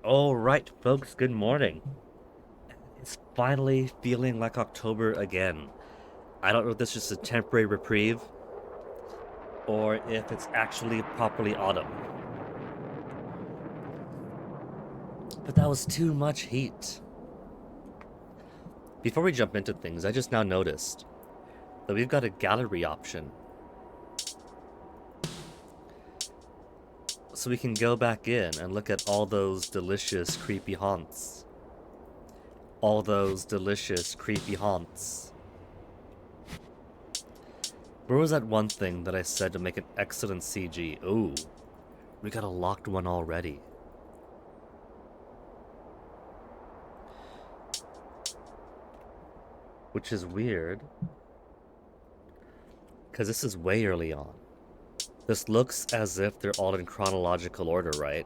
All right, folks, good morning. It's finally feeling like October again. I don't know if this is just a temporary reprieve or if it's actually properly autumn. But that was too much heat. Before we jump into things, I just now noticed that we've got a gallery option. So we can go back in and look at all those delicious creepy haunts. All those delicious creepy haunts. Where was that one thing that I said to make an excellent CG? Ooh, we got a locked one already. Which is weird, because this is way early on. This looks as if they're all in chronological order, right?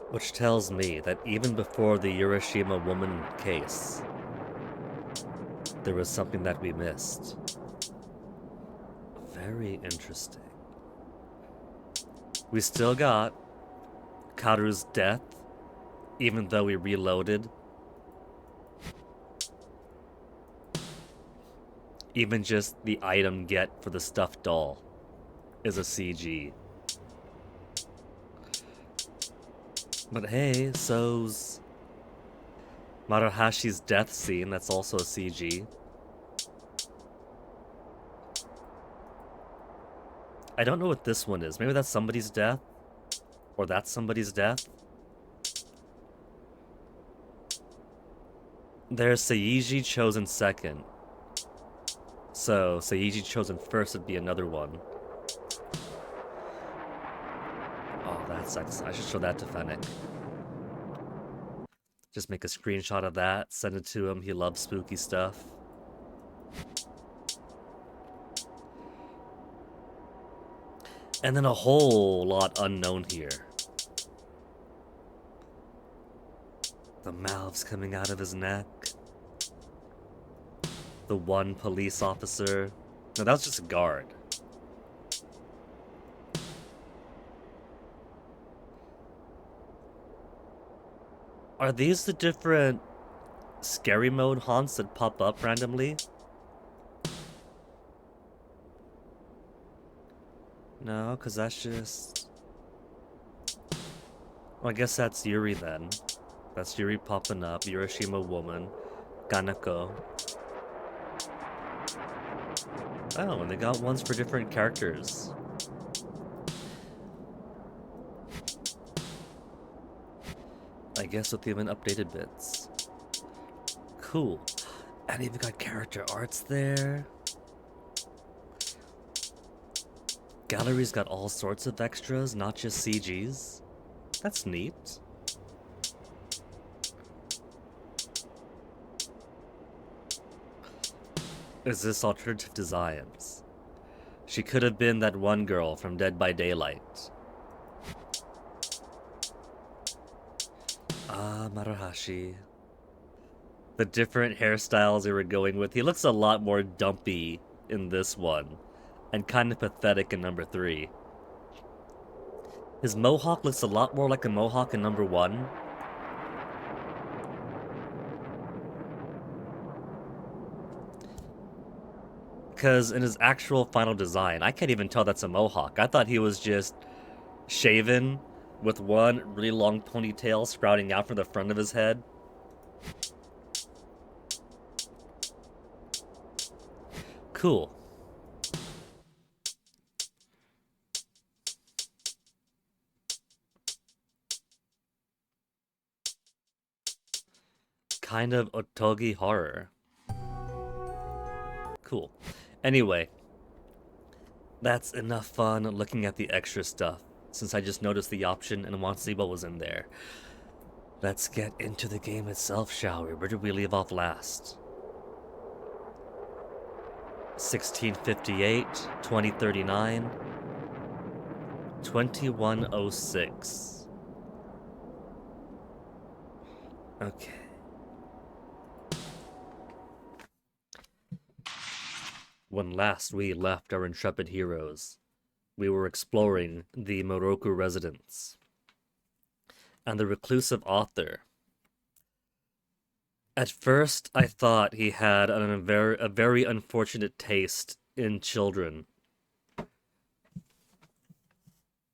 Which tells me that even before the Hiroshima woman case, there was something that we missed. Very interesting. We still got Karu's death, even though we reloaded. Even just the item get for the stuffed doll is a CG. But hey, so's Maruhashi's death scene, that's also a CG. I don't know what this one is. Maybe that's somebody's death? Or that's somebody's death? There's Seiji chosen second. So, Seiji chosen first would be another one. Oh, that sucks. I should show that to Fennec. Just make a screenshot of that, send it to him. He loves spooky stuff. And then a whole lot unknown here. The mouths coming out of his neck. The one police officer. No, that was just a guard. Are these the different scary mode haunts that pop up randomly? No, because that's just... Well, I guess that's Yuri then. That's Yuri popping up, Hiroshima woman, Kanako. Oh, and they got ones for different characters. I guess with even updated bits. Cool. And even got character arts there. Gallery's got all sorts of extras, not just CGs. That's neat. Is this alternative designs? She could have been that one girl from Dead by Daylight. Ah, Maruhashi. The different hairstyles they were going with. He looks a lot more dumpy in this one. And kind of pathetic in number 3. His mohawk looks a lot more like a mohawk in number 1. Because in his actual final design, I can't even tell that's a mohawk. I thought he was just shaven with one really long ponytail sprouting out from the front of his head. Cool. Kind of otogi horror. Cool. Anyway, that's enough fun looking at the extra stuff, since I just noticed the option and want to see what was in there. Let's get into the game itself, shall we? Where did we leave off last? 1658, 2039, 2106. Okay. When last we left our intrepid heroes, we were exploring the Moroku residence. And the reclusive author. At first, I thought he had a very unfortunate taste in children.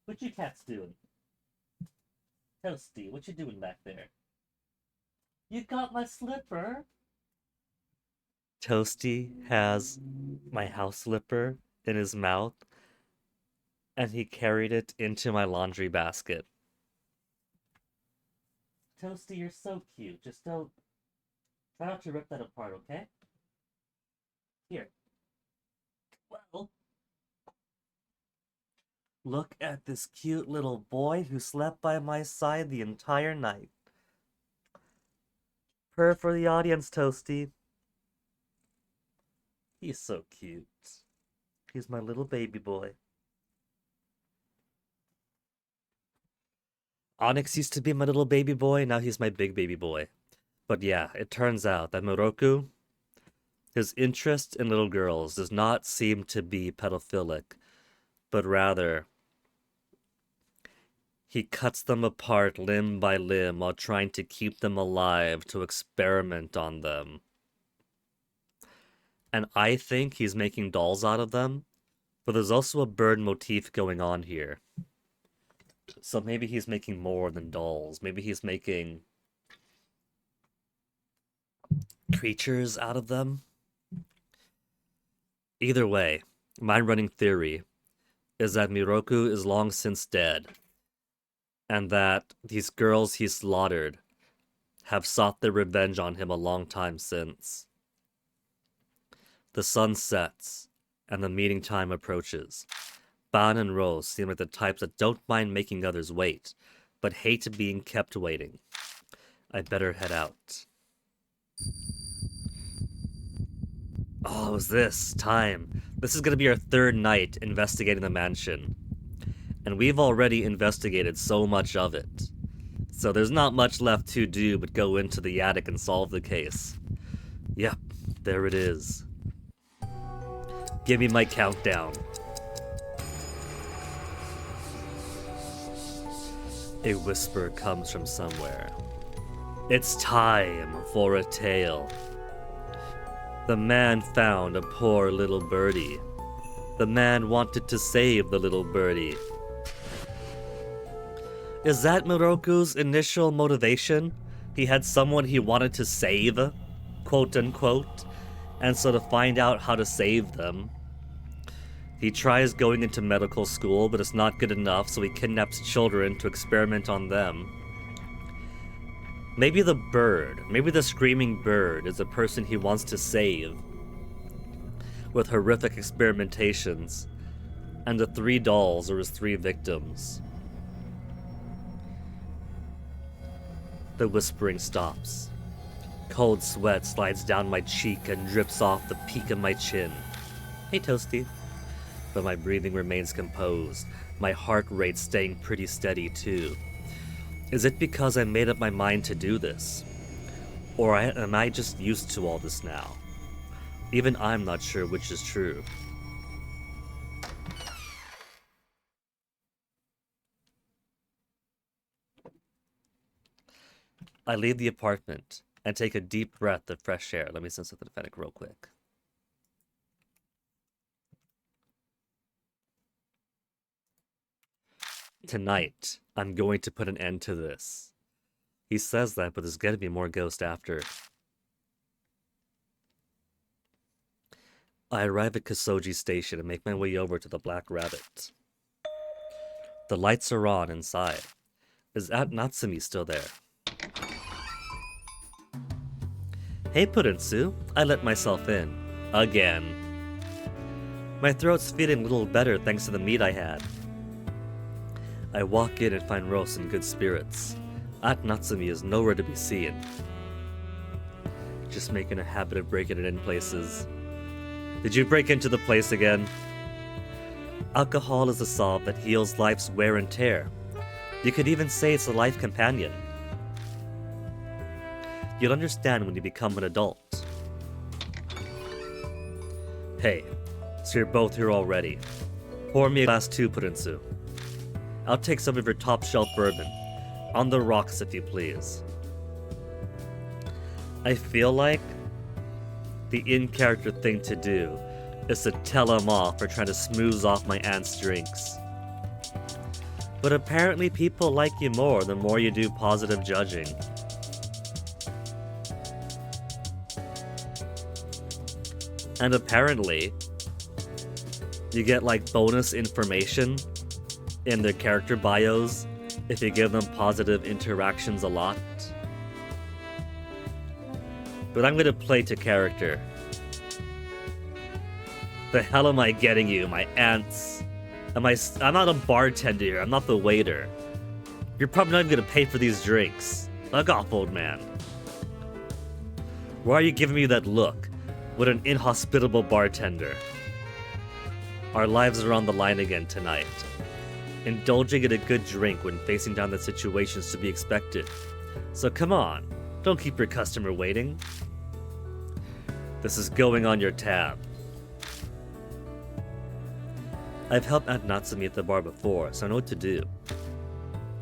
What you cats doing? Toasty, what you doing back there? You got my slipper? Toasty has my house slipper in his mouth, and he carried it into my laundry basket. Toasty, you're so cute. Just don't... Try not to rip that apart, okay? Here. Well... Look at this cute little boy who slept by my side the entire night. Purr for the audience, Toasty. He's so cute. He's my little baby boy. Onyx used to be my little baby boy, now he's my big baby boy. But yeah, it turns out that Moroku, his interest in little girls does not seem to be pedophilic, but rather he cuts them apart limb by limb while trying to keep them alive to experiment on them. And I think he's making dolls out of them, but there's also a bird motif going on here. So maybe he's making more than dolls. Maybe he's making creatures out of them. Either way, my running theory is that Miroku is long since dead, and that these girls he slaughtered have sought their revenge on him a long time since. The sun sets, and the meeting time approaches. Ban and Rose seem like the types that don't mind making others wait, but hate being kept waiting. I better head out. Oh, is this time? This is gonna be our third night investigating the mansion. And we've already investigated so much of it. So there's not much left to do but go into the attic and solve the case. Yep, there it is. Give me my countdown. A whisper comes from somewhere. It's time for a tale. The man found a poor little birdie. The man wanted to save the little birdie. Is that Miroku's initial motivation? He had someone he wanted to save, quote unquote, and so to find out how to save them, he tries going into medical school, but it's not good enough, so he kidnaps children to experiment on them. Maybe the bird, maybe the screaming bird is the person he wants to save with horrific experimentations, and the 3 dolls are his 3 victims. The whispering stops. Cold sweat slides down my cheek and drips off the peak of my chin. Hey, Toasty. But my breathing remains composed, my heart rate staying pretty steady too. Is it because I made up my mind to do this? Or am I just used to all this now? Even I'm not sure which is true. I leave the apartment and take a deep breath of fresh air. Let me sense the Fennec real quick. Tonight, I'm going to put an end to this. He says that, but there's gonna be more ghosts after. I arrive at Kosoji Station and make my way over to the Black Rabbit. The lights are on inside. Is Aunt Natsumi still there? Hey, Purinsu. I let myself in. Again. My throat's feeling a little better thanks to the meat I had. I walk in and find Rose in good spirits. Aunt Natsumi is nowhere to be seen. Just making a habit of breaking it in places. Did you break into the place again? Alcohol is a salve that heals life's wear and tear. You could even say it's a life companion. You'll understand when you become an adult. Hey, so you're both here already. Pour me a glass too, Purinsu. I'll take some of your top shelf bourbon. On the rocks, if you please. I feel like the in-character thing to do is to tell him off for trying to smooth off my aunt's drinks. But apparently people like you more the more you do positive judging. And apparently, you get like bonus information in their character bios if you give them positive interactions a lot. But I'm gonna play to character. The hell am I getting you, my aunts? I'm not a bartender here, I'm not the waiter. You're probably not even gonna pay for these drinks. Fuck off, old man. Why are you giving me that look? What an inhospitable bartender. Our lives are on the line again tonight. Indulging in a good drink when facing down the situations to be expected. So come on, don't keep your customer waiting. This is going on your tab. I've helped Aunt Natsumi at the bar before, so I know what to do.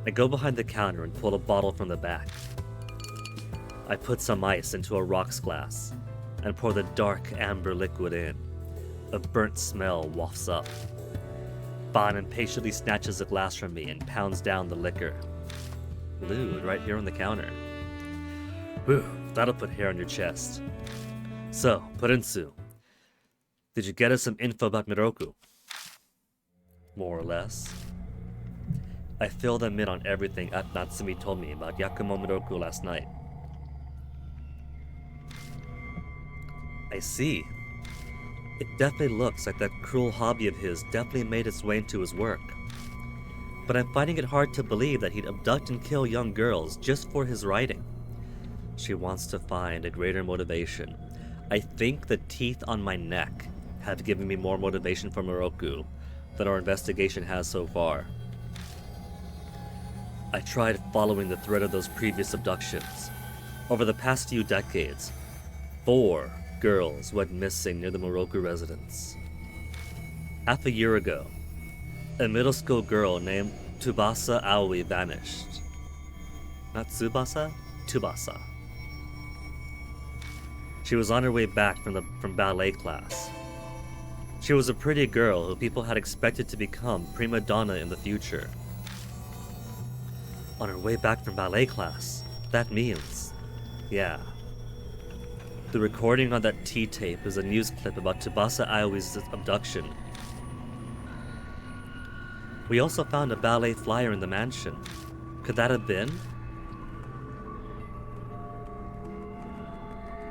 I go behind the counter and pull a bottle from the back. I put some ice into a rocks glass and pour the dark amber liquid in. A burnt smell wafts up. Bon impatiently snatches a glass from me and pounds down the liquor. Lewd, right here on the counter. Whew, that'll put hair on your chest. So, Purinsu, did you get us some info about Miroku? More or less. I filled them in on everything Aunt Natsumi told me about Yakumo Miroku last night. I see. It definitely looks like that cruel hobby of his definitely made its way into his work. But I'm finding it hard to believe that he'd abduct and kill young girls just for his writing. She wants to find a greater motivation. I think the teeth on my neck have given me more motivation for Miroku than our investigation has so far. I tried following the thread of those previous abductions. Over the past few decades, 4 girls went missing near the Miroku residence. Half a year ago, a middle school girl named Tsubasa Aoi vanished. Not Tsubasa? Tsubasa. She was on her way back from ballet class. She was a pretty girl who people had expected to become prima donna in the future. On her way back from ballet class, that means, yeah. The recording on that T-tape is a news clip about Tsubasa Aoi's abduction. We also found a ballet flyer in the mansion. Could that have been?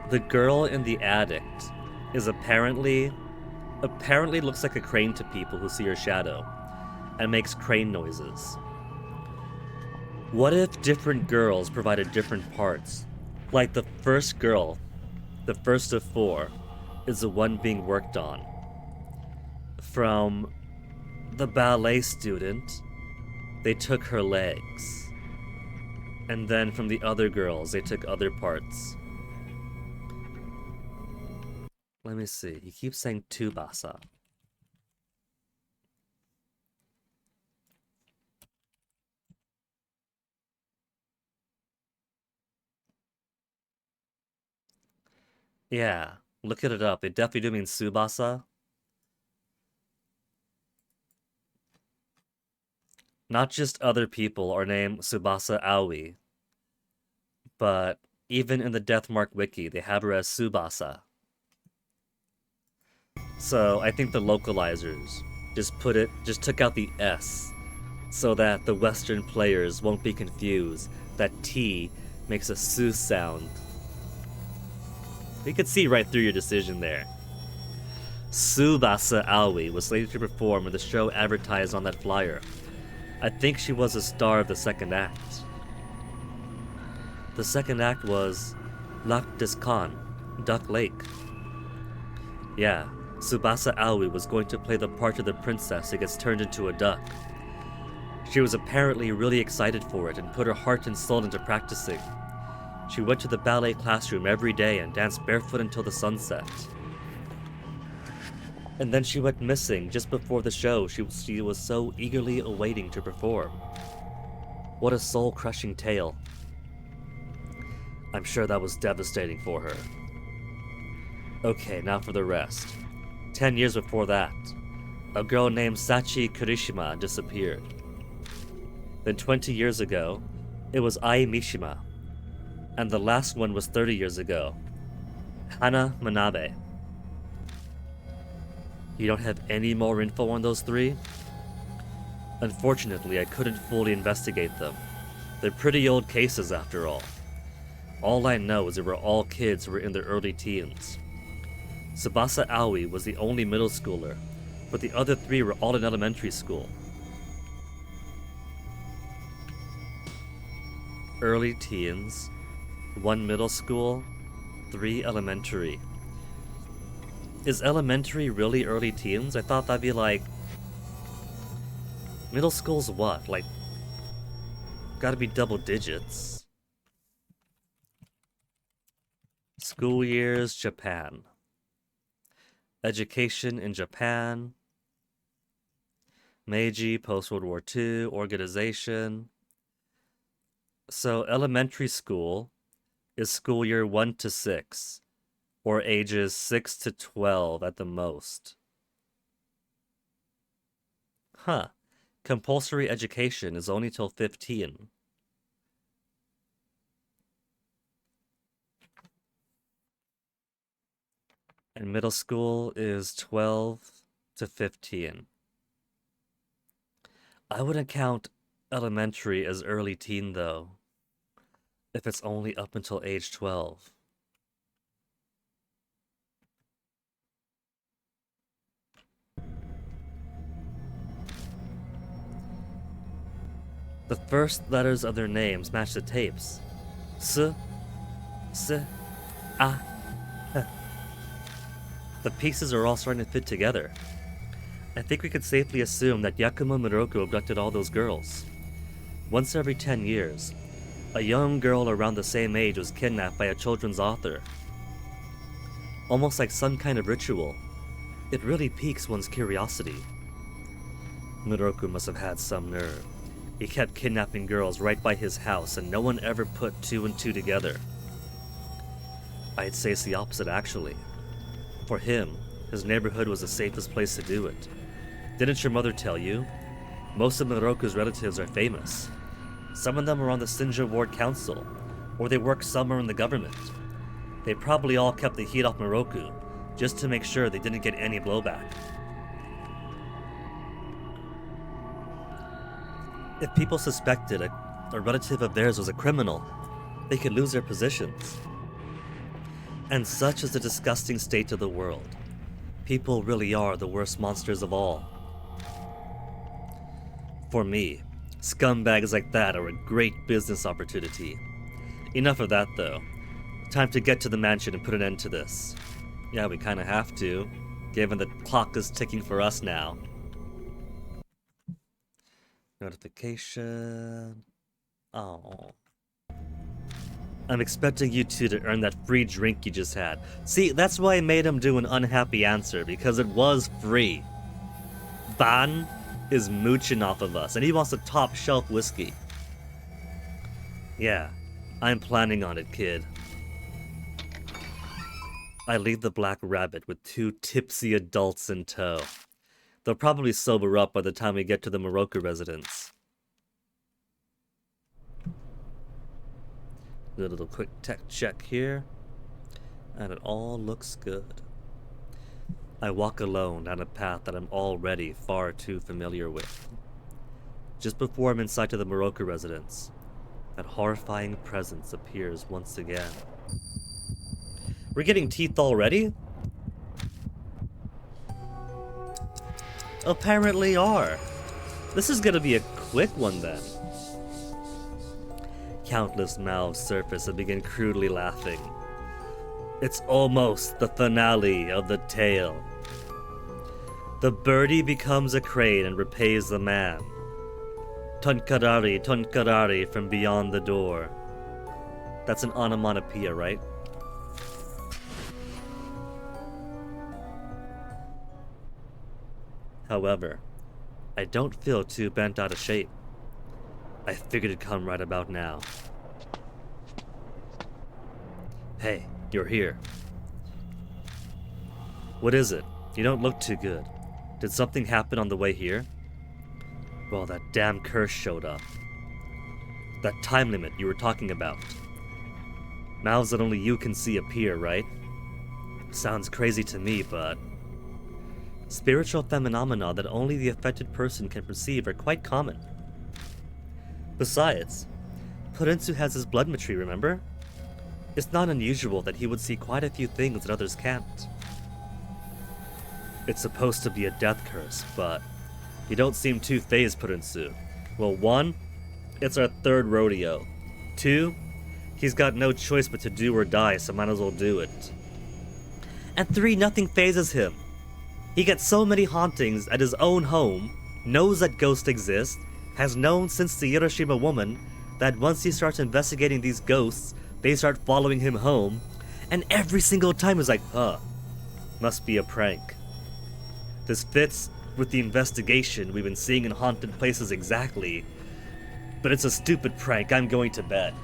The girl in the attic is apparently looks like a crane to people who see her shadow, and makes crane noises. What if different girls provided different parts? Like the first girl, the first of 4, is the one being worked on. From the ballet student, they took her legs. And then from the other girls, they took other parts. Let me see. He keeps saying Tsubasa. Yeah, looking it up. They definitely do mean Tsubasa. Not just other people are named Tsubasa Aoi, but even in the Deathmark wiki, they have her as Tsubasa. So I think the localizers just took out the S so that the Western players won't be confused that T makes a Su sound. We could see right through your decision there. Tsubasa Aoi was slated to perform in the show advertised on that flyer. I think she was a star of the second act. The second act was Lac des Cons, Duck Lake. Yeah, Tsubasa Aoi was going to play the part of the princess who gets turned into a duck. She was apparently really excited for it and put her heart and soul into practicing. She went to the ballet classroom every day and danced barefoot until the sunset. And then she went missing just before the show she was so eagerly awaiting to perform. What a soul-crushing tale. I'm sure that was devastating for her. Okay, now for the rest. 10 years before that, a girl named Sachi Kurishima disappeared. Then 20 years ago, it was Ai Mishima. And the last one was 30 years ago, Hana Manabe. You don't have any more info on those three? Unfortunately, I couldn't fully investigate them. They're pretty old cases after all. All I know is they were all kids who were in their early teens. Tsubasa Aoi was the only middle schooler, but the other three were all in elementary school. Early teens, 1 middle school, 3 elementary. Is elementary really early teens? I thought that'd be like... Middle school's what? Like... Gotta be double digits. School years, Japan. Education in Japan. Meiji, post-World War II, organization. So elementary school is school year 1 to 6, or ages 6 to 12 at the most. Huh. Compulsory education is only till 15. And middle school is 12 to 15. I wouldn't count elementary as early teen, though, if it's only up until age 12. The first letters of their names match the tapes. S, A, H. The pieces are all starting to fit together. I think we could safely assume that Yakumo Moroku abducted all those girls. Once every 10 years, a young girl around the same age was kidnapped by a children's author. Almost like some kind of ritual. It really piques one's curiosity. Moroku must have had some nerve. He kept kidnapping girls right by his house, and no one ever put 2 and 2 together. I'd say it's the opposite, actually. For him, his neighborhood was the safest place to do it. Didn't your mother tell you? Most of Moroku's relatives are famous. Some of them are on the Sinja Ward Council, or they work somewhere in the government. They probably all kept the heat off Moroku, just to make sure they didn't get any blowback. If people suspected a relative of theirs was a criminal, they could lose their positions. And such is the disgusting state of the world. People really are the worst monsters of all. For me, scumbags like that are a great business opportunity. Enough of that, though. Time to get to the mansion and put an end to this. Yeah, we kinda have to, given the clock is ticking for us now. Notification. Oh. I'm expecting you two to earn that free drink you just had. See, that's why I made him do an unhappy answer, because it was free. Ban is mooching off of us, and he wants a top shelf whiskey. Yeah, I'm planning on it, kid. I leave the Black Rabbit with 2 tipsy adults in tow. They'll probably sober up by the time we get to the Moroku residence. A little quick tech check here, and it all looks good. I walk alone down a path that I'm already far too familiar with. Just before I'm inside to the Moroku residence, that horrifying presence appears once again. We're getting teeth already? Apparently are. This is gonna be a quick one then. Countless mouths surface and begin crudely laughing. It's almost the finale of the tale. The birdie becomes a crane and repays the man. Tonkarari from beyond the door. That's an onomatopoeia, right? However, I don't feel too bent out of shape. I figured it'd come right about now. Hey, you're here. What is it? You don't look too good. Did something happen on the way here? Well, that damn curse showed up. That time limit you were talking about. Mouths that only you can see appear, right? Sounds crazy to me, but... Spiritual phenomena that only the affected person can perceive are quite common. Besides, Purinsu has his blood tree, remember? It's not unusual that he would see quite a few things that others can't. It's supposed to be a death curse, but you don't seem too fazed, Purinsu. Well, 1, it's our 3rd rodeo. 2, he's got no choice but to do or die, so might as well do it. And 3, nothing phases him. He gets so many hauntings at his own home, knows that ghosts exist, has known since the Hiroshima woman that once he starts investigating these ghosts, they start following him home, and every single time is like, must be a prank. This fits with the investigation we've been seeing in haunted places exactly, but it's a stupid prank. I'm going to bed.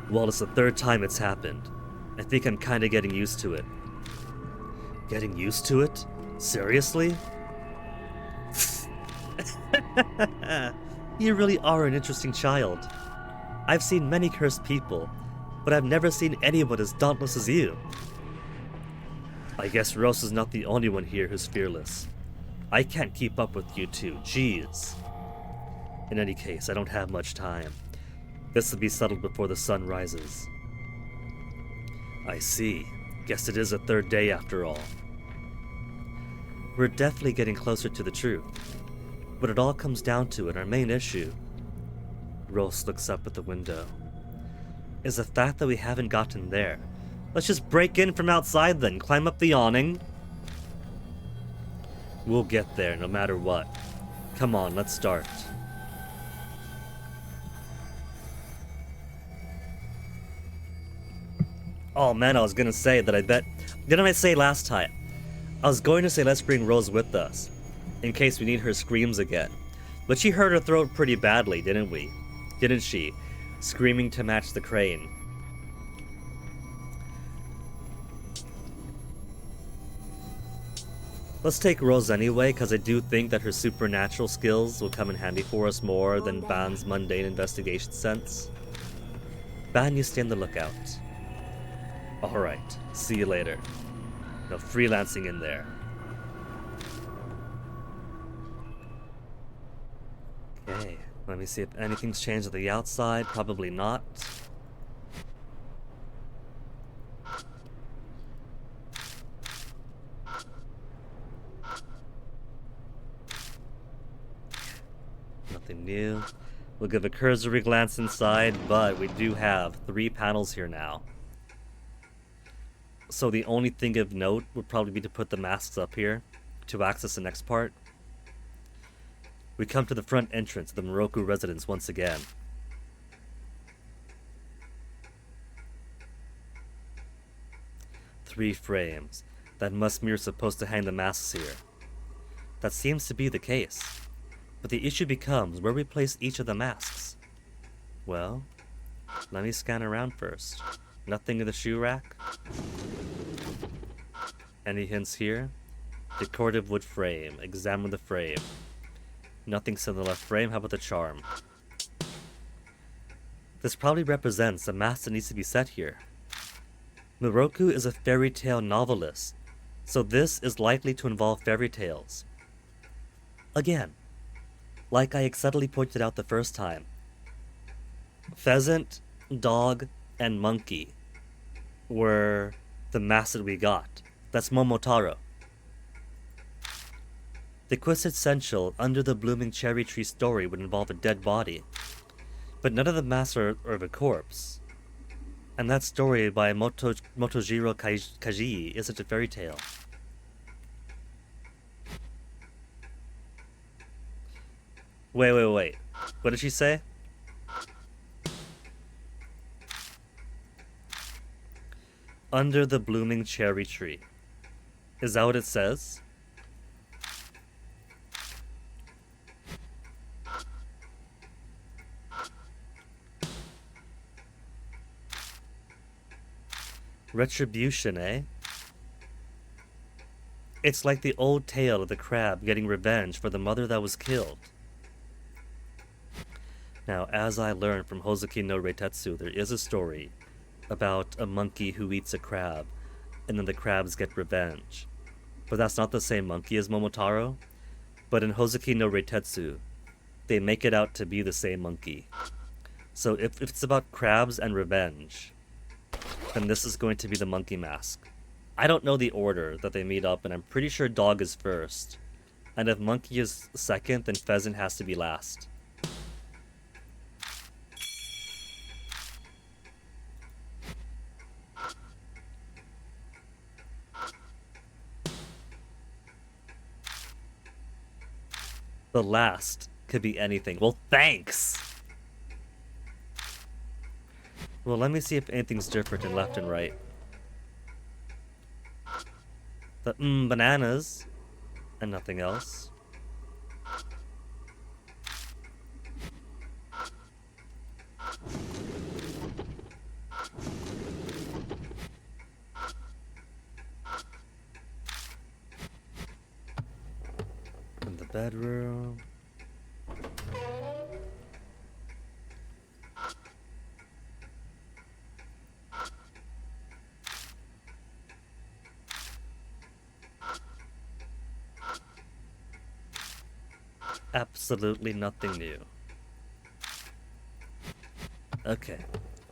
Well, it's the 3rd time it's happened. I think I'm kinda getting used to it. Getting used to it? Seriously? You really are an interesting child. I've seen many cursed people, but I've never seen anyone as dauntless as you. I guess Rose is not the only one here who's fearless. I can't keep up with you two, jeez. In any case, I don't have much time. This will be settled before the sun rises. I see. Guess it is a 3rd day after all. We're definitely getting closer to the truth. But it all comes down to it, our main issue. Rose looks up at the window. Is the fact that we haven't gotten there. Let's just break in from outside then, climb up the awning. We'll get there no matter what. Come on, let's start. Oh man, I was gonna say that I bet... Didn't I say last time? I was going to say let's bring Rose with us, in case we need her screams again. But she hurt her throat pretty badly, didn't we? Didn't she? Screaming to match the crane. Let's take Rose anyway, because I do think that her supernatural skills will come in handy for us more than Ban's mundane investigation sense. Ban, you stay on the lookout. Alright, see you later. No freelancing in there. Okay, let me see if anything's changed on the outside. Probably not. Nothing new. We'll give a cursory glance inside, but we do have 3 panels here now. So the only thing of note would probably be to put the masks up here to access the next part. We come to the front entrance of the Moroku residence once again. Three frames. That must mean we're supposed to hang the masks here. That seems to be the case. But the issue becomes where we place each of the masks. Well, let me scan around first. Nothing in the shoe rack? Any hints here? Decorative wood frame. Examine the frame. Nothing's in the left frame. How about the charm? This probably represents the mask that needs to be set here. Moroku is a fairy tale novelist, so this is likely to involve fairy tales. Again, like I excitedly pointed out the first time, pheasant, dog, and monkey were the masks that we got. That's Momotaro. The quintessential Under the Blooming Cherry Tree story would involve a dead body, but none of the masks are of a corpse. And that story by Motojiro Kaji isn't a fairy tale. Wait. What did she say? Under the Blooming Cherry Tree. Is that what it says? Retribution, eh? It's like the old tale of the crab getting revenge for the mother that was killed. Now, as I learned from Hozuki no Reitetsu, there is a story about a monkey who eats a crab, and then the crabs get revenge. But that's not the same monkey as Momotaro. But in Hozuki no Reitetsu, they make it out to be the same monkey. So if it's about crabs and revenge, then this is going to be the monkey mask. I don't know the order that they meet up, and I'm pretty sure dog is first. And if monkey is second, then pheasant has to be last. The last could be anything. Well, thanks! Well, let me see if anything's different in left and right. The bananas, and nothing else. In the bedroom. Absolutely nothing new. Okay,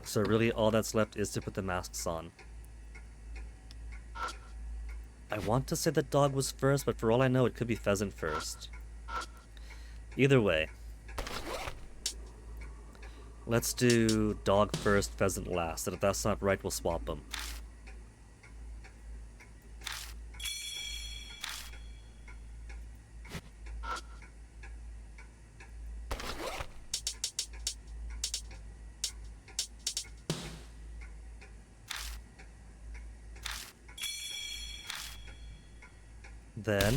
so really all that's left is to put the masks on. I want to say that dog was first, but for all I know it could be pheasant first. Either way, let's do dog first, pheasant last, and if that's not right, we'll swap them. Then,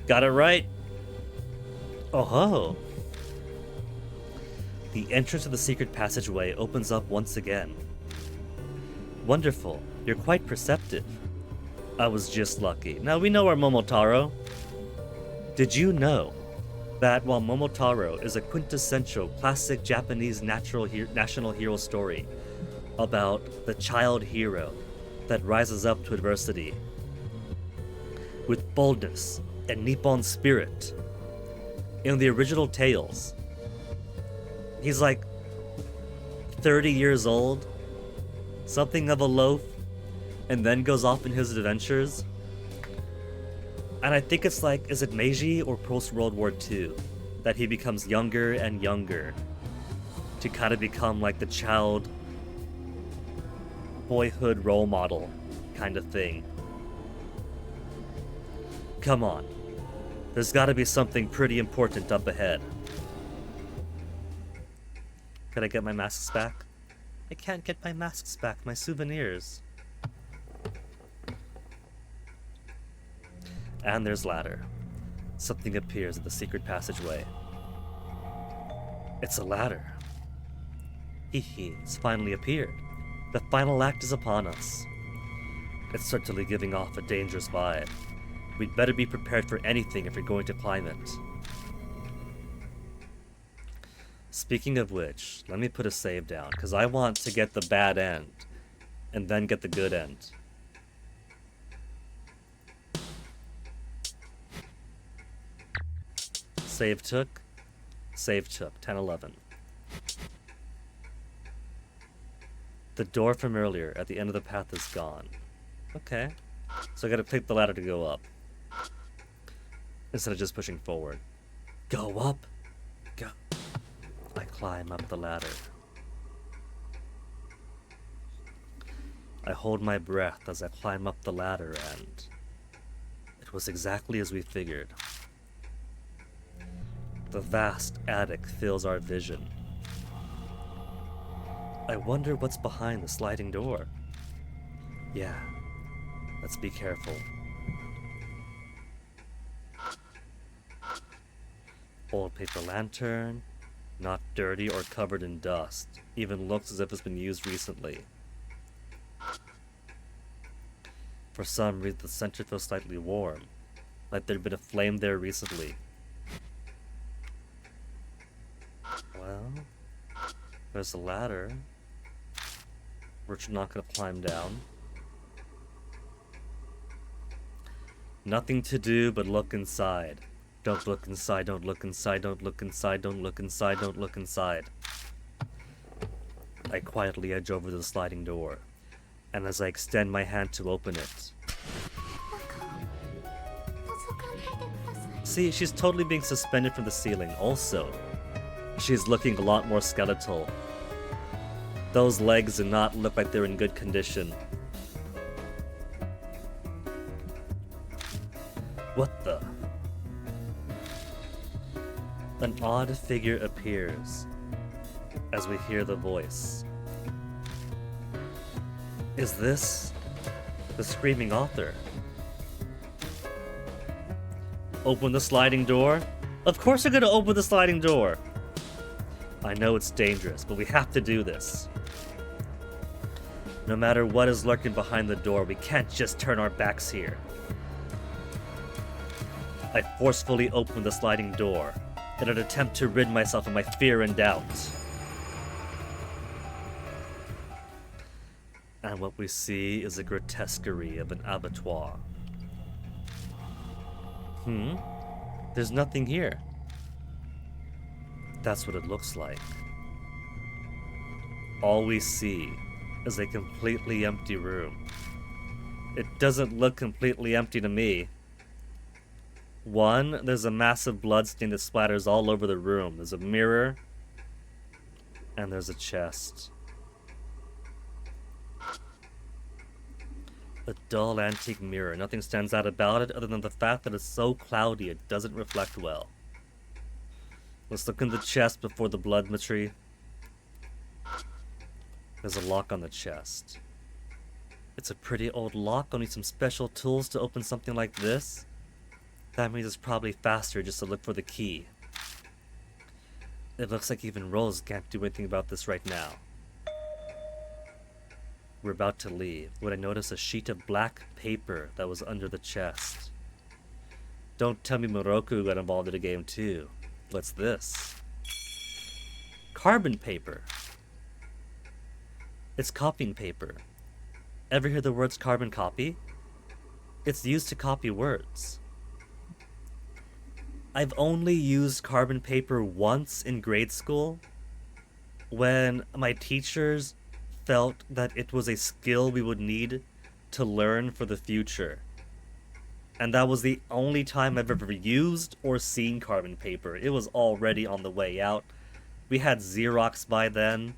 got it right. Oh ho! The entrance to the secret passageway opens up once again. Wonderful, you're quite perceptive. I was just lucky. Now we know our Momotaro. Did you know that while Momotaro is a quintessential classic Japanese national hero story about the child hero that rises up to adversity with boldness and Nippon spirit. In the original tales, he's like 30 years old, something of a loaf, and then goes off in his adventures. And I think it's like, is it Meiji or post World War II, that he becomes younger and younger to kind of become like the child boyhood role model kind of thing. Come on. There's gotta be something pretty important up ahead. Could I get my masks back? I can't get my masks back, my souvenirs. And there's ladder. Something appears at the secret passageway. It's a ladder. Hehe, it's finally appeared. The final act is upon us. It's certainly giving off a dangerous vibe. We'd better be prepared for anything if we're going to climb it. Speaking of which, let me put a save down, because I want to get the bad end, and then get the good end. Save took. 10-11. The door from earlier at the end of the path is gone. Okay. So I gotta pick the ladder to go up, instead of just pushing forward. Go up. Go. I climb up the ladder. I hold my breath as I climb up the ladder, and it was exactly as we figured. The vast attic fills our vision. I wonder what's behind the sliding door. Yeah, Let's be careful. Old paper lantern. Not dirty or covered in dust. Even looks as if it's been used recently. For some reason, the center feels slightly warm. Like there'd been a flame there recently. Well, there's a ladder. We're not gonna climb down. Nothing to do but look inside. Don't look inside, don't look inside, don't look inside, don't look inside, don't look inside. I quietly edge over the sliding door, and as I extend my hand to open it... See, she's totally being suspended from the ceiling. Also, she's looking a lot more skeletal. Those legs do not look like they're in good condition. What the? An odd figure appears as we hear the voice. Is this the screaming author? Open the sliding door? Of course we're gonna open the sliding door! I know it's dangerous, but we have to do this. No matter what is lurking behind the door, we can't just turn our backs here. I forcefully open the sliding door in an attempt to rid myself of my fear and doubt. And what we see is a grotesquerie of an abattoir. There's nothing here. That's what it looks like. All we see is a completely empty room. It doesn't look completely empty to me. One, there's a massive blood stain that splatters all over the room. There's a mirror, and there's a chest. A dull antique mirror. Nothing stands out about it other than the fact that it's so cloudy it doesn't reflect well. Let's look in the chest before the blood tree. There's a lock on the chest. It's a pretty old lock. I'll need some special tools to open something like this. That means it's probably faster just to look for the key. It looks like even Rose can't do anything about this right now. We're about to leave when I notice a sheet of black paper that was under the chest. Don't tell me Moroku got involved in the game too. What's this? Carbon paper. It's copying paper. Ever hear the words carbon copy? It's used to copy words. I've only used carbon paper once in grade school when my teachers felt that it was a skill we would need to learn for the future. And that was the only time I've ever used or seen carbon paper. It was already on the way out. We had Xerox by then.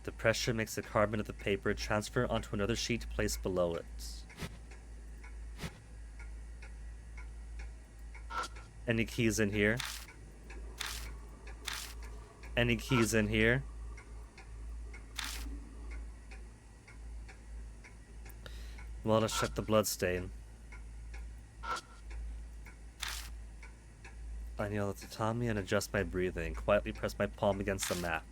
The pressure makes the carbon of the paper transfer onto another sheet placed below it. Any keys in here? Any keys in here? Well, let's check the blood stain. I kneel at the tatami and adjust my breathing. Quietly press my palm against the mat.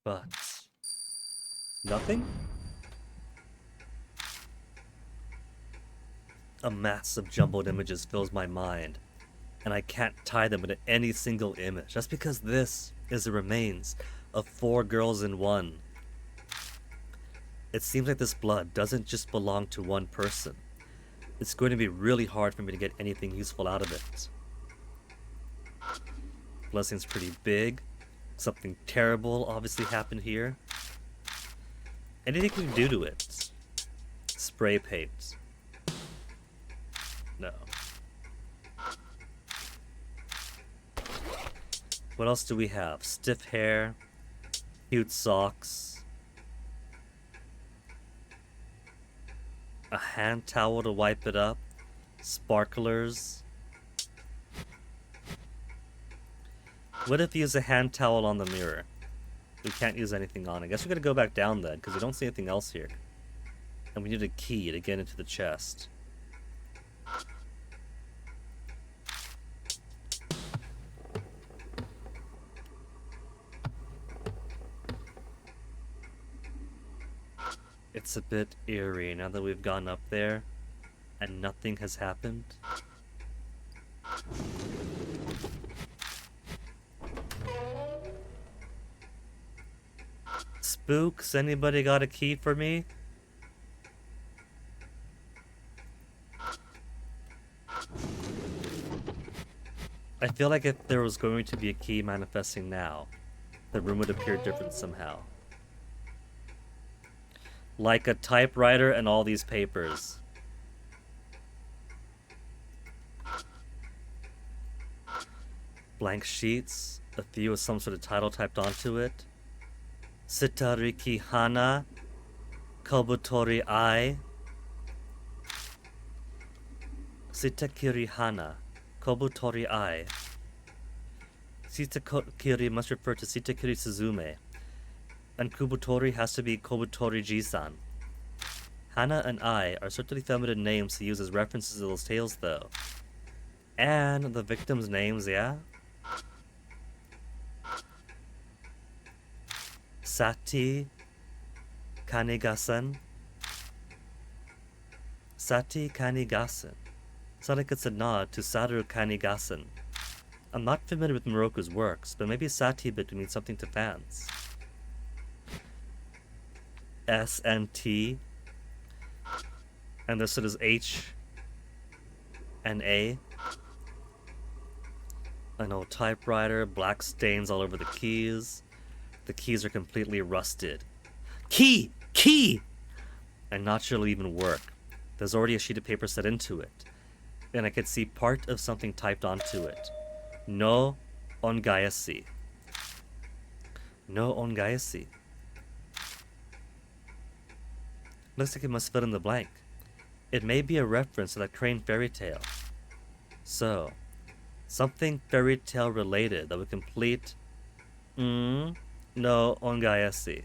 But nothing? A mass of jumbled images fills my mind, and I can't tie them into any single image, just because this is the remains of 4 girls in one. It seems like this blood doesn't just belong to one person. It's going to be really hard for me to get anything useful out of it. Blood seems pretty big. Something terrible obviously happened here. Anything we can do to it? Spray paint. No. What else do we have? Stiff hair, cute socks, a hand towel to wipe it up, sparklers. What if you use a hand towel on the mirror? We can't use anything on it. I guess we gotta go back down then, because we don't see anything else here. And we need a key to get into the chest. It's a bit eerie now that we've gone up there and nothing has happened. Spooks, anybody got a key for me? I feel like if there was going to be a key manifesting now, the room would appear different somehow. Like a typewriter and all these papers. Blank sheets, a few with some sort of title typed onto it. Sitariki Hana, Kobutori Ai. Sitakiri Hana, Kobutori Ai. Sitakiri must refer to Sitakiri Suzume, and Kubutori has to be Kobutori Jisan. Hana and Ai are certainly feminine names to use as references to those tales, though. And the victims' names, yeah? Sati Kanigasen. Sati Kanigasen. Sounds like it's a nod to Satoru Kanigasen. I'm not familiar with Moroku's works, but maybe Sati bit means something to fans. S and T. And this is H and A. An old typewriter, black stains all over the keys. The keys are completely rusted. Key! Key! I'm not sure it'll even work. There's already a sheet of paper set into it. And I could see part of something typed onto it. No ongayashi. No ongayashi. Looks like it must fill in the blank. It may be a reference to that crane fairy tale. So, something fairy tale related that would complete... no ongayashi.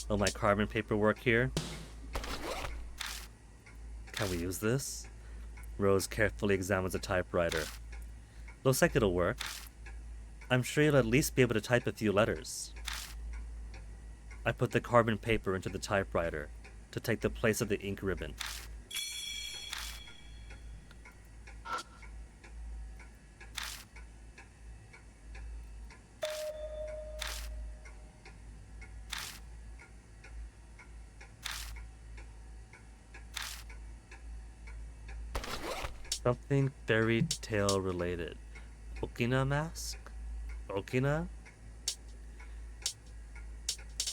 Oh, my carbon paperwork here. Can we use this? Rose carefully examines the typewriter. Looks like it'll work. I'm sure you'll at least be able to type a few letters. I put the carbon paper into the typewriter to take the place of the ink ribbon. Something fairy tale related. Okina mask? Okina?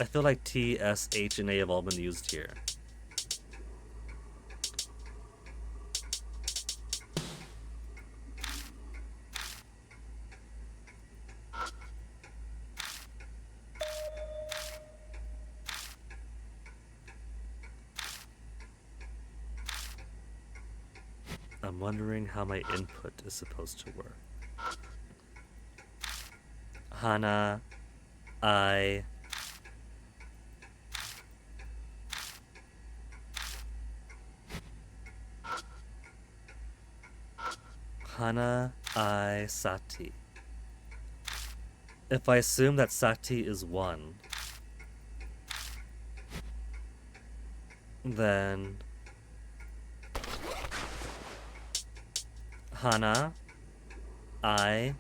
I feel like T, S, H, and A have all been used here. I'm wondering how my input is supposed to work. Hana, I... Hana, I, Sati. If I assume that Sati is 1, then Hana, I,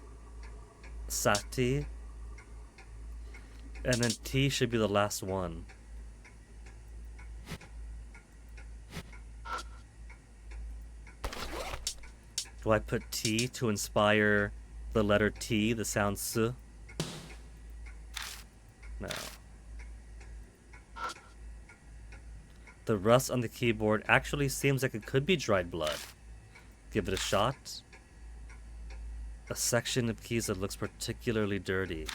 Sati, and then T should be the last one. Do I put T to inspire the letter T, the sound S? No. The rust on the keyboard actually seems like it could be dried blood. Give it a shot. A section of keys that looks particularly dirty.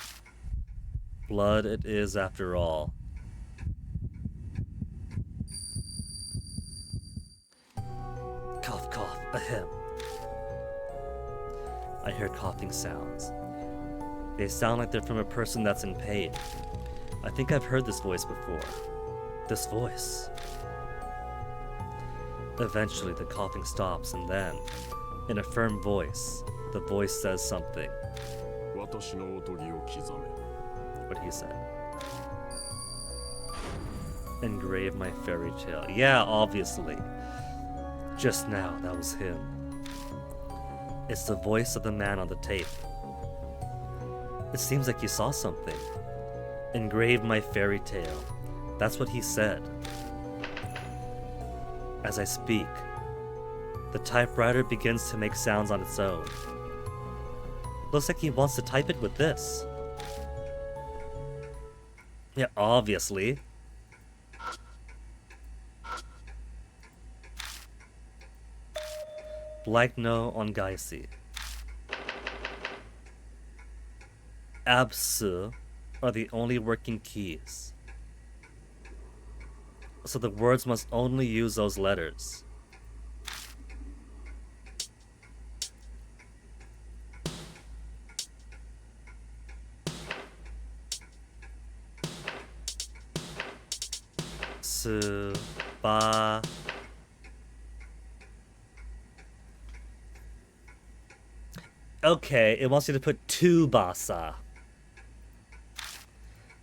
Blood it is after all. Cough, cough, ahem. I hear coughing sounds. They sound like they're from a person that's in pain. I think I've heard this voice before. This voice. Eventually, the coughing stops, and then, in a firm voice, the voice says something. What he said. Engrave my fairy tale. Yeah, obviously. Just now, that was him. It's the voice of the man on the tape. It seems like you saw something. Engrave my fairy tale. That's what he said. As I speak, the typewriter begins to make sounds on its own. Looks like he wants to type it with this. Yeah, obviously. Blaikno ongaisi. Absu are the only working keys. So the words must only use those letters. Su, ba. Okay, it wants you to put Tsubasa.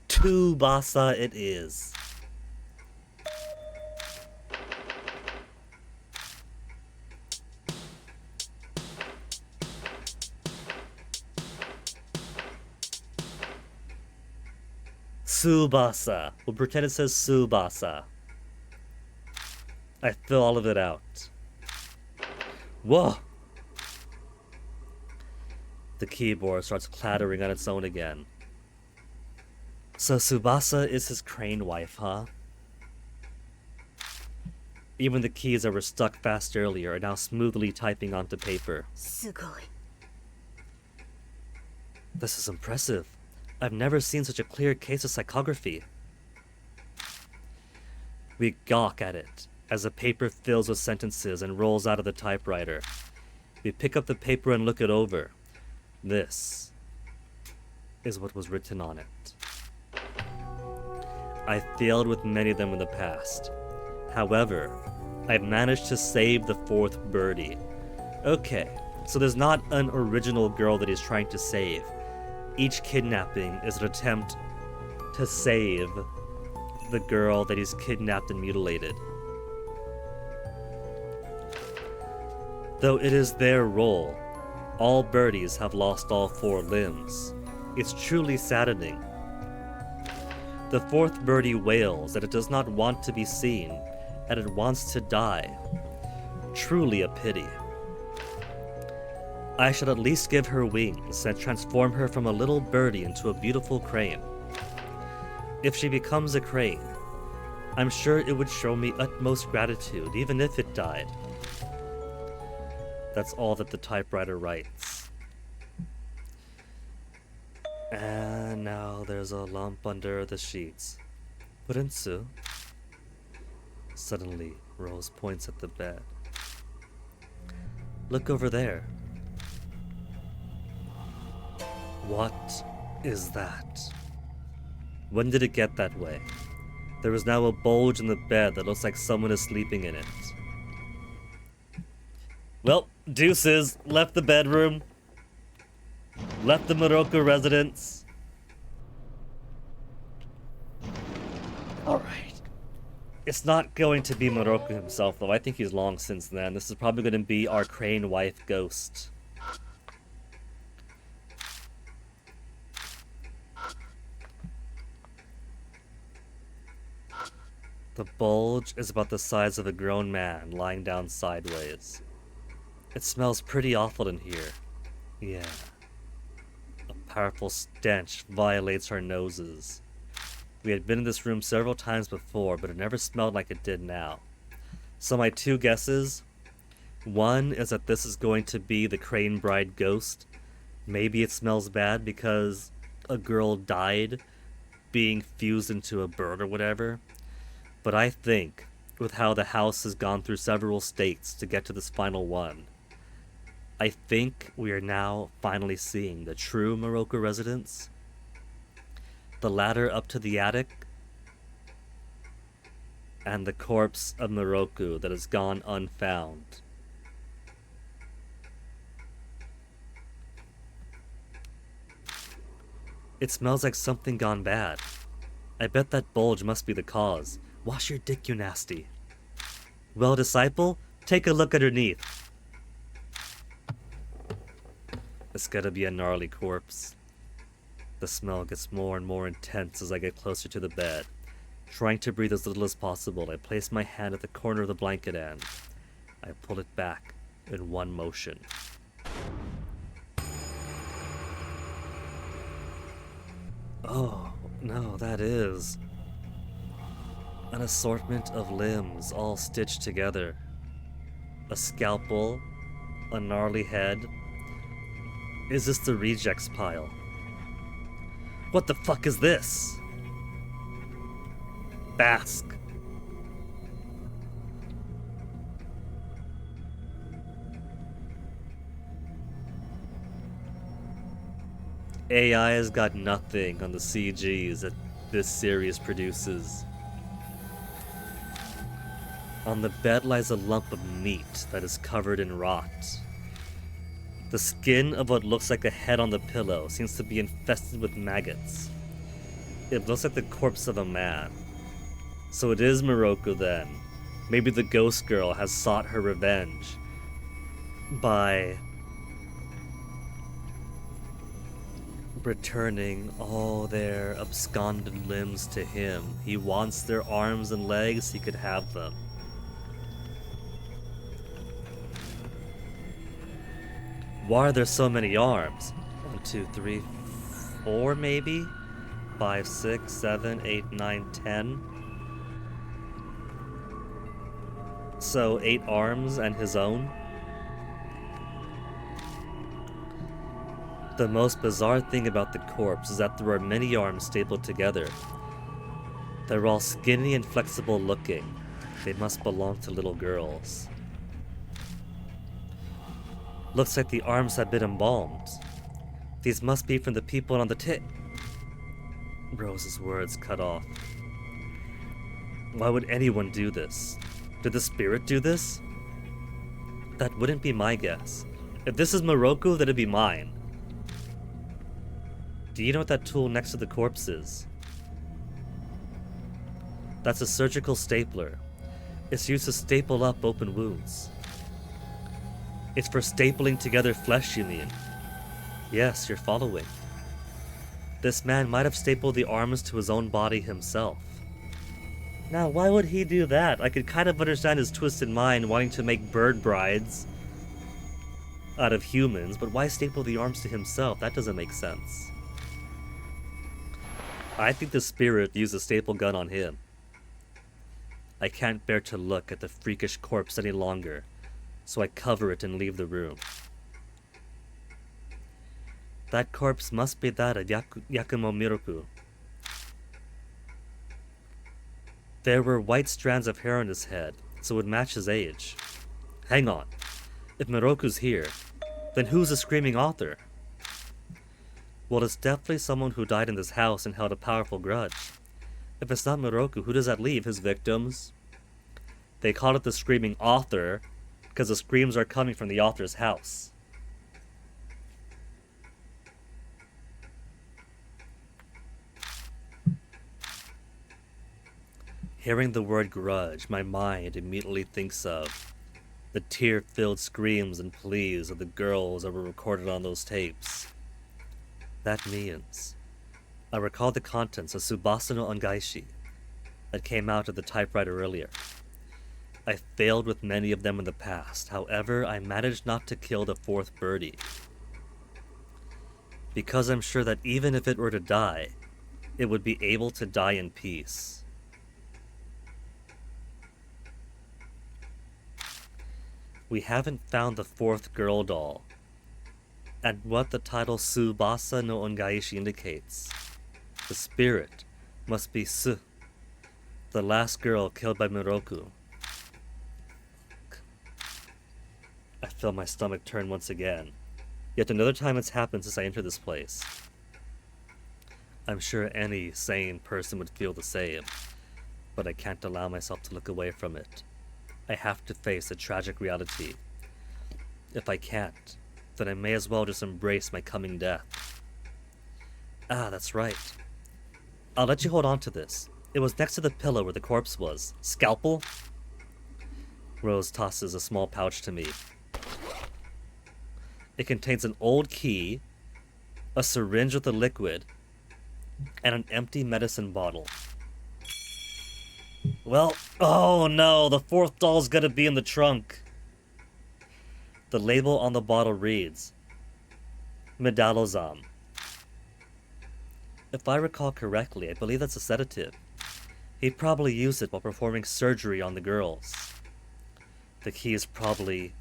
Tsubasa it is. Tsubasa. We'll pretend it says Tsubasa. I fill all of it out. Whoa! The keyboard starts clattering on its own again. So Tsubasa is his crane wife, huh? Even the keys that were stuck fast earlier are now smoothly typing onto paper. This is impressive. I've never seen such a clear case of psychography. We gawk at it as the paper fills with sentences and rolls out of the typewriter. We pick up the paper and look it over. This is what was written on it. I failed with many of them in the past. However, I've managed to save the fourth birdie. Okay, so there's not an original girl that he's trying to save. Each kidnapping is an attempt to save the girl that he's kidnapped and mutilated. Though it is their role, all birdies have lost all four limbs. It's truly saddening. The fourth birdie wails that it does not want to be seen, and it wants to die. Truly a pity. I should at least give her wings and transform her from a little birdie into a beautiful crane. If she becomes a crane, I'm sure it would show me utmost gratitude, even if it died. That's all that the typewriter writes. And now there's a lump under the sheets. Prinsu. Suddenly, Rose points at the bed. Look over there. What is that? When did it get that way? There is now a bulge in the bed that looks like someone is sleeping in it. Well, deuces. Left the bedroom. Left the Moroku residence. Alright. It's not going to be Moroku himself, though. I think he's long since then. This is probably going to be our crane wife ghost. The bulge is about the size of a grown man lying down sideways. It smells pretty awful in here. Yeah. A powerful stench violates our noses. We had been in this room several times before, but it never smelled like it did now. So my two guesses, one is that this is going to be the Crane Bride ghost. Maybe it smells bad because a girl died being fused into a bird or whatever. But I think, with how the house has gone through several states to get to this final one, I think we are now finally seeing the true Moroku residence. The ladder up to the attic, and the corpse of Moroku that has gone unfound. It smells like something gone bad. I bet that bulge must be the cause. Wash your dick, you nasty. Well, disciple, take a look underneath. It's gotta be a gnarly corpse. The smell gets more and more intense as I get closer to the bed. Trying to breathe as little as possible, I place my hand at the corner of the blanket and I pull it back in one motion. Oh, no, that is an assortment of limbs all stitched together. A scalpel, a gnarly head. Is this the rejects pile? What the fuck is this? Bask. AI has got nothing on the CGs that this series produces. On the bed lies a lump of meat that is covered in rot. The skin of what looks like a head on the pillow seems to be infested with maggots. It looks like the corpse of a man. So it is Moroku then. Maybe the ghost girl has sought her revenge by returning all their absconded limbs to him. He wants their arms and legs, he could have them. Why are there so many arms? 1, 2, 3, 4 maybe? 5, 6, 7, 8, 9, 10. So 8 arms and his own? The most bizarre thing about the corpse is that there are many arms stapled together. They're all skinny and flexible looking. They must belong to little girls. Looks like the arms have been embalmed. These must be from the people on the Rose's words cut off. Why would anyone do this? Did the spirit do this? That wouldn't be my guess. If this is Moroku, then it'd be mine. Do you know what that tool next to the corpse is? That's a surgical stapler. It's used to staple up open wounds. It's for stapling together flesh, you mean? Yes, you're following. This man might have stapled the arms to his own body himself. Now, why would he do that? I could kind of understand his twisted mind wanting to make bird brides out of humans, but why staple the arms to himself? That doesn't make sense. I think the spirit used a staple gun on him. I can't bear to look at the freakish corpse any longer, so I cover it and leave the room. That corpse must be that of Yakumo Miroku. There were white strands of hair on his head, so it would match his age. Hang on. If Miroku's here, then who's the screaming author? Well, it's definitely someone who died in this house and held a powerful grudge. If it's not Moroku, who does that leave? His victims? They call it the screaming author because the screams are coming from the author's house. Hearing the word grudge, my mind immediately thinks of the tear-filled screams and pleas of the girls that were recorded on those tapes. That means I recall the contents of Tsubasa no Ongaishi that came out of the typewriter earlier. I failed with many of them in the past. However, I managed not to kill the 4th birdie. Because I'm sure that even if it were to die, it would be able to die in peace. We haven't found the fourth girl doll, and what the title Tsubasa no Ongaishi indicates. The spirit must be Su, the last girl killed by Miroku. I feel my stomach turn once again. Yet another time it's happened since I entered this place. I'm sure any sane person would feel the same, but I can't allow myself to look away from it. I have to face a tragic reality. If I can't, then I may as well just embrace my coming death. Ah, that's right. I'll let you hold on to this. It was next to the pillow where the corpse was. Scalpel? Rose tosses a small pouch to me. It contains an old key, a syringe with a liquid, and an empty medicine bottle. Well, oh no, the fourth doll's gonna be in the trunk. The label on the bottle reads, Medalozam. If I recall correctly, I believe that's a sedative. He probably used it while performing surgery on the girls. The key is probably...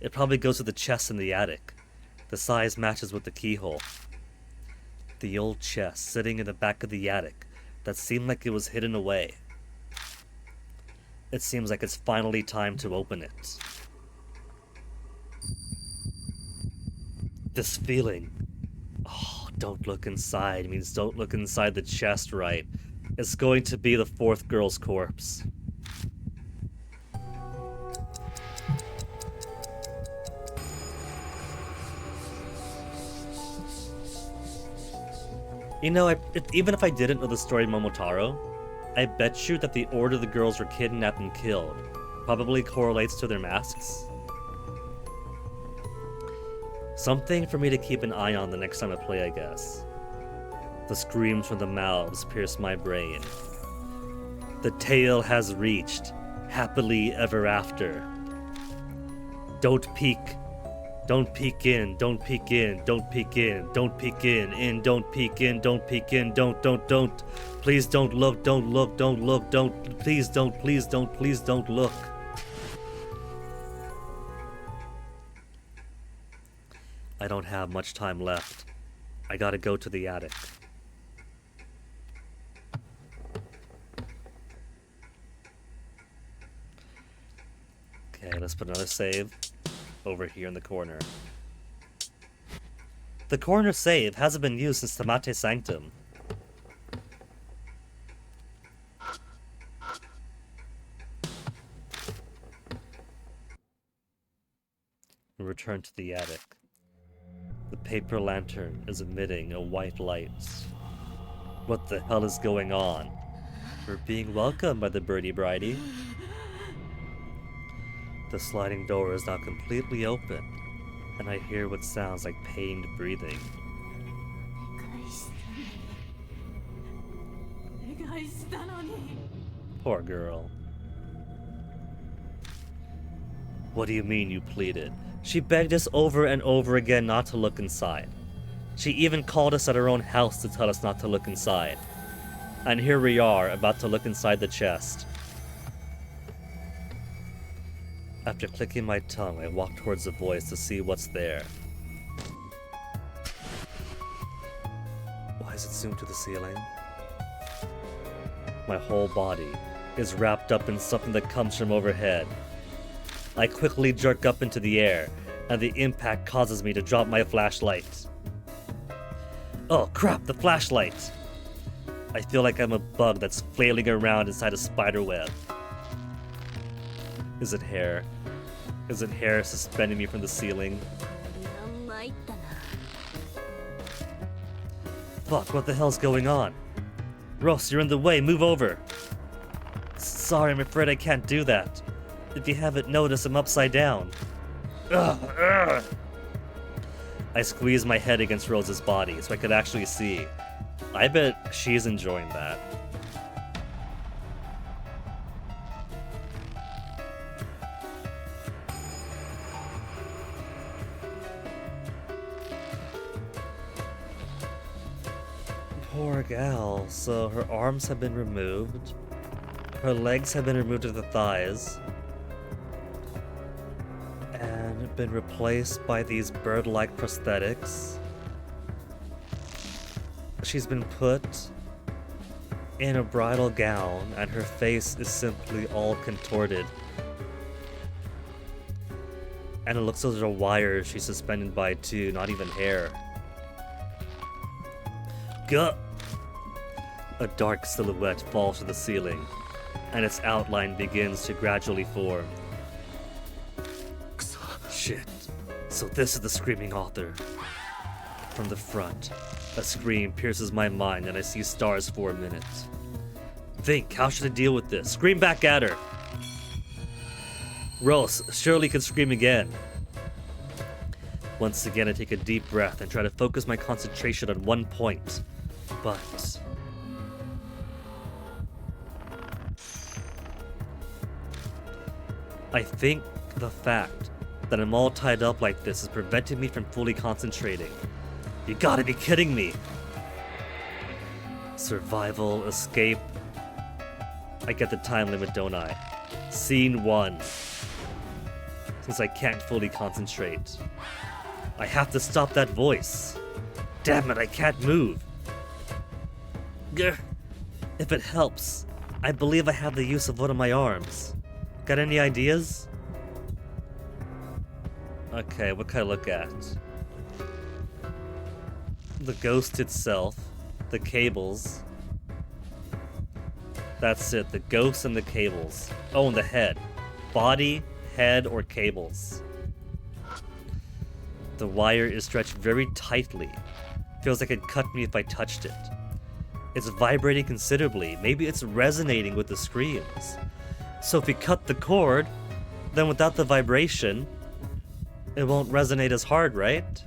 It probably goes to the chest in the attic. The size matches with the keyhole. The old chest sitting in the back of the attic that seemed like it was hidden away. It seems like it's finally time to open it. This feeling, oh, don't look inside, means don't look inside the chest, right? It's going to be the fourth girl's corpse. You know, even if I didn't know the story of Momotaro, I bet you that the order the girls were kidnapped and killed probably correlates to their masks. Something for me to keep an eye on the next time I play, I guess. The screams from the mouths pierce my brain. The tale has reached happily ever after. Don't peek. Don't peek in, don't peek in, don't peek in, don't peek in, don't peek in, don't peek in, don't. Please don't look, don't look, don't look, don't, please don't look. I don't have much time left. I gotta go to the attic. Okay, let's put another save over here in the corner. The corner save hasn't been used since Tamate Sanctum. We return to the attic. The paper lantern is emitting a white light. What the hell is going on? We're being welcomed by the birdie bridie. The sliding door is now completely open, and I hear what sounds like pained breathing. Poor girl. What do you mean you pleaded? She begged us over and over again not to look inside. She even called us at her own house to tell us not to look inside. And here we are, about to look inside the chest. After clicking my tongue, I walk towards the voice to see what's there. Why is it zoomed to the ceiling? My whole body is wrapped up in something that comes from overhead. I quickly jerk up into the air, and the impact causes me to drop my flashlight. Oh crap, the flashlight! I feel like I'm a bug that's flailing around inside a spider web. Is it hair? Is it hair suspending me from the ceiling? Fuck, what the hell's going on? Ross, you're in the way, move over! Sorry, I'm afraid I can't do that. If you haven't noticed, I'm upside down. Ugh. I squeeze my head against Rose's body so I could actually see. I bet she's enjoying that. Poor gal. So her arms have been removed. Her legs have been removed to the thighs. And been replaced by these bird-like prosthetics. She's been put in a bridal gown, and her face is simply all contorted. And it looks like there's a wire she's suspended by too, not even hair. Guh! A dark silhouette falls to the ceiling, and its outline begins to gradually form. Shit. So this is the screaming author. From the front, a scream pierces my mind and I see stars for a minute. Think, how should I deal with this? Scream back at her! Rose surely can scream again. Once again, I take a deep breath and try to focus my concentration on one point. But I think the fact that I'm all tied up like this is preventing me from fully concentrating. You gotta be kidding me! Survival, escape. I get the time limit, don't I? Scene 1. Since I can't fully concentrate. I have to stop that voice. Damn it, I can't move. Grr. If it helps, I believe I have the use of one of my arms. Got any ideas? Okay, what can I look at? The ghost itself, the cables. That's it, the ghost and the cables. Oh, and the head. Body, head, or cables. The wire is stretched very tightly. Feels like it'd cut me if I touched it. It's vibrating considerably. Maybe it's resonating with the screams. So if we cut the cord, then without the vibration, it won't resonate as hard, right?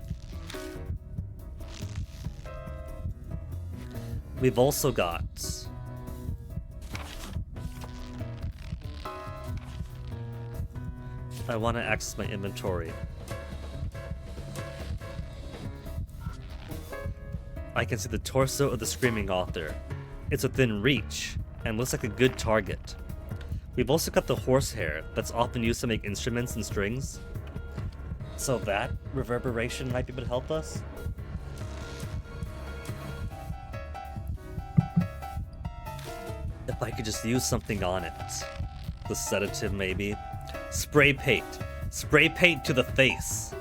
We've also got I want to access my inventory. I can see the torso of the screaming author. It's within reach and looks like a good target. We've also got the horsehair that's often used to make instruments and strings. So that reverberation might be able to help us. If I could just use something on it. The sedative, maybe. Spray paint. Spray paint to the face.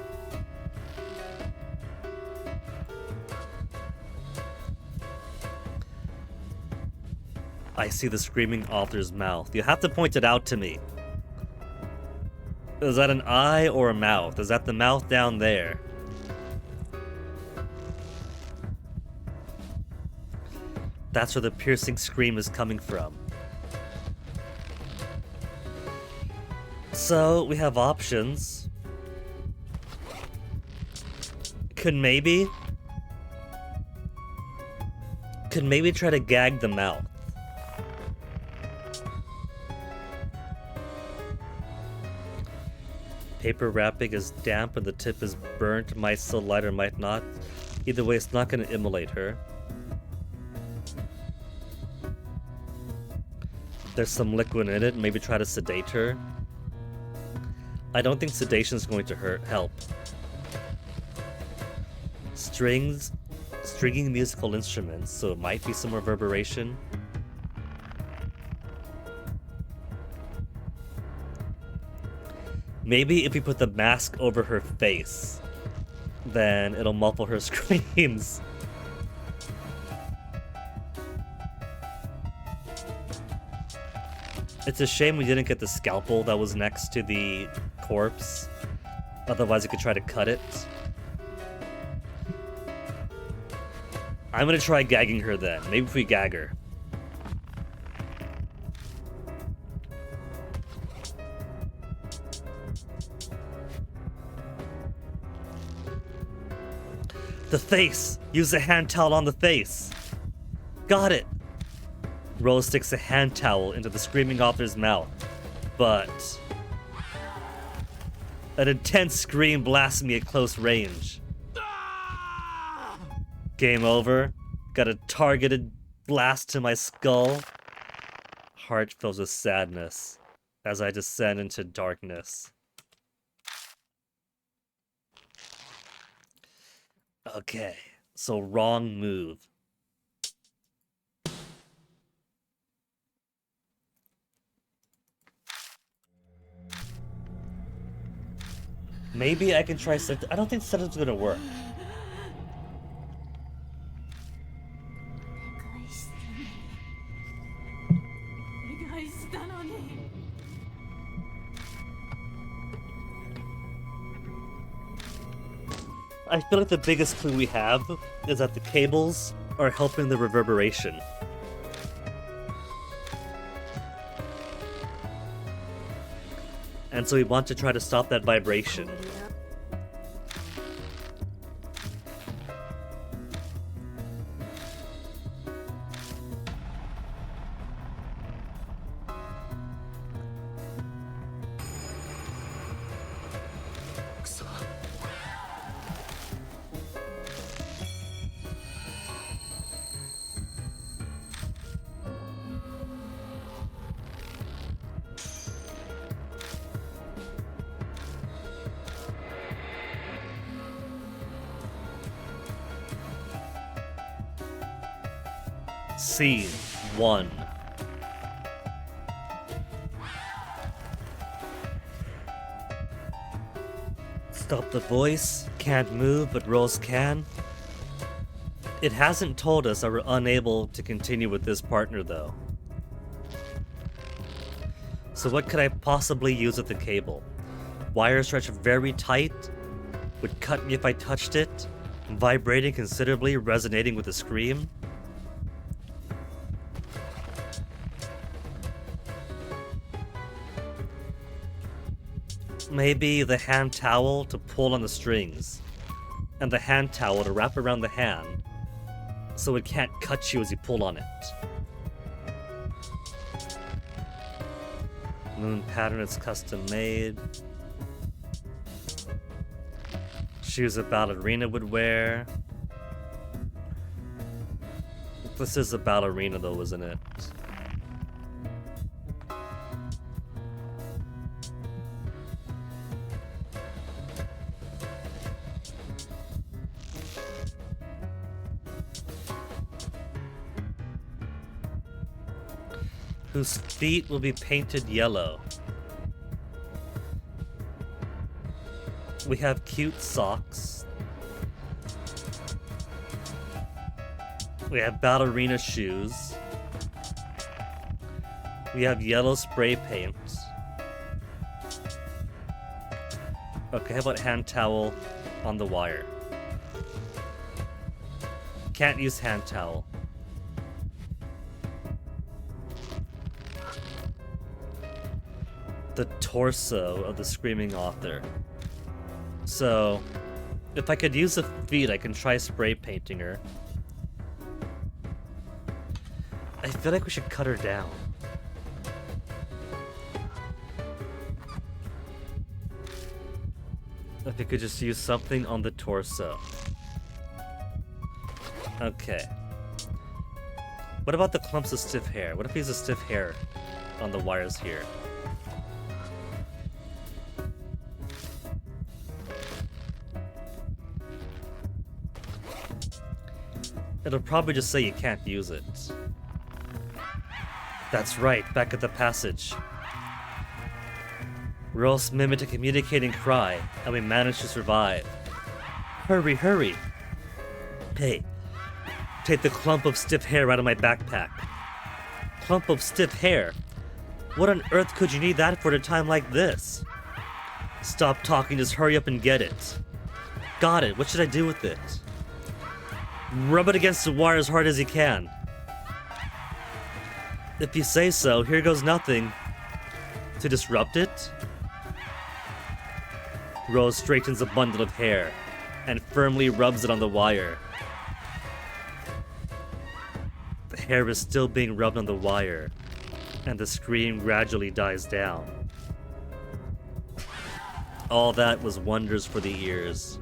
I see the screaming author's mouth. You have to point it out to me. Is that an eye or a mouth? Is that the mouth down there? That's where the piercing scream is coming from. So, we have options. Could maybe try to gag the mouth. Paper wrapping is damp and the tip is burnt. Might still light or might not. Either way, it's not going to immolate her. There's some liquid in it. Maybe try to sedate her. I don't think sedation is going to help. Stringing musical instruments, so it might be some reverberation. Maybe if we put the mask over her face, then it'll muffle her screams. It's a shame we didn't get the scalpel that was next to the corpse. Otherwise, we could try to cut it. I'm gonna try gagging her then. Maybe if we gag her. The face! Use a hand towel on the face! Got it! Rose sticks a hand towel into the screaming author's mouth, but an intense scream blasts me at close range. Game over. Got a targeted blast to my skull. Heart fills with sadness as I descend into darkness. Okay, so wrong move. Maybe I can try set. I don't think setup's gonna work. I feel like the biggest clue we have is that the cables are helping the reverberation. And so we want to try to stop that vibration. Scene 1. Stop the voice. Can't move, but Rose can. It hasn't told us that we're unable to continue with this partner, though. So what could I possibly use with the cable? Wire stretched very tight, would cut me if I touched it, vibrating considerably, resonating with the scream. Maybe the hand towel to pull on the strings, and the hand towel to wrap around the hand, so it can't cut you as you pull on it. Moon pattern is custom made. Shoes a ballerina would wear. This is a ballerina though, isn't it? Whose feet will be painted yellow. We have cute socks. We have ballerina shoes. We have yellow spray paint. Okay, how about hand towel on the wire? Can't use hand towel. The torso of the screaming author. So, if I could use the feet, I can try spray painting her. I feel like we should cut her down. If we could just use something on the torso. Okay. What about the clumps of stiff hair? What if we use a stiff hair on the wires here? It'll probably just say you can't use it. That's right, back at the passage. Rose mimicked a communicating cry, and we managed to survive. Hurry, hurry! Hey, take the clump of stiff hair out of my backpack. Clump of stiff hair? What on earth could you need that for at a time like this? Stop talking, just hurry up and get it. Got it, what should I do with it? Rub it against the wire as hard as you can. If you say so, here goes nothing. To disrupt it? Rose straightens a bundle of hair and firmly rubs it on the wire. The hair is still being rubbed on the wire, and the scream gradually dies down. All that was wonders for the ears.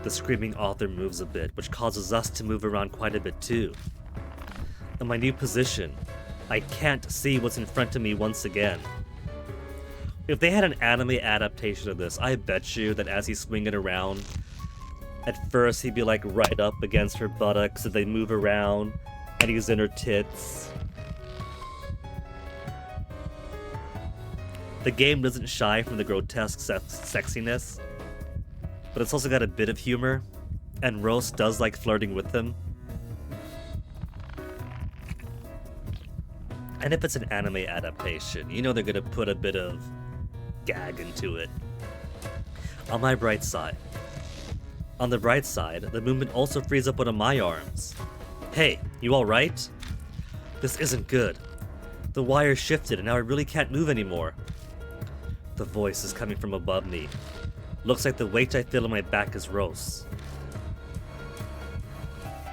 The screaming author moves a bit, which causes us to move around quite a bit too. In my new position, I can't see what's in front of me once again. If they had an anime adaptation of this, I bet you that as he's swinging around, at first he'd be like right up against her buttocks as they move around, and he's in her tits. The game doesn't shy from the grotesque sexiness, but it's also got a bit of humor, and Rose does like flirting with them. And if it's an anime adaptation, you know they're gonna put a bit of gag into it. On the bright side, the movement also frees up one of my arms. Hey, you alright? This isn't good. The wire shifted and now I really can't move anymore. The voice is coming from above me. Looks like the weight I feel on my back is Rose.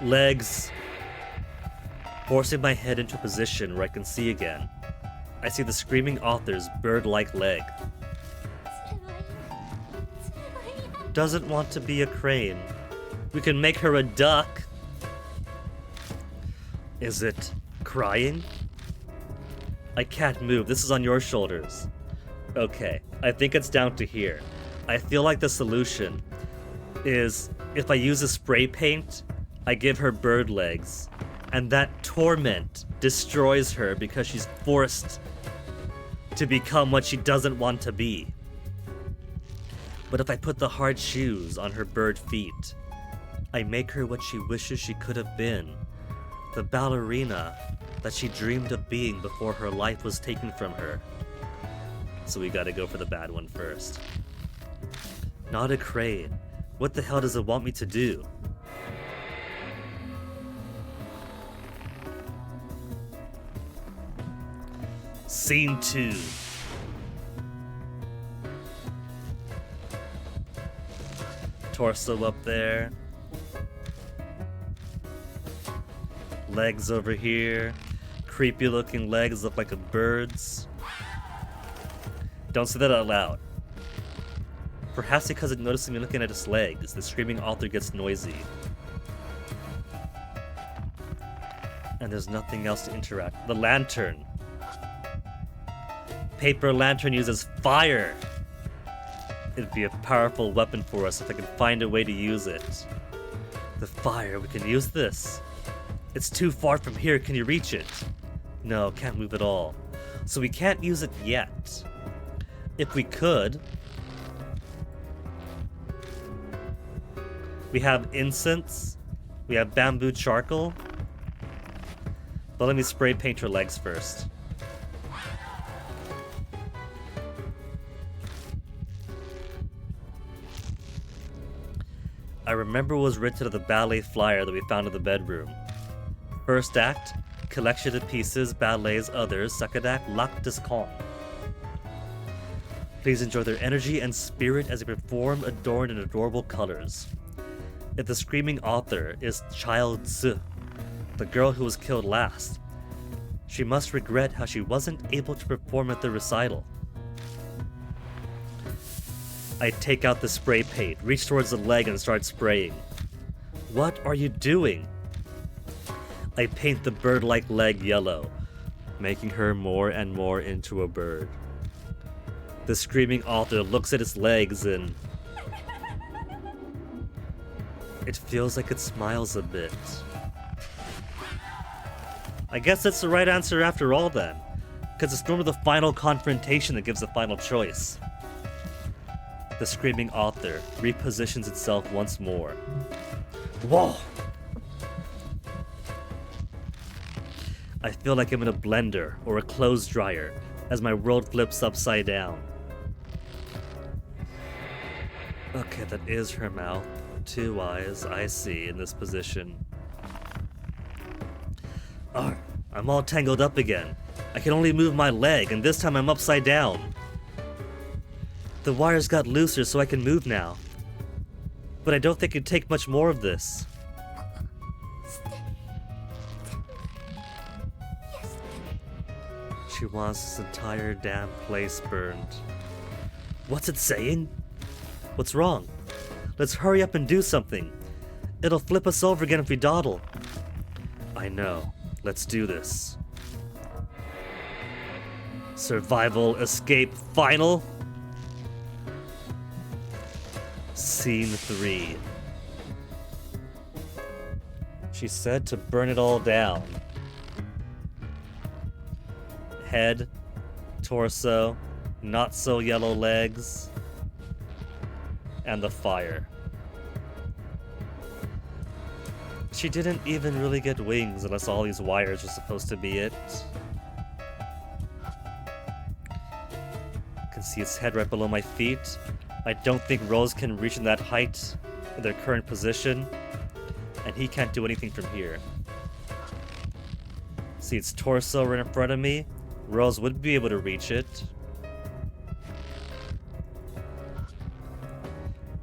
Legs. Forcing my head into a position where I can see again. I see the screaming author's bird-like leg. Doesn't want to be a crane. We can make her a duck. Is it crying? I can't move. This is on your shoulders. Okay, I think it's down to here. I feel like the solution is if I use a spray paint, I give her bird legs, and that torment destroys her because she's forced to become what she doesn't want to be. But if I put the hard shoes on her bird feet, I make her what she wishes she could have been, the ballerina that she dreamed of being before her life was taken from her. So we gotta go for the bad one first. Not a crane. What the hell does it want me to do? Scene 2. Torso up there. Legs over here. Creepy looking legs look like a bird's. Don't say that out loud. Perhaps because it notices me looking at his legs, the screaming author gets noisy. And there's nothing else to interact. The lantern. Paper lantern uses fire. It'd be a powerful weapon for us if I can find a way to use it. The fire, we can use this. It's too far from here, can you reach it? No, can't move at all. So we can't use it yet. If we could... We have incense. We have bamboo charcoal. But let me spray paint her legs first. I remember what was written on the ballet flyer that we found in the bedroom. First act, collection of pieces, ballets, others, second act, lac d'escant. Please enjoy their energy and spirit as they perform adorned in adorable colors. If the screaming author is Child Tzu, the girl who was killed last, she must regret how she wasn't able to perform at the recital. I take out the spray paint, reach towards the leg and start spraying. What are you doing? I paint the bird-like leg yellow, making her more and more into a bird. The screaming author looks at its legs and... it feels like it smiles a bit. I guess that's the right answer after all then, because it's normally the final confrontation that gives the final choice. The screaming author repositions itself once more. Whoa! I feel like I'm in a blender or a clothes dryer as my world flips upside down. Okay, that is her mouth. 2 eyes, I see, in this position. Oh, I'm all tangled up again. I can only move my leg, and this time I'm upside down. The wires got looser so I can move now. But I don't think it'd take much more of this. She wants this entire damn place burned. What's it saying? What's wrong? Let's hurry up and do something. It'll flip us over again if we dawdle. I know. Let's do this. Survival, escape, final. Scene 3. She said to burn it all down. Head, torso, not so yellow legs, and the fire. She didn't even really get wings unless all these wires are supposed to be it. Can see its head right below my feet. I don't think Rose can reach in that height in their current position, and he can't do anything from here. See its torso right in front of me. Rose would be able to reach it.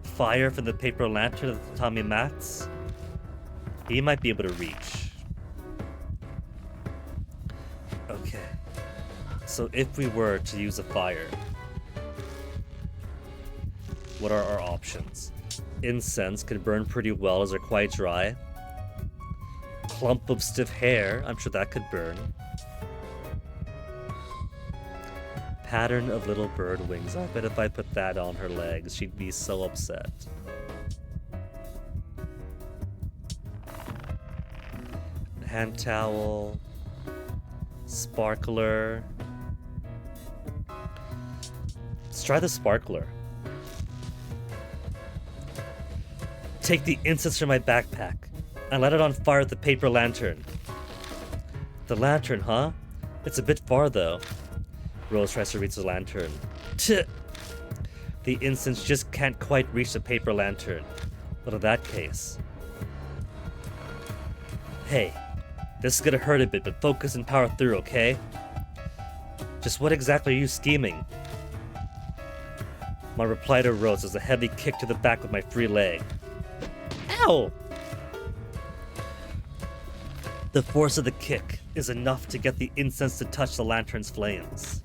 Fire from the paper lantern of Tommy Mats. He might be able to reach. Okay. So if we were to use a fire, what are our options? Incense could burn pretty well as they're quite dry. Clump of stiff hair, I'm sure that could burn. Pattern of little bird wings. I bet if I put that on her legs, she'd be so upset. Hand towel. Sparkler. Let's try the sparkler. Take the incense from my backpack and light it on fire with the paper lantern. The lantern, huh? It's a bit far though. Rose tries to reach the lantern. Tch! The incense just can't quite reach the paper lantern. But in that case... Hey, this is gonna hurt a bit, but focus and power through, okay? Just what exactly are you scheming? My reply to Rose is a heavy kick to the back with my free leg. Ow! The force of the kick is enough to get the incense to touch the lantern's flames.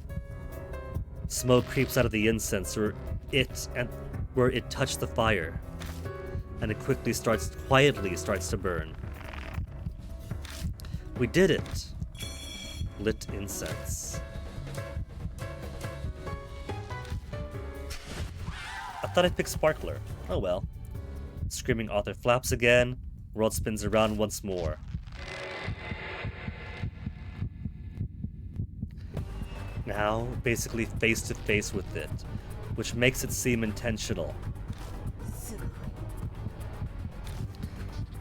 Smoke creeps out of the incense where it touched the fire, and it quietly starts to burn. We did it! Lit incense. I thought I'd pick Sparkler. Oh well. Screaming author flaps again. World spins around once more. Now, basically face to face with it, which makes it seem intentional.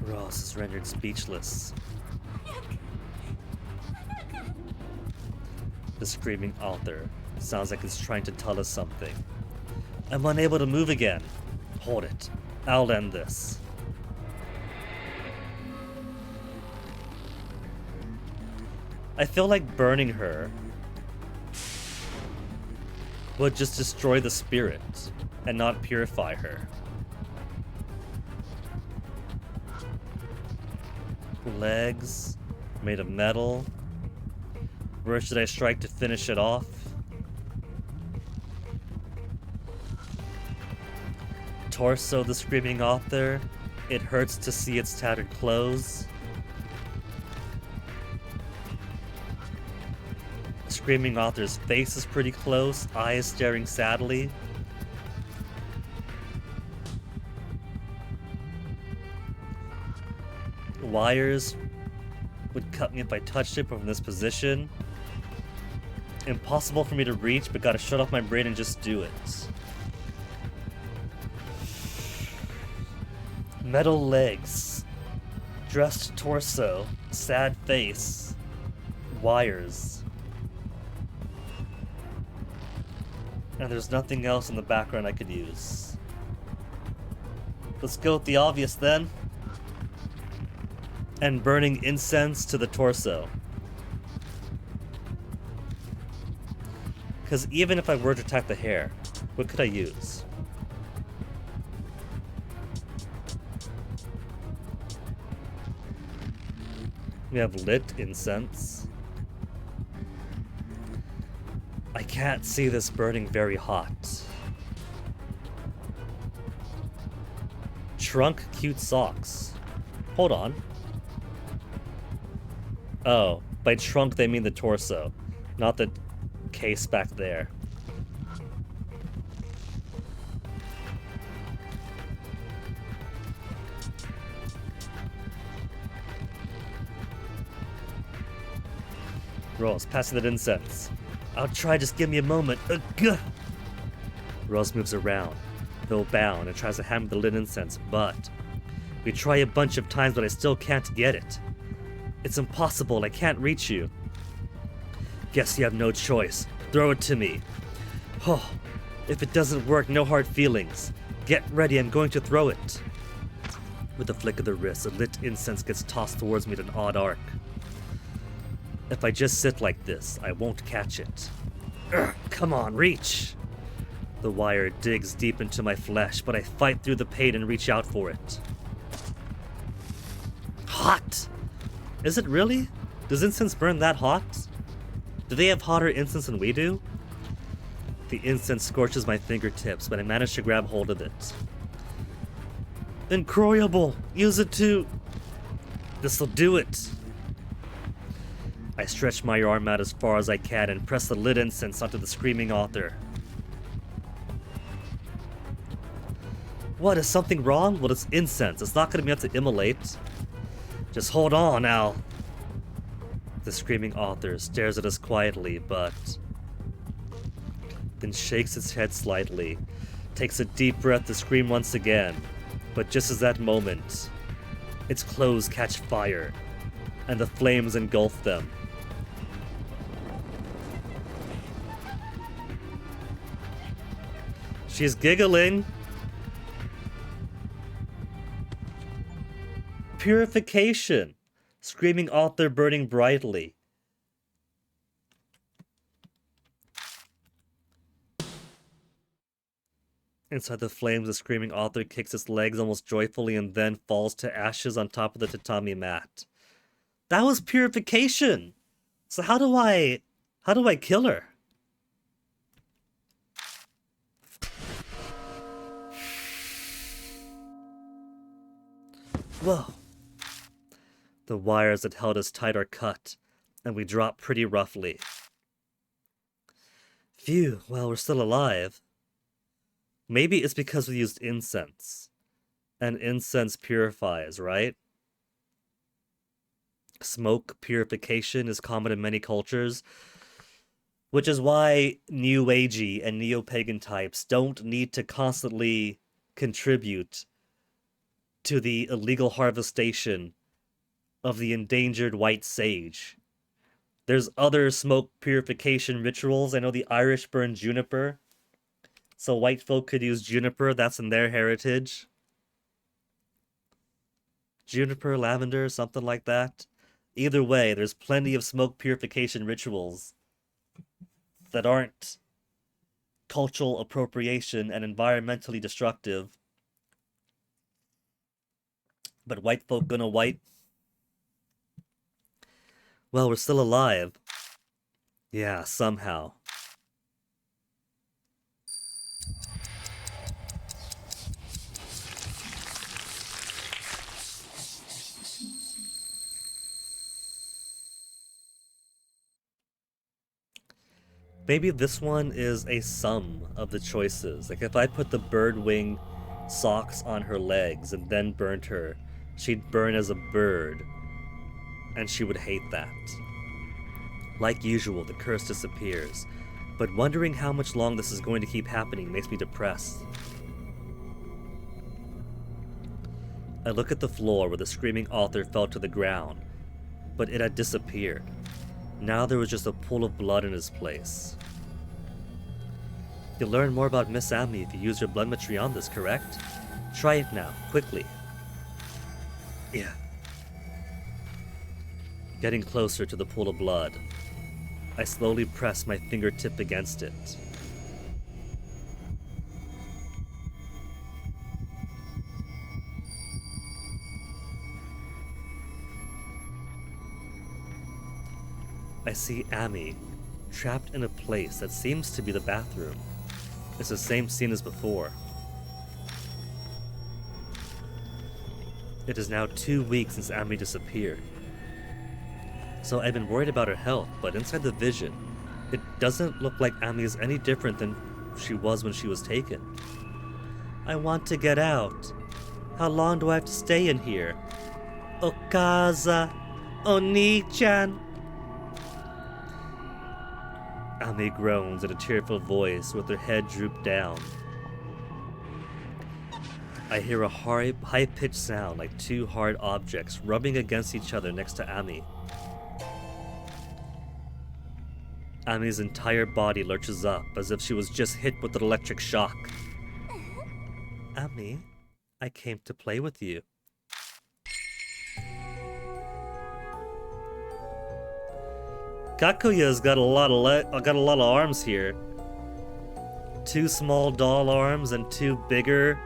Ross is rendered speechless. The screaming author sounds like it's trying to tell us something. I'm unable to move again. Hold it. I'll end this. I feel like burning her would just destroy the spirit and not purify her. Legs made of metal. Where should I strike to finish it off? Torso, the screaming author. It hurts to see its tattered clothes. The screaming author's face is pretty close, eyes staring sadly. Wires would cut me if I touched it from this position. Impossible for me to reach, but gotta shut off my brain and just do it. Metal legs. Dressed torso. Sad face. Wires. And there's nothing else in the background I could use. Let's go with the obvious then. And burning incense to the torso. Because even if I were to attack the hair, what could I use? We have lit incense. I can't see this burning very hot. Shrunk cute socks. Hold on. Oh, by trunk they mean the torso, not the case back there. Rose, passing that incense. I'll try, just give me a moment. Ugh. Rose moves around, though bound, and tries to hand me the lit incense, but we try a bunch of times, but I still can't get it. It's impossible, I can't reach you. Guess you have no choice. Throw it to me. Oh, if it doesn't work, no hard feelings. Get ready, I'm going to throw it. With a flick of the wrist, a lit incense gets tossed towards me at an odd arc. If I just sit like this, I won't catch it. Urgh, come on, reach! The wire digs deep into my flesh, but I fight through the pain and reach out for it. Hot! Is it really? Does incense burn that hot? Do they have hotter incense than we do? The incense scorches my fingertips, but I manage to grab hold of it. Incroyable! Use it to... This'll do it! I stretch my arm out as far as I can and press the lit incense onto the screaming author. What, is something wrong? Well, it's incense. It's not going to be able to immolate. Just hold on, Al. The screaming author stares at us quietly, but then shakes its head slightly, takes a deep breath to scream once again. But just as that moment, its clothes catch fire, and the flames engulf them. She's giggling. Purification. Screaming author burning brightly. Inside the flames, the screaming author kicks its legs almost joyfully and then falls to ashes on top of the tatami mat. That was purification! So how do I kill her? Whoa. The wires that held us tight are cut, and we drop pretty roughly. Phew, well, we're still alive. Maybe it's because we used incense. And incense purifies, right? Smoke purification is common in many cultures, which is why New Agey and neo-pagan types don't need to constantly contribute to the illegal harvestation of the endangered white sage. There's other smoke purification rituals. I know the Irish burn juniper, so white folk could use juniper. That's in their heritage. Juniper, lavender, something like that. Either way, there's plenty of smoke purification rituals that aren't cultural appropriation and environmentally destructive. But white folk gonna white. Well, we're still alive. Yeah, somehow. Maybe this one is a sum of the choices. Like if I put the bird wing socks on her legs and then burnt her, she'd burn as a bird, and she would hate that. Like usual, the curse disappears, but wondering how much long this is going to keep happening makes me depressed. I look at the floor where the screaming author fell to the ground, but it had disappeared. Now there was just a pool of blood in his place. You'll learn more about Miss Ami if you use your blood matrix on this, correct? Try it now, quickly. Yeah. Getting closer to the pool of blood, I slowly press my fingertip against it. I see Ami, trapped in a place that seems to be the bathroom. It's the same scene as before. It is now 2 weeks since Ami disappeared. So I've been worried about her health, but inside the vision, it doesn't look like Ami is any different than she was when she was taken. I want to get out. How long do I have to stay in here? Okaza, Oni-chan. Ami groans in a tearful voice with her head drooped down. I hear a high-pitched sound like two hard objects rubbing against each other next to Ami. Ami's entire body lurches up as if she was just hit with an electric shock. Ami, I came to play with you. Kakuya's got a lot of arms here. 2 small doll arms and 2 bigger,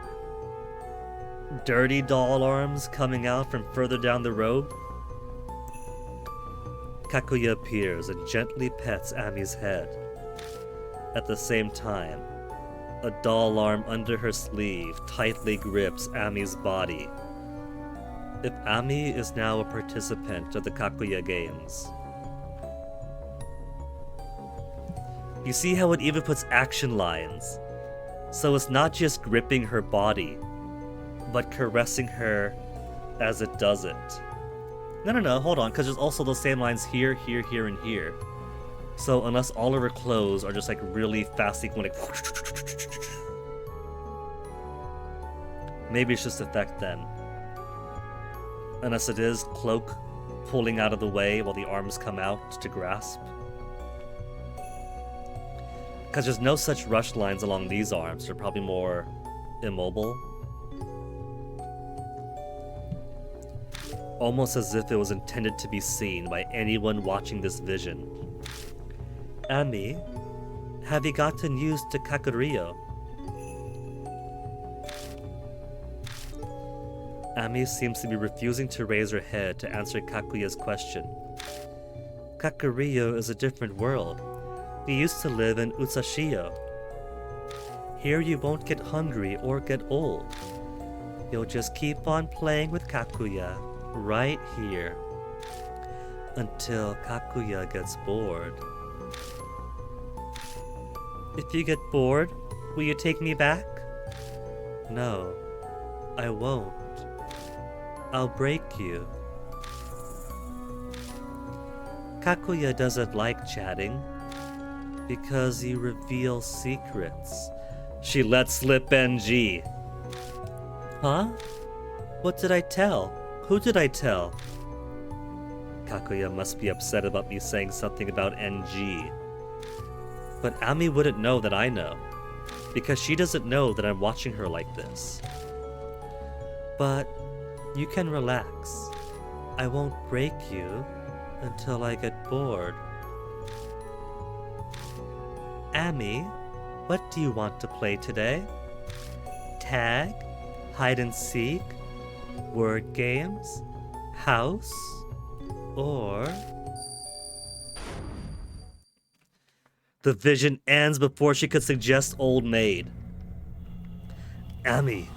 dirty doll arms coming out from further down the road. Kakuya appears and gently pets Ami's head. At the same time, a doll arm under her sleeve tightly grips Ami's body. If Ami is now a participant of the Kakuya Games. You see how it even puts action lines. So it's not just gripping her body, but caressing her as it does it. No, hold on, because there's also those same lines here, here, here, and here. So unless all of her clothes are just like really fast sequencing, maybe it's just effect then. Unless it is cloak pulling out of the way while the arms come out to grasp. Because there's no such rush lines along these arms, they're probably more immobile. Almost as if it was intended to be seen by anyone watching this vision. Ami, have you gotten used to Kakuryou? Ami seems to be refusing to raise her head to answer Kakuya's question. Kakuryou is a different world. We used to live in Utsashio. Here you won't get hungry or get old. You'll just keep on playing with Kakuya right here until Kakuya gets bored. If you get bored, will you take me back? No, I won't. I'll break you. Kakuya doesn't like chatting because you reveal secrets. She let slip NG. Huh? What did I tell? Who did I tell? Kakuya must be upset about me saying something about NG. But Ami wouldn't know that I know, because she doesn't know that I'm watching her like this. But you can relax. I won't break you until I get bored. Ami, what do you want to play today? Tag? Hide and seek? Word games? House? Or... The vision ends before she could suggest old maid. Ami.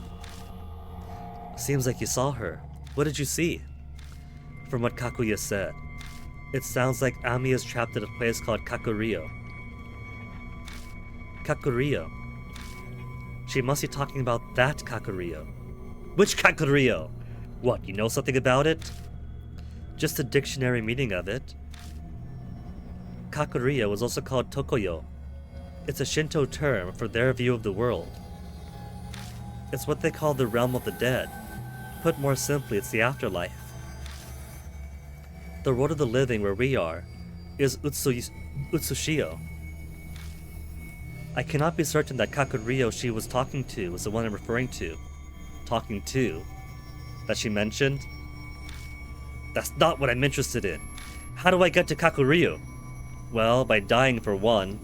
Seems like you saw her. What did you see? From what Kakuya said, it sounds like Ami is trapped at a place called Kakuryou. Kakuryou. She must be talking about that Kakuryou. Which Kakuryou? What, you know something about it? Just a dictionary meaning of it. Kakuryou is also called Tokoyo. It's a Shinto term for their view of the world. It's what they call the realm of the dead. Put more simply, it's the afterlife. The world of the living where we are is Utsushio. I cannot be certain that Kakuryou she was talking to was the one I'm referring to. Talking to. That she mentioned? That's not what I'm interested in. How do I get to Kakuryou? Well, by dying for one.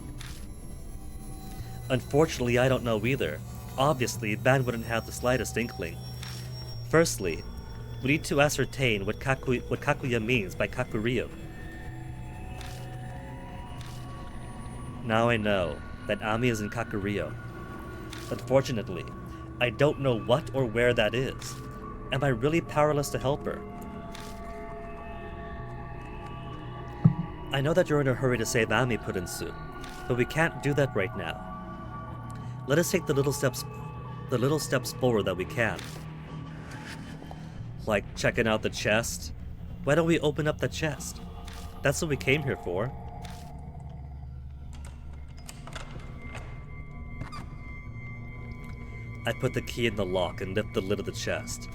Unfortunately, I don't know either. Obviously, Ban wouldn't have the slightest inkling. Firstly, we need to ascertain what Kakuya means by Kakuryou. Now I know that Ami is in Kakuryou. Unfortunately, I don't know what or where that is. Am I really powerless to help her? I know that you're in a hurry to save Ami, Purinsu, but we can't do that right now. Let us take the little steps forward that we can. Like checking out the chest. Why don't we open up the chest? That's what we came here for. I put the key in the lock and lifted the lid of the chest.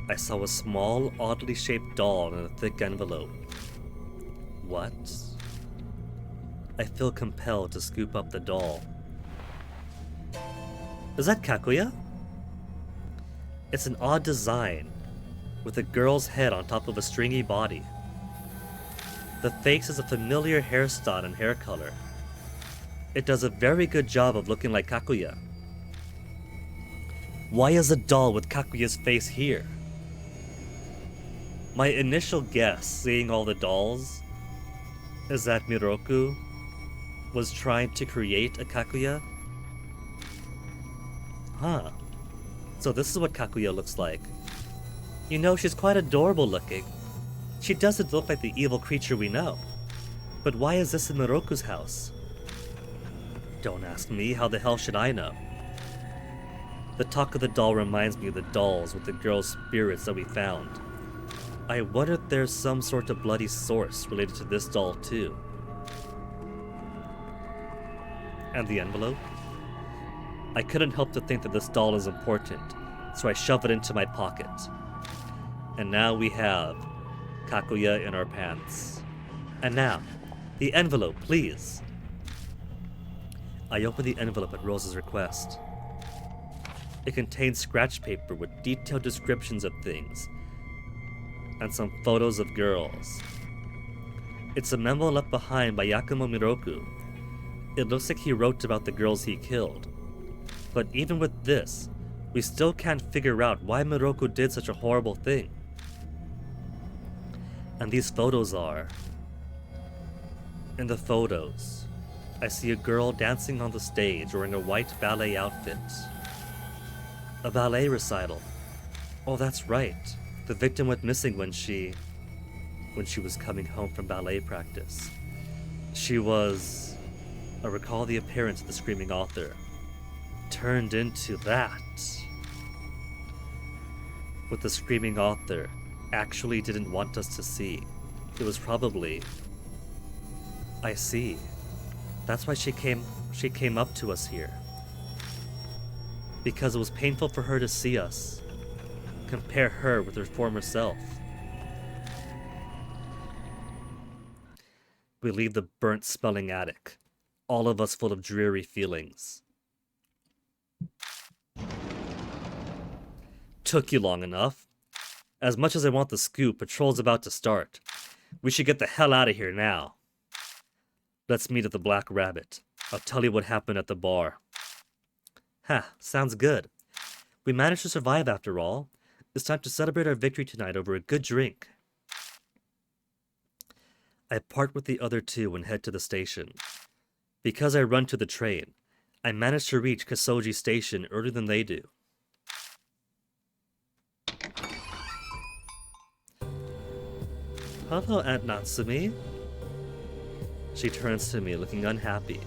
I saw a small, oddly shaped doll in a thick envelope. What? I feel compelled to scoop up the doll. Is that Kakuya? It's an odd design, with a girl's head on top of a stringy body. The face is a familiar hairstyle and hair color. It does a very good job of looking like Kakuya. Why is a doll with Kakuya's face here? My initial guess, seeing all the dolls, is that Miroku was trying to create a Kakuya. Huh. So this is what Kakuya looks like. You know, she's quite adorable looking. She doesn't look like the evil creature we know. But why is this in Miroku's house? Don't ask me, how the hell should I know? The talk of the doll reminds me of the dolls with the girl's spirits that we found. I wonder if there's some sort of bloody source related to this doll too. And the envelope? I couldn't help to think that this doll is important, so I shove it into my pocket. And now we have Kakuya in our pants. And now, the envelope, please. I open the envelope at Rose's request. It contains scratch paper with detailed descriptions of things, and some photos of girls. It's a memo left behind by Yakumo Miroku. It looks like he wrote about the girls he killed. But even with this, we still can't figure out why Miroku did such a horrible thing. And these photos are... In the photos, I see a girl dancing on the stage wearing a white ballet outfit. A ballet recital. Oh, that's right. The victim went missing when she was coming home from ballet practice. She was... I recall the appearance of the screaming author. Turned into that. What the screaming author actually didn't want us to see. It was probably... I see. That's why she came up to us here. Because it was painful for her to see us. Compare her with her former self. We leave the burnt-smelling attic, all of us full of dreary feelings. Took you long enough. As much as I want the scoop, patrol's about to start. We should get the hell out of here now. Let's meet at the Black Rabbit. I'll tell you what happened at the bar. Ha, sounds good. We managed to survive after all. It's time to celebrate our victory tonight over a good drink. I part with the other two and head to the station. Because I run to the train, I manage to reach Kasoji Station earlier than they do. Hello, Aunt Natsumi. She turns to me, looking unhappy.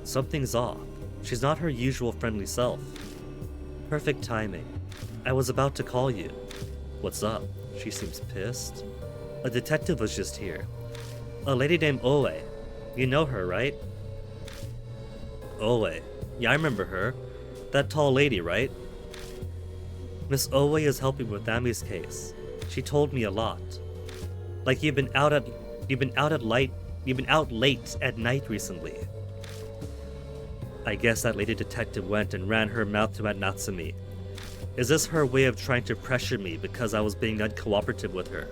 Something's off. She's not her usual friendly self. Perfect timing. I was about to call you. What's up? She seems pissed. A detective was just here. A lady named Oe. You know her, right? Oe. Yeah, I remember her. That tall lady, right? Miss Oe is helping with Ami's case. She told me a lot. Like you've been out late at night recently. I guess that lady detective went and ran her mouth to Aunt Natsumi. Is this her way of trying to pressure me because I was being uncooperative with her?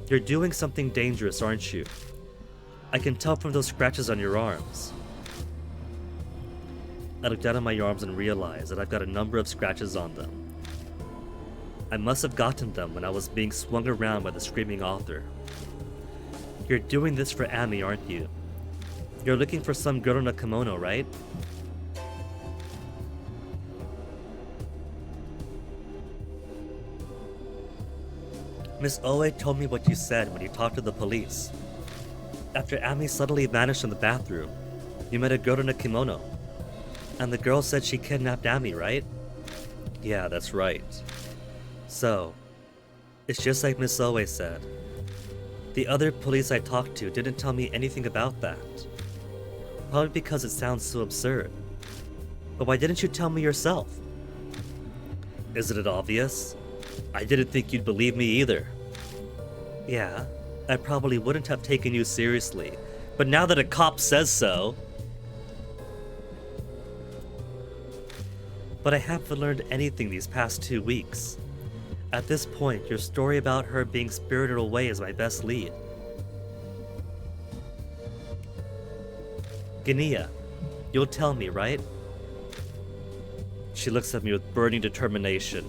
You're doing something dangerous, aren't you? I can tell from those scratches on your arms. I look down at my arms and realize that I've got a number of scratches on them. I must have gotten them when I was being swung around by the screaming author. You're doing this for Ami, aren't you? You're looking for some girl in a kimono, right? Miss Oe told me what you said when you talked to the police. After Ami suddenly vanished in the bathroom, you met a girl in a kimono. And the girl said she kidnapped Ami, right? Yeah, that's right. So, it's just like Miss Oe said. The other police I talked to didn't tell me anything about that. Probably because it sounds so absurd. But why didn't you tell me yourself? Isn't it obvious? I didn't think you'd believe me either. Yeah, I probably wouldn't have taken you seriously. But now that a cop says so... But I haven't learned anything these past 2 weeks. At this point, your story about her being spirited away is my best lead. Ginea, you'll tell me, right? She looks at me with burning determination.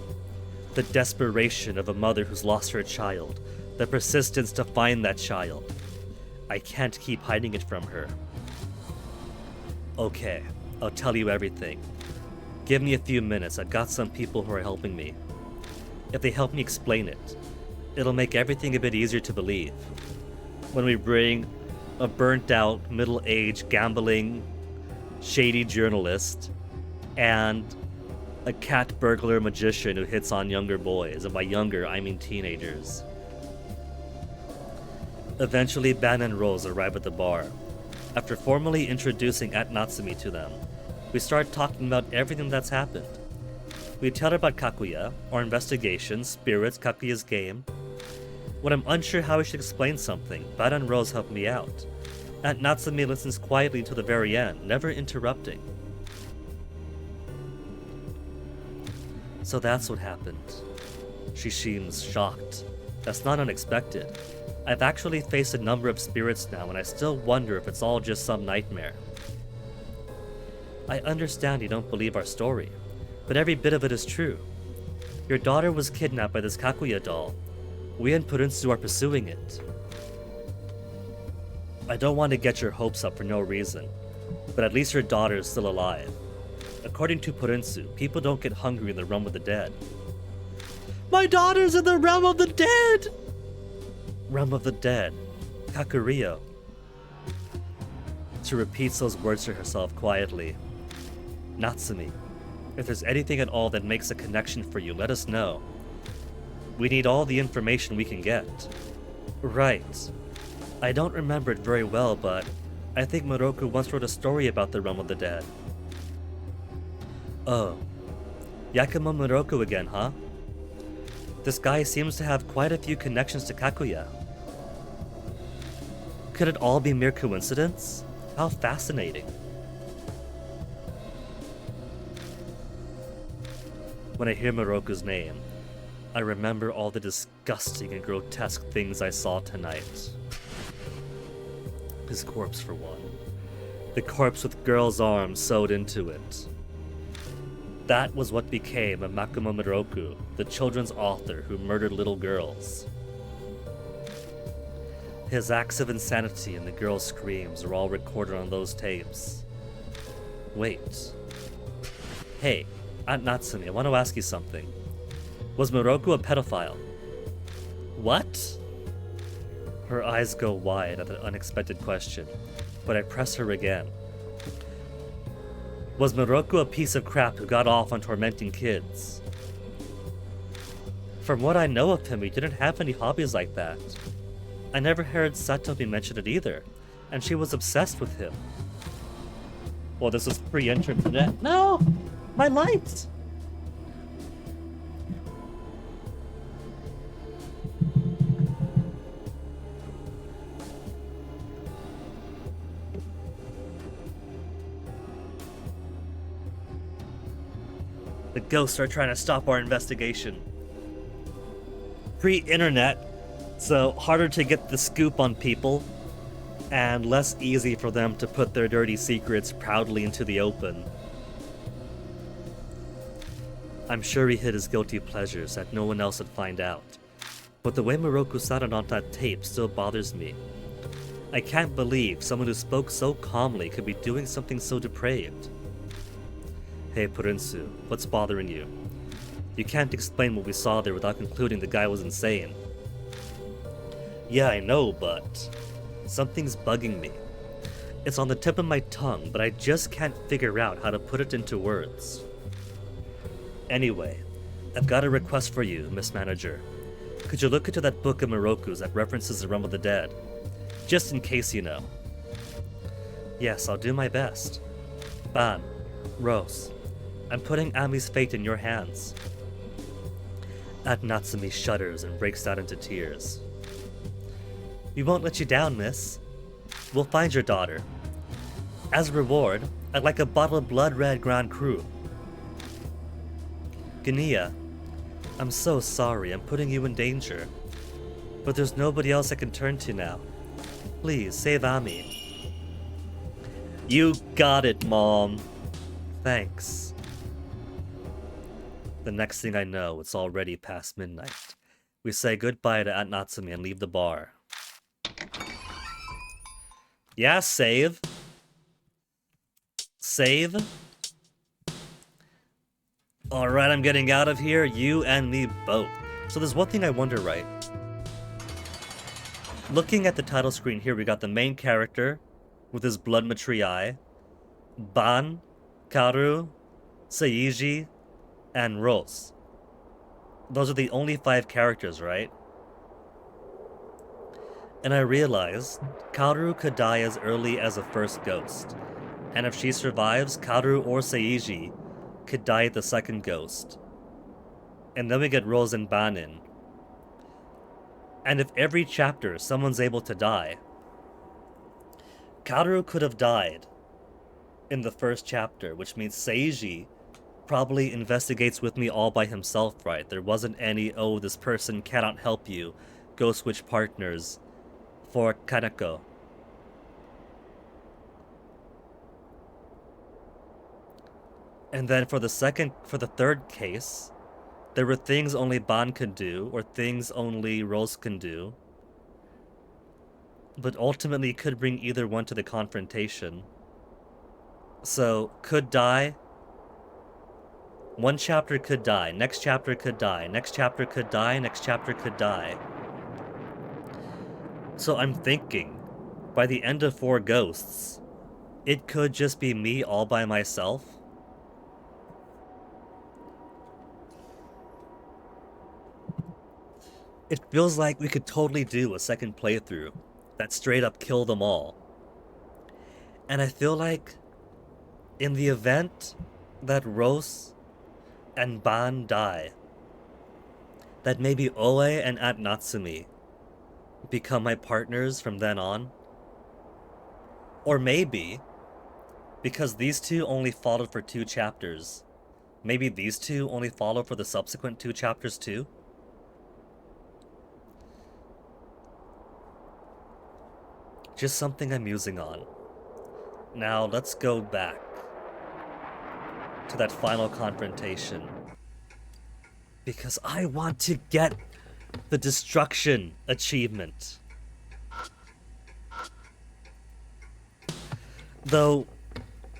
The desperation of a mother who's lost her child. The persistence to find that child. I can't keep hiding it from her. Okay, I'll tell you everything. Give me a few minutes, I've got some people who are helping me. If they help me explain it, it'll make everything a bit easier to believe. When we bring a burnt-out, middle-aged, gambling, shady journalist, and a cat burglar magician who hits on younger boys, and by younger, I mean teenagers. Eventually, Ban and Rose arrive at the bar. After formally introducing Natsumi to them, we start talking about everything that's happened. We tell her about Kakuya, our investigation, spirits, Kakuya's game. When I'm unsure how I should explain something, Ban and Rose help me out. Natsumi listens quietly until the very end, never interrupting. So that's what happened. She seems shocked. That's not unexpected. I've actually faced a number of spirits now, and I still wonder if it's all just some nightmare. I understand you don't believe our story, but every bit of it is true. Your daughter was kidnapped by this Kakuya doll. We and Purinsu are pursuing it. I don't want to get your hopes up for no reason, but at least your daughter is still alive. According to Purinsu, people don't get hungry in the realm of the dead. My daughter's in the realm of the dead! Realm of the dead. Kakuryō. She repeats those words to herself quietly. Natsumi, if there's anything at all that makes a connection for you, let us know. We need all the information we can get. Right. I don't remember it very well, but I think Moroku once wrote a story about the realm of the dead. Oh. Yakumo Moroku again, huh? This guy seems to have quite a few connections to Kakuya. Could it all be mere coincidence? How fascinating. When I hear Moroku's name, I remember all the disgusting and grotesque things I saw tonight. His corpse, for one. The corpse with girl's arms sewed into it. That was what became of Makomo Moroku, the children's author who murdered little girls. His acts of insanity and the girls' screams were all recorded on those tapes. Wait. Hey, Aunt Natsumi, I want to ask you something. Was Moroku a pedophile? What? Her eyes go wide at the unexpected question, but I press her again. Was Moroku a piece of crap who got off on tormenting kids? From what I know of him, he didn't have any hobbies like that. I never heard Satomi mention it either, and she was obsessed with him. Well, this was pre-internet. No! My lights! The ghosts are trying to stop our investigation. Pre-internet, so harder to get the scoop on people, and less easy for them to put their dirty secrets proudly into the open. I'm sure he hid his guilty pleasures that no one else would find out, but the way Moroku sounded on that tape still bothers me. I can't believe someone who spoke so calmly could be doing something so depraved. Hey Purinsu, what's bothering you? You can't explain what we saw there without concluding the guy was insane. Yeah, I know, but something's bugging me. It's on the tip of my tongue, but I just can't figure out how to put it into words. Anyway, I've got a request for you, Miss Manager. Could you look into that book of Miroku's that references the Realm of the Dead? Just in case, you know. Yes, I'll do my best. Ban, Rose, I'm putting Ami's fate in your hands. Natsumi shudders and breaks out into tears. We won't let you down, miss. We'll find your daughter. As a reward, I'd like a bottle of Blood Red Grand Cru. Gania, I'm so sorry I'm putting you in danger, but there's nobody else I can turn to now. Please, save Ami. You got it, Mom. Thanks. The next thing I know, it's already past midnight. We say goodbye to Aunt Natsumi and leave the bar. Yeah, save. Save. Alright, I'm getting out of here. You and me both. So there's one thing I wonder, right? Looking at the title screen here, we got the main character with his blood matrix eye. Ban, Kaoru, Seiji, and Rose. Those are the only 5 characters, right? And I realized Kaoru could die as early as the first ghost. And if she survives, Kaoru or Seiji could die at the second ghost. And then we get Rose and Ban in. And if every chapter someone's able to die, Kaoru could have died in the first chapter, which means Seiji probably investigates with me all by himself, right? There wasn't any, oh, this person cannot help you, go switch partners for Kaneko. And then for the third case, there were things only Ban could do, or things only Rose can do. But ultimately could bring either one to the confrontation. So, could die. One chapter could die, next chapter could die, next chapter could die, next chapter could die. So I'm thinking, by the end of 4 ghosts, it could just be me all by myself. It feels like we could totally do a second playthrough that straight up kill them all. And I feel like in the event that Rose and Ban die, that maybe Oe and Aunt Natsumi become my partners from then on. Or maybe, because these two only followed for 2 chapters, maybe these two only follow for the subsequent 2 chapters too? Just something I'm musing on. Now let's go back to that final confrontation. Because I want to get the destruction achievement. Though,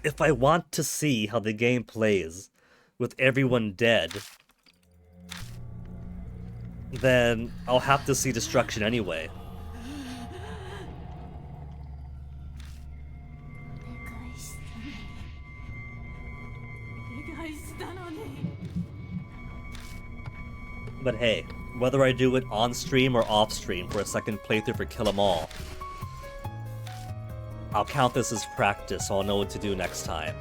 if I want to see how the game plays with everyone dead, then I'll have to see destruction anyway. But hey, whether I do it on stream or off stream for a second playthrough for Kill 'Em All, I'll count this as practice so I'll know what to do next time.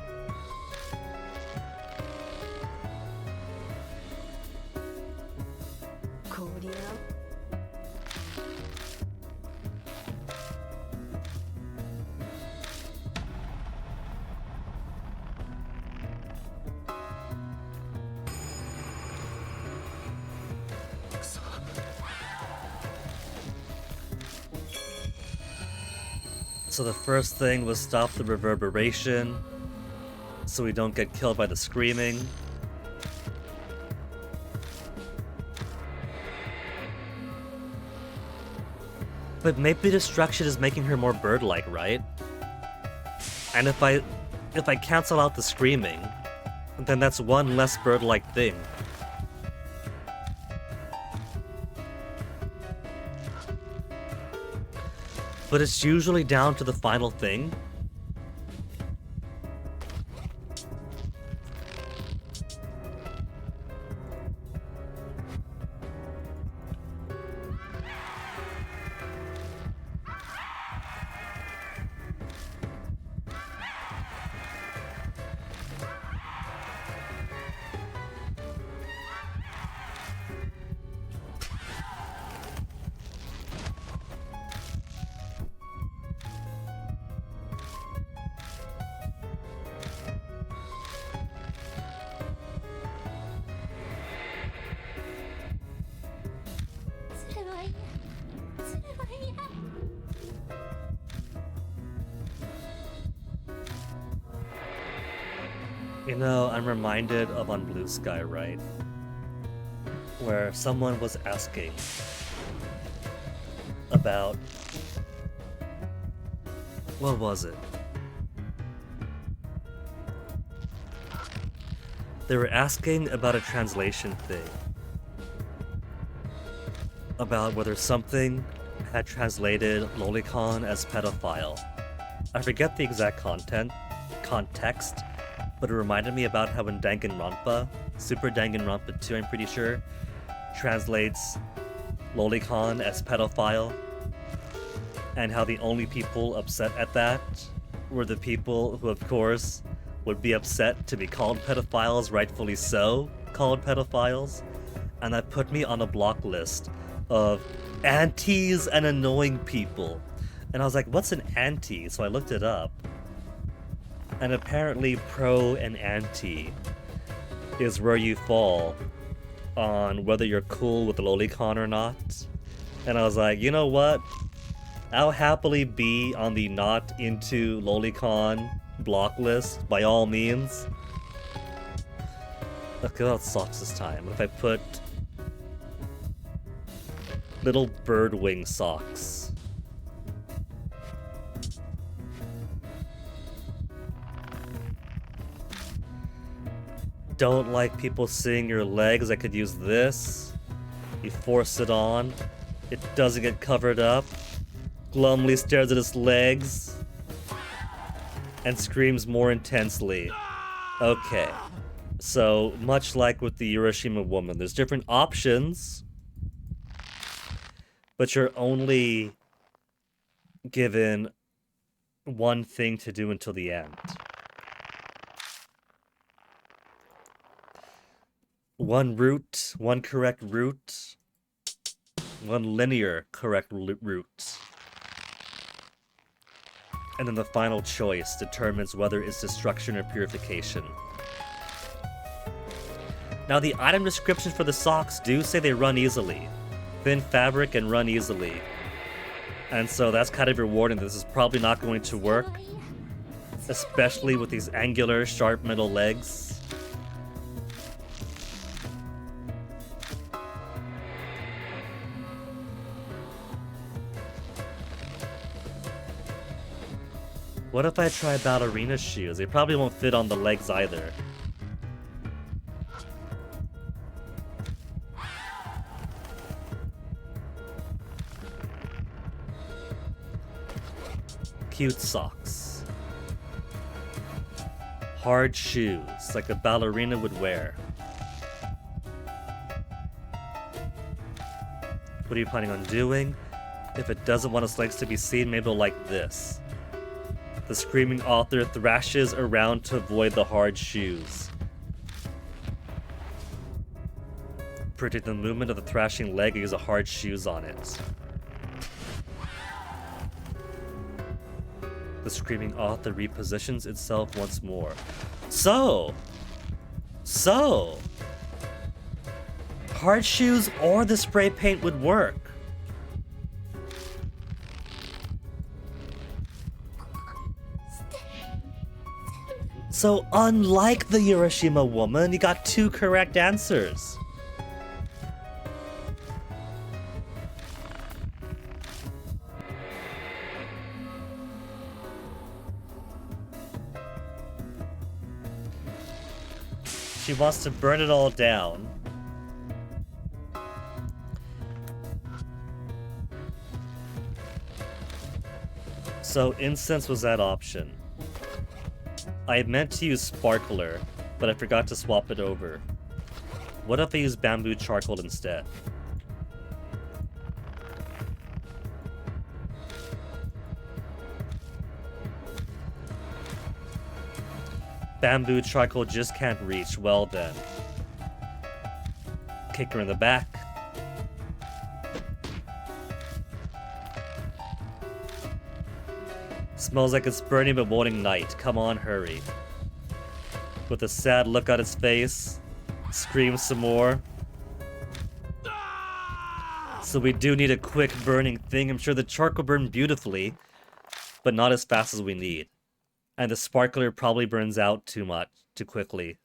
So the first thing was stop the reverberation, so we don't get killed by the screaming. But maybe destruction is making her more bird-like, right? And if I cancel out the screaming, then that's one less bird-like thing. But it's usually down to the final thing. You know, I'm reminded of On Blue Sky, right? Where someone was asking about... What was it? They were asking about a translation thing. About whether something had translated lolicon as pedophile. I forget the exact context, but it reminded me about how in Danganronpa, Super Danganronpa 2 I'm pretty sure, translates lolicon as pedophile, and how the only people upset at that were the people who, of course, would be upset to be called pedophiles, rightfully so, called pedophiles, and that put me on a block list of antis and annoying people. And I was like, what's an anti? So I looked it up. And apparently pro and anti is where you fall on whether you're cool with lolicon or not. And I was like, you know what? I'll happily be on the not into lolicon block list by all means. Look at socks this time. What if I put little bird wing socks? Don't like people seeing your legs. I could use this. You force it on. It doesn't get covered up. Glumly stares at his legs. And screams more intensely. Okay. So, much like with the Hiroshima woman, there's different options. But you're only given one thing to do until the end. One route, one correct route, one linear correct route. And then the final choice determines whether it's destruction or purification. Now the item descriptions for the socks do say they run easily. Thin fabric and run easily. And so that's kind of rewarding. This is probably not going to work. Especially with these angular, sharp metal legs. What if I try ballerina shoes? They probably won't fit on the legs either. Cute socks. Hard shoes, like a ballerina would wear. What are you planning on doing? If it doesn't want its legs to be seen, maybe it'll like this. The screaming author thrashes around to avoid the hard shoes. Predict the movement of the thrashing leg and use the hard shoes on it. The screaming author repositions itself once more. So, hard shoes or the spray paint would work. So unlike the Hiroshima woman, you got two correct answers. She wants to burn it all down. So incense was that option. I meant to use sparkler, but I forgot to swap it over. What if I use bamboo charcoal instead? Bamboo charcoal just can't reach. Well then. Kick her in the back. Smells like it's burning but won't ignite. Come on, hurry. With a sad look on his face, screams some more. So we do need a quick burning thing. I'm sure the charcoal burned beautifully, but not as fast as we need. And the sparkler probably burns out too quickly.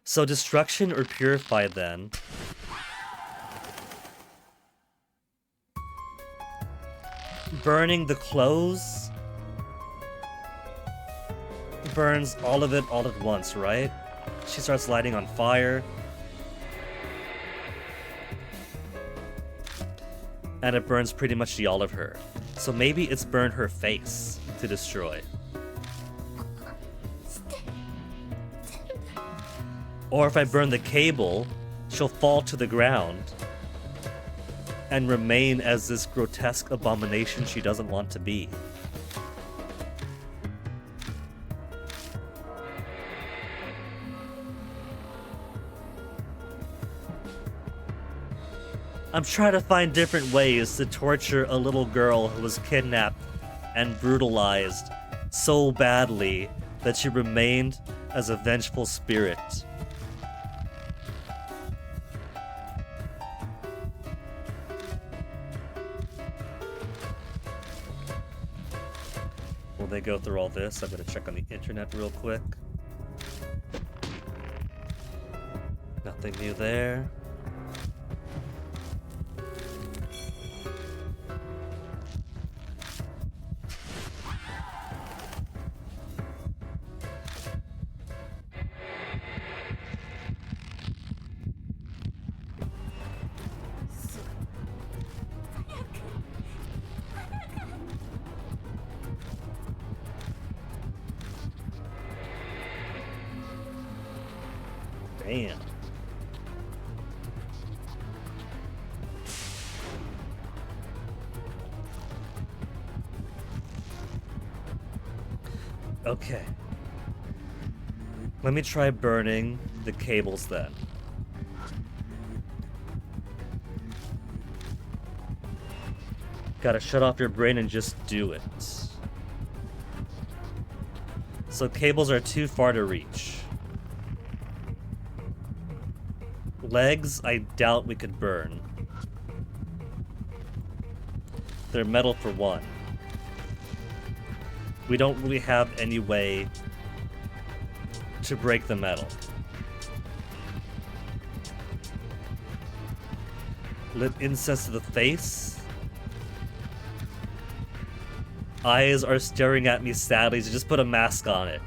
So destruction or purify then. Burning the clothes burns all of it all at once, right? She starts lighting on fire. And it burns pretty much all of her. So maybe it's burn her face to destroy. Or if I burn the cable, she'll fall to the ground and remain as this grotesque abomination she doesn't want to be. I'm trying to find different ways to torture a little girl who was kidnapped and brutalized so badly that she remained as a vengeful spirit. Will they go through all this? I'm gonna check on the internet real quick. Nothing new there. Damn. Okay. Let me try burning the cables then. Gotta shut off your brain and just do it. So cables are too far to reach. Legs, I doubt we could burn. They're metal for one. We don't really have any way to break the metal. Lit incense to the face. Eyes are staring at me sadly, so just put a mask on it.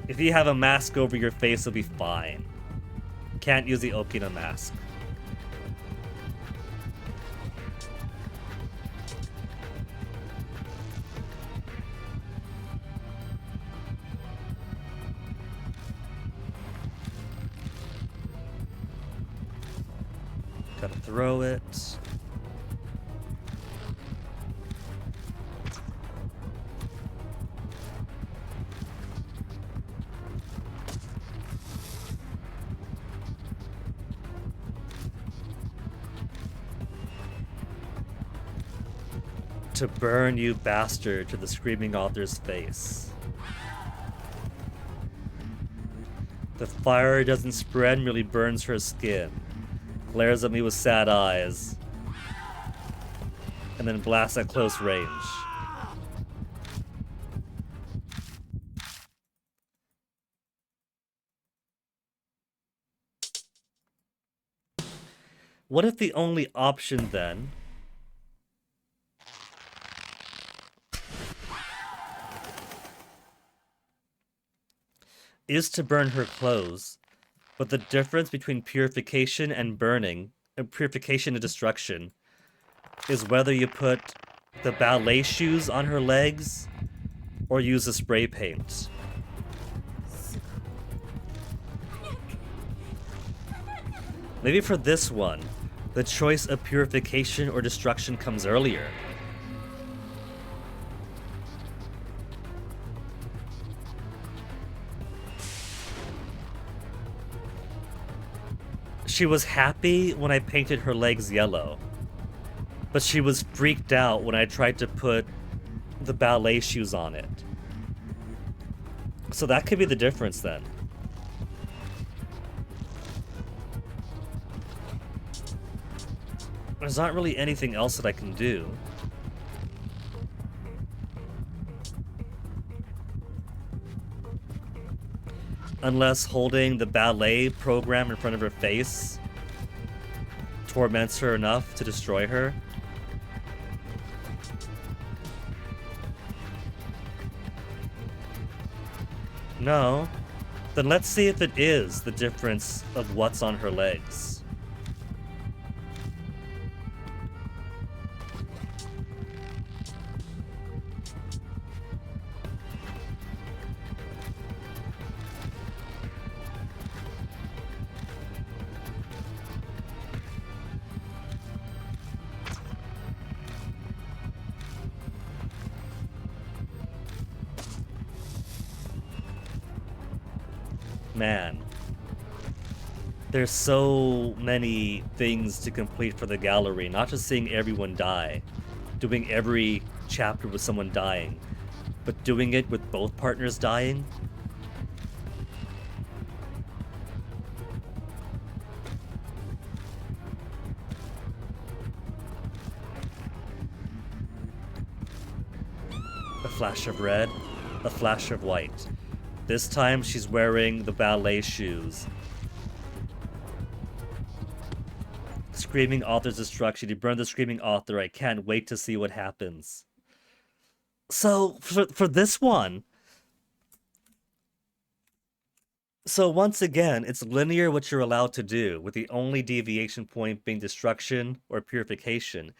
If you have a mask over your face, it'll be fine. Can't use the Okina mask. Gotta throw it. To burn, you bastard, to the screaming author's face. The fire doesn't spread, merely burns her skin. Glares at me with sad eyes. And then blasts at close range. What if the only option then is to burn her clothes, but the difference between purification and burning, purification and destruction, is whether you put the ballet shoes on her legs or use the spray paint. Maybe for this one, the choice of purification or destruction comes earlier. She was happy when I painted her legs yellow, but she was freaked out when I tried to put the ballet shoes on it. So that could be the difference then. There's not really anything else that I can do. Unless holding the ballet program in front of her face torments her enough to destroy her. No. Then let's see if it is the difference of what's on her legs. Man, there's so many things to complete for the gallery, not just seeing everyone die, doing every chapter with someone dying, but doing it with both partners dying. A flash of red, a flash of white. This time she's wearing the ballet shoes. Screaming Author's destruction. You burned the Screaming Author. I can't wait to see what happens. So, for this one... So once again, it's linear what you're allowed to do, with the only deviation point being destruction or purification.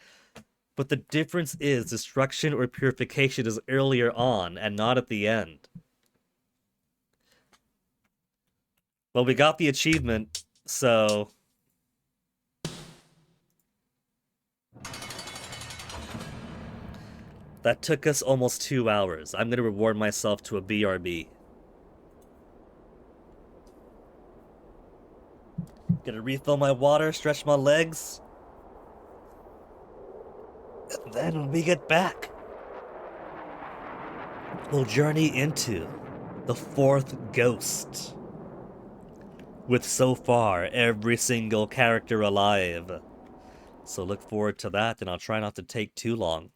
But the difference is destruction or purification is earlier on and not at the end. Well, we got the achievement, so... That took us almost 2 hours. I'm gonna reward myself to a BRB. Gonna refill my water, stretch my legs. And then when we get back, we'll journey into the 4th ghost. With so far every single character alive. So look forward to that, and I'll try not to take too long.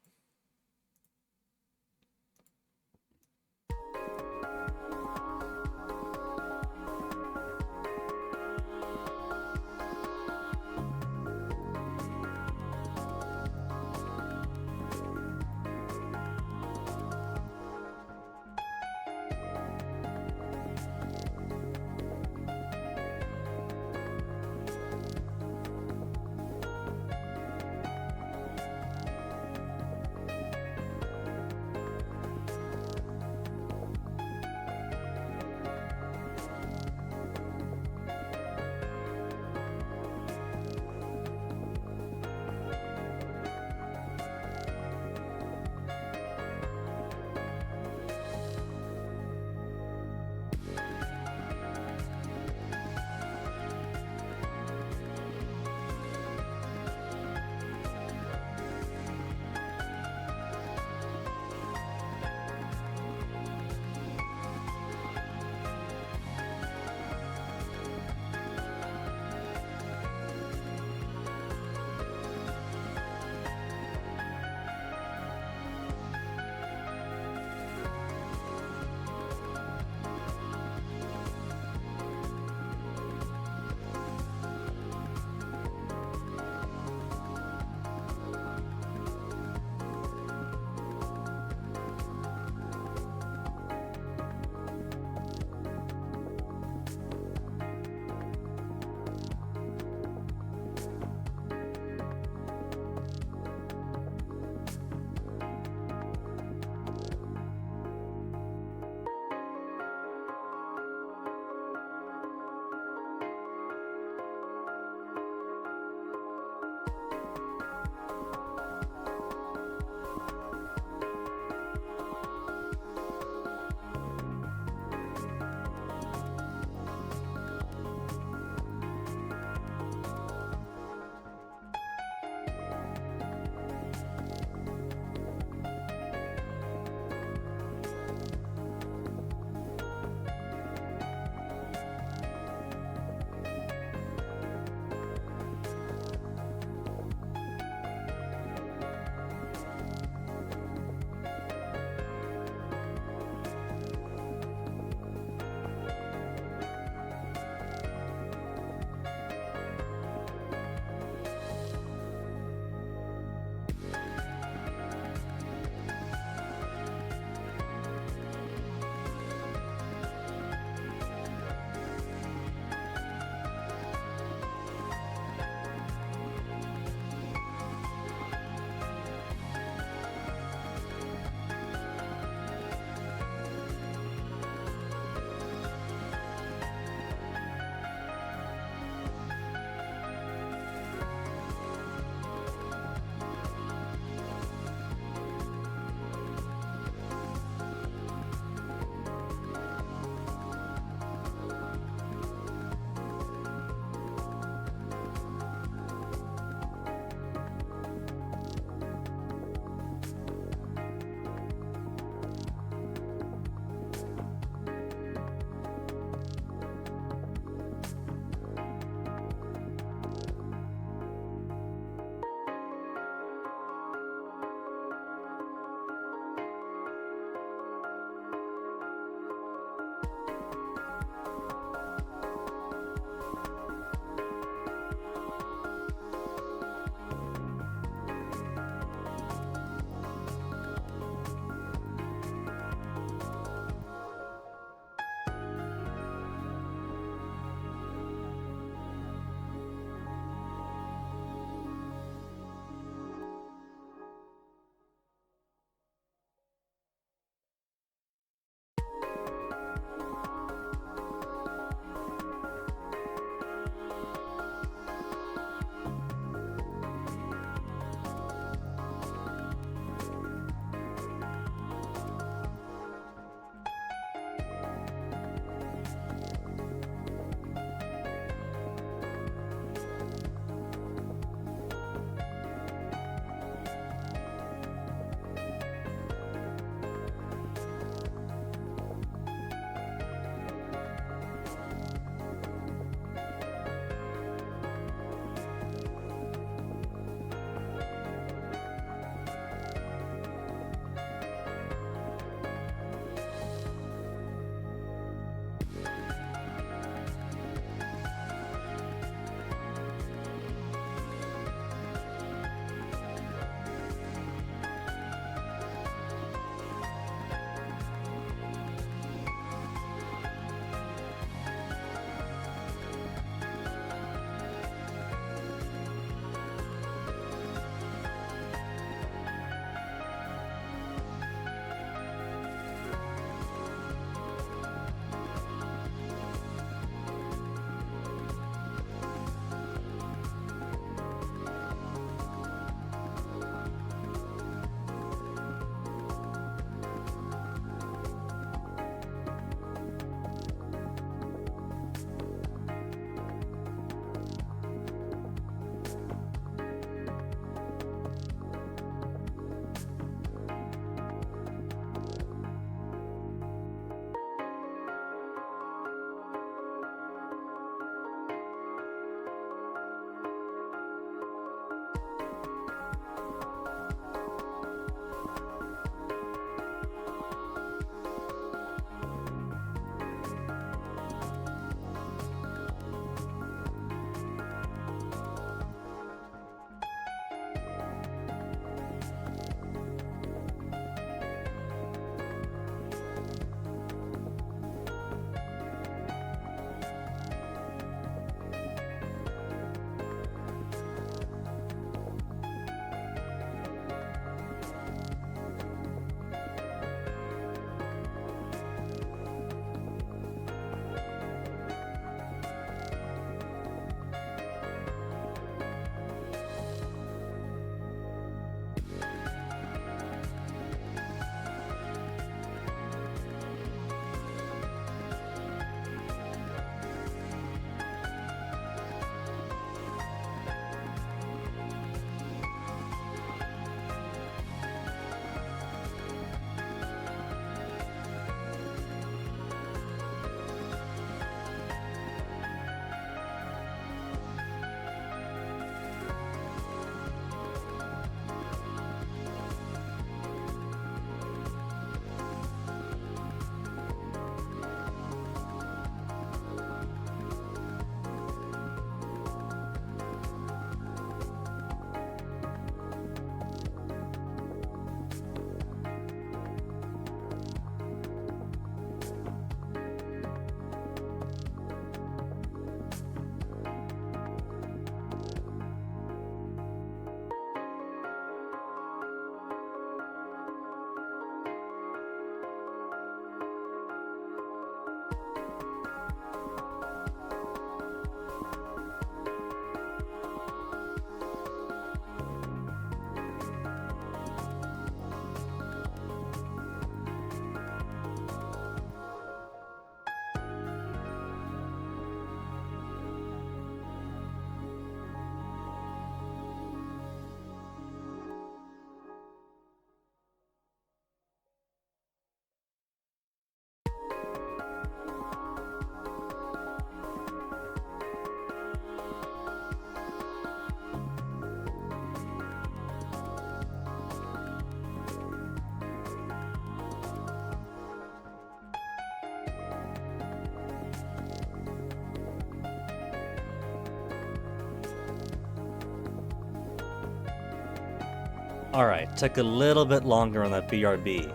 Alright, took a little bit longer on that BRB,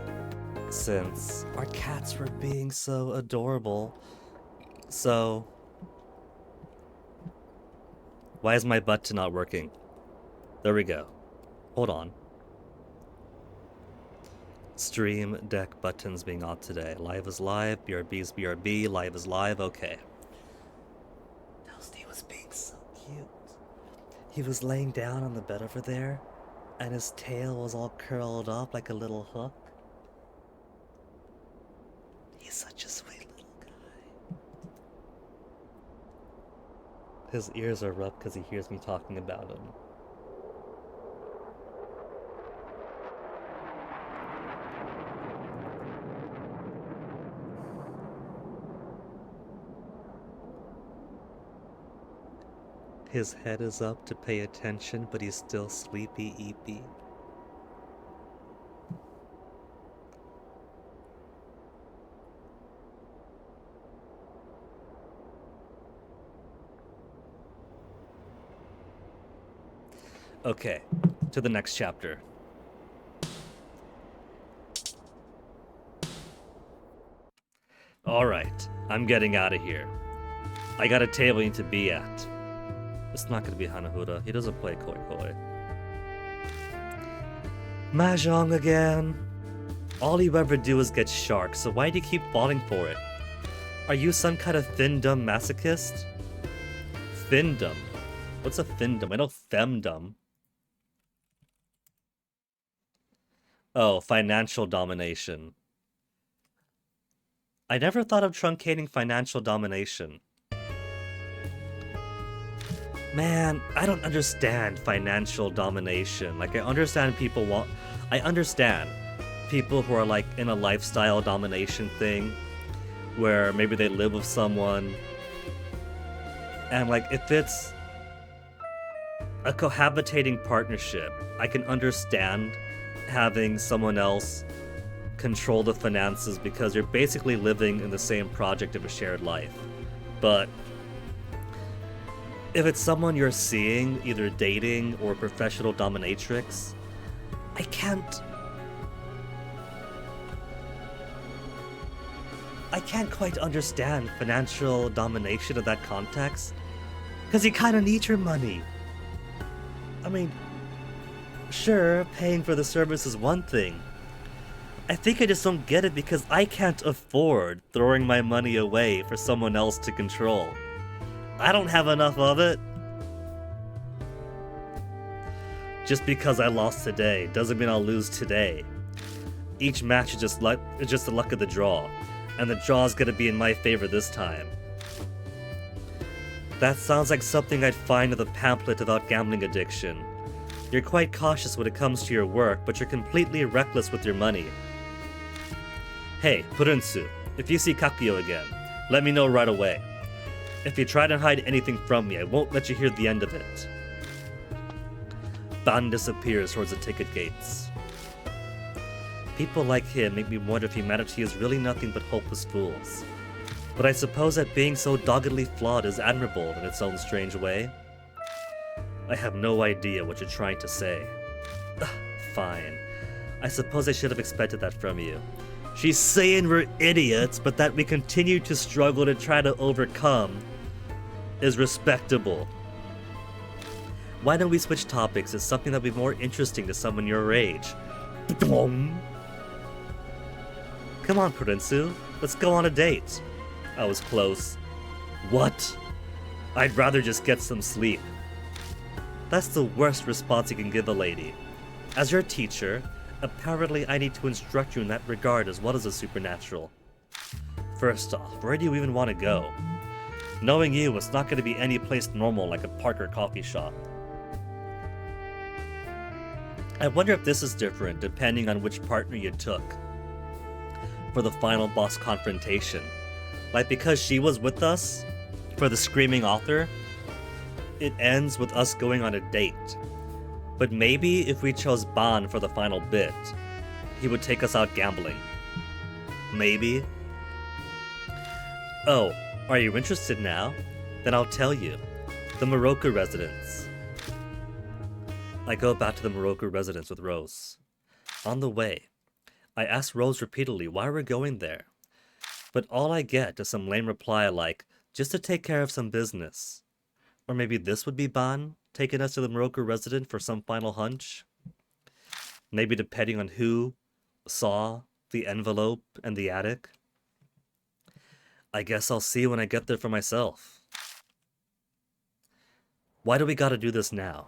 since our cats were being so adorable. So... why is my button not working? There we go. Hold on. Stream deck buttons being off today. Live is live, BRB is BRB, live is live, okay. Toasty was being so cute. He was laying down on the bed over there, and his tail was all curled up like a little hook. He's such a sweet little guy. His ears are rubbed because he hears me talking about him. His head is up to pay attention, but he's still sleepy-eepy. Okay, to the next chapter. Alright, I'm getting out of here. I got a table I need to be at. It's not gonna be Hanahuda. He doesn't play Koi Koi. Mahjong again. All you ever do is get sharks, so why do you keep falling for it? Are you some kind of findom masochist? Findom? What's a findom? I know femdom. Oh, financial domination. I never thought of truncating financial domination. Man, I don't understand financial domination. Like, I understand people who are like in a lifestyle domination thing where maybe they live with someone, and like if it's a cohabitating partnership, I can understand having someone else control the finances because you're basically living in the same project of a shared life. But if it's someone you're seeing, either dating or professional dominatrix, I can't quite understand financial domination in that context, because you kind of need your money. I mean, sure, paying for the service is one thing. I think I just don't get it because I can't afford throwing my money away for someone else to control. I don't have enough of it. Just because I lost today doesn't mean I'll lose today. Each match is just the luck of the draw, and the draw is gonna be in my favor this time. That sounds like something I'd find in the pamphlet about gambling addiction. You're quite cautious when it comes to your work, but you're completely reckless with your money. Hey, Purinsu, if you see Kakio again, let me know right away. If you try to hide anything from me, I won't let you hear the end of it. Ban disappears towards the ticket gates. People like him make me wonder if humanity is really nothing but hopeless fools. But I suppose that being so doggedly flawed is admirable in its own strange way. I have no idea what you're trying to say. Fine. I suppose I should have expected that from you. She's saying we're idiots, but that we continue to struggle to try to overcome is respectable. Why don't we switch topics to something that'll be more interesting to someone your age? Come on, Purinsu. Let's go on a date. I was close. What? I'd rather just get some sleep. That's the worst response you can give a lady. As your teacher, apparently I need to instruct you in that regard as well as the supernatural. First off, where do you even want to go? Knowing you, it's not going to be any place normal like a park or coffee shop. I wonder if this is different depending on which partner you took for the final boss confrontation. Like, because she was with us for the Screaming Author, it ends with us going on a date. But maybe if we chose Ban for the final bit, he would take us out gambling. Maybe. Oh, are you interested now? Then I'll tell you. The Moroka residence. I go back to the Moroku residence with Rose. On the way, I ask Rose repeatedly why we're going there, but all I get is some lame reply like, just to take care of some business. Or maybe this would be Ban, taking us to the Moroku residence for some final hunch? Maybe depending on who saw the envelope and the attic? I guess I'll see when I get there for myself. Why do we gotta do this now?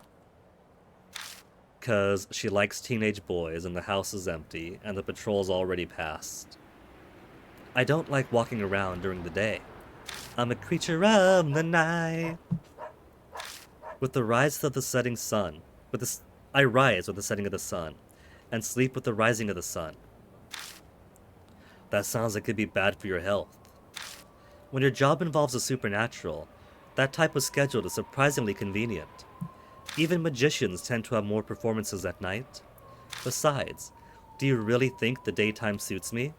'Cause she likes teenage boys and the house is empty and the patrol's already passed. I don't like walking around during the day. I'm a creature of the night. With the rise of the setting sun, I rise with the setting of the sun, and sleep with the rising of the sun. That sounds like it'd be bad for your health. When your job involves the supernatural, that type of schedule is surprisingly convenient. Even magicians tend to have more performances at night. Besides, do you really think the daytime suits me?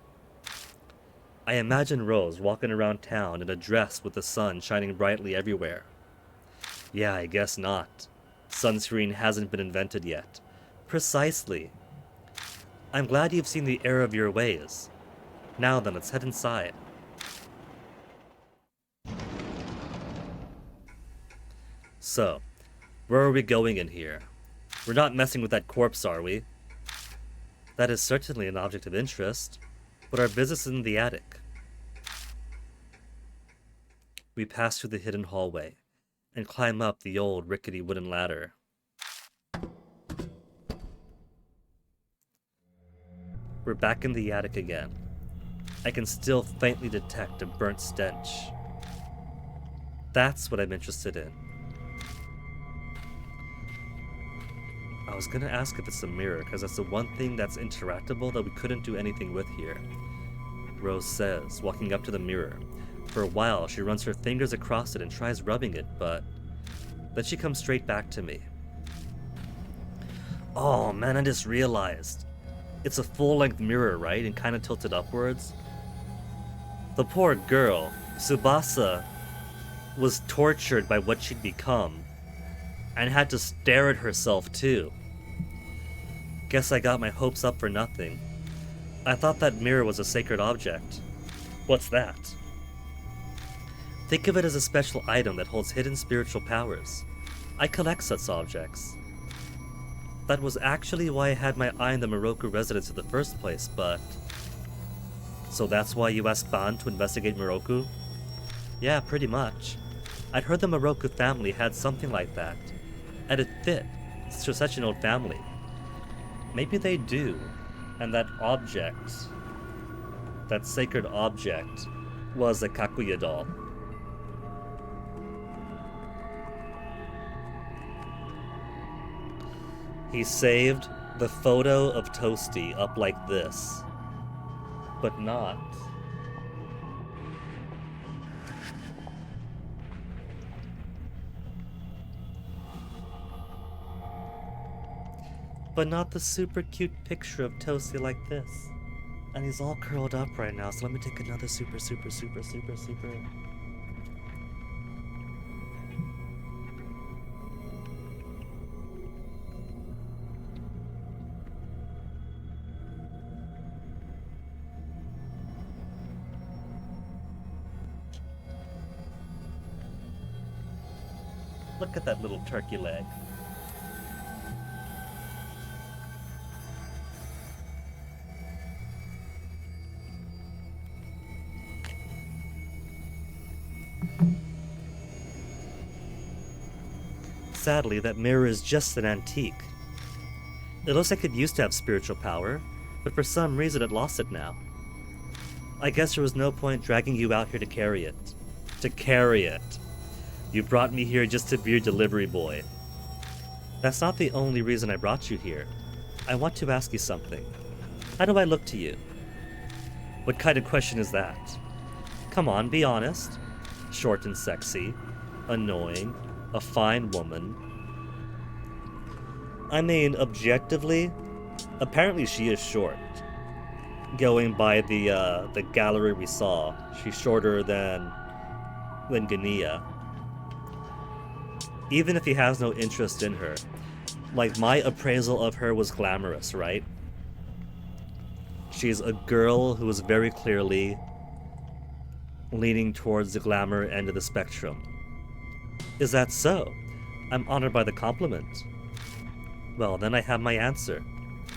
I imagine Rose walking around town in a dress with the sun shining brightly everywhere. Yeah, I guess not. Sunscreen hasn't been invented yet. Precisely. I'm glad you've seen the error of your ways. Now then, let's head inside. So, where are we going in here? We're not messing with that corpse, are we? That is certainly an object of interest, but our business is in the attic. We pass through the hidden hallway and climb up the old rickety wooden ladder. We're back in the attic again. I can still faintly detect a burnt stench. That's what I'm interested in. I was gonna ask if it's a mirror, because that's the one thing that's interactable that we couldn't do anything with here. Rose says, walking up to the mirror. For a while, she runs her fingers across it and tries rubbing it, but then she comes straight back to me. Oh man, I just realized. It's a full-length mirror, right? And kind of tilted upwards. The poor girl, Tsubasa, was tortured by what she'd become, and had to stare at herself too. Guess I got my hopes up for nothing. I thought that mirror was a sacred object. What's that? Think of it as a special item that holds hidden spiritual powers. I collect such objects. That was actually why I had my eye on the Moroku residence in the first place, but... So that's why you asked Ban to investigate Moroku? Yeah, pretty much. I'd heard the Moroku family had something like that, and it fit to such an old family. Maybe they do, and that object, that sacred object, was a Kakuya doll. He saved the photo of Toasty up like this, but not. But not the super cute picture of Toasty like this. And he's all curled up right now, so let me take another super. Look at that little turkey leg. Sadly, that mirror is just an antique. It looks like it used to have spiritual power, but for some reason it lost it now. I guess there was no point dragging you out here to carry it. To carry it. You brought me here just to be your delivery boy. That's not the only reason I brought you here. I want to ask you something. How do I look to you? What kind of question is that? Come on, be honest. Short and sexy. Annoying. A fine woman. I mean, objectively, apparently she is short. Going by the gallery we saw, she's shorter than Gania. Even if he has no interest in her, Like, my appraisal of her was glamorous, right? She's a girl who is very clearly leaning towards the glamour end of the spectrum. Is that so? I'm honored by the compliment. Well, then I have my answer.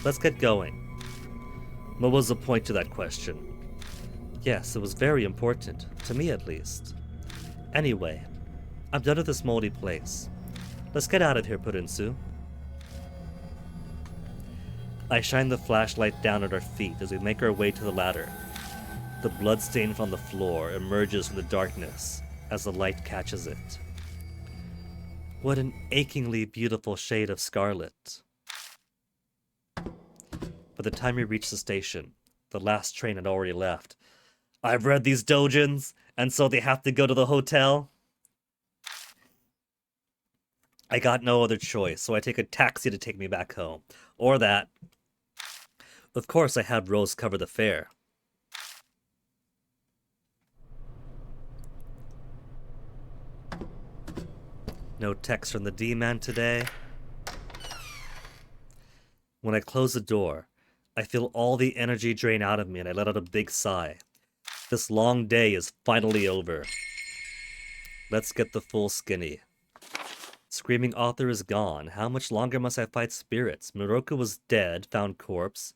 Let's get going. What was the point to that question? Yes, it was very important, to me at least. Anyway, I'm done with this moldy place. Let's get out of here, Purinsu. I shine the flashlight down at our feet as we make our way to the ladder. The bloodstain from the floor emerges from the darkness as the light catches it. What an achingly beautiful shade of scarlet. By the time we reach the station, the last train had already left. I've read these dojins, and so they have to go to the hotel. I got no other choice, so I take a taxi to take me back home. Or that. Of course, I had Rose cover the fare. No text from the D-man today. When I close the door, I feel all the energy drain out of me and I let out a big sigh. This long day is finally over. Let's get the full skinny. Screaming author is gone. How much longer must I fight spirits? Miroku was dead, found corpse.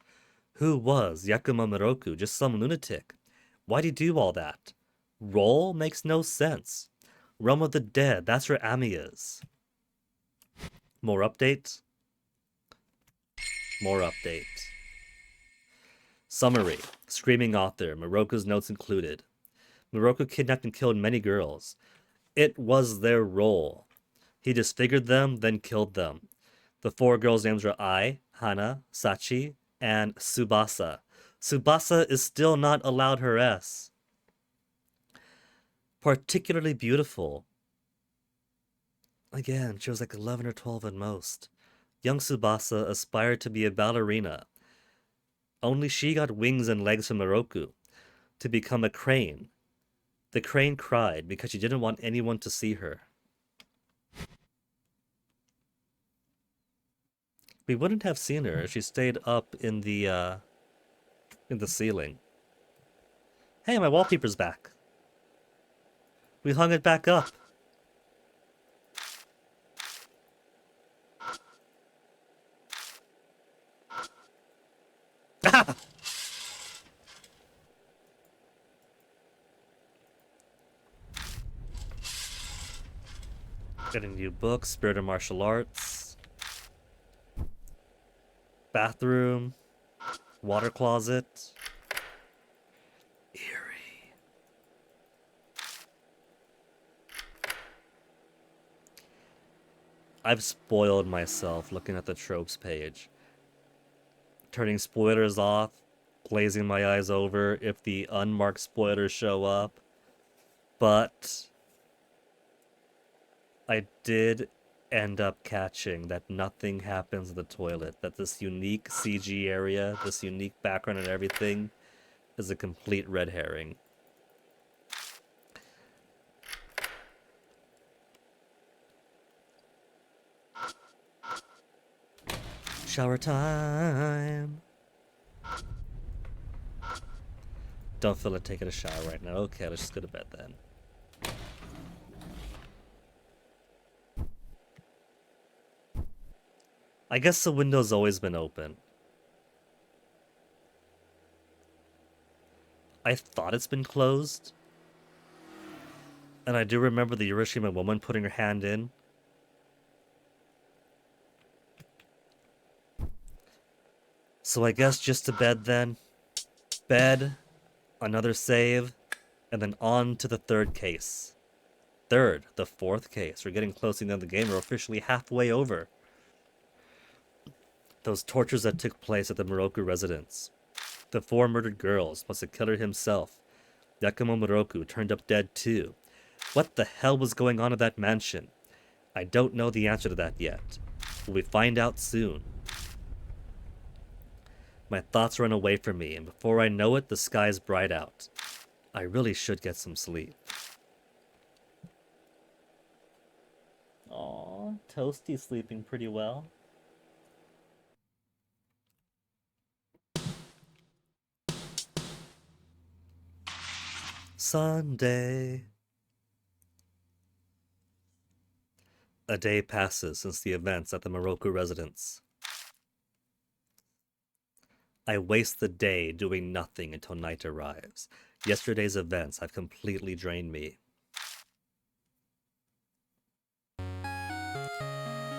Who was Yakuma Miroku? Just some lunatic. Why'd he do all that? Roll makes no sense. Realm of the Dead, that's where Ami is. More updates? More updates. Summary. Screaming author. Miroku's notes included. Miroku kidnapped and killed many girls. It was their role. He disfigured them, then killed them. The 4 girls' names were Ai, Hana, Sachi, and Tsubasa. Tsubasa is still not allowed her S. Particularly beautiful. Again, she was like 11 or 12 at most. Young Tsubasa aspired to be a ballerina. Only she got wings and legs from Miroku to become a crane. The crane cried because she didn't want anyone to see her. We wouldn't have seen her if she stayed up in the ceiling. Hey, my wallpaper's back. We hung it back up. Ah! Getting new books, Spirit of Martial Arts. Bathroom. Water closet. Eerie. I've spoiled myself looking at the tropes page. Turning spoilers off, glazing my eyes over if the unmarked spoilers show up. But I did end up catching that nothing happens in the toilet, that this unique CG area, this unique background and everything is a complete red herring. Shower time. Don't feel like taking a shower right now. Okay, let's just go to bed then. I guess the window's always been open. I thought it's been closed. And I do remember the Hiroshima woman putting her hand in. So I guess just to bed then. Bed, another save, and then on to the 3rd case. The 4th case. We're getting close to the end of the game. We're officially halfway over. Those tortures that took place at the Miroku residence. The 4 murdered girls, plus the killer himself. Yakumo Miroku turned up dead too. What the hell was going on at that mansion? I don't know the answer to that yet. Will we find out soon? My thoughts run away from me, and before I know it, the sky's bright out. I really should get some sleep. Aw, Toasty's sleeping pretty well. Sunday. A day passes since the events at the Moroku residence. I waste the day doing nothing until night arrives. Yesterday's events have completely drained me.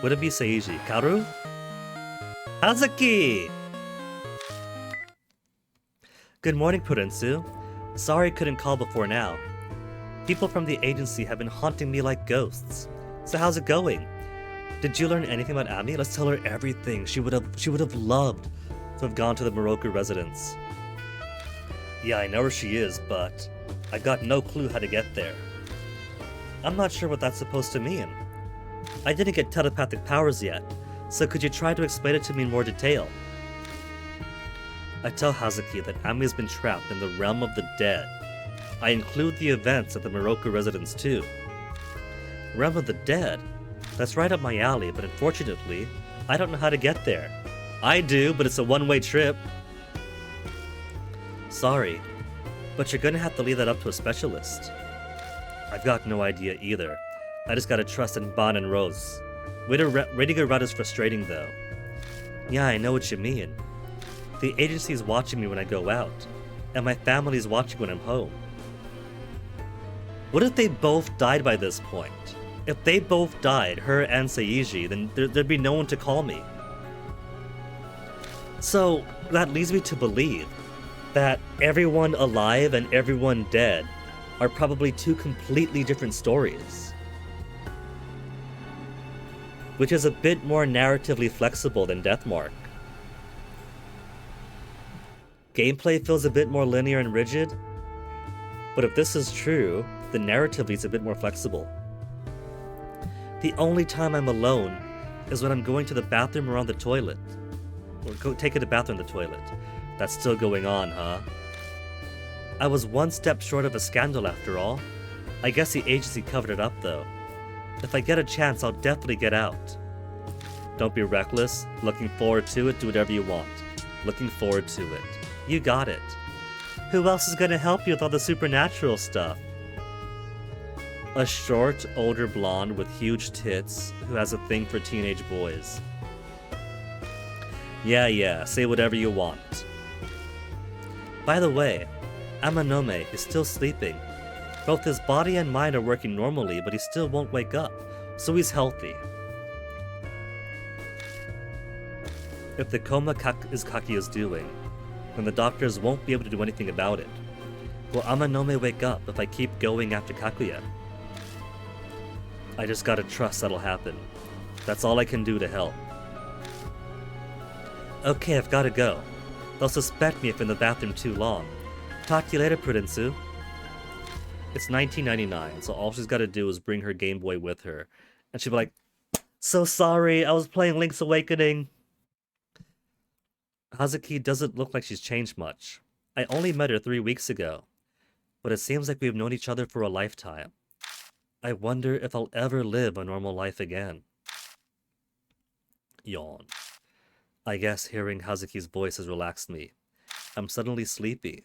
Would it be Seiji? Karu? Hazuki! Good morning, Purensu. Sorry I couldn't call before now. People from the agency have been haunting me like ghosts. So how's it going? Did you learn anything about Ami? Let's tell her everything. She would have loved to have gone to the Moroku residence. Yeah, I know where she is, but I got no clue how to get there. I'm not sure what that's supposed to mean. I didn't get telepathic powers yet, so could you try to explain it to me in more detail? I tell Hazuki that Ami has been trapped in the realm of the dead. I include the events at the Moroku residence too. Realm of the dead? That's right up my alley, but unfortunately, I don't know how to get there. I do, but it's a one-way trip. Sorry, but you're gonna have to leave that up to a specialist. I've got no idea either. I just gotta trust in Ban and Rose. Reading a route is frustrating though. Yeah, I know what you mean. The agency's watching me when I go out, and my family's watching when I'm home. What if they both died by this point? If they both died, her and Seiji, then there'd be no one to call me. So, that leads me to believe that everyone alive and everyone dead are probably two completely different stories. Which is a bit more narratively flexible than Deathmark. Gameplay feels a bit more linear and rigid, but if this is true, then narratively it's a bit more flexible. The only time I'm alone is when I'm going to the bathroom or on the toilet. Or taking a bath in the toilet. That's still going on, huh? I was one step short of a scandal after all. I guess the agency covered it up though. If I get a chance, I'll definitely get out. Don't be reckless. Looking forward to it. Do whatever you want. Looking forward to it. You got it. Who else is gonna help you with all the supernatural stuff? A short, older blonde with huge tits who has a thing for teenage boys. Yeah, say whatever you want. By the way, Amanome is still sleeping. Both his body and mind are working normally, but he still won't wake up, so he's healthy. If the coma is Kakuya's doing, then the doctors won't be able to do anything about it. Will Amanome wake up if I keep going after Kakuya? I just gotta trust that'll happen. That's all I can do to help. Okay, I've gotta go. They'll suspect me if I'm in the bathroom too long. Talk to you later, Purensu. It's 1999, so all she's gotta do is bring her Game Boy with her. And she'll be like, so sorry, I was playing Link's Awakening. Hazuki doesn't look like she's changed much. I only met her 3 weeks ago, but it seems like we've known each other for a lifetime. I wonder if I'll ever live a normal life again. Yawn. I guess hearing Hazuki's voice has relaxed me. I'm suddenly sleepy.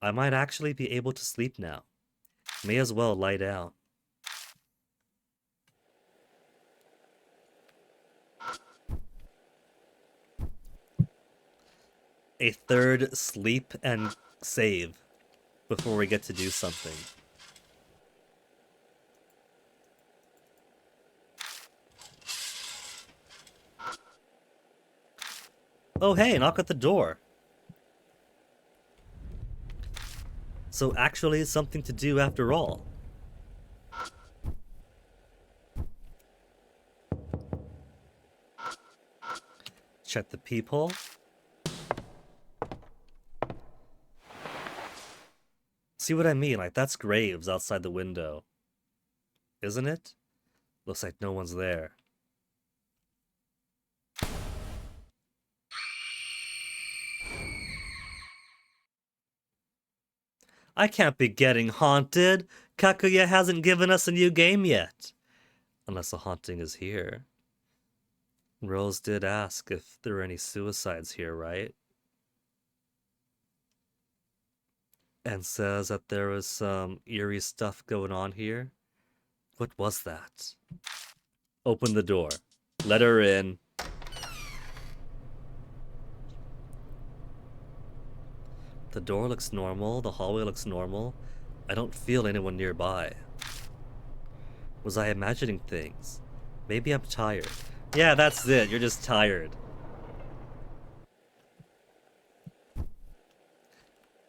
I might actually be able to sleep now. May as well lie down. A third sleep and save before we get to do something. Oh hey, knock at the door. So actually something to do after all. Check the peephole. See what I mean? Like, that's graves outside the window. Isn't it? Looks like no one's there. I can't be getting haunted. Kakuya hasn't given us a new game yet. Unless the haunting is here. Rose did ask if there were any suicides here, right? and says that there was some eerie stuff going on here. What was that? Open the door. Let her in. The door looks normal. The hallway looks normal. I don't feel anyone nearby. Was I imagining things? Maybe I'm tired. Yeah, that's it. You're just tired.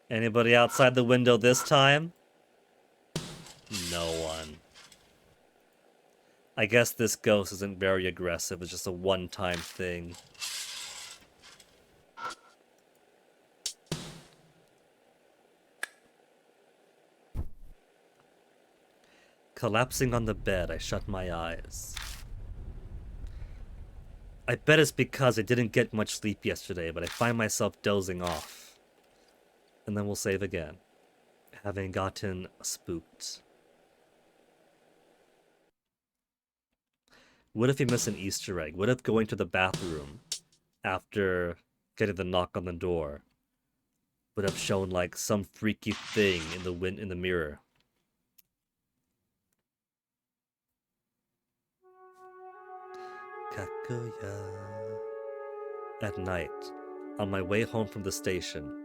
Anybody outside the window this time? No one. I guess this ghost isn't very aggressive. It's just a one-time thing. Collapsing on the bed, I shut my eyes. I bet it's because I didn't get much sleep yesterday, but I find myself dozing off. And then we'll save again, having gotten spooked. What if you miss an Easter egg? What if going to the bathroom after getting the knock on the door would have shown like some freaky thing in the mirror? Kakuya. At night, on my way home from the station,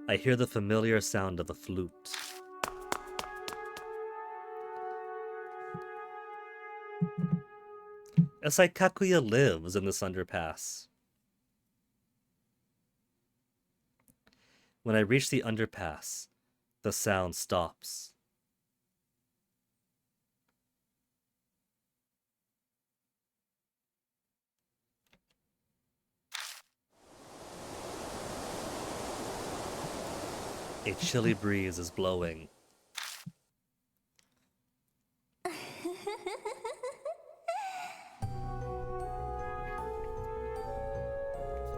I hear the familiar sound of a flute. It's like Kakuya lives in this underpass. When I reach the underpass, the sound stops. A chilly breeze is blowing.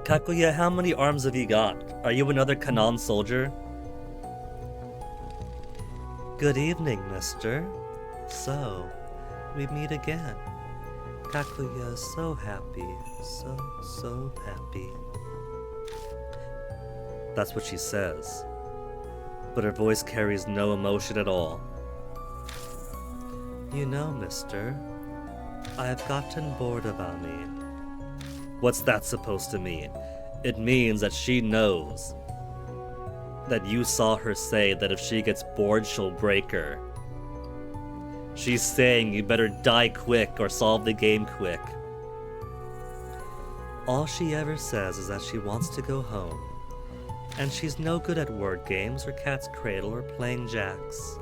Kakuya, how many arms have you got? Are you another Kanan soldier? Good evening, mister. So, we meet again. Kakuya is so happy. So happy. That's what she says. But her voice carries no emotion at all. You know, mister, I've gotten bored of Ami. What's that supposed to mean? It means that she knows that you saw her say that if she gets bored, she'll break her. She's saying you better die quick or solve the game quick. All she ever says is that she wants to go home. And she's no good at word games or cat's cradle or playing jacks.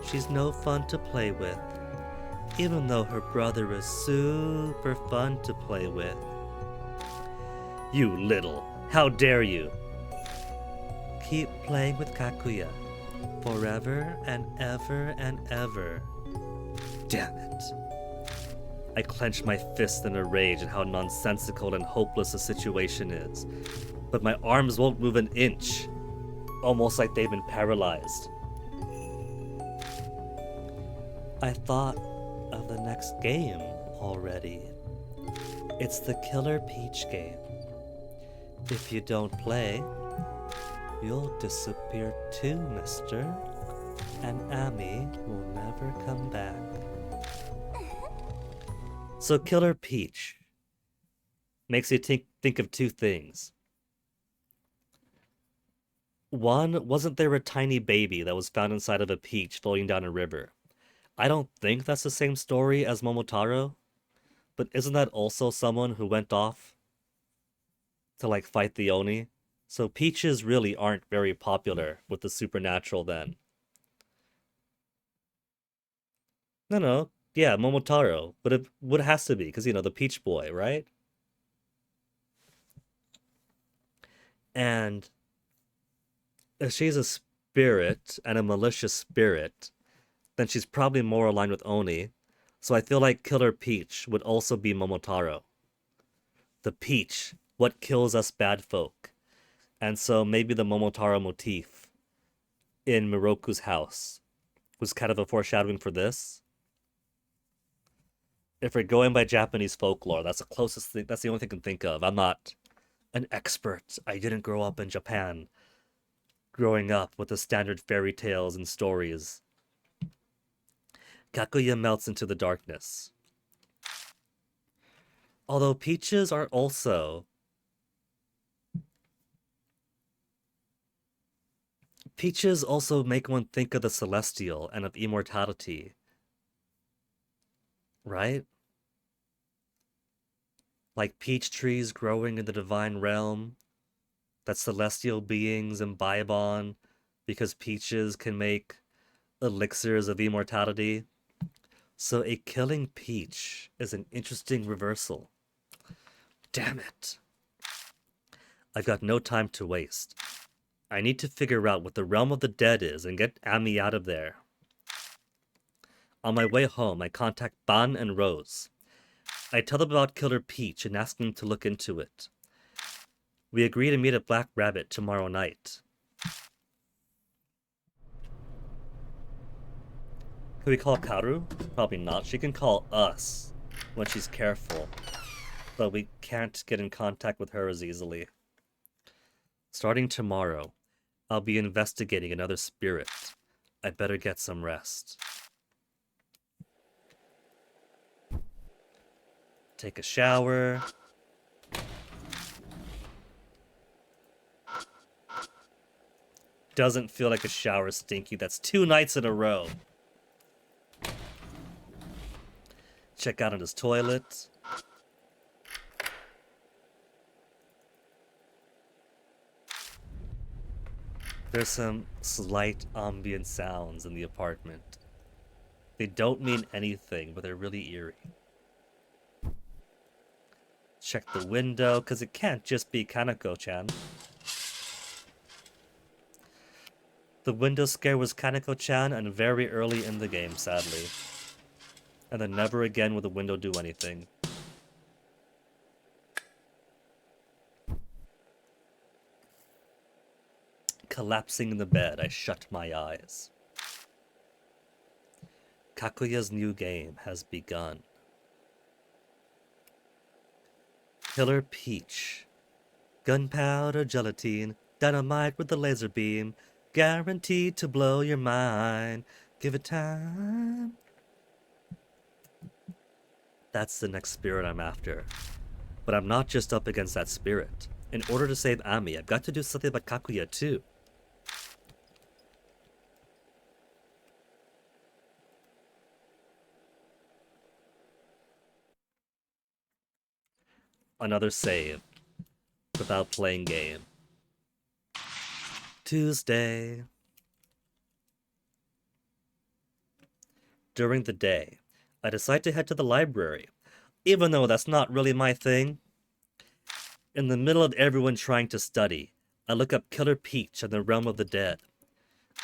She's no fun to play with, even though her brother is super fun to play with. You little, how dare you? Keep playing with Kakuya, forever and ever and ever. Damn it. I clench my fist in a rage at how nonsensical and hopeless the situation is, but my arms won't move an inch, almost like they've been paralyzed. I thought of the next game already. It's the Killer Peach game. If you don't play, you'll disappear too, mister, and Ami will never come back. So Killer Peach makes you think of two things. One, wasn't there a tiny baby that was found inside of a peach floating down a river? I don't think that's the same story as Momotaro, but isn't that also someone who went off to like fight the Oni? So peaches really aren't very popular with the supernatural then. No, yeah, Momotaro, but it has to be because you know the Peach Boy, right? And if she's a spirit and a malicious spirit, then she's probably more aligned with Oni. So I feel like Killer Peach would also be Momotaro. The peach, what kills us bad folk. And so maybe the Momotaro motif in Miroku's house was kind of a foreshadowing for this. If we're going by Japanese folklore, that's the closest thing, that's the only thing I can think of. I'm not an expert. I didn't grow up in Japan. growing up with the standard fairy tales and stories. Kaguya melts into the darkness. Although peaches are also... Peaches also make one think of the celestial and of immortality. Right? Like peach trees growing in the divine realm that celestial beings imbibe on because peaches can make elixirs of immortality. So a killing peach is an interesting reversal. Damn it. I've got no time to waste. I need to figure out what the realm of the dead is and get Ami out of there. On my way home, I contact Ban and Rose. I tell them about Killer Peach and ask them to look into it. We agree to meet at Black Rabbit tomorrow night. Can we call Karu? Probably not. She can call us when she's careful. But we can't get in contact with her as easily. Starting tomorrow, I'll be investigating another spirit. I better get some rest. Take a shower. Doesn't feel like a shower, Stinky. That's 2 nights in a row. Check out on his toilet. There's some slight ambient sounds in the apartment. They don't mean anything, but they're really eerie. Check the window, because it can't just be Kaneko-chan. The window scare was Kaneko-chan and very early in the game, sadly. And then never again will the window do anything. Collapsing in the bed, I shut my eyes. Kaguya's new game has begun. Killer Peach. Gunpowder gelatine, dynamite with the laser beam, guaranteed to blow your mind. Give it time. That's the next spirit I'm after. But I'm not just up against that spirit. In order to save Ami, I've got to do something about Kaguya too. Another save. Without playing game. Tuesday. During the day, I decide to head to the library, even though that's not really my thing. In the middle of everyone trying to study, I look up Killer Peach and the Realm of the Dead.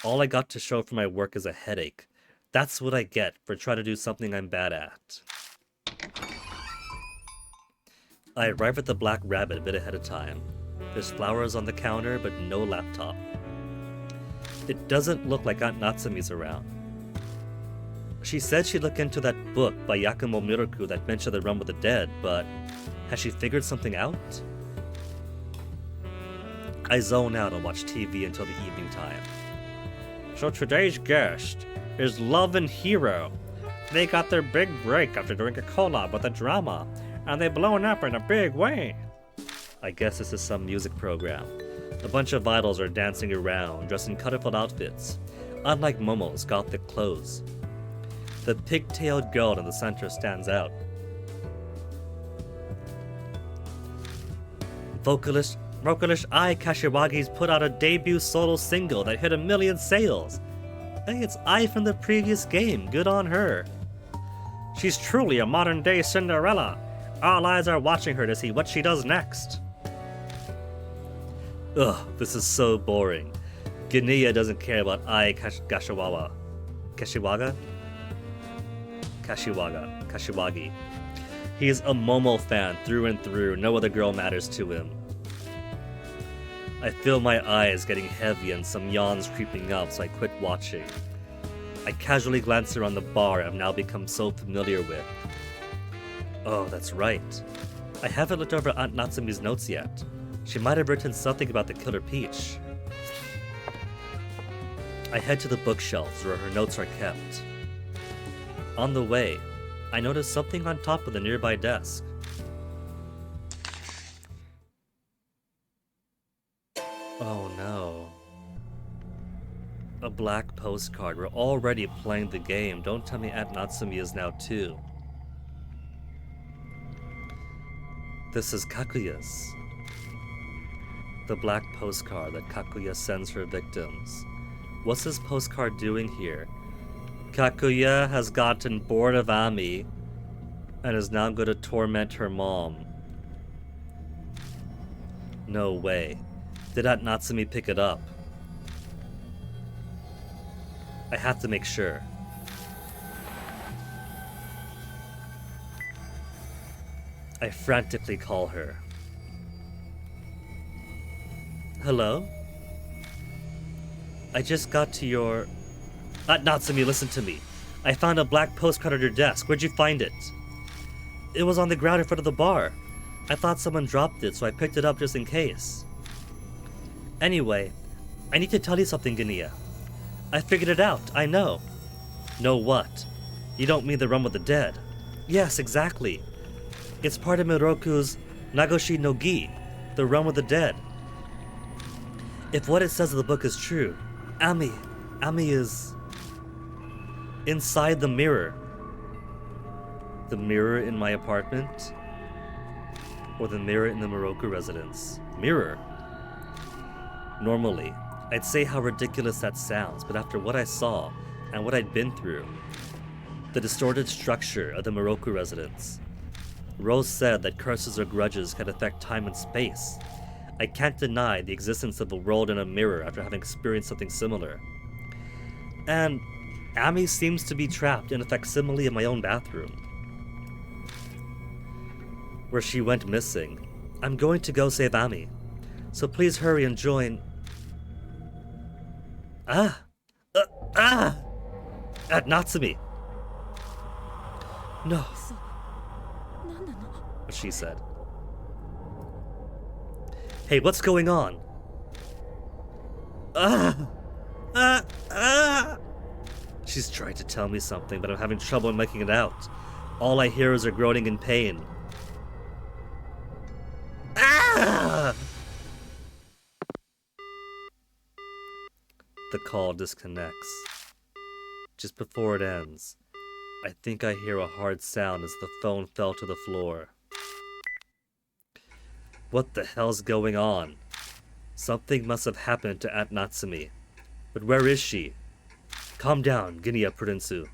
All I got to show for my work is a headache. That's what I get for trying to do something I'm bad at. I arrive at the Black Rabbit a bit ahead of time. There's flowers on the counter, but no laptop. It doesn't look like Aunt Natsumi's around. She said she'd look into that book by Yakumo Miroku that mentioned the Realm of the Dead, but has she figured something out? I zone out and watch TV until the evening time. So today's guest is Love and Hero. They got their big break after doing a collab with a drama, and they've blown up in a big way. I guess this is some music program. A bunch of idols are dancing around, dressed in colorful outfits, unlike Momo's gothic clothes. The pig-tailed girl in the center stands out. Vocalist Ai Kashiwagi's put out a debut solo single that hit 1 million sales. Hey, it's Ai from the previous game, good on her. She's truly a modern-day Cinderella. All eyes are watching her to see what she does next. Ugh, this is so boring. Ganiya doesn't care about Ai Kashiwaga. Kashiwagi. He's a Momo fan through and through. No other girl matters to him. I feel my eyes getting heavy and some yawns creeping up, so I quit watching. I casually glance around the bar I've now become so familiar with. Oh, that's right. I haven't looked over Aunt Natsumi's notes yet. She might have written something about the Killer Peach. I head to the bookshelves where her notes are kept. On the way, I notice something on top of the nearby desk. Oh no. A black postcard. We're already playing the game. Don't tell me Aunt Natsumi is now too. This is Kakuya's. The black postcard that Kakuya sends her victims. What's this postcard doing here? Kakuya has gotten bored of Ami and is now going to torment her mom. No way. Did Aunt Natsumi pick it up? I have to make sure. I frantically call her. Hello? I just got to your... Aunt Natsumi, listen to me. I found a black postcard on your desk. Where'd you find it? It was on the ground in front of the bar. I thought someone dropped it, so I picked it up just in case. Anyway, I need to tell you something, Genia. I figured it out, I know. Know what? You don't mean the Realm of the Dead. Yes, exactly. It's part of Miroku's Nagoshi no Gi, the Realm of the Dead. If what it says in the book is true, Ami is... inside the mirror. The mirror in my apartment? Or the mirror in the Miroku residence? Mirror. Normally, I'd say how ridiculous that sounds, but after what I saw and what I'd been through, the distorted structure of the Miroku residence. Rose said that curses or grudges can affect time and space. I can't deny the existence of a world in a mirror after having experienced something similar. And Ami seems to be trapped in a facsimile of my own bathroom, where she went missing. I'm going to go save Ami, so please hurry and join... At Natsumi! No. She said. Hey, what's going on? She's trying to tell me something, but I'm having trouble making it out. All I hear is her groaning in pain. The call disconnects. Just before it ends, I think I hear a hard sound as the phone fell to the floor. What the hell's going on? Something must have happened to Aunt Natsumi. But where is she? Calm down, Genia Prudensu.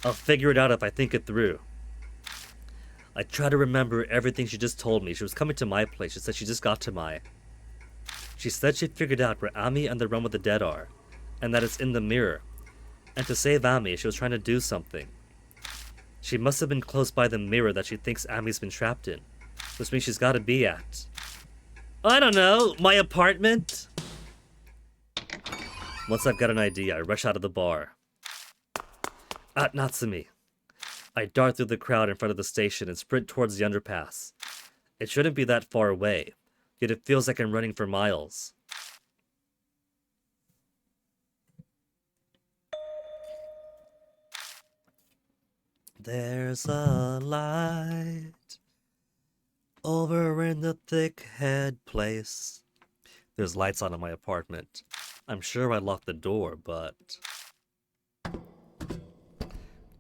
I'll figure it out if I think it through. I try to remember everything she just told me. She was coming to my place. She said she just got to my... She said she figured out where Ami and the Realm of the Dead are, and that it's in the mirror. And to save Ami, she was trying to do something. She must have been close by the mirror that she thinks Ami's been trapped in, which means she's gotta be at... I don't know, my apartment? Once I've got an idea, I rush out of the bar. At Natsumi. I dart through the crowd in front of the station and sprint towards the underpass. It shouldn't be that far away, yet it feels like I'm running for miles. There's a light over in the thick head place. There's lights on in my apartment. I'm sure I locked the door, but...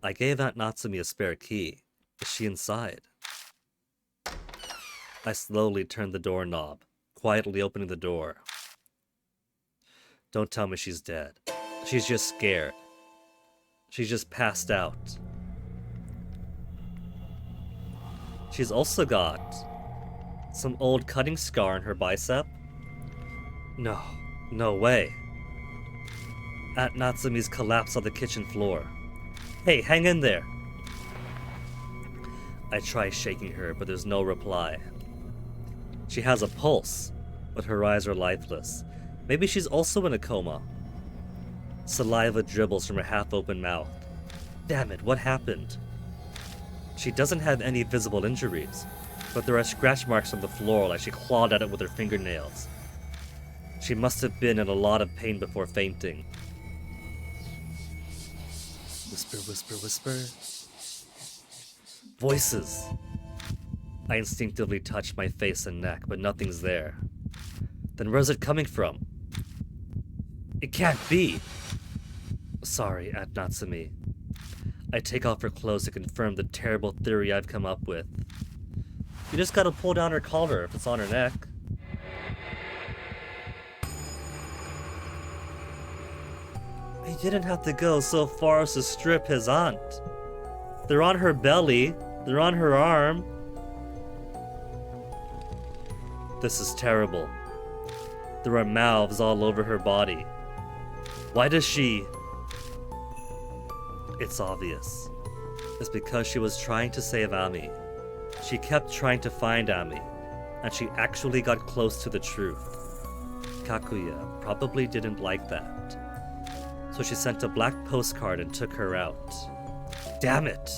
I gave Aunt Natsumi a spare key. Is she inside? I slowly turned the doorknob, quietly opening the door. Don't tell me she's dead. She's just scared. She's just passed out. She's also got some old cutting scar on her bicep. No way. Aunt Natsumi's collapsed on the kitchen floor. Hey, hang in there. I try shaking her, but there's no reply. She has a pulse, but her eyes are lifeless. Maybe she's also in a coma. Saliva dribbles from her half-open mouth. Damn it, what happened? She doesn't have any visible injuries, but there are scratch marks on the floor like she clawed at it with her fingernails. She must have been in a lot of pain before fainting. Whisper, whisper, whisper. Voices. I instinctively touch my face and neck, but nothing's there. Then where's it coming from? It can't be! Sorry, Aunt Natsumi. I take off her clothes to confirm the terrible theory I've come up with. You just gotta pull down her collar if it's on her neck. He didn't have to go so far as to strip his aunt. They're on her belly, they're on her arm. This is terrible. There are mouths all over her body. Why does she... It's obvious. It's because she was trying to save Ami. She kept trying to find Ami, and she actually got close to the truth. Kakuya probably didn't like that. So she sent a black postcard and took her out. Damn it!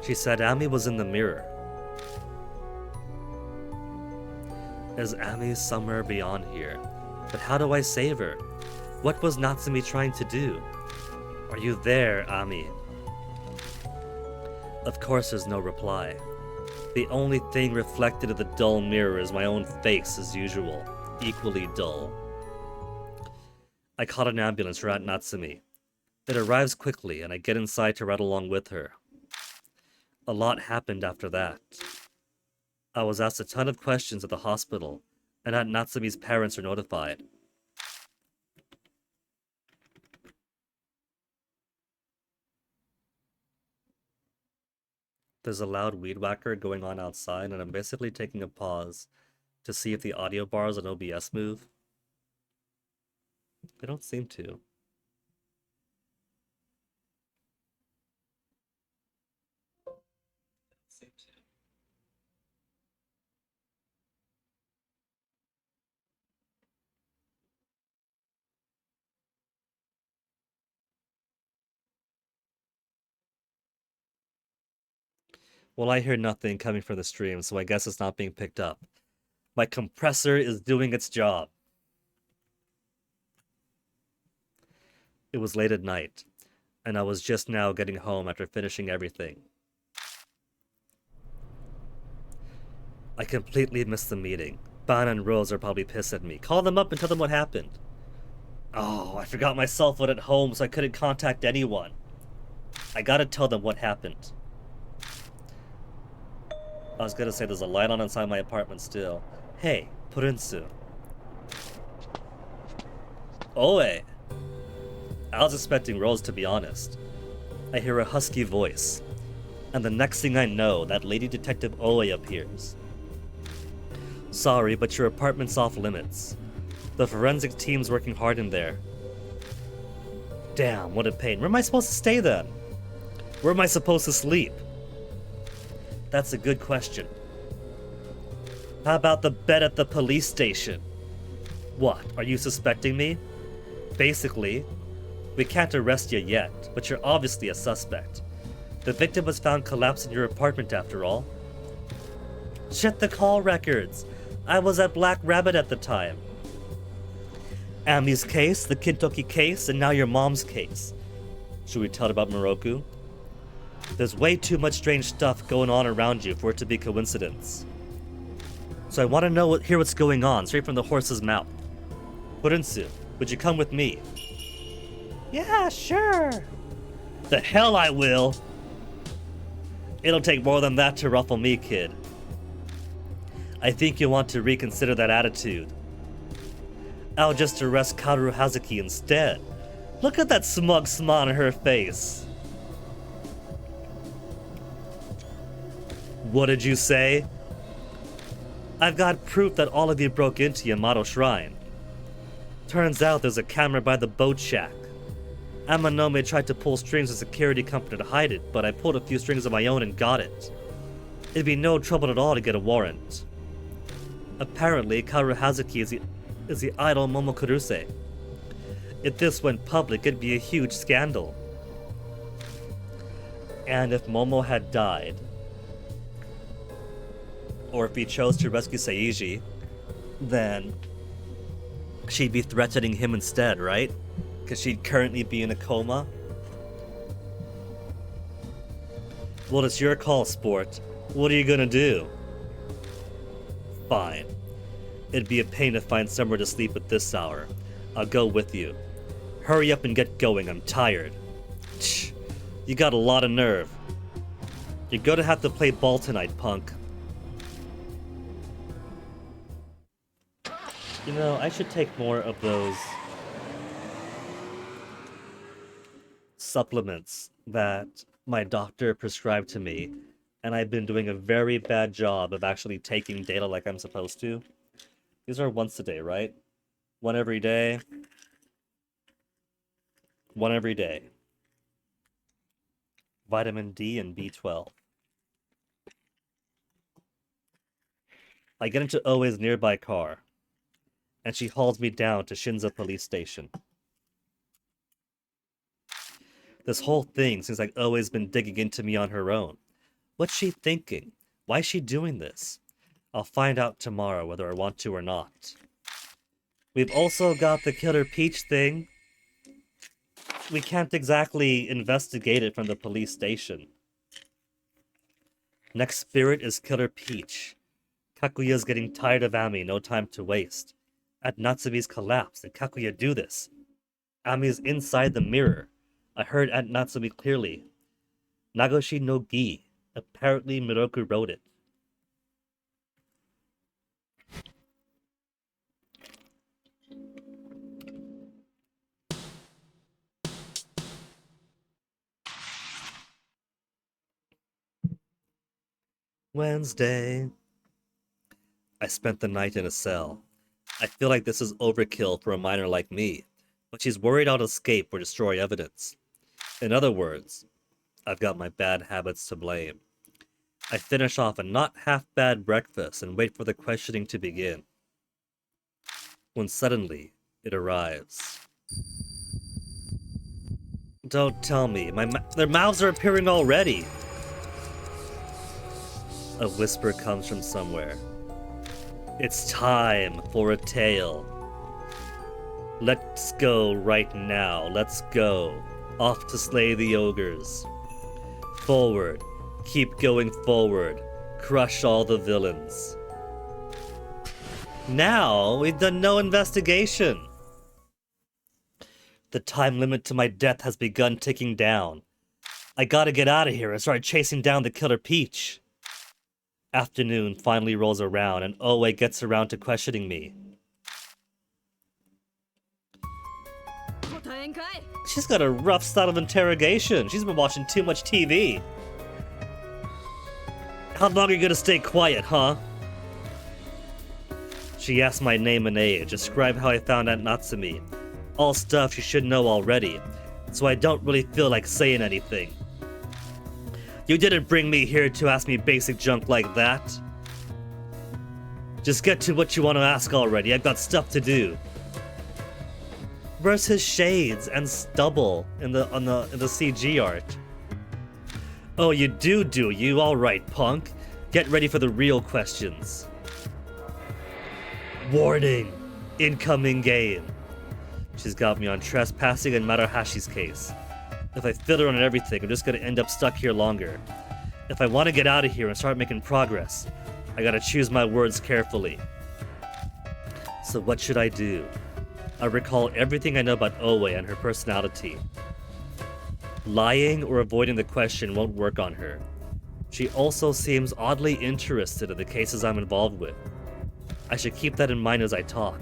She said Ami was in the mirror. Is Ami somewhere beyond here? But how do I save her? What was Natsumi trying to do? Are you there, Ami? Of course there's no reply. The only thing reflected in the dull mirror is my own face as usual, equally dull. I caught an ambulance for Aunt Natsumi. It arrives quickly and I get inside to ride along with her. A lot happened after that. I was asked a ton of questions at the hospital, and Aunt Natsumi's parents are notified. There's a loud weed whacker going on outside, and I'm basically taking a pause to see if the audio bars on OBS move. They don't seem to. Well, I hear nothing coming from the stream, so I guess it's not being picked up. My compressor is doing its job. It was late at night, and I was just now getting home after finishing everything. I completely missed the meeting. Ban and Rose are probably pissed at me. Call them up and tell them what happened. Oh, I forgot my cell phone at home, so I couldn't contact anyone. I gotta tell them what happened. I was gonna say there's a light on inside my apartment still. Hey, Prinsu. Oe. I was expecting Rose, to be honest. I hear a husky voice, and the next thing I know, that Lady Detective Oe appears. Sorry, but your apartment's off limits. The forensic team's working hard in there. Damn, what a pain. Where am I supposed to stay then? Where am I supposed to sleep? That's a good question. How about the bed at the police station? What, are you suspecting me? Basically, we can't arrest you yet, but you're obviously a suspect. The victim was found collapsed in your apartment after all. Check the call records. I was at Black Rabbit at the time. Ami's case, the Kintoki case, and now your mom's case. Should we tell her about Moroku? There's way too much strange stuff going on around you for it to be coincidence. So I want to hear what's going on, straight from the horse's mouth. Prinsu, would you come with me? Yeah, sure. The hell I will. It'll take more than that to ruffle me, kid. I think you'll want to reconsider that attitude. I'll just arrest Kaoru Hazuki instead. Look at that smug smile on her face. What did you say? I've got proof that all of you broke into Yamato Shrine. Turns out there's a camera by the boat shack. Amanome tried to pull strings with a security company to hide it, but I pulled a few strings of my own and got it. It'd be no trouble at all to get a warrant. Apparently, Kaoru Hazuki is the idol Momo Kuruse. If this went public, it'd be a huge scandal. And if Momo had died, or if he chose to rescue Seiji, then she'd be threatening him instead, right? Because she'd currently be in a coma? Well, it's your call, sport. What are you gonna do? Fine. It'd be a pain to find somewhere to sleep at this hour. I'll go with you. Hurry up and get going, I'm tired. Tch, you got a lot of nerve. You're gonna have to play ball tonight, punk. You know, I should take more of those supplements that my doctor prescribed to me, and I've been doing a very bad job of actually taking data like I'm supposed to. These are once a day, right? One every day. One every day. Vitamin D and B12. I get into Oe's nearby car, and she hauls me down to Shinza police station. This whole thing seems like Oe's been digging into me on her own. What's she thinking? Why is she doing this? I'll find out tomorrow whether I want to or not. We've also got the Killer Peach thing. We can't exactly investigate it from the police station. Next spirit is Killer Peach. Kakuya's getting tired of Ami, no time to waste. At Natsumi's collapse, did Kakuya do this? Ami's inside the mirror. I heard Aunt Natsumi clearly. Nagoshi no Gi. Apparently Miroku wrote it. Wednesday. I spent the night in a cell. I feel like this is overkill for a minor like me, but she's worried I'll escape or destroy evidence. In other words, I've got my bad habits to blame. I finish off a not half bad breakfast and wait for the questioning to begin. When suddenly, it arrives. Don't tell me, their mouths are appearing already! A whisper comes from somewhere. It's time for a tale. Let's go right now, let's go. Off to slay the ogres. Forward, keep going forward. Crush all the villains. Now, we've done no investigation. The time limit to my death has begun ticking down. I gotta get out of here and start chasing down the Killer Peach. Afternoon finally rolls around and Oe gets around to questioning me. She's got a rough style of interrogation. She's been watching too much TV. How long are you gonna stay quiet, huh? She asked my name and age, described how I found Aunt Natsumi. All stuff you should know already, so I don't really feel like saying anything. You didn't bring me here to ask me basic junk like that. Just get to what you want to ask already. I've got stuff to do. Where's his shades and stubble in the CG art? Oh, you do you? All right, punk. Get ready for the real questions. Warning! Incoming game. She's got me on trespassing and Maruhashi's case. If I fiddle on everything, I'm just gonna end up stuck here longer. If I want to get out of here and start making progress, I gotta choose my words carefully. So what should I do? I recall everything I know about Oe and her personality. Lying or avoiding the question won't work on her. She also seems oddly interested in the cases I'm involved with. I should keep that in mind as I talk.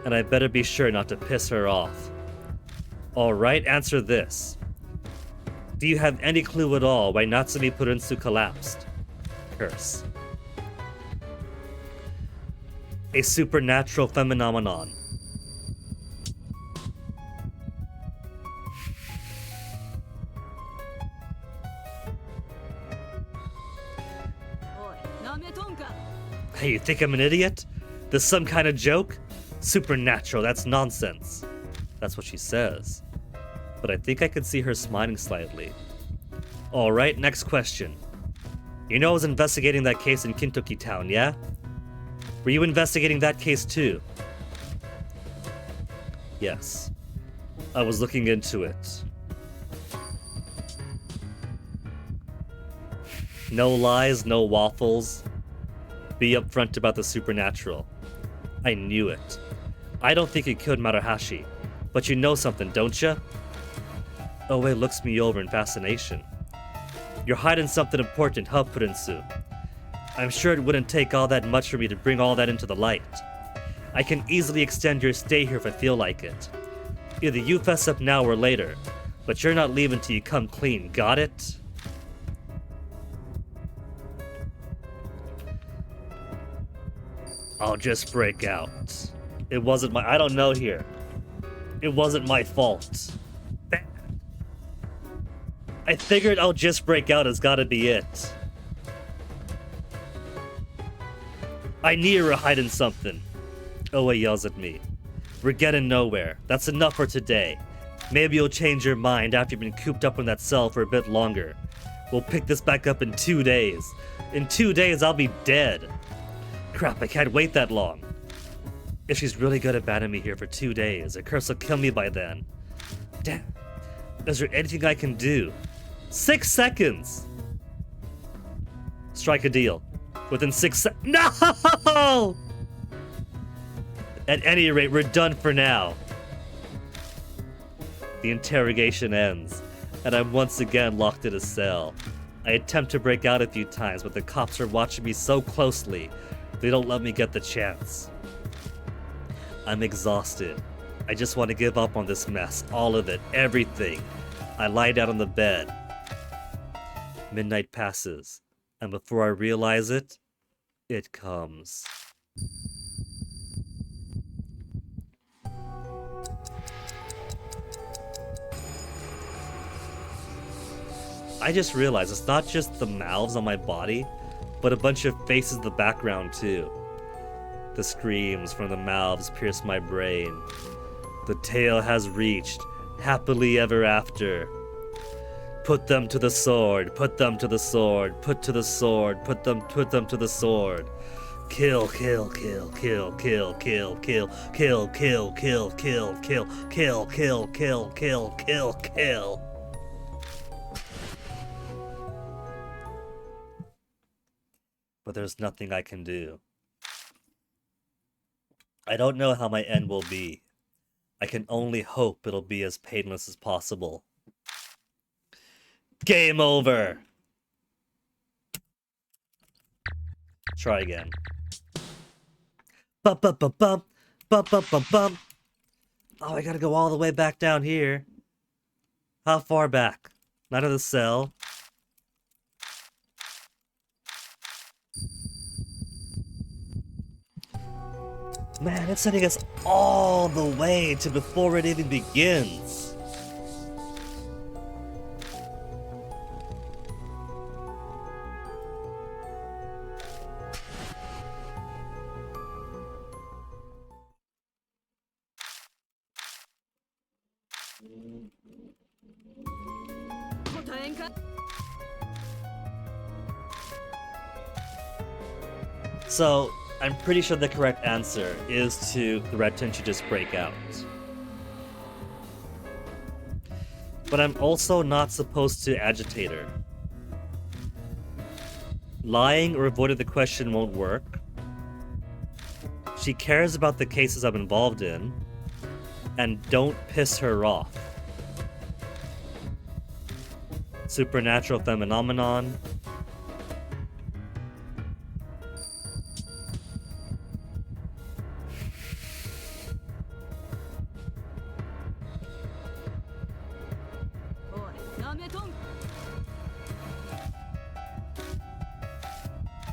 And I better be sure not to piss her off. Alright, answer this. Do you have any clue at all why Natsumi Purinsu collapsed? Curse. A supernatural phenomenon. Hey, you think I'm an idiot? This some kind of joke? Supernatural, that's nonsense. That's what she says. But I think I could see her smiling slightly. Alright, next question. You know I was investigating that case in Kintoki Town, yeah? Were you investigating that case too? Yes. I was looking into it. No lies, no waffles. Be upfront about the supernatural. I knew it. I don't think you killed Maruhashi, but you know something, don't ya? Oe looks me over in fascination. You're hiding something important, huh, Purinsu? I'm sure it wouldn't take all that much for me to bring all that into the light. I can easily extend your stay here if I feel like it. Either you fess up now or later, but you're not leaving till you come clean, got it? I'll just break out. It wasn't my— I don't know here. It wasn't my fault. I figured I'll just break out has gotta be it. I knew you were hiding something. Oe yells at me. We're getting nowhere. That's enough for today. Maybe you'll change your mind after you've been cooped up in that cell for a bit longer. We'll pick this back up in 2 days. In 2 days, I'll be dead. Crap, I can't wait that long. If she's really good at banning me here for 2 days, her curse will kill me by then. Damn. Is there anything I can do? 6 seconds! Strike a deal. Within 6 seconds. No! At any rate, we're done for now. The interrogation ends, and I'm once again locked in a cell. I attempt to break out a few times, but the cops are watching me so closely, they don't let me get the chance. I'm exhausted. I just want to give up on this mess, all of it, everything. I lie down on the bed. Midnight passes, and before I realize it, it comes. I just realized it's not just the mouths on my body, but a bunch of faces in the background too. The screams from the mouths pierce my brain. The tale has reached happily ever after. Put them to the sword, put them to the sword, put to the sword, put them to the sword. Kill, kill, kill, kill, kill, kill, kill, kill, kill, kill, kill, kill, kill, kill, kill, kill, kill, kill. But there's nothing I can do. I don't know how my end will be. I can only hope it'll be as painless as possible. Game over! Try again. Bump, bump, bump, bump, bump, bump, bump, bump. Oh, I gotta go all the way back down here. How far back? Not in the cell. Man, it's sending us all the way to before it even begins. So, I'm pretty sure the correct answer is to threaten to just break out. But I'm also not supposed to agitate her. Lying or avoiding the question won't work. She cares about the cases I'm involved in, and don't piss her off. Supernatural phenomenon.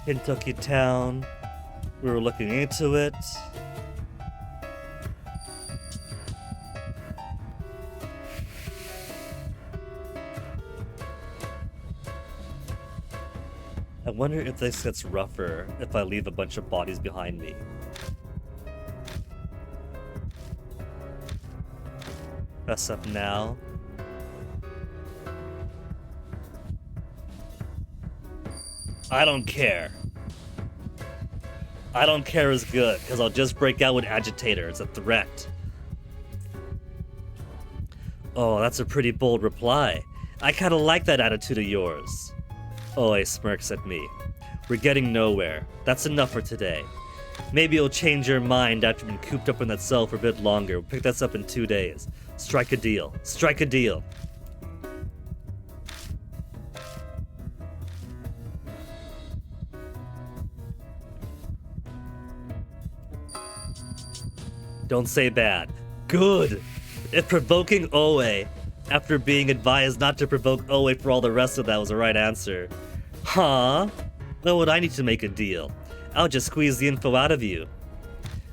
Kentucky Town. We were looking into it. I wonder if this gets rougher if I leave a bunch of bodies behind me. Mess up now. I don't care. I don't care is good, because I'll just break out with agitator. It's a threat. Oh, that's a pretty bold reply. I kinda like that attitude of yours. Oe smirks at me. We're getting nowhere. That's enough for today. Maybe you'll change your mind after you've been cooped up in that cell for a bit longer. We'll pick this up in 2 days. Strike a deal. Strike a deal. Don't say bad. Good. If provoking Oe after being advised not to provoke Oe for all the rest of that was the right answer. Huh? Well, would I need to make a deal? I'll just squeeze the info out of you.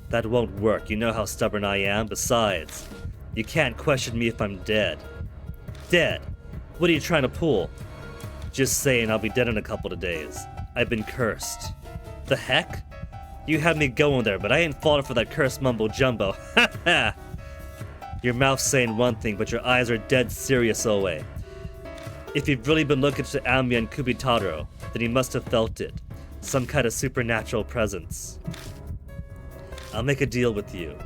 That won't work. You know how stubborn I am. Besides, you can't question me if I'm dead. Dead? What are you trying to pull? Just saying I'll be dead in a couple of days. I've been cursed. The heck? You had me going there, but I ain't falling for that cursed mumbo jumbo. Ha ha! Your mouth's saying one thing, but your eyes are dead serious, Oe. If you've really been looking to Amiya and Kubitaro, then you must have felt it. Some kind of supernatural presence. I'll make a deal with you.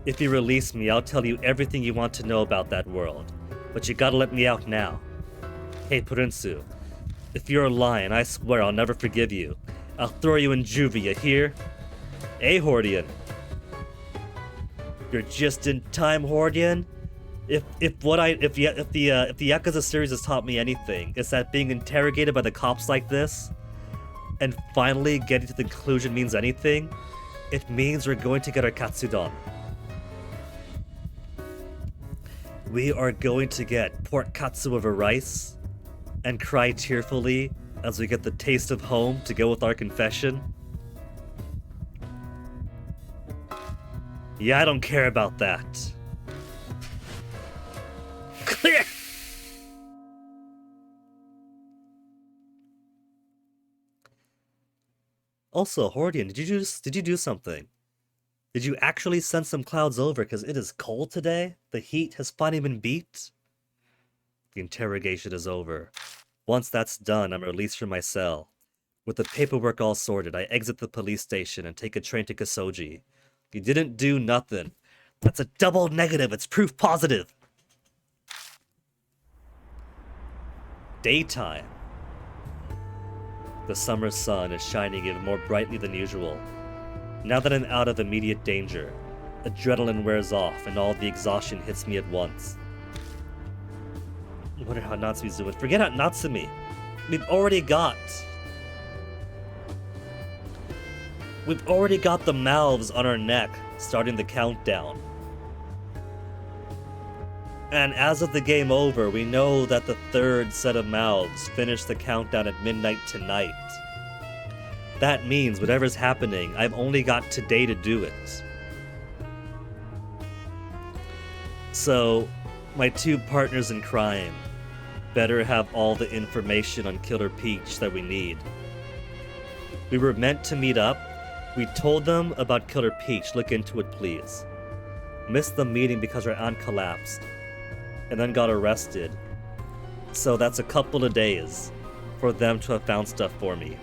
If you release me, I'll tell you everything you want to know about that world. But you gotta let me out now. Hey, Prinsu. If you're lying, I swear I'll never forgive you. I'll throw you in juvie, you hear? Hey, Hordian. You're just in time, Hordian. If the Yakuza series has taught me anything, it's that being interrogated by the cops like this, and finally getting to the conclusion means anything, it means we're going to get our katsudon. We are going to get pork katsu over rice, and cry tearfully as we get the taste of home to go with our confession. Yeah, I don't care about that. Clear! Also, Hordian, did you do something? Did you actually send some clouds over because it is cold today? The heat has finally been beat? The interrogation is over. Once that's done, I'm released from my cell. With the paperwork all sorted, I exit the police station and take a train to Kosoji. You didn't do nothing. That's a double negative. It's proof positive. Daytime. The summer sun is shining even more brightly than usual. Now that I'm out of immediate danger, adrenaline wears off and all the exhaustion hits me at once. I wonder how Natsumi's doing. Forget about Natsumi. We've already got the mouths on our neck starting the countdown. And as of the game over, we know that the third set of mouths finished the countdown at midnight tonight. That means whatever's happening, I've only got today to do it. So, my two partners in crime better have all the information on Killer Peach that we need. We were meant to meet up. We told them about Killer Peach. Look into it, please. Missed the meeting because our aunt collapsed. And then got arrested. So that's a couple of days for them to have found stuff for me.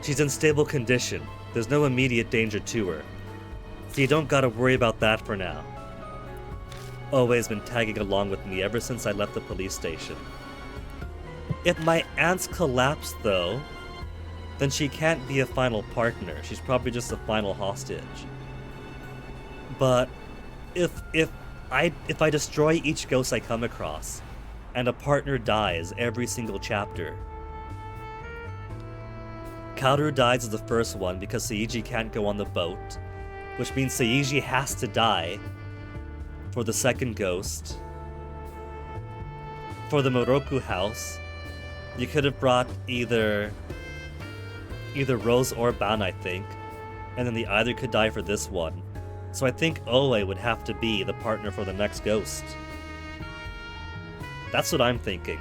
She's in stable condition. There's no immediate danger to her. So you don't gotta worry about that for now. Always been tagging along with me ever since I left the police station. If my aunt's collapsed, though, then she can't be a final partner. She's probably just a final hostage. But if I destroy each ghost I come across, and a partner dies every single chapter. Kaoru dies as the first one because Seiji can't go on the boat, which means Seiji has to die for the second ghost. For the Moroku house, you could have brought either Rose or Ban, I think, and then the either could die for this one. So I think Oe would have to be the partner for the next ghost. That's what I'm thinking.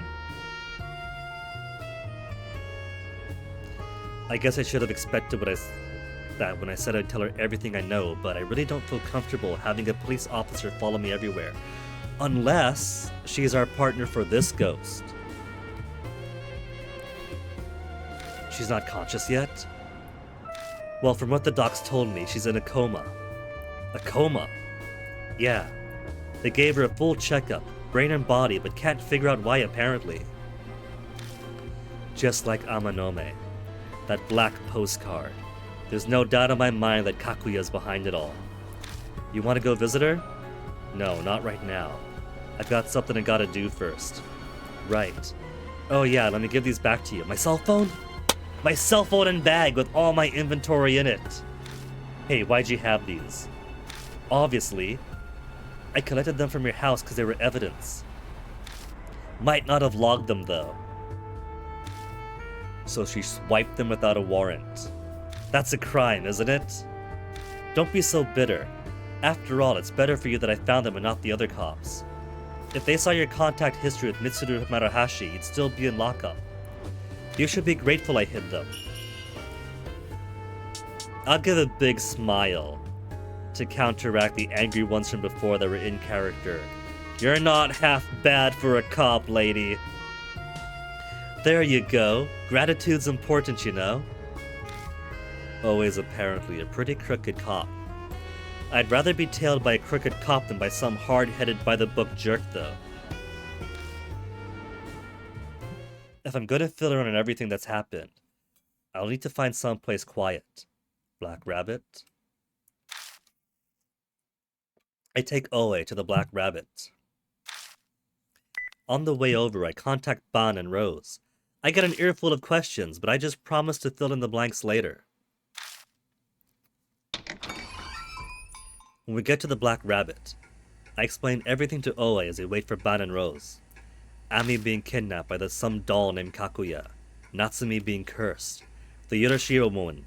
I guess I should have expected that when I said I'd tell her everything I know, but I really don't feel comfortable having a police officer follow me everywhere. Unless she's our partner for this ghost. She's not conscious yet? Well, from what the docs told me, she's in a coma. A coma? Yeah. They gave her a full checkup, brain and body, but can't figure out why apparently. Just like Amanome, that black postcard. There's no doubt in my mind that Kakuya's behind it all. You want to go visit her? No, not right now. I've got something I gotta do first. Right. Oh yeah, let me give these back to you. My cell phone? My cell phone and bag with all my inventory in it. Hey, why'd you have these? Obviously, I collected them from your house because they were evidence. Might not have logged them though. So she swiped them without a warrant. That's a crime, isn't it? Don't be so bitter. After all, it's better for you that I found them and not the other cops. If they saw your contact history with Mitsuru Maruhashi, you'd still be in lockup. You should be grateful I hid them. I'll give a big smile to counteract the angry ones from before that were in character. You're not half bad for a cop, lady. There you go. Gratitude's important, you know. Always apparently a pretty crooked cop. I'd rather be tailed by a crooked cop than by some hard-headed by-the-book jerk, though. If I'm gonna fill her in on everything that's happened, I'll need to find someplace quiet. Black Rabbit. I take Oe to the Black Rabbit. On the way over, I contact Ban and Rose. I get an earful of questions, but I just promise to fill in the blanks later. When we get to the Black Rabbit, I explain everything to Oe as we wait for Ban and Rose. Ami being kidnapped by some doll named Kakuya, Natsumi being cursed, the Yoroshiro woman,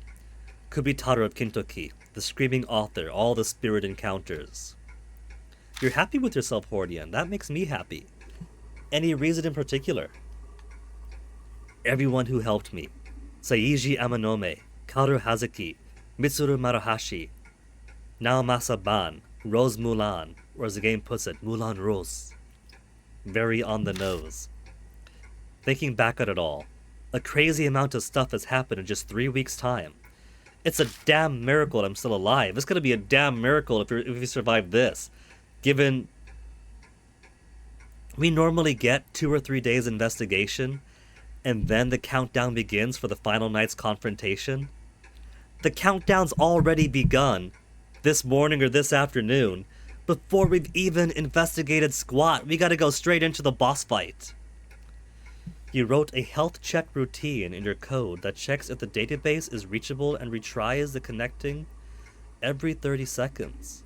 Kubitaro of Kintoki, the screaming author, all the spirit encounters. You're happy with yourself, Hordian. That makes me happy. Any reason in particular? Everyone who helped me. Seiji Amanome, Kaoru Hazuki, Mitsuru Maruhashi, Naomasa Ban, Rose Mulan, or as the game puts it, Mulan Rose. Very on the nose. Thinking back at it all, a crazy amount of stuff has happened in just 3 weeks' time. It's a damn miracle that I'm still alive. It's gonna be a damn miracle if you survive this. Given we normally get 2 or 3 days investigation, and then the countdown begins for the final night's confrontation. The countdown's already begun this morning or this afternoon. Before we've even investigated squat, we gotta go straight into the boss fight. You wrote a health check routine in your code that checks if the database is reachable and retries the connecting every 30 seconds.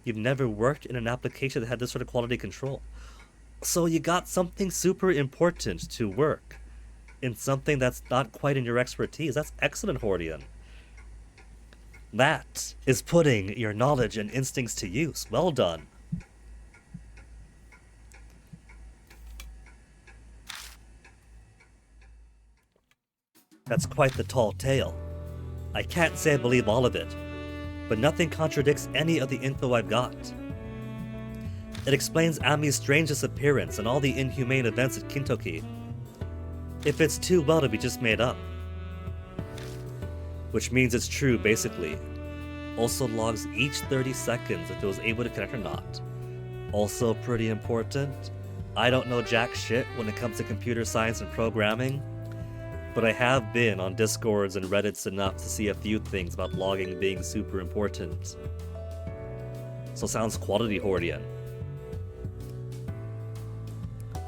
You've never worked in an application that had this sort of quality control. So you got something super important to work in something that's not quite in your expertise. That's excellent, Hordian. That is putting your knowledge and instincts to use. Well done. That's quite the tall tale. I can't say I believe all of it, but nothing contradicts any of the info I've got. It explains Ami's strange disappearance and all the inhumane events at Kintoki. It fits too well to be just made up. Which means it's true, basically. Also logs each 30 seconds if it was able to connect or not. Also pretty important, I don't know jack shit when it comes to computer science and programming, but I have been on Discords and Reddits enough to see a few things about logging being super important. So sounds quality, Hordian.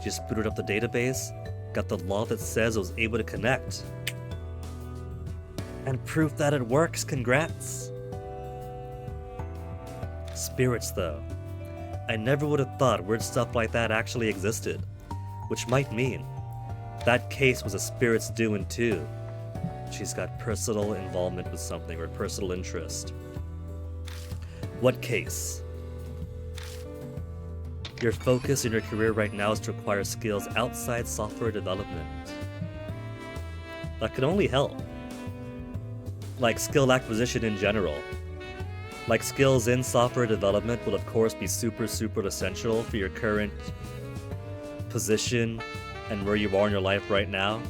Just booted up the database, got the log that says it was able to connect. And proof that it works, congrats. Spirits, though. I never would have thought weird stuff like that actually existed. Which might mean that case was a spirit's doing too. She's got personal involvement with something or personal interest. What case? Your focus in your career right now is to acquire skills outside software development. That could only help. Like skill acquisition in general. Like skills in software development will of course be super essential for your current position and where you are in your life right now.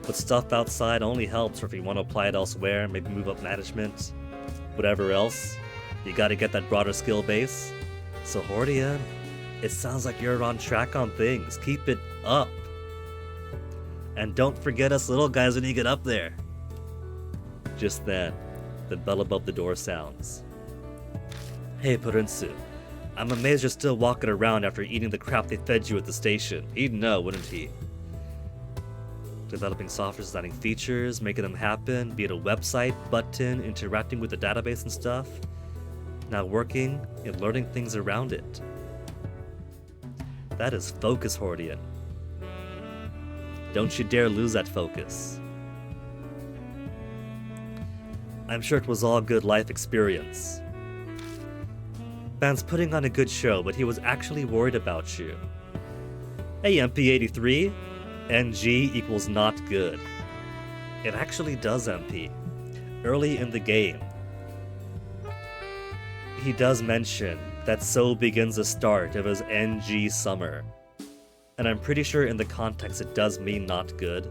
But stuff outside only helps, or if you want to apply it elsewhere, maybe move up management, whatever else, you gotta get that broader skill base. So Hordian, it sounds like you're on track on things. Keep it up. And don't forget us little guys when you get up there. Just then, the bell above the door sounds. Hey, Prinsu. I'm amazed you're still walking around after eating the crap they fed you at the station. He'd know, wouldn't he? Developing software, designing features, making them happen, be it a website, button, interacting with the database and stuff. Now working and learning things around it. That is focus, Hordian. Don't you dare lose that focus. I'm sure it was all good life experience. Van's putting on a good show, but he was actually worried about you. Hey, MP83, NG equals not good. It actually does, MP. Early in the game, he does mention that so begins the start of his NG summer. And I'm pretty sure in the context it does mean not good.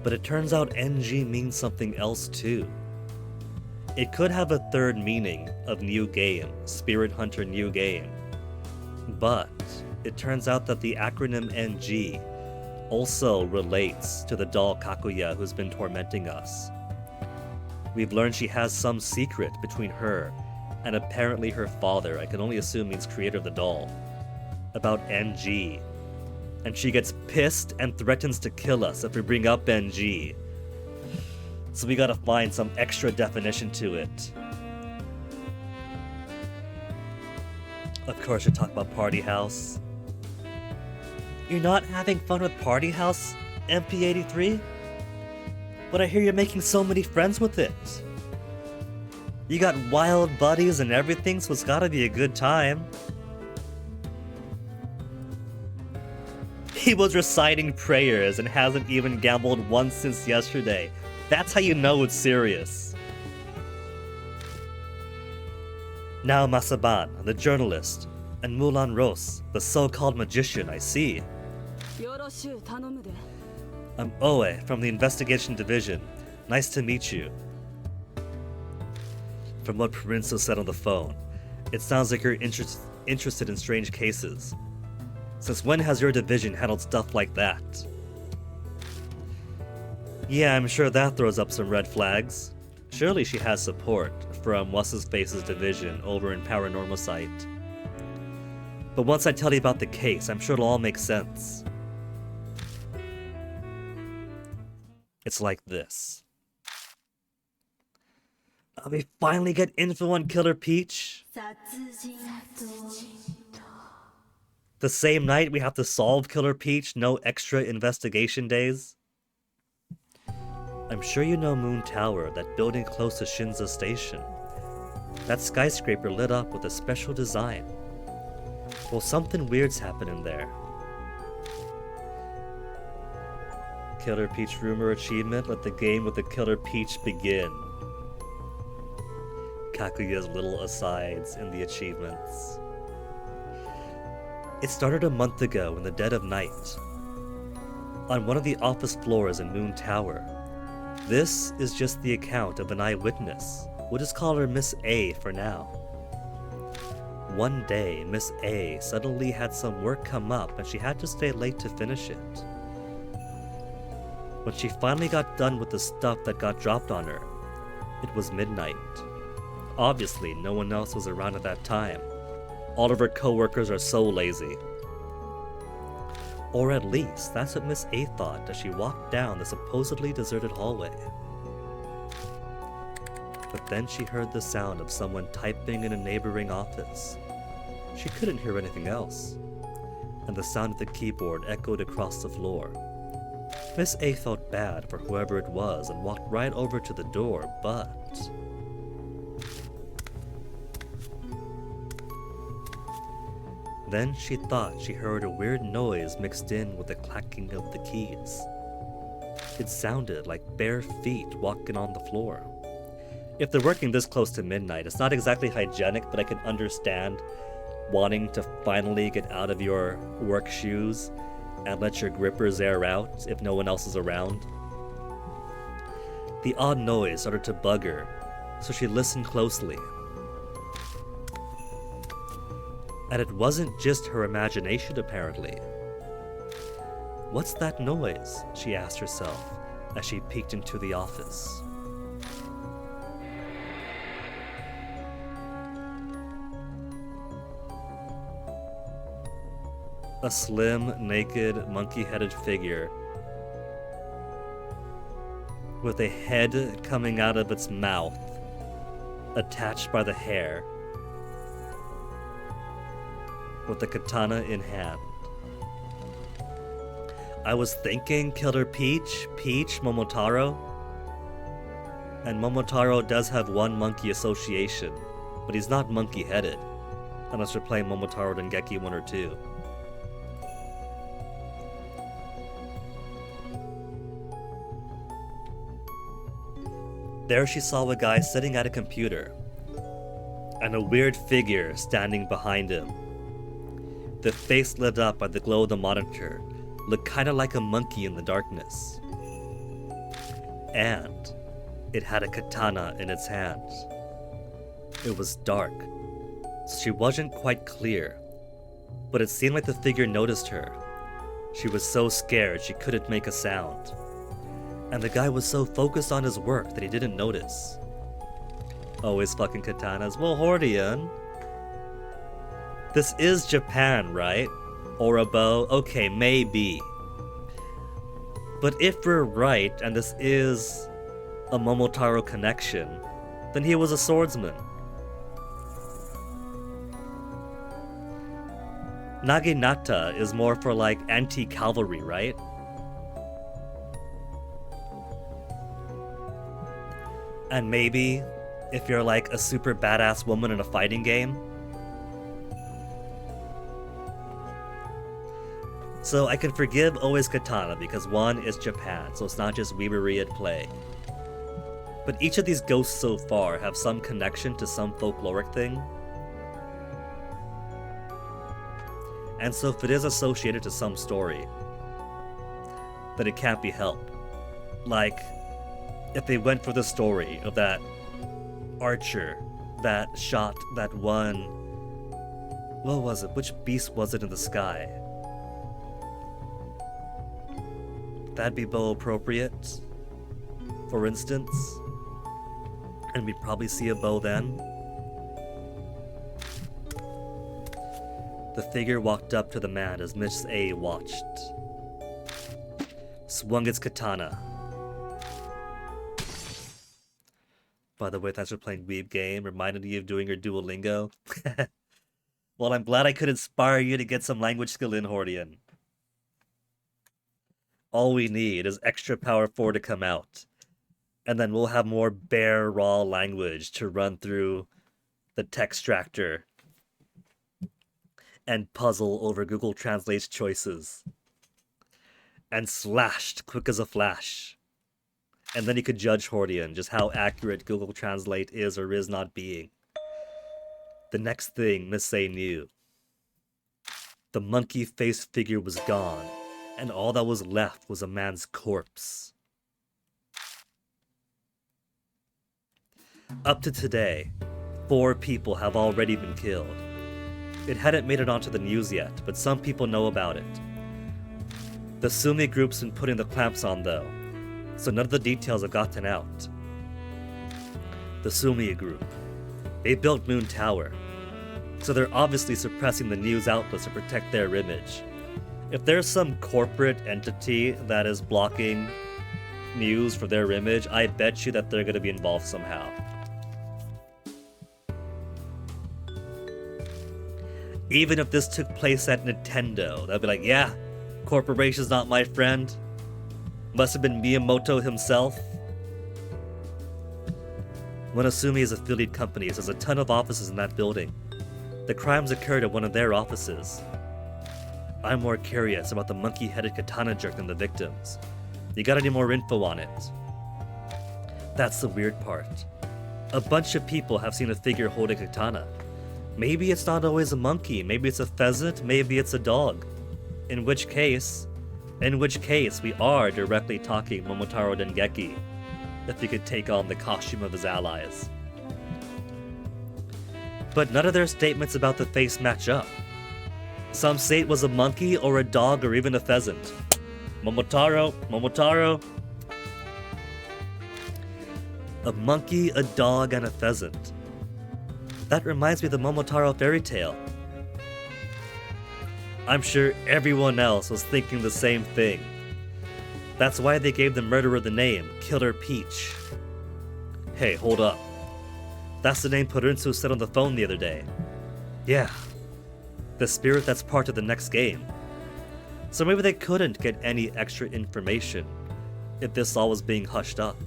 But it turns out NG means something else too. It could have a third meaning of new game, Spirit Hunter new game. But it turns out that the acronym NG also relates to the doll Kakuya who's been tormenting us. We've learned she has some secret between her and apparently her father, I can only assume means creator of the doll, about NG. And she gets pissed and threatens to kill us if we bring up NG. So we gotta find some extra definition to it. Of course, you talk about Party House. You're not having fun with Party House, MP83? But I hear you're making so many friends with it. You got wild buddies and everything, so it's gotta be a good time. He was reciting prayers and hasn't even gambled once since yesterday. That's how you know it's serious. Now Masaban, the journalist, and Mulan Rose, the so-called magician, I see. I'm Oe from the Investigation Division. Nice to meet you. From what Prinzo said on the phone, it sounds like you're interested in strange cases. Since when has your division handled stuff like that? Yeah, I'm sure that throws up some red flags. Surely she has support from What's-His-Face's division over in Paranormal Site. But once I tell you about the case, I'm sure it'll all make sense. It's like this. We finally get info on Killer Peach. The same night we have to solve Killer Peach, no extra investigation days. I'm sure you know Moon Tower, that building close to Shinza Station. That skyscraper lit up with a special design. Well, something weird's happening there. Killer Peach rumor achievement, let the game with the Killer Peach begin. Kakuya's little asides in the achievements. It started a month ago in the dead of night. On one of the office floors in Moon Tower. This is just the account of an eyewitness. We'll just call her Miss A for now. One day, Miss A suddenly had some work come up and she had to stay late to finish it. When she finally got done with the stuff that got dropped on her, it was midnight. Obviously, no one else was around at that time. All of her co-workers are so lazy. Or at least, that's what Miss A thought as she walked down the supposedly deserted hallway. But then she heard the sound of someone typing in a neighboring office. She couldn't hear anything else, and the sound of the keyboard echoed across the floor. Miss A felt bad for whoever it was and walked right over to the door, but... Then she thought she heard a weird noise mixed in with the clacking of the keys. It sounded like bare feet walking on the floor. If they're working this close to midnight, it's not exactly hygienic, but I can understand wanting to finally get out of your work shoes and let your grippers air out if no one else is around. The odd noise started to bug her, so she listened closely. And it wasn't just her imagination, apparently. What's that noise? She asked herself as she peeked into the office. A slim, naked, monkey-headed figure with a head coming out of its mouth, attached by the hair, with the katana in hand. I was thinking Killer Peach, Momotaro. And Momotaro does have one monkey association, but he's not monkey-headed, unless you're playing Momotaro Dengeki 1 or 2. There she saw a guy sitting at a computer, and a weird figure standing behind him. The face lit up by the glow of the monitor looked kinda like a monkey in the darkness. And it had a katana in its hand. It was dark, so she wasn't quite clear, but it seemed like the figure noticed her. She was so scared she couldn't make a sound. And the guy was so focused on his work that he didn't notice. Always fucking katanas. Well, Hordian, this is Japan, right? Or a bow? Okay, maybe. But if we're right, and this is a Momotaro connection, then he was a swordsman. Naginata is more for like anti-cavalry, right? And maybe if you're like a super badass woman in a fighting game. So I can forgive Always Katana because one is Japan, so it's not just weebery at play. But each of these ghosts so far have some connection to some folkloric thing. And so if it is associated to some story, then it can't be helped. Like, if they went for the story of that archer that shot that one... What was it? Which beast was it in the sky? That'd be bow appropriate, for instance. And we'd probably see a bow then. The figure walked up to the man as Miss A watched. Swung its katana. By the way, thanks for playing Weeb Game. Reminded you of doing your Duolingo. Well, I'm glad I could inspire you to get some language skill in, Hordian. All we need is extra Power 4 to come out. And then we'll have more bare, raw language to run through the textractor and puzzle over Google Translate's choices. And slashed quick as a flash. And then you could judge Hordian just how accurate Google Translate is or is not being. The next thing Miss A knew, the monkey-faced figure was gone, and all that was left was a man's corpse. Up to today, 4 people have already been killed. It hadn't made it onto the news yet, but some people know about it. The Sumi group's been putting the clamps on though, so none of the details have gotten out. The Sumi group. They built Moon Tower, so they're obviously suppressing the news outlets to protect their image. If there's some corporate entity that is blocking news for their image, I bet you that they're gonna be involved somehow. Even if this took place at Nintendo, they'll be like, yeah, corporation's not my friend. Must have been Miyamoto himself. Monasumi is affiliate companies. There's a ton of offices in that building. The crimes occurred at one of their offices. I'm more curious about the monkey-headed katana jerk than the victims. You got any more info on it? That's the weird part. A bunch of people have seen a figure holding a katana. Maybe it's not always a monkey, maybe it's a pheasant, maybe it's a dog. In which case, we are directly talking Momotaro Dengeki, if he could take on the costume of his allies. But none of their statements about the face match up. Some say it was a monkey or a dog or even a pheasant. Momotaro, Momotaro. A monkey, a dog, and a pheasant. That reminds me of the Momotaro fairy tale. I'm sure everyone else was thinking the same thing. That's why they gave the murderer the name, Killer Peach. Hey, hold up. That's the name Purunsu said on the phone the other day. Yeah. The spirit that's part of the next game. So maybe they couldn't get any extra information if this all was being hushed up.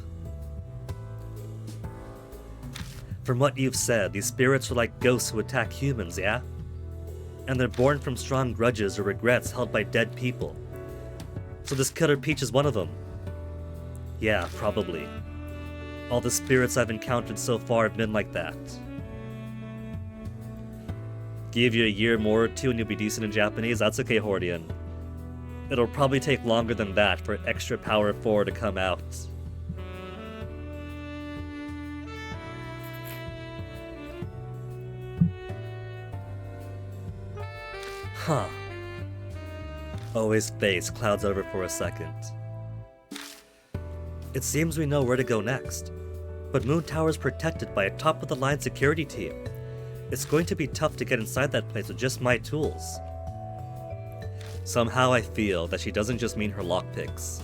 From what you've said, these spirits are like ghosts who attack humans, yeah? And they're born from strong grudges or regrets held by dead people. So this Killer Peach is one of them. Yeah, probably. All the spirits I've encountered so far have been like that. Give you a year more or two and you'll be decent in Japanese? That's okay, Hordian. It'll probably take longer than that for Extra Power 4 to come out. Huh. Oi's face clouds over for a second. It seems we know where to go next, but Moon Tower is protected by a top-of-the-line security team. It's going to be tough to get inside that place with just my tools. Somehow I feel that she doesn't just mean her lockpicks.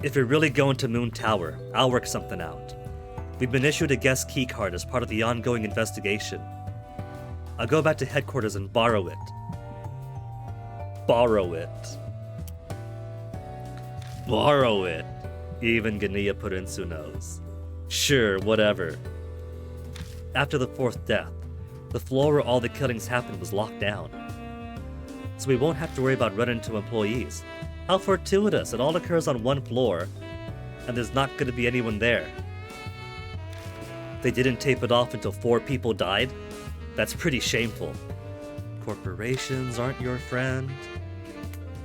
If you're really going to Moon Tower, I'll work something out. We've been issued a guest keycard as part of the ongoing investigation. I'll go back to headquarters and borrow it. Borrow it. Borrow it. Even Ganiya Purunsu knows. Sure, whatever. After the fourth death, the floor where all the killings happened was locked down. So we won't have to worry about running into employees. How fortuitous, it all occurs on one floor, and there's not going to be anyone there. They didn't tape it off until 4 people died? That's pretty shameful. Corporations aren't your friend.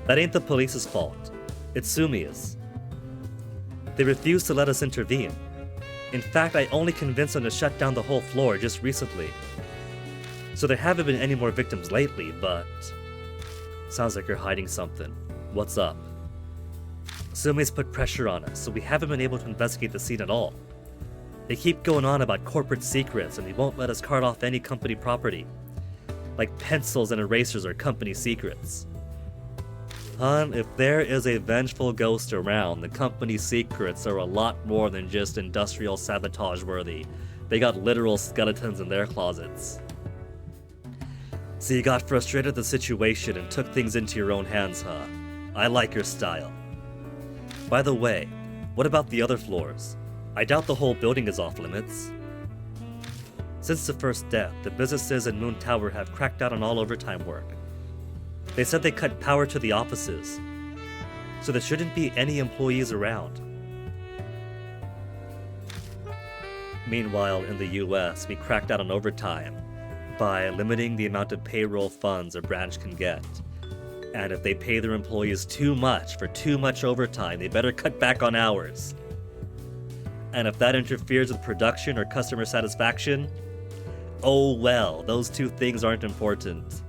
That ain't the police's fault. It's Sumiya's. They refused to let us intervene. In fact, I only convinced them to shut down the whole floor just recently. So there haven't been any more victims lately, but... Sounds like you're hiding something. What's up? Sumiya's put pressure on us, so we haven't been able to investigate the scene at all. They keep going on about corporate secrets, and they won't let us cart off any company property. Like pencils and erasers are company secrets. Hun, if there is a vengeful ghost around, the company's secrets are a lot more than just industrial sabotage worthy. They got literal skeletons in their closets. So you got frustrated at the situation and took things into your own hands, huh? I like your style. By the way, what about the other floors? I doubt the whole building is off limits. Since the first death, the businesses in Moon Tower have cracked down on all overtime work. They said they cut power to the offices, so there shouldn't be any employees around. Meanwhile, in the US, we cracked down on overtime by limiting the amount of payroll funds a branch can get. And if they pay their employees too much for too much overtime, they better cut back on hours. And if that interferes with production or customer satisfaction, oh well, those two things aren't important.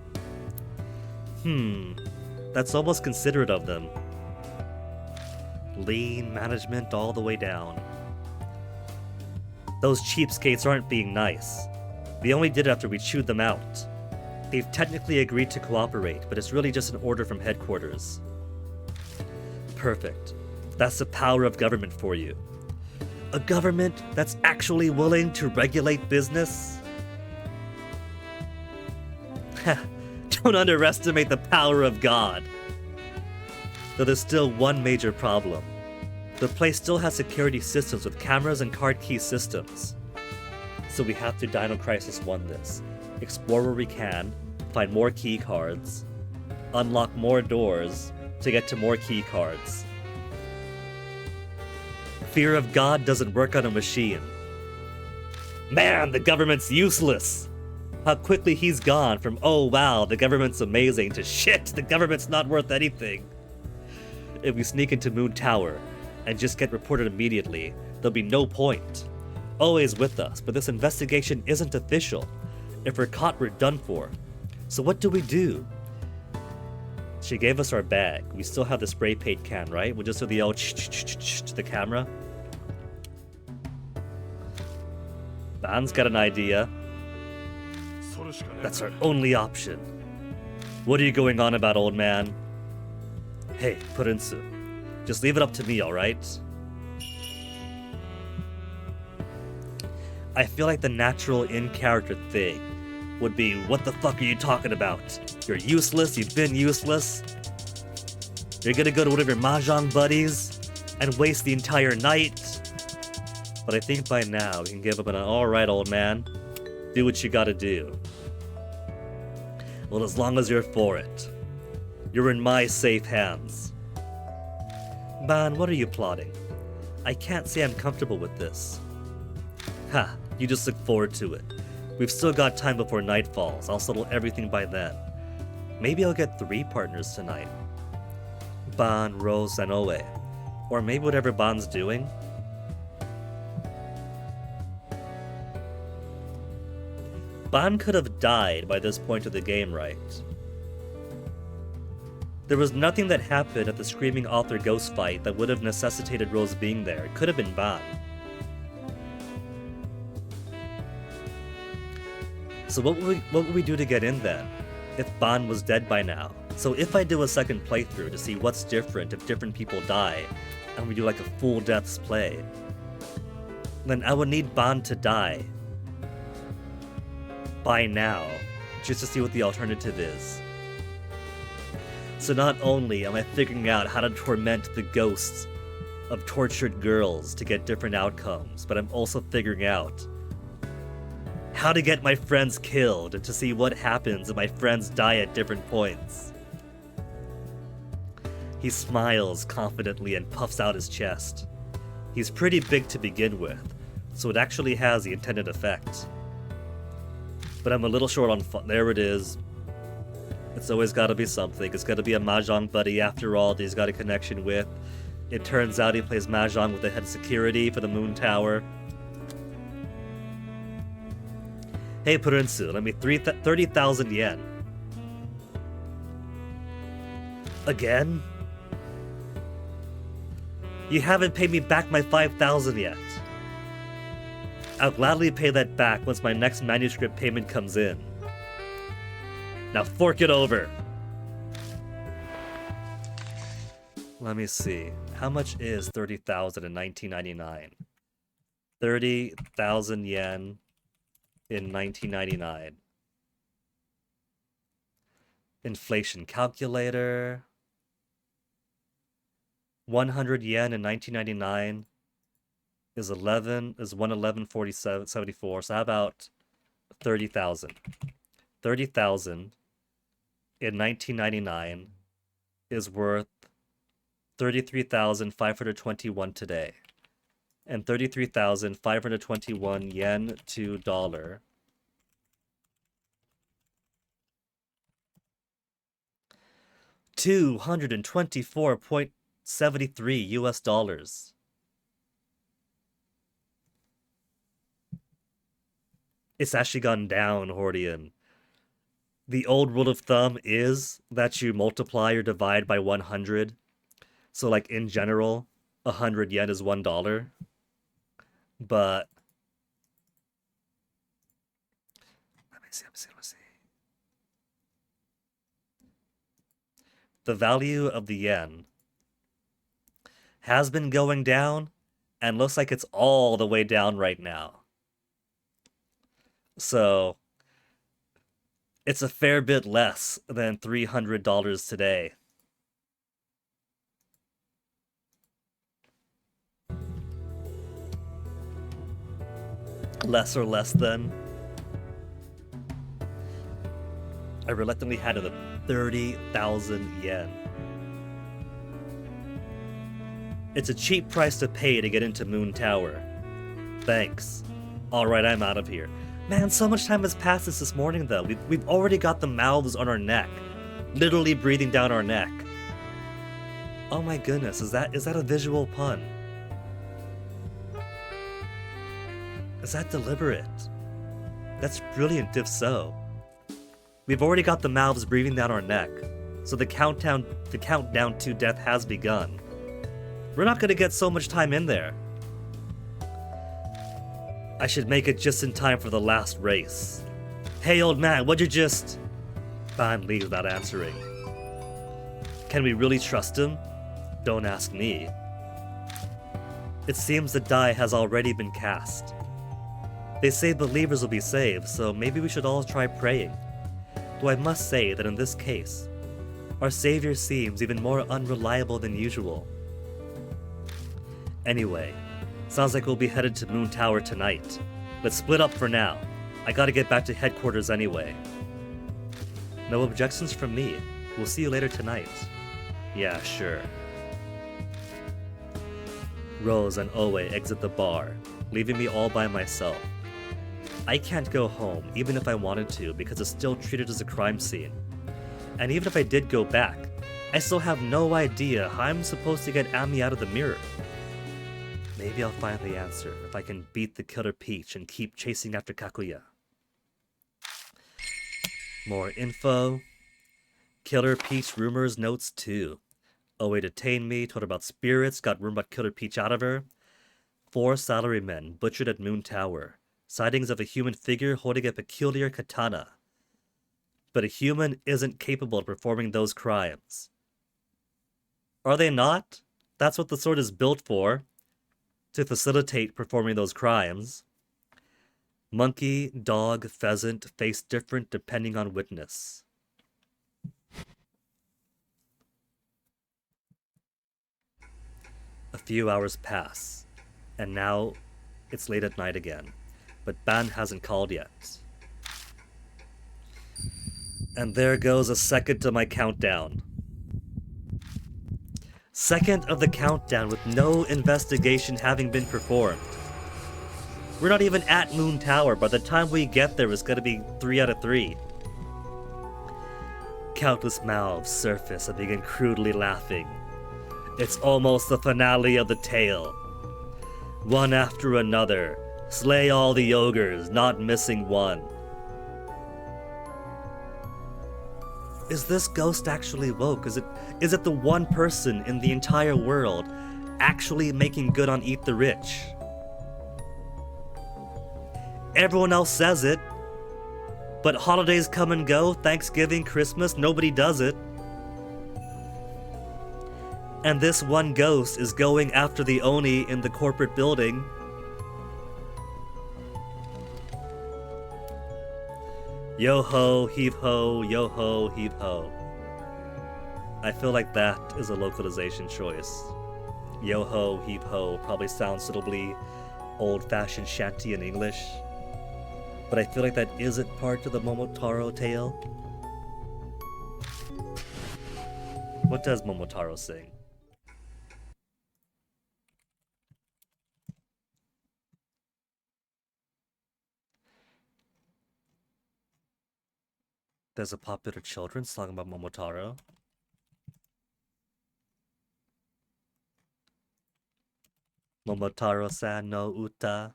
That's almost considerate of them. Lean management all the way down. Those cheapskates aren't being nice. They only did it after we chewed them out. They've technically agreed to cooperate, but it's really just an order from headquarters. Perfect. That's the power of government for you. A government that's actually willing to regulate business? Don't underestimate the power of God. Though there's still one major problem. The place still has security systems with cameras and card key systems. So we have to Dino Crisis 1 this. Explore where we can, find more key cards, unlock more doors to get to more key cards. Fear of God doesn't work on a machine. Man, the government's useless! How quickly he's gone from, oh wow, the government's amazing, to shit, the government's not worth anything. If we sneak into Moon Tower and just get reported immediately, there'll be no point. Always with us, but this investigation isn't official. If we're caught, we're done for. So what do we do? She gave us our bag. We still have the spray paint can, right? We'll just do the old to the camera. Ban's got an idea. That's our only option. What are you going on about, old man? Hey, Purinsu. Just leave it up to me, alright? I feel like the natural in-character thing would be, what the fuck are you talking about? You're useless, you've been useless. You're gonna go to one of your mahjong buddies and waste the entire night. But I think by now we can give up an alright, old man. Do what you gotta do. Well, as long as you're for it. You're in my safe hands. Ban, what are you plotting? I can't say I'm comfortable with this. Ha, you just look forward to it. We've still got time before night falls. I'll settle everything by then. Maybe I'll get 3 partners tonight. Ban, Rose, and Oe. Or maybe whatever Ban's doing. Ban could have died by this point of the game, right? There was nothing that happened at the Screaming Author Ghost fight that would have necessitated Rose being there. It could have been Ban. So what would we do to get in then, if Ban was dead by now? So if I do a second playthrough to see what's different if different people die, and we do like a full deaths play, then I would need Ban to die by now, just to see what the alternative is. So not only am I figuring out how to torment the ghosts of tortured girls to get different outcomes, but I'm also figuring out how to get my friends killed to see what happens if my friends die at different points. He smiles confidently and puffs out his chest. He's pretty big to begin with, so it actually has the intended effect. But I'm a little short on fun. There it is. It's always gotta be something. It's gotta be a mahjong buddy after all that he's got a connection with. It turns out he plays mahjong with the head of security for the Moon Tower. Hey, Purinsu, let me 30,000 yen. Again? You haven't paid me back my 5,000 yet. I'll gladly pay that back once my next manuscript payment comes in. Now fork it over. Let me see. How much is 30,000 in 1999? 30,000 yen in 1999. Inflation calculator. 100 yen in 1999 is 111.74. So how about 30,000? 30,000 in 1999 is worth 33,521 today. And 33,521 yen to dollar. $224.73 US dollars. It's actually gone down, Hordian. The old rule of thumb is that you multiply or divide by 100. So, like, in general, 100 yen is $1. But let me see. The value of the yen has been going down and looks like it's all the way down right now. So it's a fair bit less than $300 today. Less or less than. I reluctantly had it at 30,000 yen. It's a cheap price to pay to get into Moon Tower. Thanks. Alright, I'm out of here. Man, so much time has passed since this morning though. We've already got the mouths on our neck. Literally breathing down our neck. Oh my goodness, is that a visual pun? Is that deliberate? That's brilliant if so. We've already got the mouths breathing down our neck, so the countdown to death has begun. We're not gonna get so much time in there. I should make it just in time for the last race. Hey old man, what'd you just... Ban leaves without answering. Can we really trust him? Don't ask me. It seems the die has already been cast. They say believers will be saved, so maybe we should all try praying. Though I must say that in this case, our savior seems even more unreliable than usual. Anyway, sounds like we'll be headed to Moon Tower tonight. Let's split up for now. I gotta get back to headquarters anyway. No objections from me. We'll see you later tonight. Yeah, sure. Rose and Oe exit the bar, leaving me all by myself. I can't go home, even if I wanted to, because it's still treated as a crime scene. And even if I did go back, I still have no idea how I'm supposed to get Ami out of the mirror. Maybe I'll find the answer if I can beat the Killer Peach and keep chasing after Kakuya. More info. Killer Peach rumors notes 2. Oe detained me, told her about spirits, got rumor about Killer Peach out of her. 4 salarymen butchered at Moon Tower. Sightings of a human figure holding a peculiar katana. But a human isn't capable of performing those crimes. Are they not? That's what the sword is built for. To facilitate performing those crimes. Monkey, dog, pheasant face different depending on witness. A few hours pass, and now it's late at night again, but Ban hasn't called yet. And there goes a second to my countdown. Second of the countdown with no investigation having been performed. We're not even at Moon Tower. By the time we get there, it's gonna be 3 out of 3. Countless mouths surface and begin crudely laughing. It's almost the finale of the tale. One after another, slay all the ogres, not missing one. Is this ghost actually woke? Is it the one person in the entire world actually making good on Eat the Rich? Everyone else says it, but holidays come and go, Thanksgiving, Christmas, nobody does it. And this one ghost is going after the Oni in the corporate building. Yo-ho, heave-ho, yo-ho, heave-ho. I feel like that is a localization choice. Yo-ho, heave-ho probably sounds suitably old-fashioned shanty in English. But I feel like that isn't part of the Momotaro tale. What does Momotaro sing? There's a popular children's song about Momotaro. Momotaro-san no uta.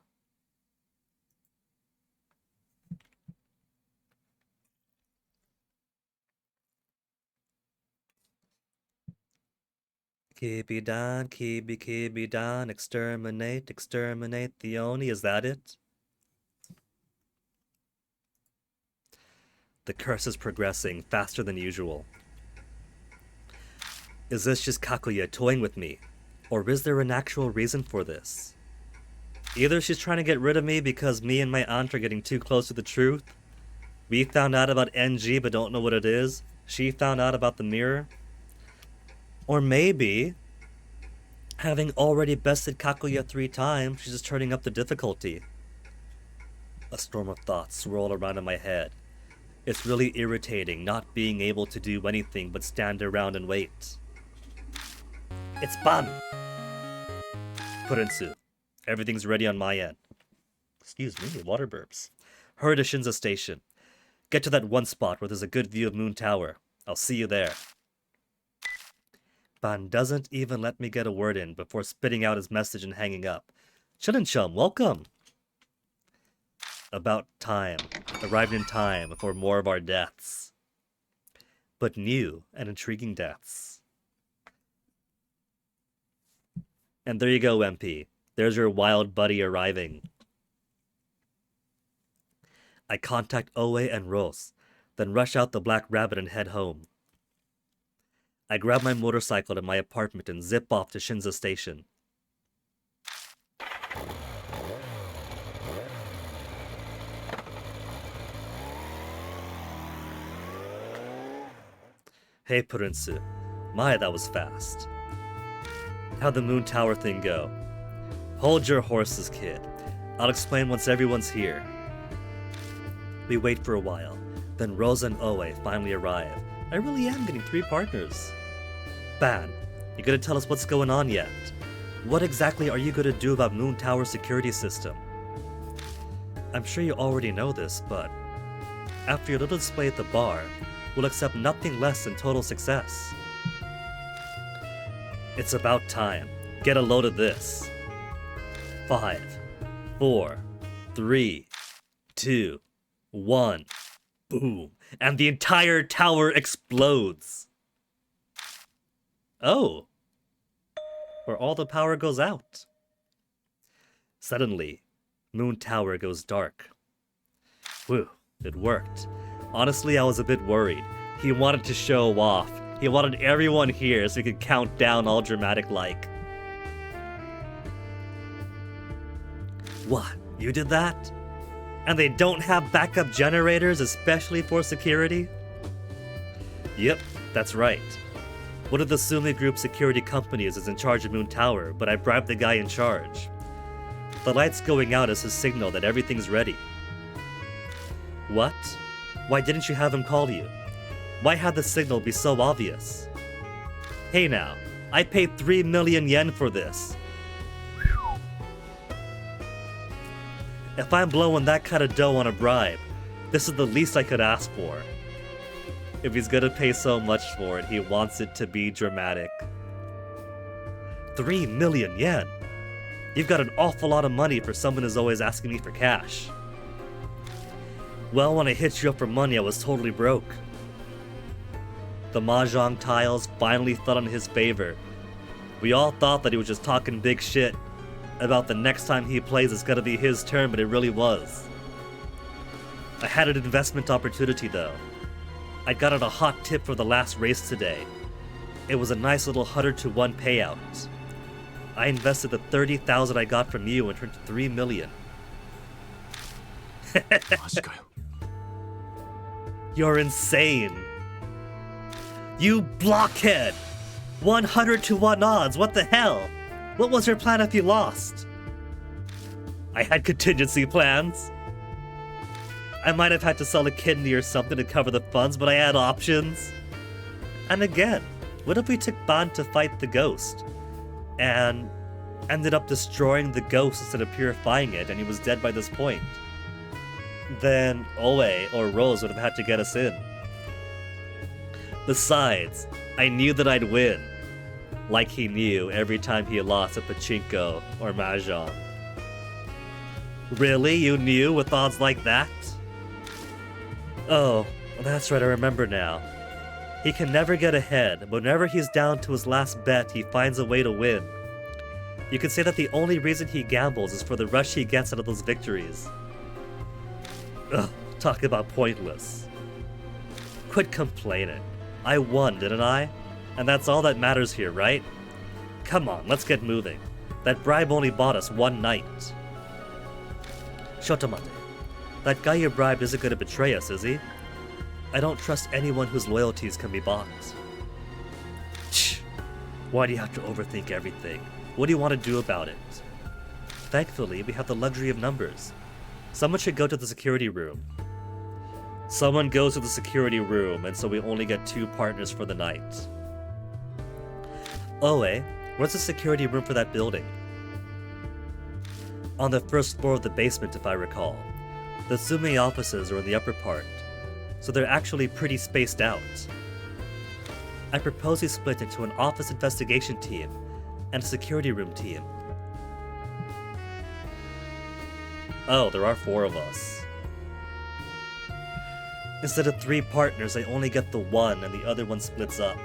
Kibidan, kibidan, exterminate, exterminate the Oni. Is that it? The curse is progressing faster than usual. Is this just Kakuya toying with me? Or is there an actual reason for this? Either she's trying to get rid of me because me and my aunt are getting too close to the truth. We found out about NG but don't know what it is. She found out about the mirror. Or maybe, having already bested Kakuya 3 times, she's just turning up the difficulty. A storm of thoughts swirl around in my head. It's really irritating not being able to do anything but stand around and wait. It's Ban! Purensu. Everything's ready on my end. Excuse me, water burps. Hurry to Shinza Station. Get to that one spot where there's a good view of Moon Tower. I'll see you there. Ban doesn't even let me get a word in before spitting out his message and hanging up. Chillin' Chum, welcome! About time. Arrived in time for more of our deaths. But new and intriguing deaths. And there you go, MP. There's your wild buddy arriving. I contact Oe and Rose, then rush out the Black Rabbit and head home. I grab my motorcycle at my apartment and zip off to Shinza Station. Hey, Prinsu. My, that was fast. How'd the Moon Tower thing go? Hold your horses, kid. I'll explain once everyone's here. We wait for a while, then Rosa and Oe finally arrive. I really am getting 3 partners. Ban, you gonna tell us what's going on yet? What exactly are you gonna do about Moon Tower security system? I'm sure you already know this, but after your little display at the bar, we'll accept nothing less than total success. It's about time. Get a load of this. 5, 4, 3, 2, 1. Boom. And the entire tower explodes. Oh. Where all the power goes out. Suddenly, Moon Tower goes dark. Whew, it worked. Honestly, I was a bit worried. He wanted to show off. He wanted everyone here so he could count down all dramatic like. What? You did that? And they don't have backup generators, especially for security? Yep, that's right. One of the Sumi Group security companies is in charge of Moon Tower, but I bribed the guy in charge. The light's going out as his signal that everything's ready. What? Why didn't you have him call you? Why had the signal be so obvious? Hey now, I paid 3 million yen for this. If I'm blowing that kind of dough on a bribe, this is the least I could ask for. If he's gonna pay so much for it, he wants it to be dramatic. 3 million yen? You've got an awful lot of money for someone who's always asking me for cash. Well, when I hit you up for money, I was totally broke. The mahjong tiles finally fell in his favor. We all thought that he was just talking big shit about the next time he plays it's gonna be his turn, but it really was. I had an investment opportunity though. I got it a hot tip for the last race today. It was a nice little 100-to-1 payout. I invested the 30,000 I got from you and turned to 3 million. You're insane. You blockhead! 100-to-1 odds, what the hell? What was your plan if you lost? I had contingency plans. I might have had to sell a kidney or something to cover the funds, but I had options. And again, what if we took Ban to fight the ghost? And ended up destroying the ghost instead of purifying it, and he was dead by this point? Then Oe or Rose would have had to get us in. Besides, I knew that I'd win. Like he knew every time he lost at Pachinko or Mahjong. Really? You knew with odds like that? Oh, that's right, I remember now. He can never get ahead, but whenever he's down to his last bet, he finds a way to win. You could say that the only reason he gambles is for the rush he gets out of those victories. Ugh, talk about pointless. Quit complaining. I won, didn't I? And that's all that matters here, right? Come on, let's get moving. That bribe only bought us one night. Shotomate. That guy you bribed isn't gonna betray us, is he? I don't trust anyone whose loyalties can be bought. Shh. Why do you have to overthink everything? What do you want to do about it? Thankfully, we have the luxury of numbers. Someone should go to the security room. Someone goes to the security room, and so we only get 2 partners for the night. Oe, where's the security room for that building? On the first floor of the basement, if I recall. The Sumi offices are in the upper part, so they're actually pretty spaced out. I propose we split into an office investigation team and a security room team. Oh, there are 4 of us. Instead of 3 partners, I only get the one and the other one splits up.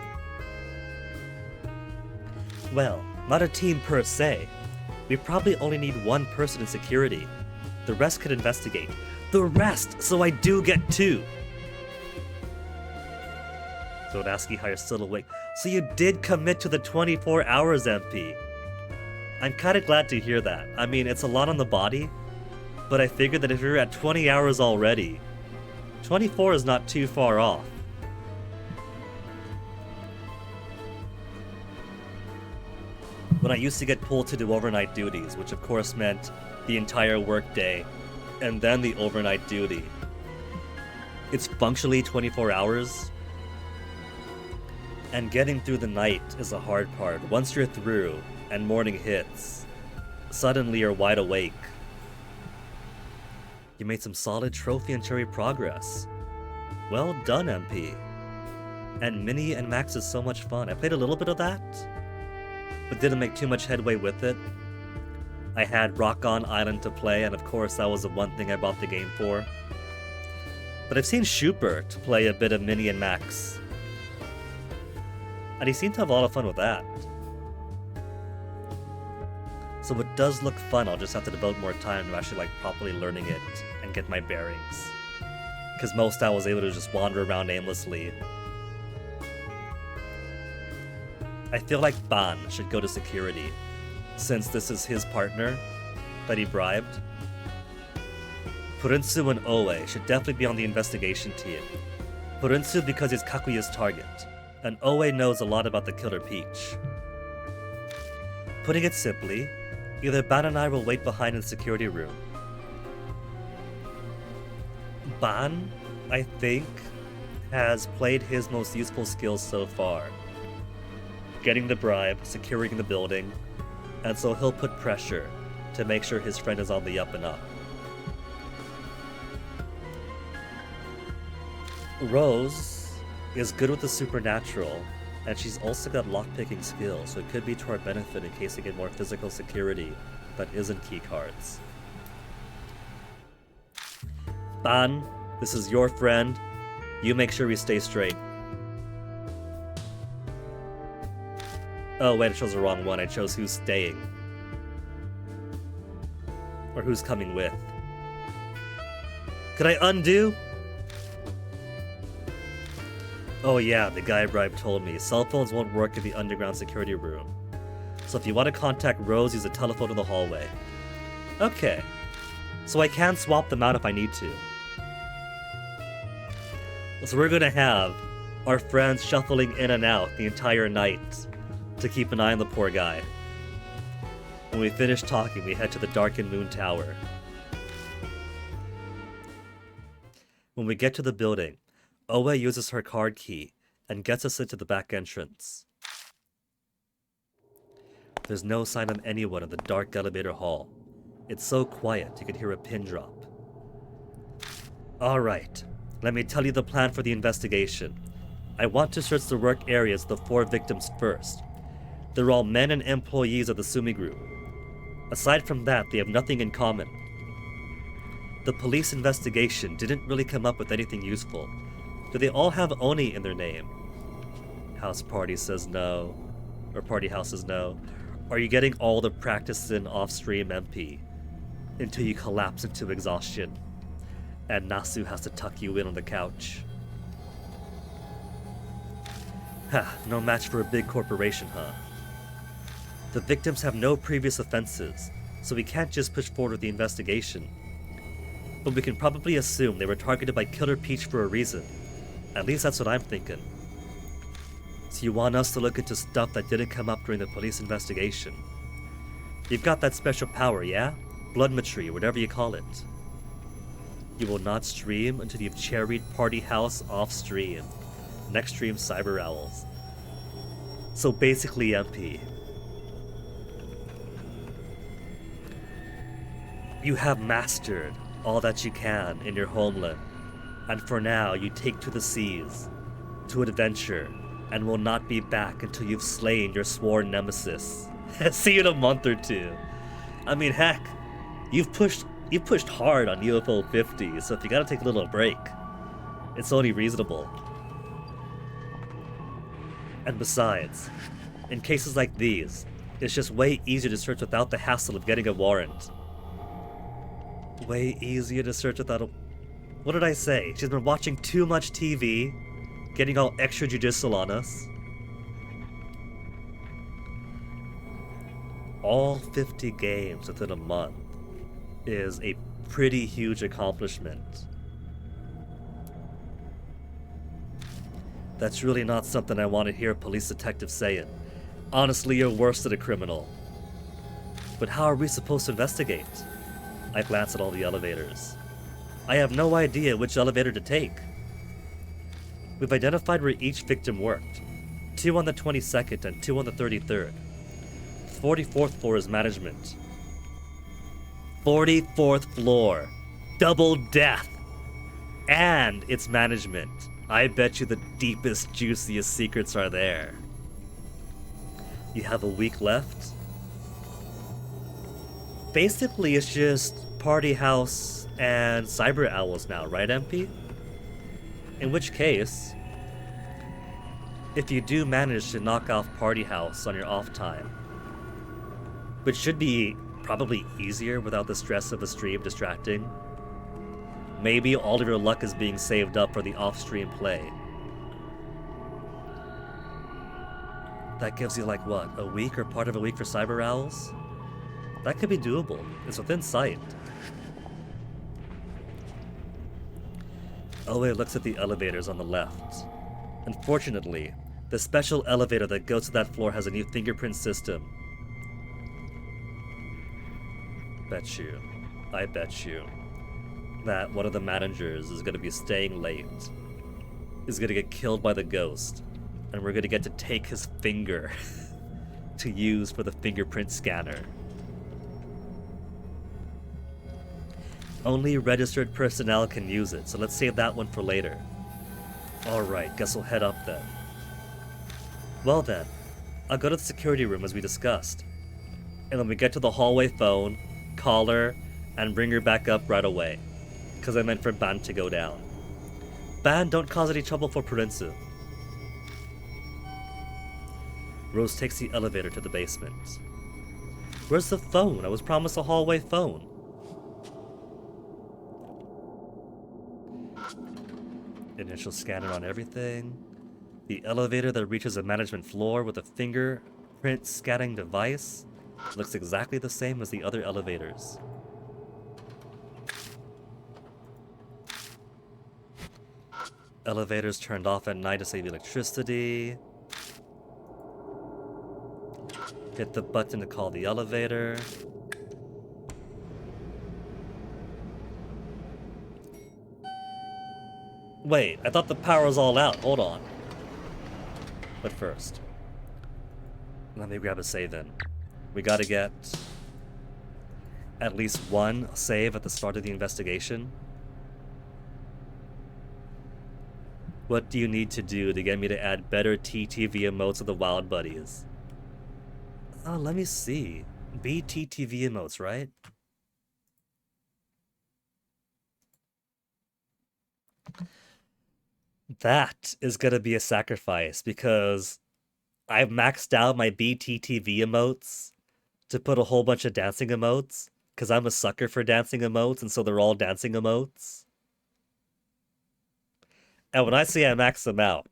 Well, not a team per se. We probably only need 1 person in security. The rest could investigate. The rest! So I do get 2! Don't ask me how you're still awake. So you did commit to the 24 hours, MP. I'm kinda glad to hear that. I mean, it's a lot on the body, but I figured that if you're at 20 hours already, 24 is not too far off. When I used to get pulled to do overnight duties, which of course meant the entire workday, and then the overnight duty, it's functionally 24 hours, and getting through the night is the hard part. Once you're through, and morning hits, suddenly you're wide awake. You made some solid trophy and cherry progress. Well done, MP. And Mini and Max is so much fun. I played a little bit of that, but didn't make too much headway with it. I had Rock On Island to play, and of course that was the one thing I bought the game for. But I've seen Schubert play a bit of Mini and Max, and he seemed to have a lot of fun with that. So it does look fun. I'll just have to devote more time to actually properly learning it and get my bearings. Because most I was able to just wander around aimlessly. I feel like Ban should go to security, since this is his partner that he bribed. Purunsu and Oe should definitely be on the investigation team. Purunsu because he's Kakuya's target, and Oe knows a lot about the Killer Peach. Putting it simply, either Ban and I will wait behind in the security room. Ban, I think, has played his most useful skills so far. Getting the bribe, securing the building, and so he'll put pressure to make sure his friend is on the up and up. Rose is good with the supernatural, and she's also got lockpicking skills, so it could be to our benefit in case we get more physical security that isn't keycards. Ban, this is your friend. You make sure we stay straight. Oh wait, I chose the wrong one. I chose who's staying. Or who's coming with. Could I undo? Oh yeah, the guy I bribed told me. Cell phones won't work in the underground security room. So if you want to contact Rose, use a telephone in the hallway. Okay. So I can swap them out if I need to. So we're gonna have our friends shuffling in and out the entire night to keep an eye on the poor guy. When we finish talking, we head to the darkened moon tower. When we get to the building, Oe uses her card key and gets us into the back entrance. There's no sign of anyone in the dark elevator hall. It's so quiet you could hear a pin drop. Alright, let me tell you the plan for the investigation. I want to search the work areas of the 4 victims first. They're all men and employees of the Sumi Group. Aside from that, they have nothing in common. The police investigation didn't really come up with anything useful. Do they all have Oni in their name? House Party says no. Or Party House says no. Are you getting all the practice in off-stream, MP? Until you collapse into exhaustion, and Nasu has to tuck you in on the couch. Ha, no match for a big corporation, huh? The victims have no previous offenses, so we can't just push forward with the investigation. But we can probably assume they were targeted by Killer Peach for a reason. At least that's what I'm thinking. So you want us to look into stuff that didn't come up during the police investigation? You've got that special power, yeah? Bloodmetry, whatever you call it. You will not stream until you've cherried Party House off stream. Next stream, Cyber Owls. So basically, MP, you have mastered all that you can in your homeland, and for now you take to the seas, to adventure, and will not be back until you've slain your sworn nemesis. See you in a month or two. I mean, heck, you've pushed You pushed hard on UFO 50, so if you gotta take a little break, it's only reasonable. And besides, in cases like these, it's just way easier to search without the hassle of getting a warrant. Way easier to search without a... What did I say? She's been watching too much TV, getting all extrajudicial on us. All 50 games within a month is a pretty huge accomplishment. That's really not something I want to hear a police detective saying. Honestly, you're worse than a criminal. But how are we supposed to investigate? I glance at all the elevators. I have no idea which elevator to take. We've identified where each victim worked. 2 on the 22nd and 2 on the 33rd. 44th floor is management. 44th floor. Double death. And it's management. I bet you the deepest, juiciest secrets are there. You have a week left? Basically, it's just Party House and Cyber Owls now, right, MP? In which case, if you do manage to knock off Party House on your off time, which should be probably easier without the stress of the stream distracting, maybe all of your luck is being saved up for the off-stream play. That gives you, like, what, a week or part of a week for Cyber Owls? That could be doable. It's within sight. Oe looks at the elevators on the left. Unfortunately, the special elevator that goes to that floor has a new fingerprint system. I bet you, that one of the managers is going to be staying late, is going to get killed by the ghost, and we're going to get to take his finger to use for the fingerprint scanner. Only registered personnel can use it, so let's save that one for later. Alright, guess we'll head up then. Well then, I'll go to the security room as we discussed. And when we get to the hallway phone, call her, and bring her back up right away. Because I meant for Ban to go down. Ban, don't cause any trouble for Prinsu. Rose takes the elevator to the basement. Where's the phone? I was promised a hallway phone. Initial scanner on everything. The elevator that reaches a management floor with a fingerprint scanning device looks exactly the same as the other elevators. Elevators turned off at night to save electricity. Hit the button to call the elevator. Wait, I thought the power was all out. Hold on. But first, let me grab a save in. We gotta get at least one save at the start of the investigation. What do you need to do to get me to add better TTV emotes of the Wild Buddies? Oh, let me see. BTTV emotes, right? That is gonna be a sacrifice because I've maxed out my BTTV emotes to put a whole bunch of dancing emotes because I'm a sucker for dancing emotes, and so they're all dancing emotes. And when I say I max them out,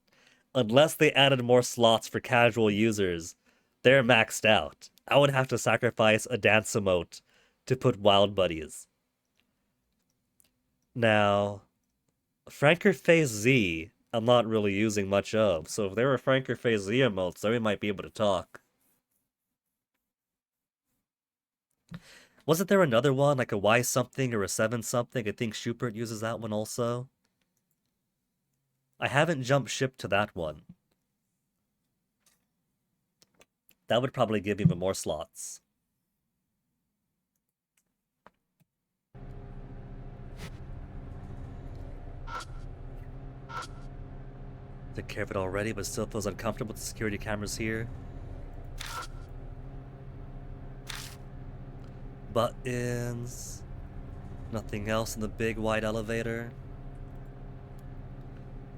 unless they added more slots for casual users, they're maxed out. I would have to sacrifice a dance emote to put Wild Buddies. Now, Franker Phase Z, I'm not really using much of, so if there were Franker Phase Z emotes, then we might be able to talk. Wasn't there another one, like a Y something or a 7 something? I think Schubert uses that one also. I haven't jumped ship to that one. That would probably give even more slots. Took care of it already, but still feels uncomfortable with the security cameras here. Buttons. Nothing else in the big wide elevator.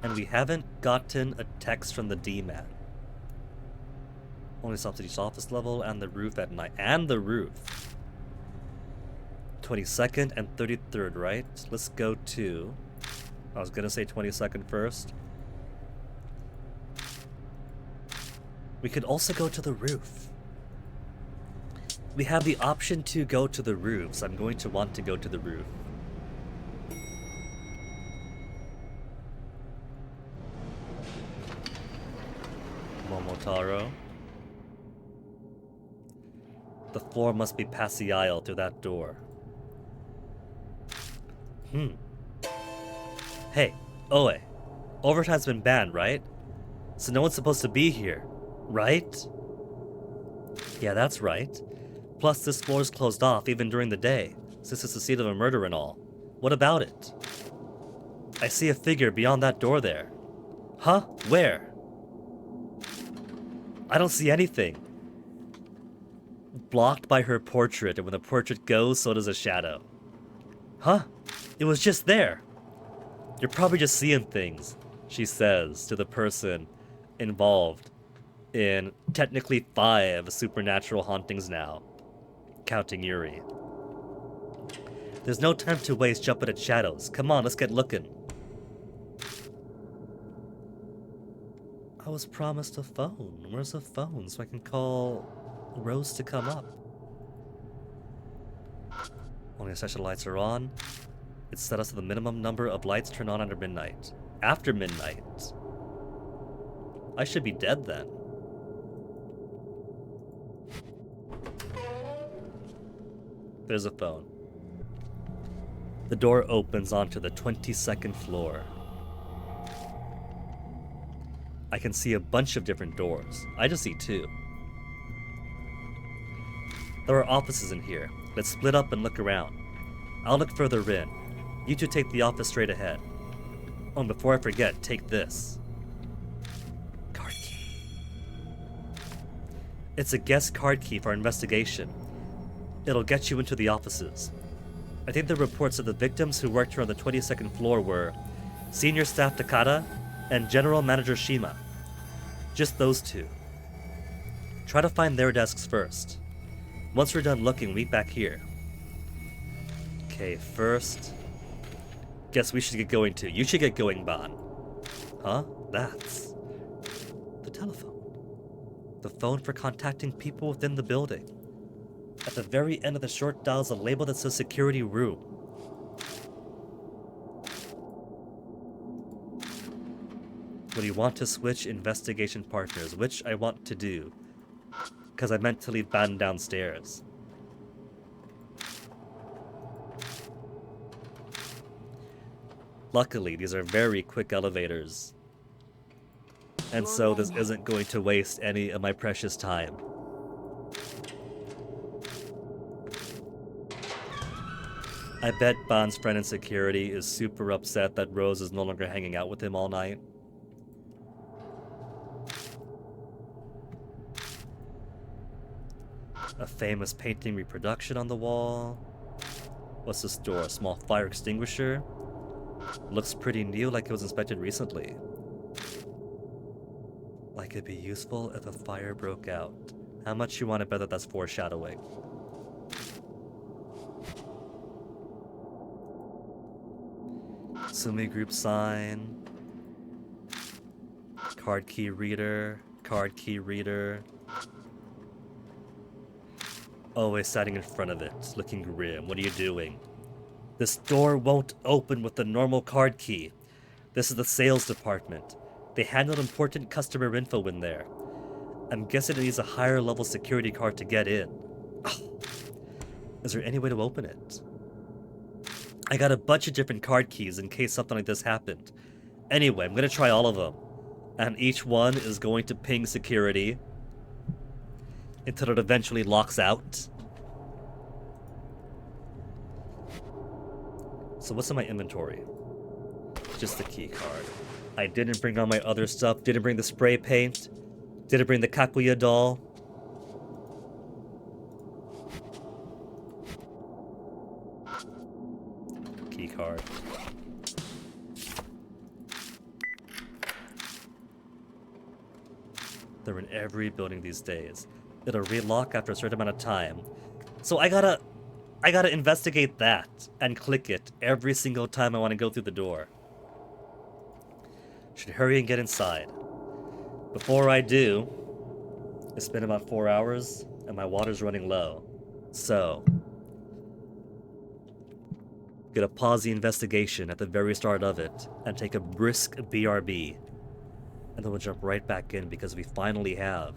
And we haven't gotten a text from the D-man. Only stops at each office level and the roof at night. And the roof. 22nd and 33rd, right? Let's go to... I was gonna say 22nd first. We could also go to the roof. We have the option to go to the roof, so I'm going to want to go to the roof. Momotaro. The floor must be past the aisle through that door. Hey, Oe. Overtime's been banned, right? So no one's supposed to be here, right? Yeah, that's right. Plus, this floor's closed off even during the day, since it's the scene of a murder and all. What about it? I see a figure beyond that door there. Huh? Where? I don't see anything. Blocked by her portrait, and when the portrait goes, so does a shadow. Huh? It was just there. You're probably just seeing things, she says to the person involved in technically 5 supernatural hauntings now, counting Yuri. There's no time to waste jumping at shadows. Come on, let's get looking. I was promised a phone. Where's the phone so I can call Rose to come up? Only essential lights are on. It's set us to the minimum number of lights turned on under midnight. After midnight. I should be dead then. There's a phone. The door opens onto the 22nd floor. I can see a bunch of different doors. I just see 2. There are offices in here. Let's split up and look around. I'll look further in. You two take the office straight ahead. Oh, and before I forget, take this. Card key. It's a guest card key for our investigation. It'll get you into the offices. I think the reports of the victims who worked here on the 22nd floor were Senior Staff Takada and General Manager Shima. Just those 2. Try to find their desks first. Once we're done looking, meet back here. Okay, first... Guess we should get going too. You should get going, Ban. Huh? That's... the telephone. The phone for contacting people within the building. At the very end of the short dial is a label that says security room. When you want to switch investigation partners, which I want to do, because I meant to leave Ban downstairs. Luckily, these are very quick elevators, and so this isn't going to waste any of my precious time. I bet Ban's friend in security is super upset that Rose is no longer hanging out with him all night. A famous painting reproduction on the wall. What's this door? A small fire extinguisher? Looks pretty new, like it was inspected recently. Like it'd be useful if a fire broke out. How much you want to bet that that's foreshadowing? Sumi group sign. Card key reader. Card key reader. Always standing in front of it, looking grim. What are you doing? This door won't open with the normal card key. This is the sales department. They handled important customer info in there. I'm guessing it needs a higher level security card to get in. Oh. Is there any way to open it? I got a bunch of different card keys in case something like this happened. Anyway, I'm gonna try all of them. And each one is going to ping security until it eventually locks out. So what's in my inventory? Just the key card. I didn't bring all my other stuff. Didn't bring the spray paint. Didn't bring the Kakuya doll. card. They're in every building these days. It'll relock after a certain amount of time. So I gotta investigate that and click it every single time I want to go through the door. Should hurry and get inside. Before I do, it's been about 4 hours and my water's running low. So, gonna pause the investigation at the very start of it and take a brisk BRB. And then we'll jump right back in because we finally have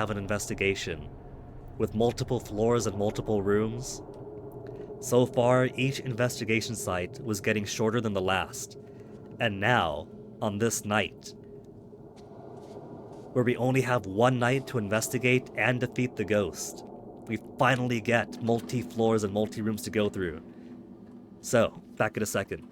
an investigation with multiple floors and multiple rooms. So far, each investigation site was getting shorter than the last. And now, on this night, where we only have one night to investigate and defeat the ghost, we finally get multi-floors and multi-rooms to go through. So, back in a second.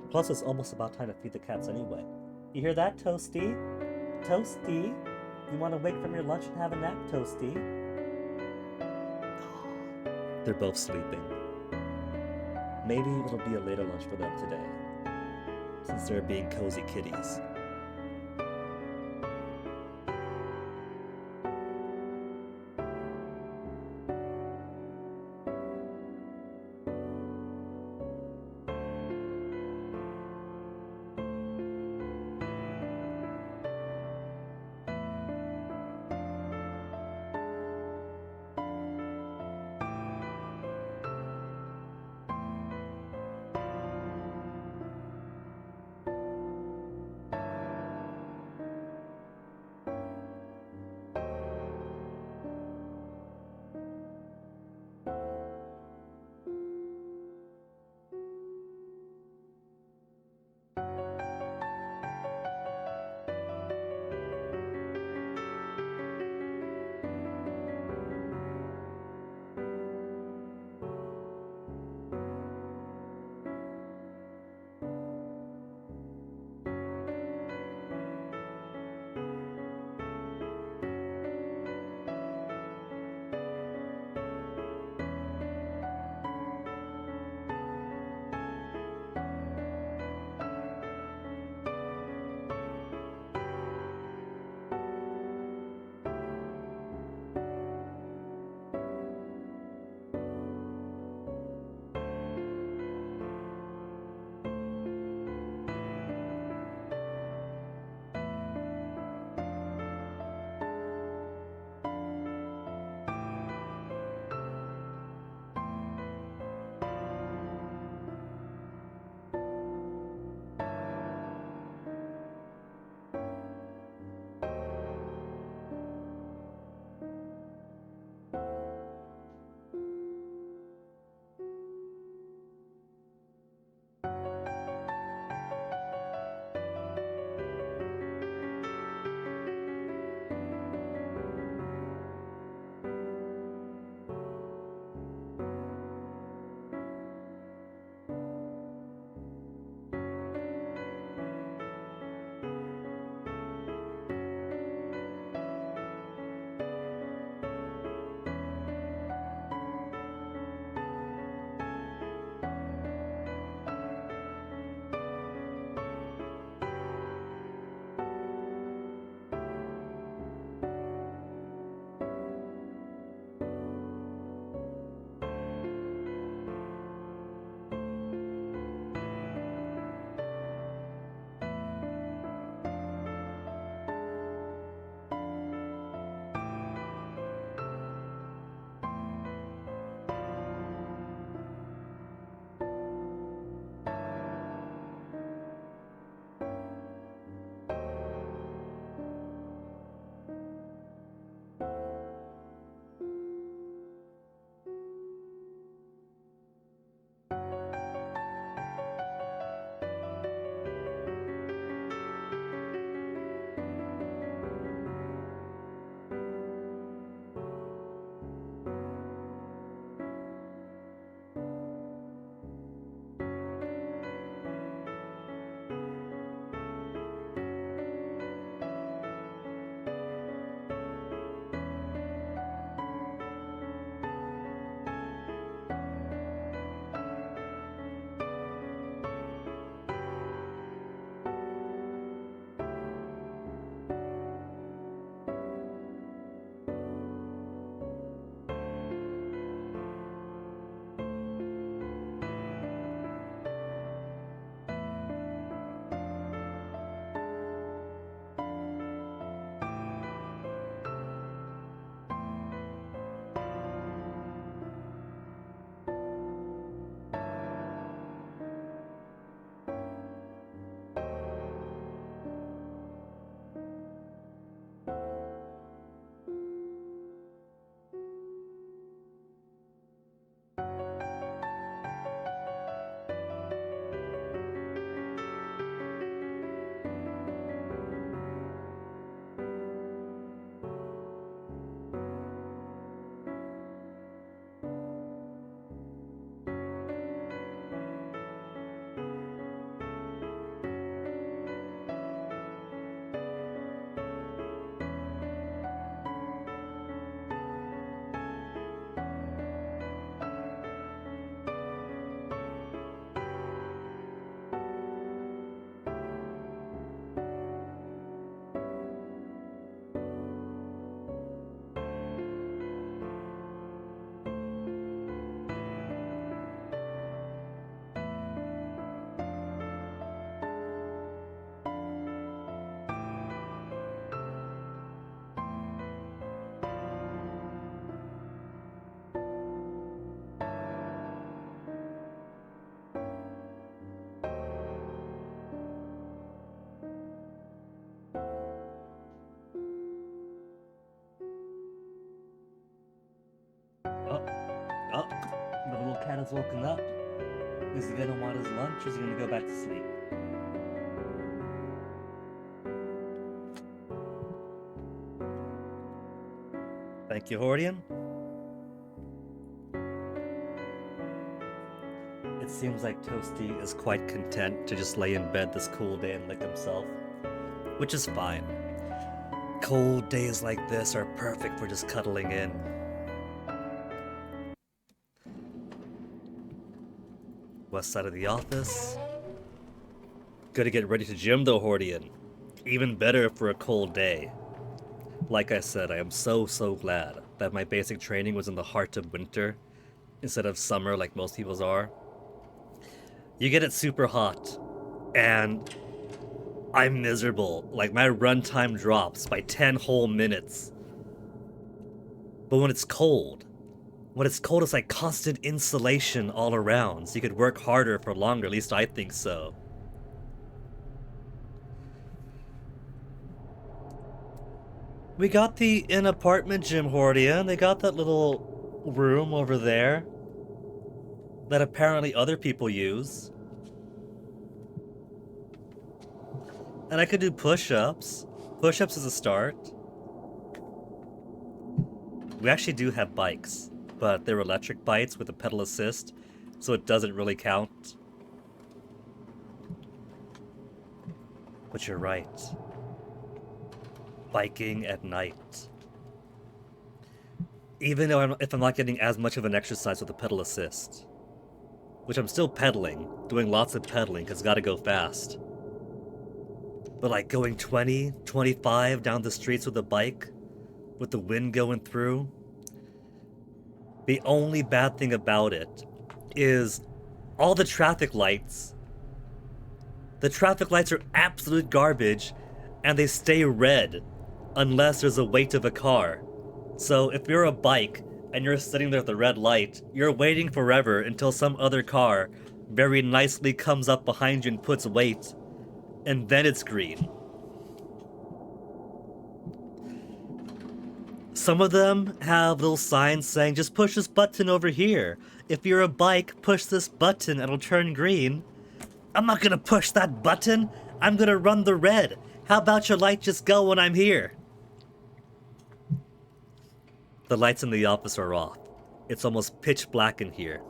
Plus, it's almost about time to feed the cats anyway. You hear that, Toasty? Toasty? You want to wake from your lunch and have a nap, Toasty? They're both sleeping. Maybe it'll be a later lunch for them today, since they're being cozy kitties. dad has woken up. Is he gonna want his lunch or is he gonna go back to sleep? Thank you, Hordian. It seems like Toasty is quite content to just lay in bed this cool day and lick himself, which is fine. Cold days like this are perfect for just cuddling in. West side of the office. Gotta get ready to gym though, Hordian. Even better for a cold day. Like I said, I am so glad that my basic training was in the heart of winter instead of summer like most people's are. You get it super hot, and I'm miserable. Like, my runtime drops by 10 whole minutes. But when it's cold, it's like constant insulation all around, so you could work harder for longer, at least I think so. We got the in-apartment gym, Hordian. They got that little room over there that apparently other people use. And I could do push-ups. Push-ups is a start. We actually do have bikes, but they're electric bikes with a pedal assist, so it doesn't really count. But you're right. Biking at night. Even though if I'm not getting as much of an exercise with the pedal assist. Which I'm still pedaling, doing lots of pedaling because gotta go fast. But like going 20, 25 down the streets with a bike, with the wind going through. The only bad thing about it is all the traffic lights. The traffic lights are absolute garbage and they stay red unless there's a weight of a car. So if you're a bike and you're sitting there at the red light, you're waiting forever until some other car very nicely comes up behind you and puts weight, and then it's green. Some of them have little signs saying, just push this button over here. If you're a bike, push this button and it'll turn green. I'm not gonna push that button. I'm gonna run the red. How about your light just go when I'm here? The lights in the office are off. It's almost pitch black in here.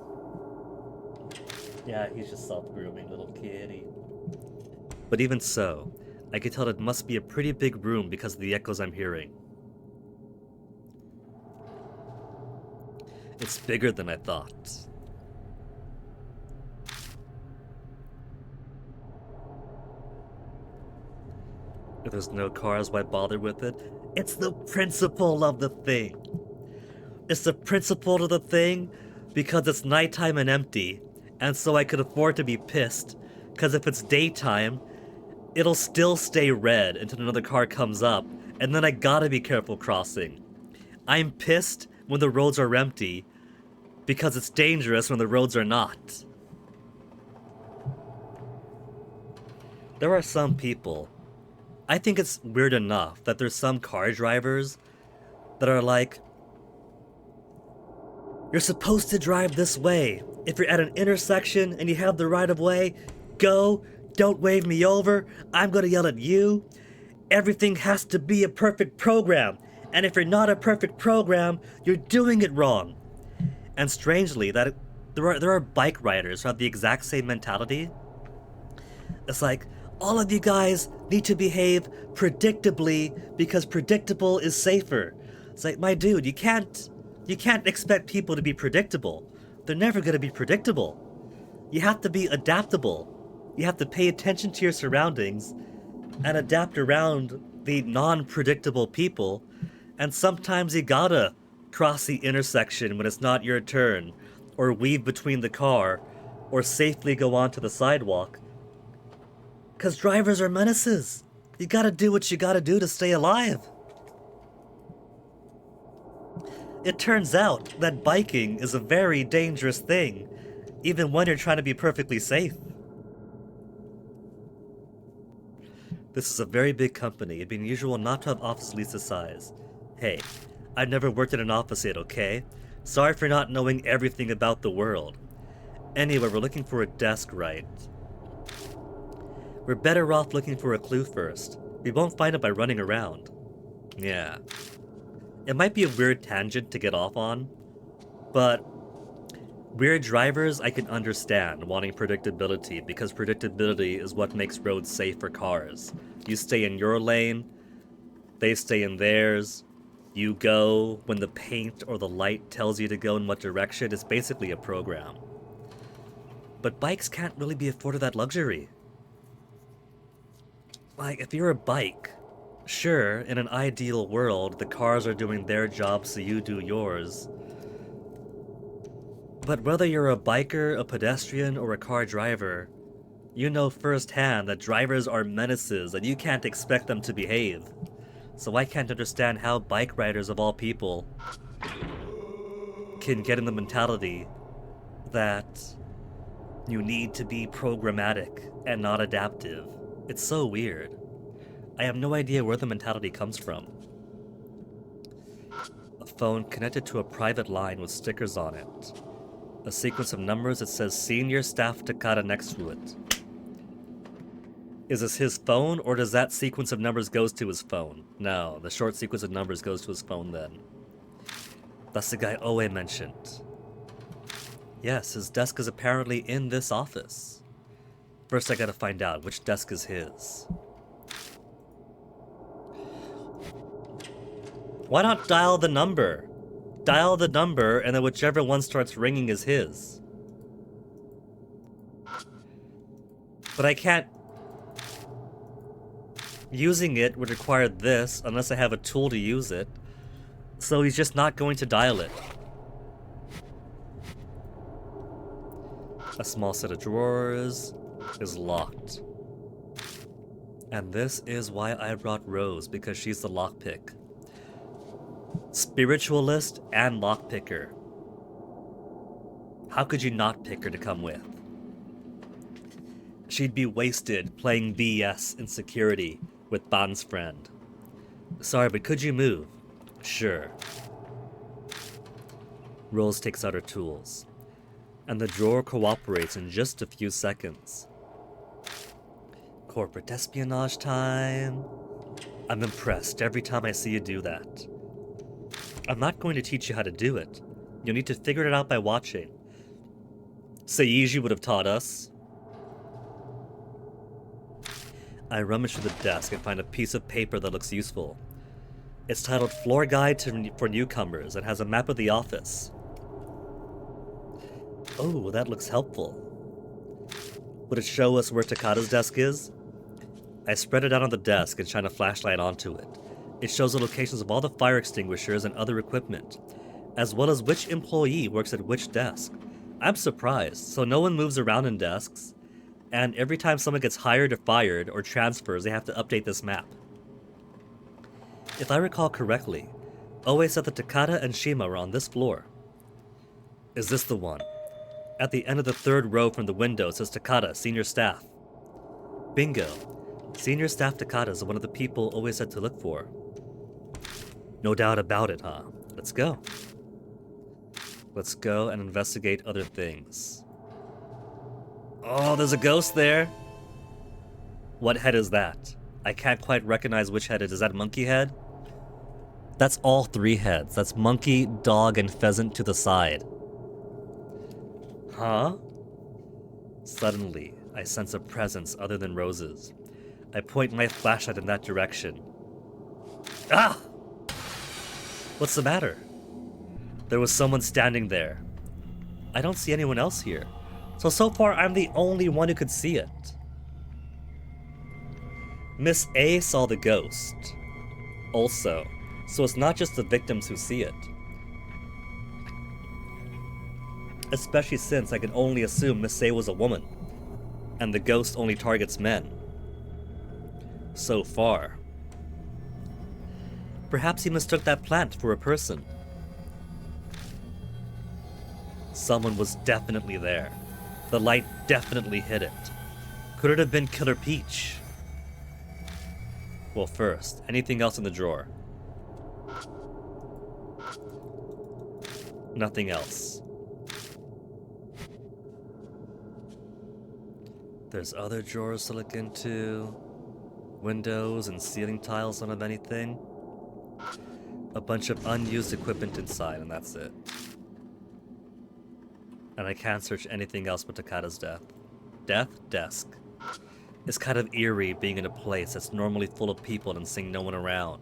Yeah, he's just self-grooming, little kitty. But even so, I can tell it must be a pretty big room because of the echoes I'm hearing. It's bigger than I thought. If there's no cars, why bother with it? It's the principle of the thing. It's the principle of the thing because it's nighttime and empty, and so I could afford to be pissed, because if it's daytime, it'll still stay red until another car comes up, and then I gotta be careful crossing. I'm pissed when the roads are empty, because it's dangerous when the roads are not. There are some people, I think it's weird enough that there's some car drivers that are like, you're supposed to drive this way. If you're at an intersection and you have the right of way, go, don't wave me over, I'm gonna yell at you. Everything has to be a perfect program, and if you're not a perfect program, you're doing it wrong. And strangely, that there are bike riders who have the exact same mentality. It's like, all of you guys need to behave predictably because predictable is safer. It's like, my dude, you can't expect people to be predictable. They're never going to be predictable. You have to be adaptable. You have to pay attention to your surroundings and adapt around the non-predictable people. And sometimes you gotta cross the intersection when it's not your turn, or weave between the car, or safely go onto the sidewalk. 'Cause drivers are menaces. You gotta do what you gotta do to stay alive. It turns out that biking is a very dangerous thing, even when you're trying to be perfectly safe. This is a very big company. It'd be unusual not to have office at least this size. Hey, I've never worked in an office yet, okay? Sorry for not knowing everything about the world. Anyway, we're looking for a desk, right? We're better off looking for a clue first. We won't find it by running around. Yeah. It might be a weird tangent to get off on, but weird drivers I can understand wanting predictability, because predictability is what makes roads safe for cars. You stay in your lane, they stay in theirs, you go when the paint or the light tells you to go in what direction. It's basically a program. But bikes can't really be afforded that luxury. Like, if you're a bike, sure, in an ideal world, the cars are doing their job so you do yours. But whether you're a biker, a pedestrian, or a car driver, you know firsthand that drivers are menaces and you can't expect them to behave. So I can't understand how bike riders of all people can get in the mentality that you need to be programmatic and not adaptive. It's so weird. I have no idea where the mentality comes from. A phone connected to a private line with stickers on it. A sequence of numbers that says Senior Staff Takata next to it. Is this his phone, or does that sequence of numbers goes to his phone? No, the short sequence of numbers goes to his phone then. That's the guy Oe mentioned. Yes, his desk is apparently in this office. First I gotta find out which desk is his. Why not dial the number? Dial the number, and then whichever one starts ringing is his. But I can't... Using it would require this, unless I have a tool to use it. So he's just not going to dial it. A small set of drawers is locked. And this is why I brought Rose, because she's the lockpick. Spiritualist and lockpicker. How could you not pick her to come with? She'd be wasted playing BS in security with Ban's friend. Sorry, but could you move? Sure. Rose takes out her tools, and the drawer cooperates in just a few seconds. Corporate espionage time. I'm impressed every time I see you do that. I'm not going to teach you how to do it. You'll need to figure it out by watching. Seiji would have taught us. I rummage through the desk and find a piece of paper that looks useful. It's titled Floor Guide for Newcomers and has a map of the office. Oh, that looks helpful. Would it show us where Takata's desk is? I spread it out on the desk and shine a flashlight onto it. It shows the locations of all the fire extinguishers and other equipment, as well as which employee works at which desk. I'm surprised, so no one moves around in desks, and every time someone gets hired or fired or transfers, they have to update this map. If I recall correctly, Oe said that Takata and Shima were on this floor. Is this the one? At the end of the third row from the window says Takata, Senior Staff. Bingo. Senior Staff Takata is one of the people Oe said to look for. No doubt about it, huh? Let's go. Let's go and investigate other things. Oh, there's a ghost there. What head is that? I can't quite recognize which head it is. Is that monkey head? That's all three heads. That's monkey, dog, and pheasant to the side. Huh? Suddenly, I sense a presence other than Rose's. I point my flashlight in that direction. Ah! What's the matter? There was someone standing there. I don't see anyone else here. So far I'm the only one who could see it. Miss A saw the ghost. Also, so it's not just the victims who see it. Especially since I can only assume Miss A was a woman, and the ghost only targets men. So far. Perhaps he mistook that plant for a person. Someone was definitely there. The light definitely hit it. Could it have been Killer Peach? Well, first, anything else in the drawer? Nothing else. There's other drawers to look into. Windows and ceiling tiles don't have anything. A bunch of unused equipment inside, and that's it. And I can't search anything else but Takada's death. Desk. It's kind of eerie being in a place that's normally full of people and seeing no one around.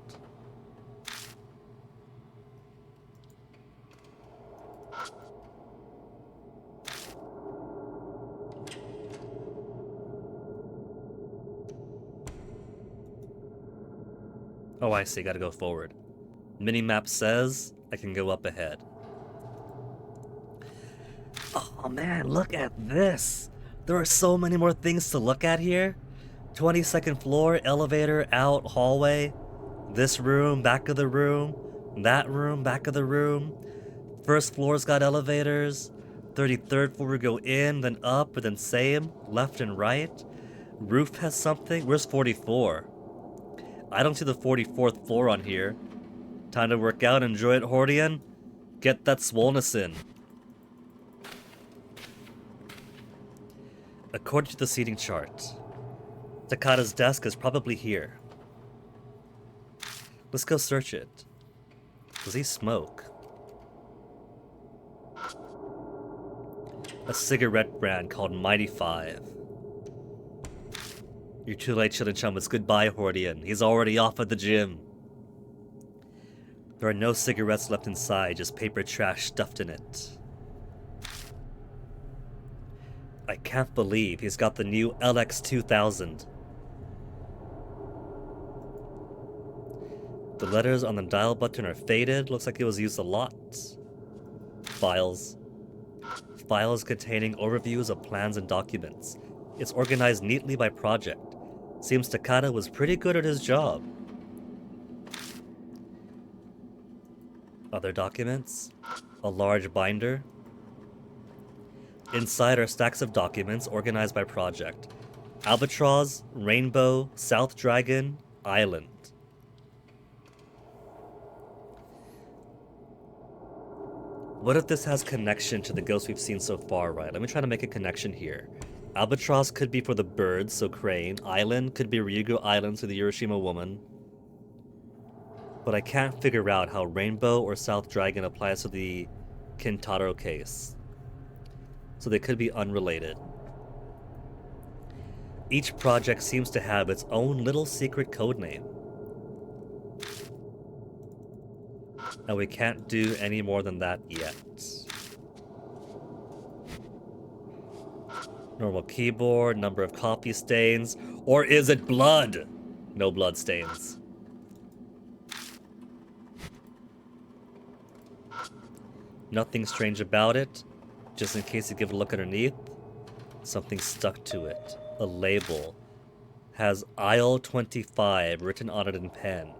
Oh, I see, gotta go forward. Minimap says I can go up ahead. Oh man, look at this! There are so many more things to look at here. 22nd floor, elevator, out, hallway. This room, back of the room. That room, back of the room. First floor's got elevators. 33rd floor we go in, then up, and then same, left and right. Roof has something. Where's 44? I don't see the 44th floor on here. Time to work out, enjoy it, Hordian. Get that swollenness in. According to the seating chart, Takada's desk is probably here. Let's go search it. Does he smoke? A cigarette brand called Mighty Five. You're too late, Chillinchum. It's goodbye, Hordian. He's already off at the gym. There are no cigarettes left inside, just paper trash stuffed in it. I can't believe he's got the new LX2000. The letters on the dial button are faded. Looks like it was used a lot. Files. Files containing overviews of plans and documents. It's organized neatly by project. Seems Takada was pretty good at his job. Other documents. A large binder. Inside are stacks of documents organized by project. Albatross, Rainbow, South Dragon, Island. What if this has connection to the ghosts we've seen so far, right? Let me try to make a connection here. Albatross could be for the birds, so crane. Island could be Ryugu Island, so the Hiroshima woman. But I can't figure out how Rainbow or South Dragon applies to the Kintaro case. So they could be unrelated. Each project seems to have its own little secret codename. And we can't do any more than that yet. Normal keyboard, number of copy stains, or is it blood? No blood stains. Nothing strange about it. Just in case you give a look underneath, something stuck to it. A label. Has aisle 25 written on it in pen.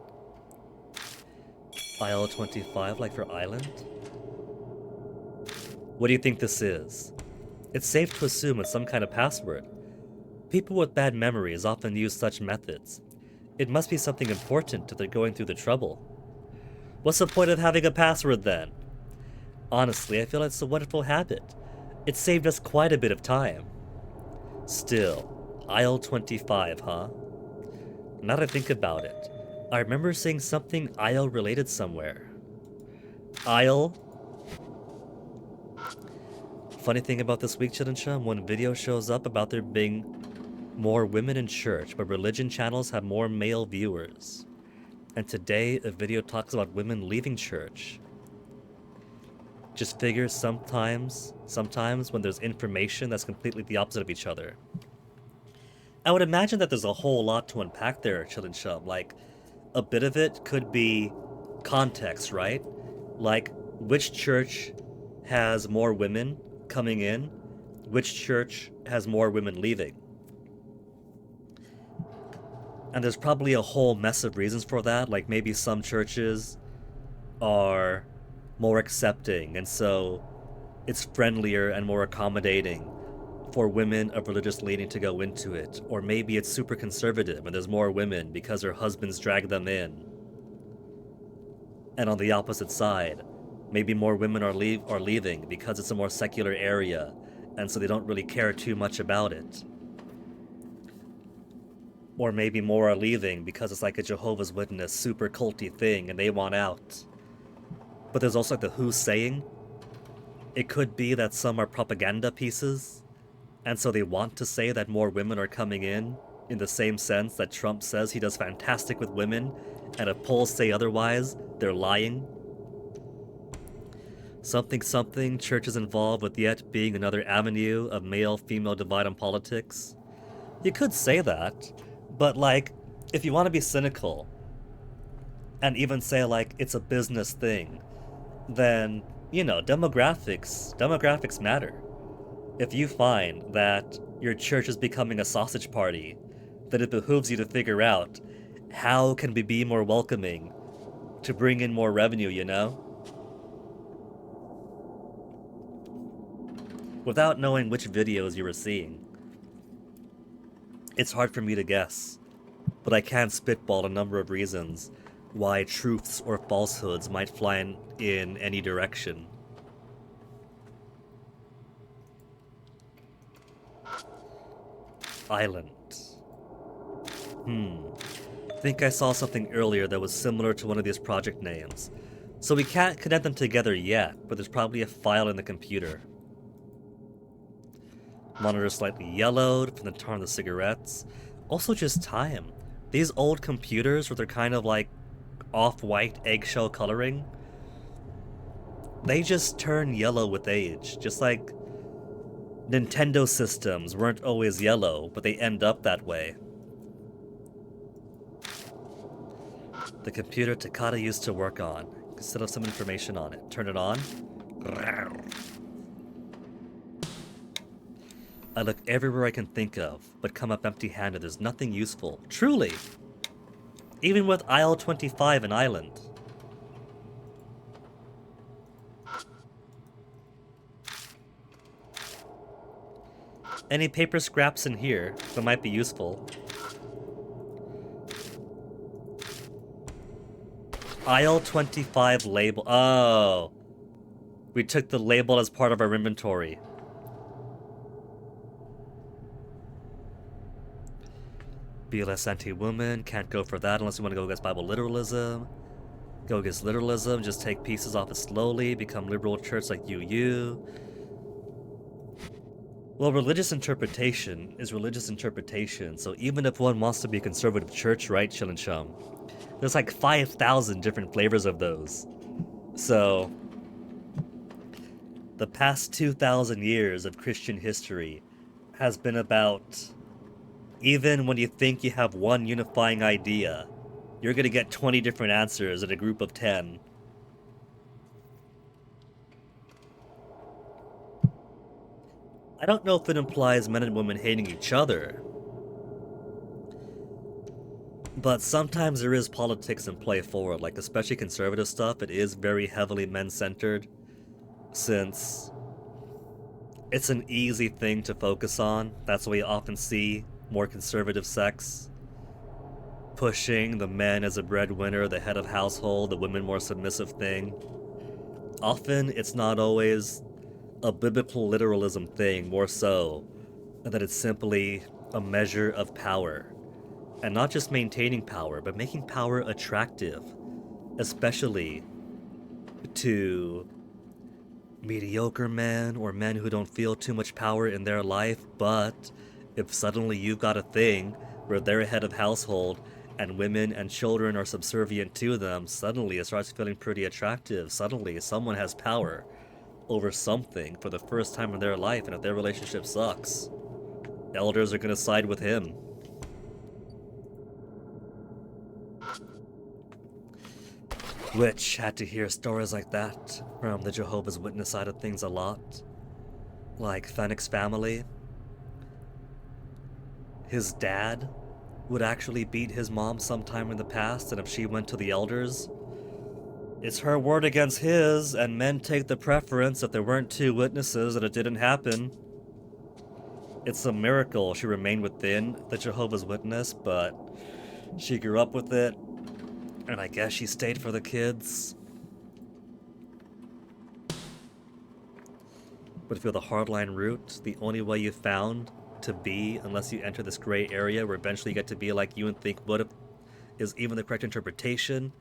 Aisle 25, like for island? What do you think this is? It's safe to assume it's some kind of password. People with bad memories often use such methods. It must be something important if they're going through the trouble. What's the point of having a password then? Honestly, I feel it's a wonderful habit. It saved us quite a bit of time. Still, aisle 25, huh? Now that I think about it, I remember seeing something aisle related somewhere. Aisle. Funny thing about this week, Chillinchum, when video shows up about there being more women in church, but religion channels have more male viewers. And today, a video talks about women leaving church. Just figure sometimes when there's information that's completely the opposite of each other. I would imagine that there's a whole lot to unpack there, Chillinchum. Like, a bit of it could be context, right? Like, which church has more women coming in? Which church has more women leaving? And there's probably a whole mess of reasons for that. Like, maybe some churches are more accepting, and so it's friendlier and more accommodating for women of religious leaning to go into it. Or maybe it's super conservative and there's more women because their husbands drag them in. And on the opposite side, maybe more women are leaving because it's a more secular area, and so they don't really care too much about it. Or maybe more are leaving because it's like a Jehovah's Witness super culty thing and they want out. But there's also like the Who saying. It could be that some are propaganda pieces, and so they want to say that more women are coming in the same sense that Trump says he does fantastic with women, and if polls say otherwise, they're lying. Something something, church is involved with yet being another avenue of male-female divide in politics. You could say that, but like, if you want to be cynical, and even say like it's a business thing, then, you know, demographics matter. If you find that your church is becoming a sausage party, then it behooves you to figure out how can we be more welcoming to bring in more revenue, you know? Without knowing which videos you were seeing, it's hard for me to guess, but I can spitball a number of reasons why truths or falsehoods might fly in any direction. Island. Think I saw something earlier that was similar to one of these project names. So we can't connect them together yet, but there's probably a file in the computer. Monitor slightly yellowed from the tar on the cigarettes. Also just time. These old computers where they're kind of like off-white eggshell coloring, they just turn yellow with age. Just like Nintendo systems weren't always yellow, but they end up that way. The computer Takata used to work on. Set up some information on it. Turn it on. I look everywhere I can think of, but come up empty-handed. There's nothing useful. Truly! Even with aisle 25 in Island. Any paper scraps in here that might be useful. Aisle 25 label. Oh. We took the label as part of our inventory. BLS anti-woman. Can't go for that unless you want to go against Bible literalism. Go against literalism. Just take pieces off it slowly. Become liberal church like you. Well, religious interpretation is religious interpretation. So even if one wants to be a conservative church, right, Chill and Chum? There's like 5,000 different flavors of those. So the past 2,000 years of Christian history has been about, even when you think you have one unifying idea, you're gonna get 20 different answers in a group of 10. I don't know if it implies men and women hating each other, but sometimes there is politics in play forward, like especially conservative stuff. It is very heavily men-centered, since it's an easy thing to focus on. That's why you often see more conservative sects pushing the men as a breadwinner, the head of household, the women more submissive thing. Often it's not always a biblical literalism thing, more so that it's simply a measure of power. And not just maintaining power, but making power attractive, especially to mediocre men or men who don't feel too much power in their life. But if suddenly you've got a thing where they're head of household and women and children are subservient to them, suddenly it starts feeling pretty attractive. Suddenly someone has power over something for the first time in their life, and if their relationship sucks, elders are gonna side with him. Which had to hear stories like that from the Jehovah's Witness side of things a lot. Like Fennec's family. His dad would actually beat his mom sometime in the past, and if she went to the elders, it's her word against his, and men take the preference if there weren't two witnesses that it didn't happen. It's a miracle she remained within the Jehovah's Witness, but she grew up with it, and I guess she stayed for the kids. But if you're the hardline route, the only way you found to be unless you enter this gray area where eventually you get to be like you and think what if is even the correct interpretation.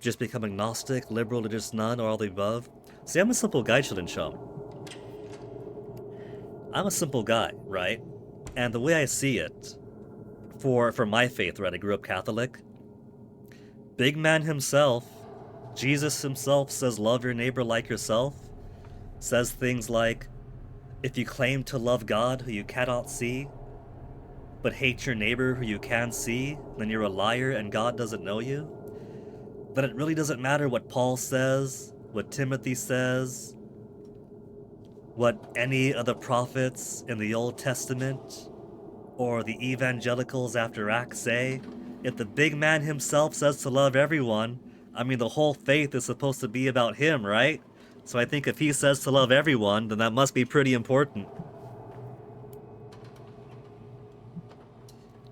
Just become agnostic, liberal, or just none, or all the above. See, I'm a simple guy, Chillin' Chum. I'm a simple guy, right? And the way I see it, for my faith, right, I grew up Catholic. Big man himself, Jesus himself says love your neighbor like yourself. Says things like, if you claim to love God who you cannot see, but hate your neighbor who you can see, then you're a liar and God doesn't know you. Then it really doesn't matter what Paul says, what Timothy says, what any of the prophets in the Old Testament or the evangelicals after Acts say. If the big man himself says to love everyone, I mean, the whole faith is supposed to be about him, right? So I think if he says to love everyone, then that must be pretty important.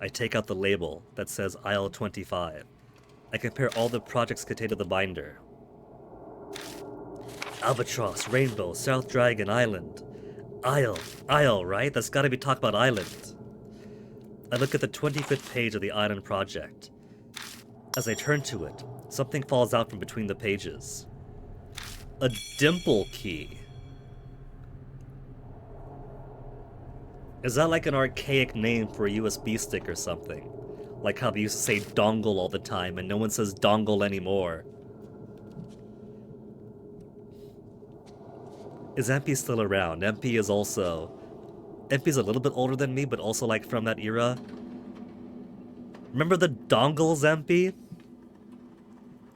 I take out the label that says aisle 25. I compare all the projects contained in the binder. Albatross, Rainbow, South Dragon, Island. Isle, right? That's gotta be talk about Island. I look at the 25th page of the Island project. As I turn to it, something falls out from between the pages. A dimple key. Is that like an archaic name for a USB stick or something? Like how they used to say dongle all the time and no one says dongle anymore. Is MP still around? MP is a little bit older than me, but also like from that era. Remember the dongles, MP?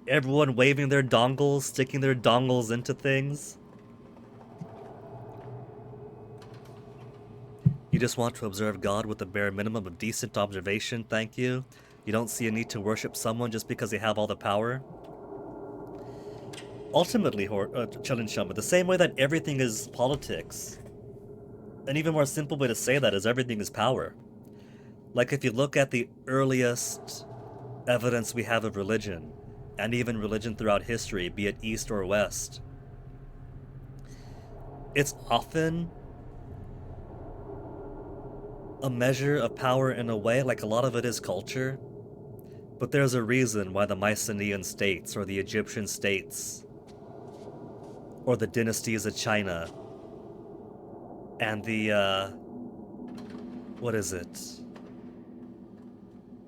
Everyone waving their dongles, sticking their dongles into things. You just want to observe God with the bare minimum of decent observation, thank you. You don't see a need to worship someone just because they have all the power. Ultimately, Chillin' Chum, the same way that everything is politics, an even more simple way to say that is everything is power. Like if you look at the earliest evidence we have of religion, and even religion throughout history, be it East or West, it's often a measure of power in a way, like a lot of it is culture, but there's a reason why the Mycenaean states, or the Egyptian states, or the dynasties of China, and the, what is it?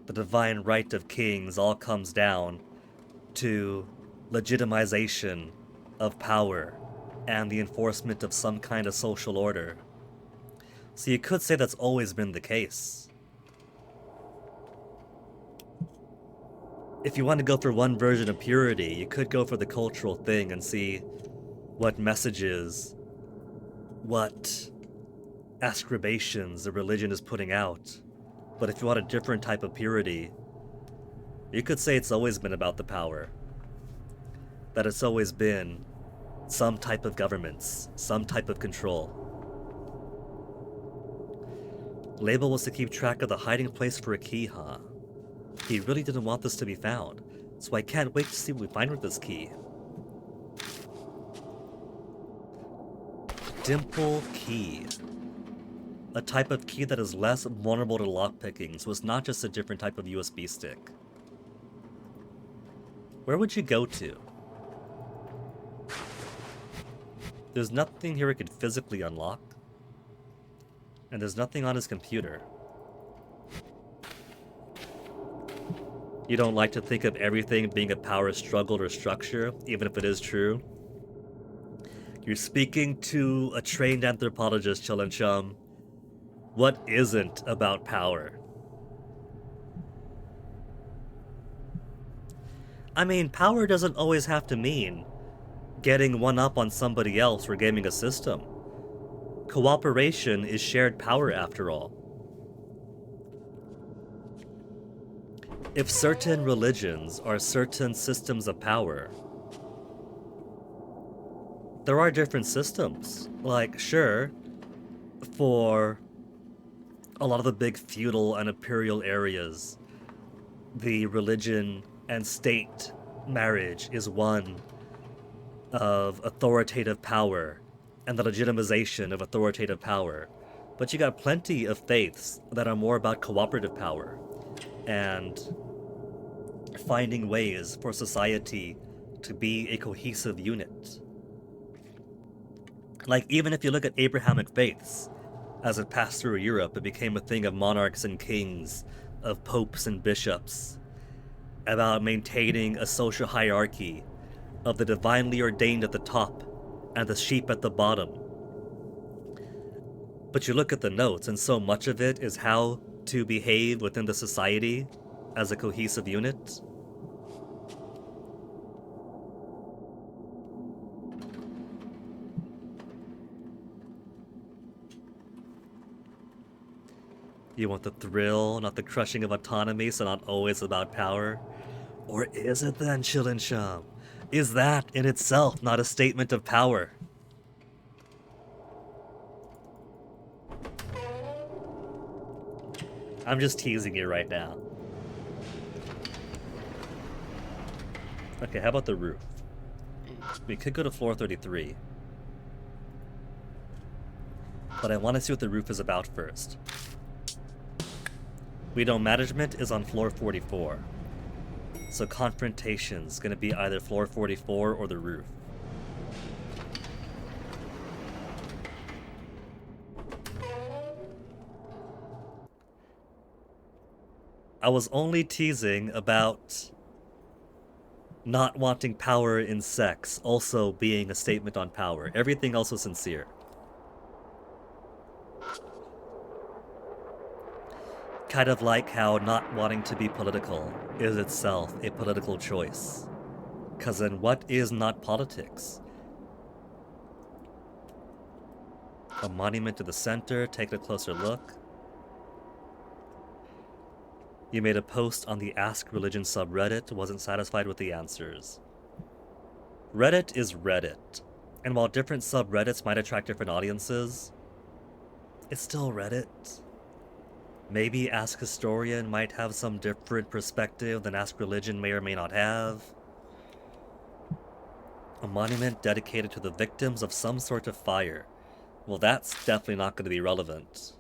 The divine right of kings all comes down to legitimization of power and the enforcement of some kind of social order. So you could say that's always been the case. If you want to go for one version of purity, you could go for the cultural thing and see what messages, what ascribations the religion is putting out. But if you want a different type of purity, you could say it's always been about the power. That it's always been some type of governments, some type of control. Label was to keep track of the hiding place for a key, huh? He really didn't want this to be found, so I can't wait to see what we find with this key. Dimple key. A type of key that is less vulnerable to lockpicking, so it's not just a different type of USB stick. Where would you go to? There's nothing here it could physically unlock. And there's nothing on his computer. You don't like to think of everything being a power struggle or structure, even if it is true. You're speaking to a trained anthropologist, Chillin' Chum. What isn't about power? I mean, power doesn't always have to mean getting one up on somebody else or gaming a system. Cooperation is shared power after all. If certain religions are certain systems of power, there are different systems. Like, sure, for a lot of the big feudal and imperial areas, the religion and state marriage is one of authoritative power and the legitimization of authoritative power. But you got plenty of faiths that are more about cooperative power and finding ways for society to be a cohesive unit. Like, even if you look at Abrahamic faiths, as it passed through Europe, it became a thing of monarchs and kings, of popes and bishops, about maintaining a social hierarchy of the divinely ordained at the top and the sheep at the bottom. But you look at the notes, and so much of it is how to behave within the society as a cohesive unit. You want the thrill, not the crushing of autonomy, so not always about power? Or is it then, Shilin-Shum? Is that in itself not a statement of power? I'm just teasing you right now. Okay, how about the roof? We could go to floor 33. But I want to see what the roof is about first. We know management is on floor 44. So confrontation's gonna be either floor 44 or the roof. I was only teasing about not wanting power in sex also being a statement on power. Everything else was sincere. Kind of like how not wanting to be political is itself a political choice. 'Cause then what is not politics? A monument to the center, take a closer look. You made a post on the Ask Religion subreddit, wasn't satisfied with the answers. Reddit is Reddit, and while different subreddits might attract different audiences, it's still Reddit. Maybe Ask Historian might have some different perspective than Ask Religion may or may not have. A monument dedicated to the victims of some sort of fire. Well, that's definitely not going to be relevant.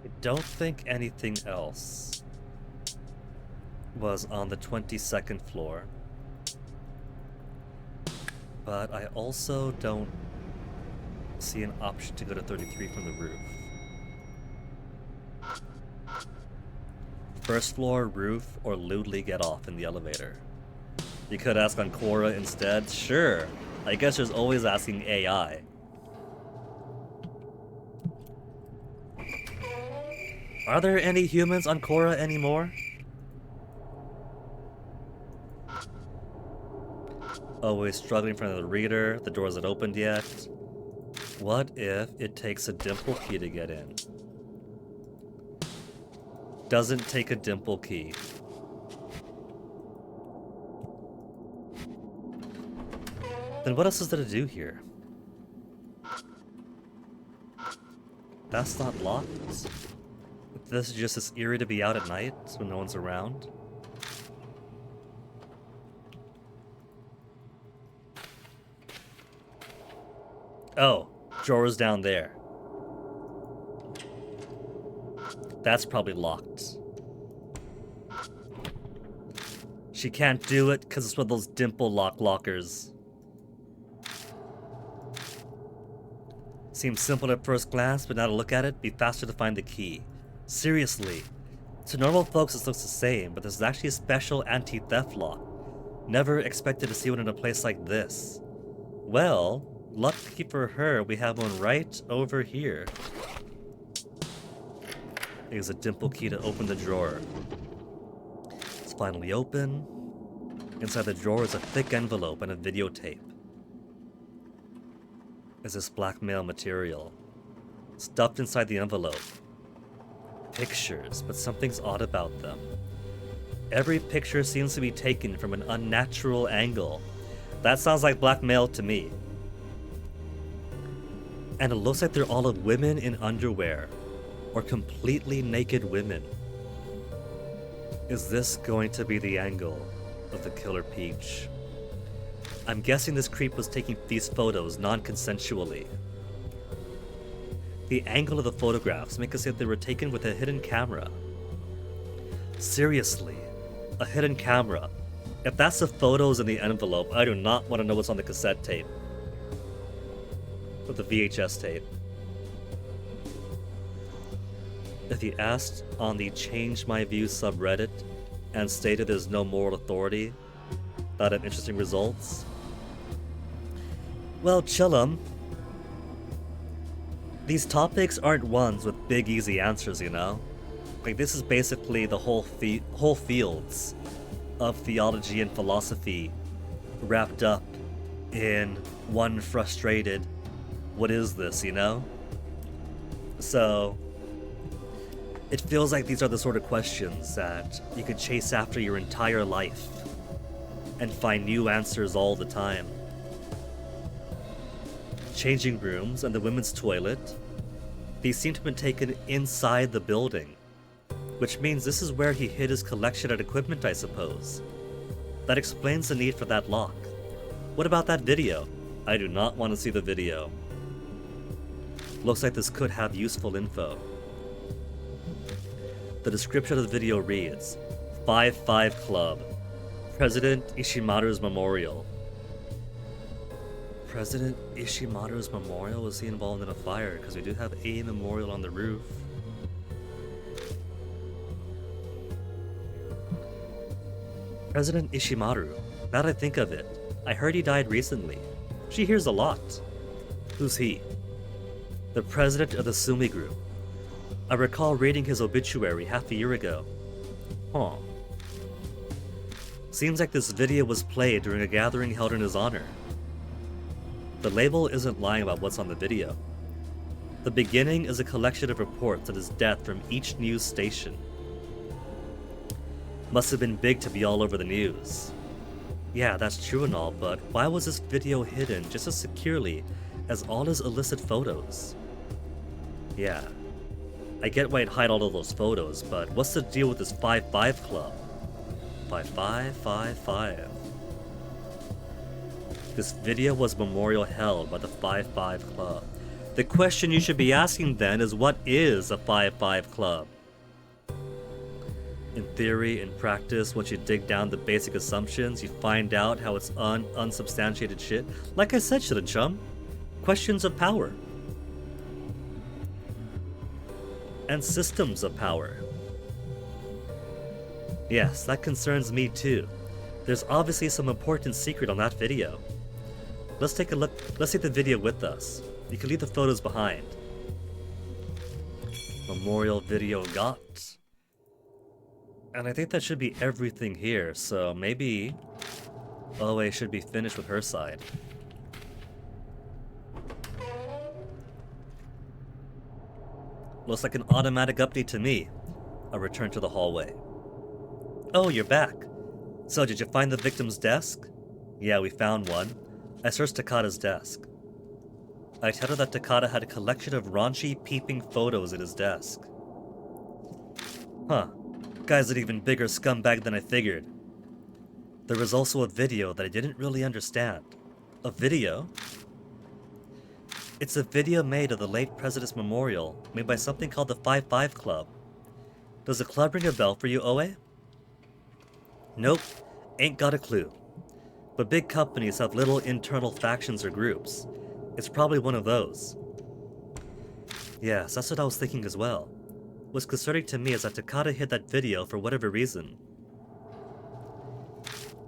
I don't think anything else was on the 22nd floor. But I also don't see an option to go to 33 from the roof. First floor, roof, or lewdly get off in the elevator. You could ask on Quora instead. Sure, I guess there's always asking AI. Are there any humans on Quora anymore? Always struggling in front of the reader, the door isn't opened yet. What if it takes a dimple key to get in? Doesn't take a dimple key. Then what else is there to do here? That's not locked? This is just as eerie to be out at night when no one's around? Oh, drawers down there. That's probably locked. She can't do it because it's one of those dimple lockers. Seems simple at first glance, but now to look at it, be faster to find the key. Seriously. To normal folks, this looks the same, but this is actually a special anti-theft lock. Never expected to see one in a place like this. Well, lucky for her, we have one right over here. There's a dimple key to open the drawer. It's finally open. Inside the drawer is a thick envelope and a videotape. Is this blackmail material? Stuffed inside the envelope. Pictures, but something's odd about them. Every picture seems to be taken from an unnatural angle. That sounds like blackmail to me. And it looks like they're all of women in underwear. or completely naked women. Is this going to be the angle of the Killer Peach? I'm guessing this creep was taking these photos non-consensually. The angle of the photographs make us think they were taken with a hidden camera. Seriously, a hidden camera. If that's the photos in the envelope, I do not want to know what's on the cassette tape. Or the VHS tape. If you asked on the Change My Views subreddit and stated there's no moral authority, that'd have interesting results. Well, chillum. These topics aren't ones with big easy answers, you know? Like, this is basically the whole fields of theology and philosophy wrapped up in one frustrated, what is this, you know? So, it feels like these are the sort of questions that you could chase after your entire life and find new answers all the time. Changing rooms and the women's toilet, these seem to have been taken inside the building, which means this is where he hid his collection of equipment, I suppose. That explains the need for that lock. What about that video? I do not want to see the video. Looks like this could have useful info. The description of the video reads, 5-5 Club, President Ishimaru's Memorial. President Ishimaru's memorial? Was he involved in a fire? Because we do have a memorial on the roof. President Ishimaru. Now that I think of it, I heard he died recently. She hears a lot. Who's he? The president of the Sumi Group. I recall reading his obituary half a year ago. Huh. Seems like this video was played during a gathering held in his honor. The label isn't lying about what's on the video. The beginning is a collection of reports of his death from each news station. Must have been big to be all over the news. Yeah, that's true and all, but why was this video hidden just as securely as all his illicit photos? Yeah, I get why he'd hide all of those photos, but what's the deal with this 5-5 Club? 5-5-5-5. This video was memorial held by the 5-5 Club. The question you should be asking then is, what is a 5-5 Club? In theory, in practice, once you dig down the basic assumptions, you find out how it's unsubstantiated shit. Like I said, shit and chum. Questions of power. And systems of power. Yes, that concerns me too. There's obviously some important secret on that video. Let's take a look. Let's take the video with us. You can leave the photos behind. Memorial video got. And I think that should be everything here, so maybe Oe should be finished with her side. Looks like an automatic update to me. A return to the hallway. Oh, you're back. So, did you find the victim's desk? Yeah, we found one. I searched Takada's desk. I tell her that Takada had a collection of raunchy, peeping photos at his desk. Huh. Guy's an even bigger scumbag than I figured. There was also a video that I didn't really understand. A video? It's a video made of the late president's memorial, made by something called the 5-5 Club. Does the club ring a bell for you, Oe? Nope, ain't got a clue. But big companies have little internal factions or groups. It's probably one of those. Yes, that's what I was thinking as well. What's concerning to me is that Takada hid that video for whatever reason.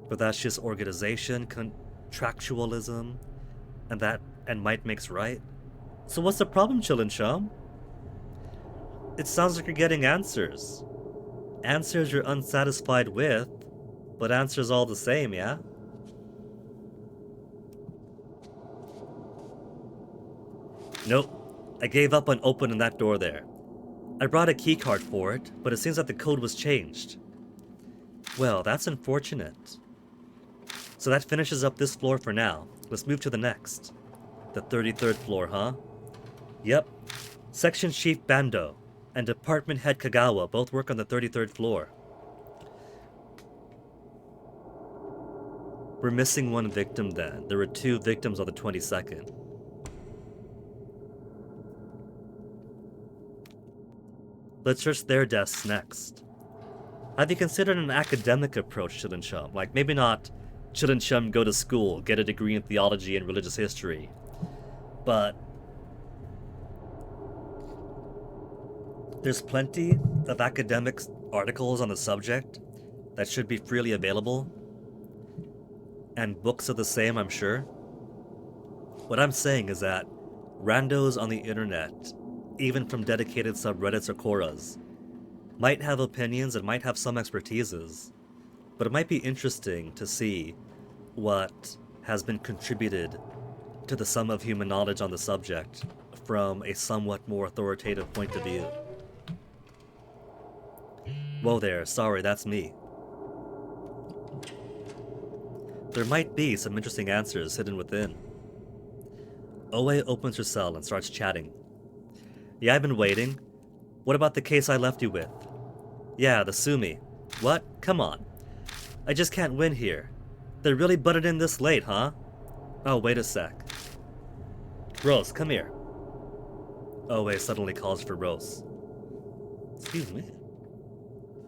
But that's just organization, contractualism, and might makes right. So what's the problem, Chillin' Chum? It sounds like you're getting answers. Answers you're unsatisfied with, but answers all the same, yeah? Nope. I gave up on opening that door there. I brought a keycard for it, but it seems that the code was changed. Well, that's unfortunate. So that finishes up this floor for now. Let's move to the next. The 33rd floor, huh? Yep. Section Chief Bando. and Department Head Kagawa both work on the 33rd floor. We're missing one victim then. There were 2 victims on the 22nd. Let's search their desks next. Have you considered an academic approach, Chilin-chum? Like, maybe not Chilin-chum go to school, get a degree in theology and religious history, but there's plenty of academic articles on the subject that should be freely available, and books of the same, I'm sure. What I'm saying is that randos on the internet, even from dedicated subreddits or Quoras, might have opinions and might have some expertises, but it might be interesting to see what has been contributed to the sum of human knowledge on the subject from a somewhat more authoritative point of view. Whoa there, sorry, that's me. There might be some interesting answers hidden within. Oe opens her cell and starts chatting. Yeah, I've been waiting. What about the case I left you with? Yeah, the Sumi. What? Come on. I just can't win here. They really butted in this late, huh? Oh, wait a sec. Rose, come here. Oe suddenly calls for Rose. Excuse me?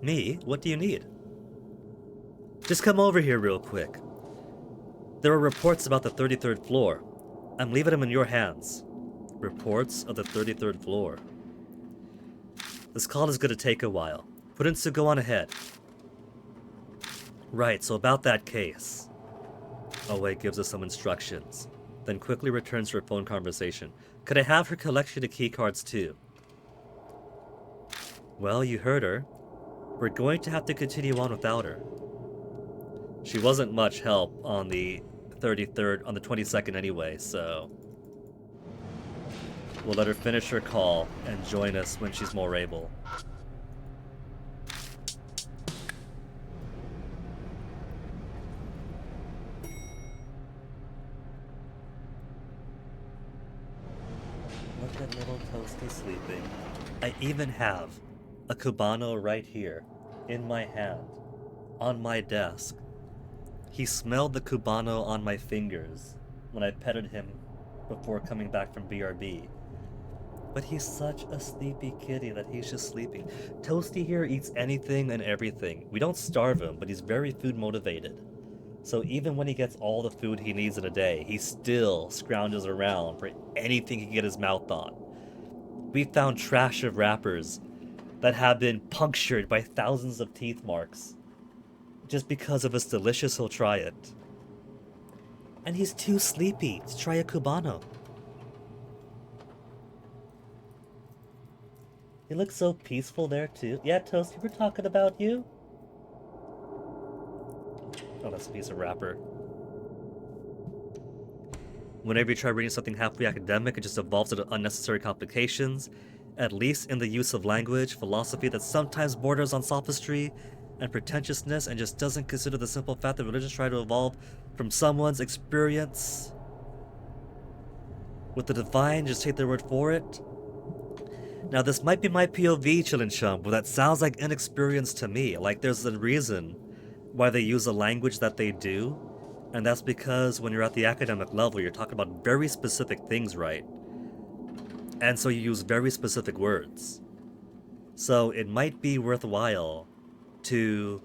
Me? What do you need? Just come over here real quick. There are reports about the 33rd floor. I'm leaving them in your hands. Reports of the 33rd floor. This call is going to take a while. Furinsu, go on ahead. Right, so about that case. Oe gives us some instructions, then quickly returns to her phone conversation. Could I have her collection of keycards too? Well, you heard her. We're going to have to continue on without her. She wasn't much help on the 33rd, on the 22nd anyway, so we'll let her finish her call and join us when she's more able. Look at little Toasty sleeping. I even have a Cubano right here, in my hand, on my desk. He smelled the Cubano on my fingers when I petted him before coming back from BRB. But he's such a sleepy kitty that he's just sleeping. Toasty here eats anything and everything. We don't starve him, but he's very food motivated. So even when he gets all the food he needs in a day, he still scrounges around for anything he can get his mouth on. We found trash of wrappers that have been punctured by thousands of teeth marks. Just because if it's delicious, he'll try it. And he's too sleepy to try a Cubano. He looks so peaceful there too. Yeah, Toasty, we're talking about you. Oh, that's a piece of wrapper. Whenever you try reading something halfway academic, it just evolves into unnecessary complications, at least in the use of language, philosophy that sometimes borders on sophistry and pretentiousness and just doesn't consider the simple fact that religions try to evolve from someone's experience with the divine, just take their word for it. Now, this might be my POV, Chilin-chum, but that sounds like inexperience to me. Like, there's a reason why they use the language that they do, and that's because when you're at the academic level, you're talking about very specific things, right? And so you use very specific words. So it might be worthwhile to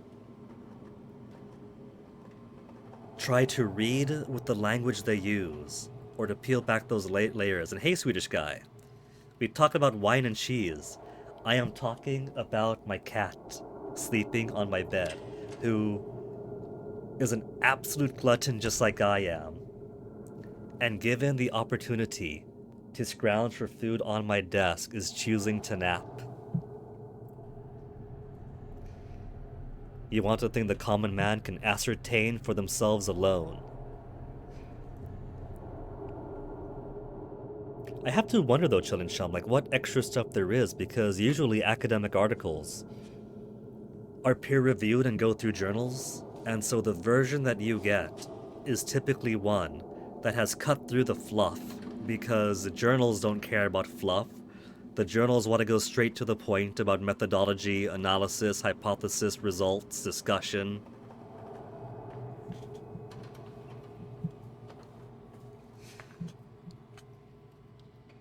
try to read with the language they use, or to peel back those layers. And hey, Swedish guy, we talked about wine and cheese. I am talking about my cat sleeping on my bed, who is an absolute glutton just like I am. And given the opportunity to scrounge for food on my desk, is choosing to nap. You want to think the common man can ascertain for themselves alone. I have to wonder though, Chilin-chum, like what extra stuff there is, because usually academic articles are peer-reviewed and go through journals, and so the version that you get is typically one that has cut through the fluff, because the journals don't care about fluff. The journals want to go straight to the point about methodology, analysis, hypothesis, results, discussion.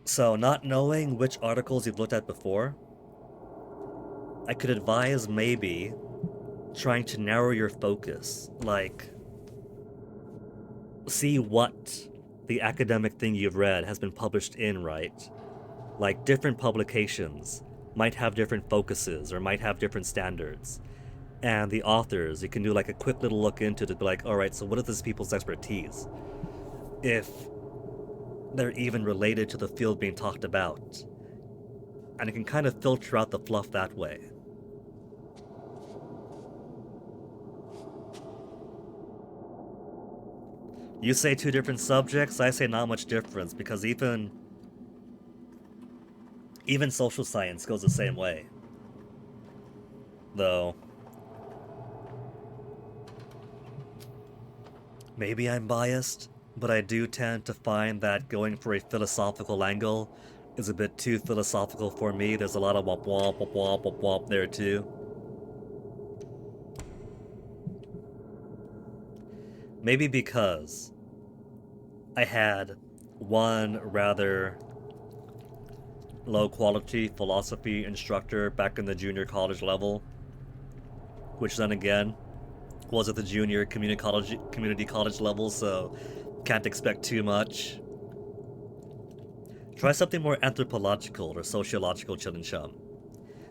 So, not knowing which articles you've looked at before, I could advise maybe trying to narrow your focus. Like, see what the academic thing you've read has been published in, right? Like, different publications might have different focuses or might have different standards. And the authors, you can do like a quick little look into to be like, alright, so what is this people's expertise? If they're even related to the field being talked about. And it can kind of filter out the fluff that way. You say two different subjects, I say not much difference, because even social science goes the same way. Though, maybe I'm biased, but I do tend to find that going for a philosophical angle is a bit too philosophical for me. There's a lot of wop wop wop wop wop wop there too. Maybe because I had one rather low quality philosophy instructor back in the junior college level, which then again was at the junior community college level, so can't expect too much. Try something more anthropological or sociological, Chillin' Chum.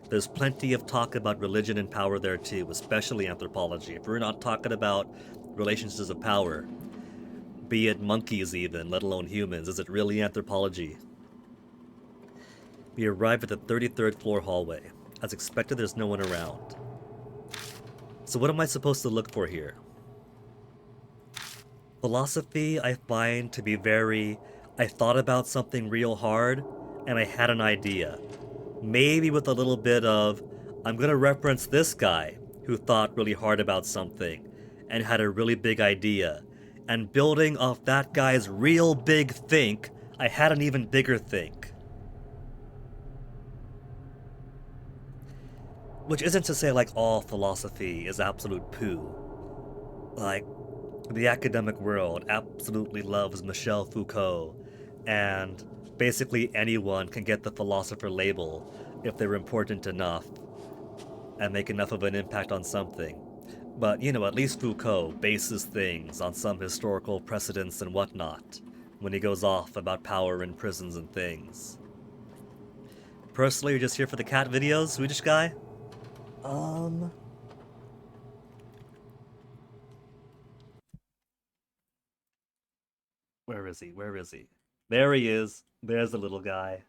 There's plenty of talk about religion and power there too, especially anthropology. If we're not talking about relationships of power, be it monkeys even, let alone humans, is it really anthropology? We arrive at the 33rd floor hallway. As expected, there's no one around. So what am I supposed to look for here? Philosophy I find to be very, I thought about something real hard, and I had an idea. Maybe with a little bit of, I'm gonna reference this guy who thought really hard about something, and had a really big idea. And building off that guy's real big think, I had an even bigger think. Which isn't to say like all philosophy is absolute poo. Like, the academic world absolutely loves Michel Foucault, and basically anyone can get the philosopher label if they're important enough and make enough of an impact on something. But, you know, at least Foucault bases things on some historical precedents and whatnot when he goes off about power in prisons and things. Personally, you're just here for the cat videos, Swedish guy? Where is he? Where is he? There he is. There's the little guy.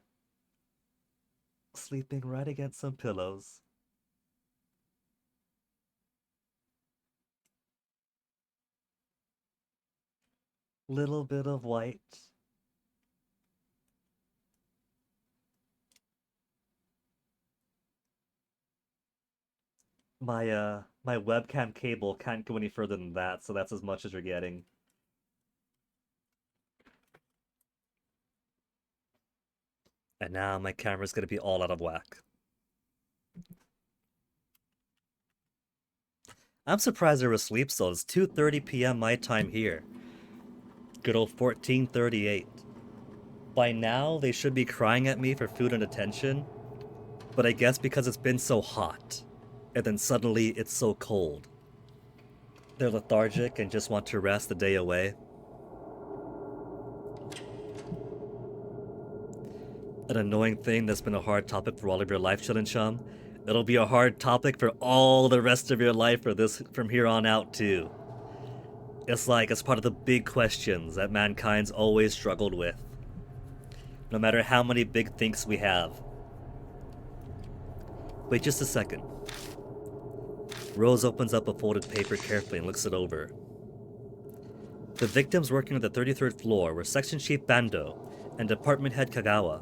Sleeping right against some pillows. Little bit of white. My webcam cable can't go any further than that, so that's as much as you're getting. And now my camera's gonna be all out of whack. I'm surprised they're asleep still. It's 2:30 p.m. my time here. Good old 14:38. By now, they should be crying at me for food and attention, but I guess because it's been so hot, and then suddenly it's so cold. They're lethargic and just want to rest the day away. An annoying thing that's been a hard topic for all of your life, Chillin' Chum. It'll be a hard topic for all the rest of your life from here on out too. It's like it's part of the big questions that mankind's always struggled with. No matter how many big thinks we have. Wait just a second. Rose opens up a folded paper carefully and looks it over. The victims working on the 33rd floor were Section Chief Bando and Department Head Kagawa.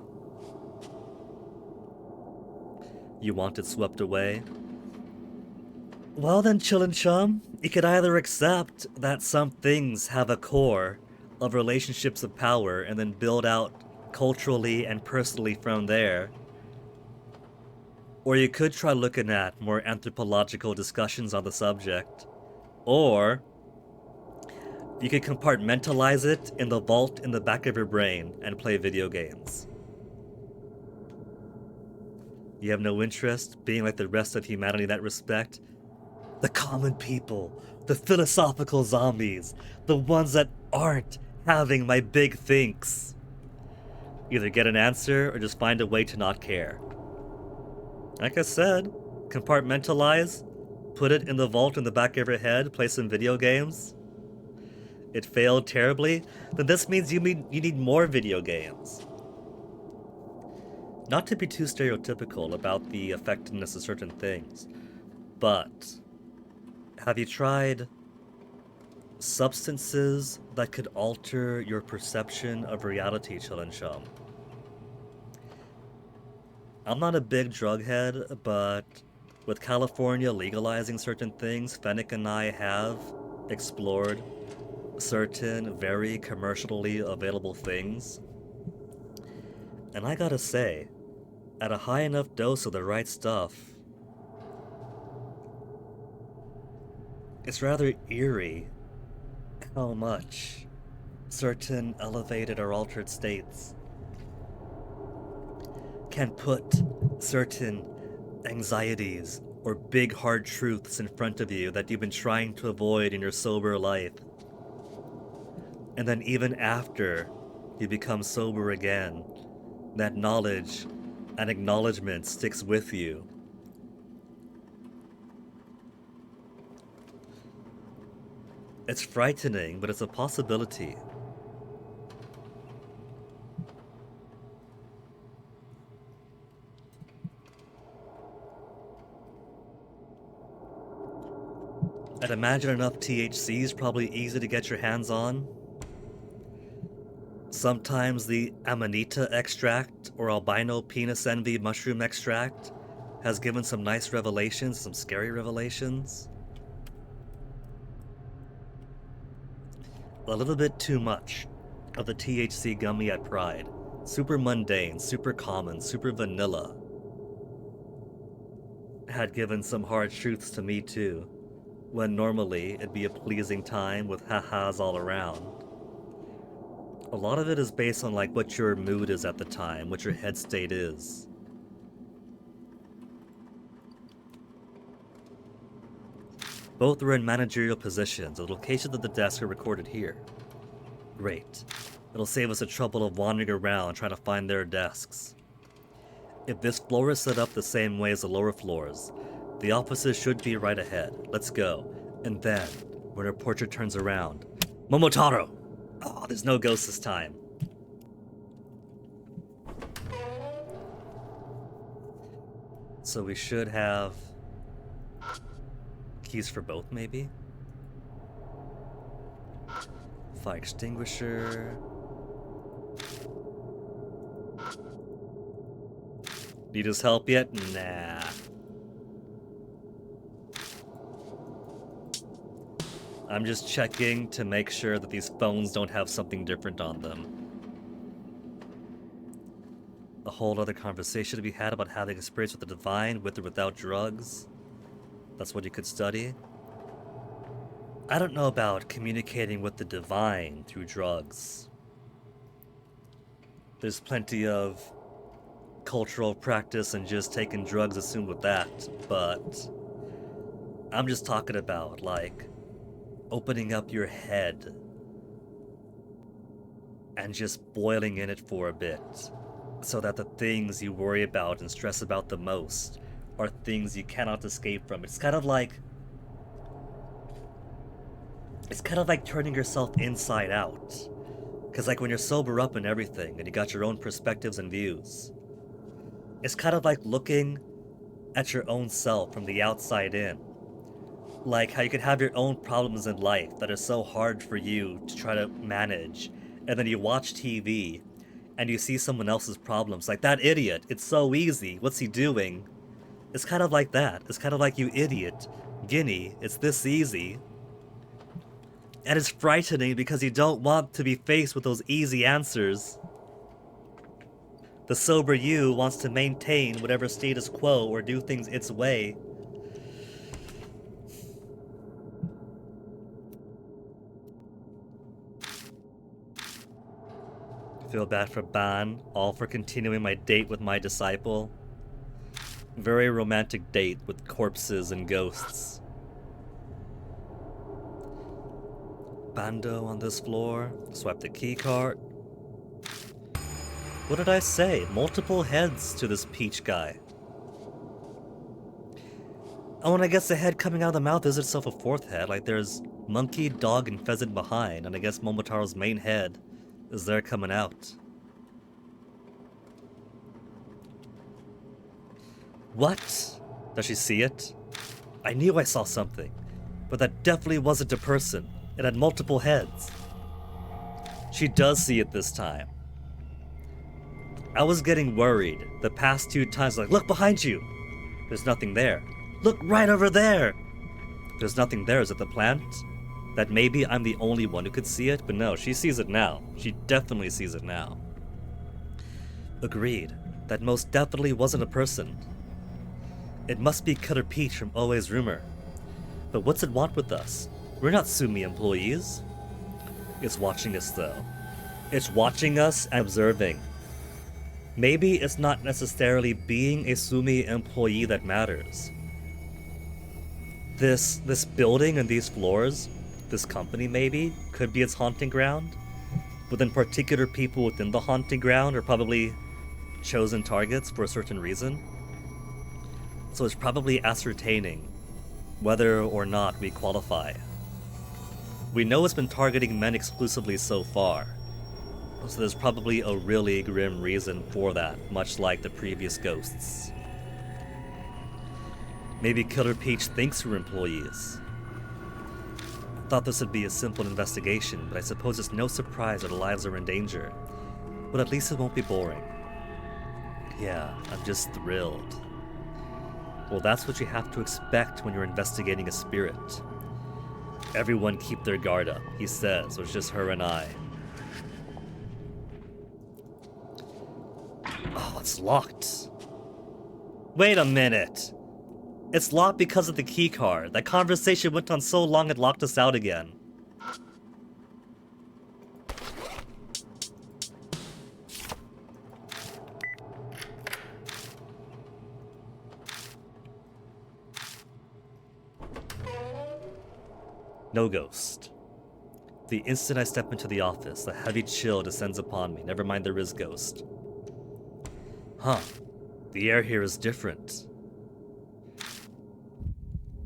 You want it swept away? Well then, Chillin' Chum, you could either accept that some things have a core of relationships of power and then build out culturally and personally from there, Or you could try looking at more anthropological discussions on the subject. Or you could compartmentalize it in the vault in the back of your brain and play video games. You have no interest being like the rest of humanity in that respect? The common people, the philosophical zombies, the ones that aren't having my big thinks. Either get an answer or just find a way to not care. Like I said, compartmentalize, put it in the vault in the back of your head, play some video games. It failed terribly, then this means you need more video games. Not to be too stereotypical about the effectiveness of certain things, but have you tried substances that could alter your perception of reality, Chillin'? I'm not a big drug head, but with California legalizing certain things, Fennec and I have explored certain very commercially available things. And I gotta say, at a high enough dose of the right stuff, it's rather eerie how much certain elevated or altered states can put certain anxieties or big hard truths in front of you that you've been trying to avoid in your sober life. And then even after you become sober again, that knowledge and acknowledgement sticks with you. It's frightening, but it's a possibility. I'd imagine enough THC is probably easy to get your hands on. Sometimes the Amanita extract or albino penis envy mushroom extract has given some nice revelations, some scary revelations. A little bit too much of the THC gummy at Pride. Super mundane, super common, super vanilla. Had given some hard truths to me too, when normally it'd be a pleasing time with ha-has all around. A lot of it is based on like what your mood is at the time, what your head state is. Both are in managerial positions. The locations of the desk are recorded here. Great. It'll save us the trouble of wandering around trying to find their desks. If this floor is set up the same way as the lower floors, the offices should be right ahead. Let's go. And then, when her portrait turns around, Momotaro! Oh, there's no ghost this time. So we should have keys for both, maybe? Fire extinguisher. Need his help yet? Nah. I'm just checking to make sure that these phones don't have something different on them. A whole other conversation to be had about having experience with the divine, with or without drugs. That's what you could study. I don't know about communicating with the divine through drugs. There's plenty of cultural practice and just taking drugs assumed with that, but I'm just talking about, like, opening up your head and just boiling in it for a bit, so that the things you worry about and stress about the most are things you cannot escape from. It's kind of like turning yourself inside out. Because like when you're sober up and everything, and you got your own perspectives and views, it's kind of like looking at your own self from the outside in. Like how you could have your own problems in life that are so hard for you to try to manage, and then you watch TV and you see someone else's problems, like that idiot, it's so easy, what's he doing? It's kind of like that. It's kind of like, you idiot, Guinea, it's this easy. And it's frightening because you don't want to be faced with those easy answers. The sober you wants to maintain whatever status quo or do things its way. Feel bad for Ban, all for continuing my date with my disciple. Very romantic date with corpses and ghosts. Bando on this floor. Swipe the keycard. What did I say? Multiple heads to this Peach guy. Oh, and I guess the head coming out of the mouth is itself a fourth head. Like there's monkey, dog, and pheasant behind, and I guess Momotaro's main head is there coming out. What? Does she see it? I knew I saw something, but that definitely wasn't a person. It had multiple heads. She does see it this time. I was getting worried the past 2 times, like, look behind you! There's nothing there. Look right over there! There's nothing there. Is it the plant? That maybe I'm the only one who could see it? But no, she sees it now. She definitely sees it now. Agreed. That most definitely wasn't a person. It must be Killer Peach from Oe's rumor. But what's it want with us? We're not Sumi employees. It's watching us though. It's watching us and observing. Maybe it's not necessarily being a Sumi employee that matters. This building and these floors, this company maybe, could be its haunting ground. But then particular people within the haunting ground are probably chosen targets for a certain reason. So it's probably ascertaining whether or not we qualify. We know it's been targeting men exclusively so far. So there's probably a really grim reason for that, much like the previous ghosts. Maybe Killer Peach thinks we're employees. I thought this would be a simple investigation, but I suppose it's no surprise that our lives are in danger. But at least it won't be boring. Yeah, I'm just thrilled. Well, that's what you have to expect when you're investigating a spirit. Everyone keep their guard up, he says, so it's just her and I. Oh, it's locked. Wait a minute. It's locked because of the keycard. That conversation went on so long it locked us out again. No ghost. The instant I step into the office, a heavy chill descends upon me. Never mind, there is ghost. Huh. The air here is different.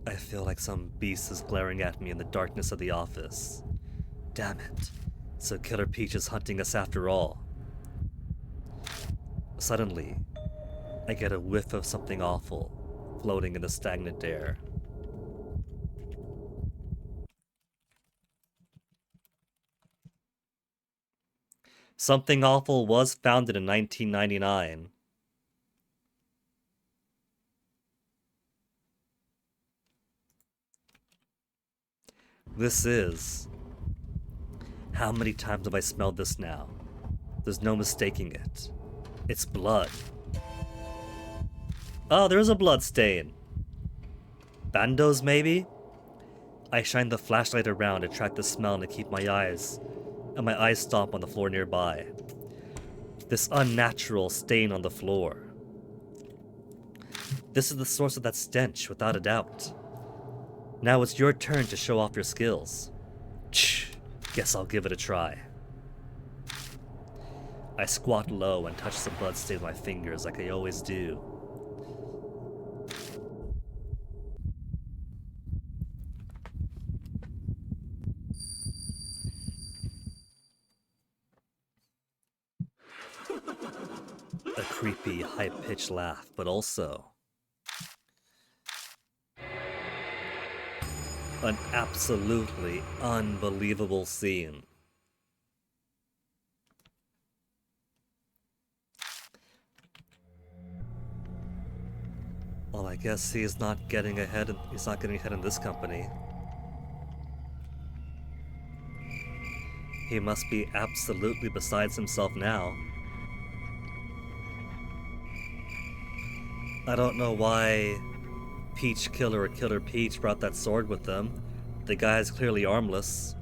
I feel like some beast is glaring at me in the darkness of the office. Damn it. So Killer Peach is hunting us after all. Suddenly, I get a whiff of something awful floating in the stagnant air. Something Awful was founded in 1999. This is... How many times have I smelled this now? There's no mistaking it. It's blood. Oh, there's a blood stain. Bando's, maybe? I shine the flashlight around to track the smell and to keep my eyes stomp on the floor nearby. This unnatural stain on the floor. This is the source of that stench, without a doubt. Now it's your turn to show off your skills. Guess I'll give it a try. I squat low and touch the bloodstain with my fingers like I always do. A creepy, high-pitched laugh, but also an absolutely unbelievable scene. Well, I guess he's not getting ahead. He's not getting ahead in this company. He must be absolutely besides himself now. I don't know why Peach Killer or Killer Peach brought that sword with them. The guy is clearly armless.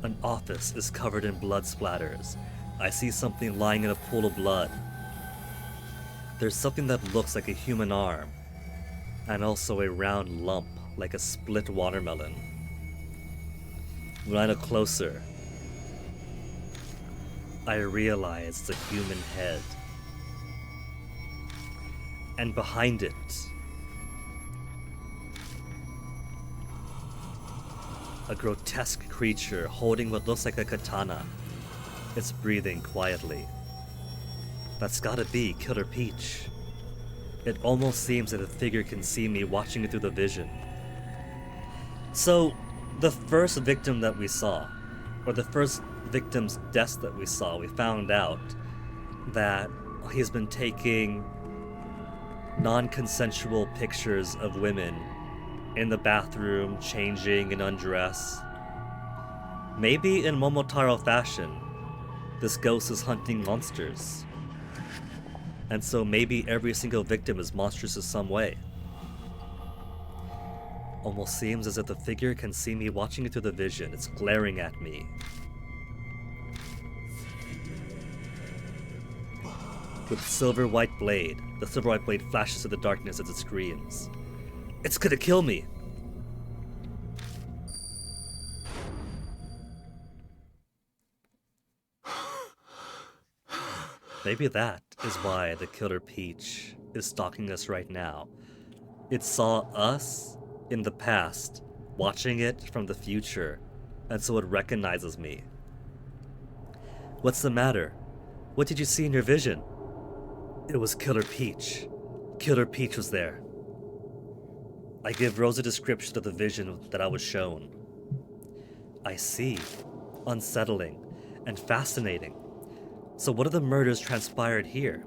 An office is covered in blood splatters. I see something lying in a pool of blood. There's something that looks like a human arm, and also a round lump like a split watermelon. When I look closer, I realize it's a human head. And behind it, a grotesque creature holding what looks like a katana. It's breathing quietly. That's gotta be Killer Peach. It almost seems that the figure can see me watching it through the vision. So, the first victim that we saw, or the first victim's death that we saw, we found out that he's been taking non-consensual pictures of women in the bathroom, changing and undress. Maybe in Momotaro fashion, this ghost is hunting monsters. And so maybe every single victim is monstrous in some way. Almost seems as if the figure can see me watching it through the vision. It's glaring at me. With silver white blade, the silver white blade flashes through the darkness as it screams. It's gonna kill me! Maybe that is why the Killer Peach is stalking us right now. It saw us in the past, watching it from the future, and so it recognizes me. What's the matter? What did you see in your vision? It was Killer Peach. Killer Peach was there. I give Rose a description of the vision that I was shown. I see. Unsettling and fascinating. So what of the murders transpired here?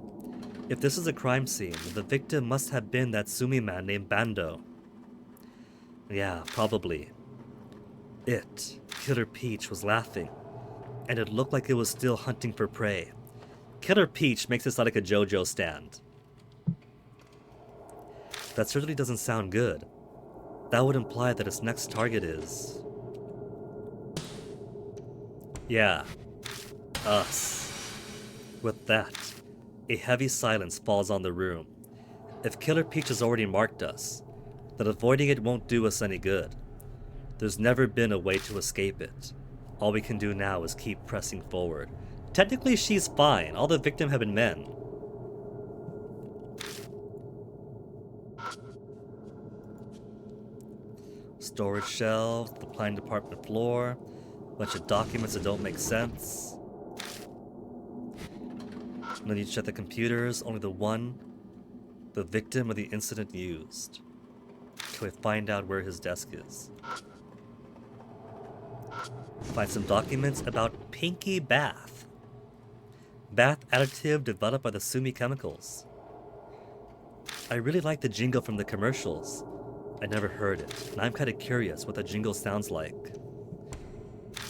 If this is a crime scene, the victim must have been that Sumi man named Bando. Yeah, probably. Killer Peach, was laughing, and it looked like it was still hunting for prey. Killer Peach makes it sound like a JoJo stand. That certainly doesn't sound good. That would imply that its next target is... yeah, us. With that, a heavy silence falls on the room. If Killer Peach has already marked us, then avoiding it won't do us any good. There's never been a way to escape it. All we can do now is keep pressing forward. Technically, she's fine. All the victims have been men. Storage shelves, the planning department floor, a bunch of documents that don't make sense. And then you check the computers, only the victim of the incident used. Can we find out where his desk is? Find some documents about Pinky Bath. Bath additive developed by the Sumi Chemicals. I really like the jingle from the commercials. I never heard it, and I'm kind of curious what the jingle sounds like.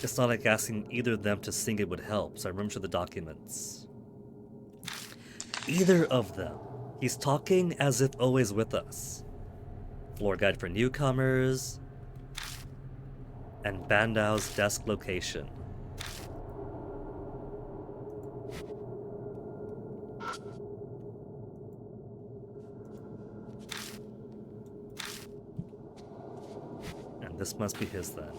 It's not like asking either of them to sing it would help, so I remember the documents. Either of them. He's talking as if always with us. Floor guide for newcomers. And Bandao's desk location. And this must be his then.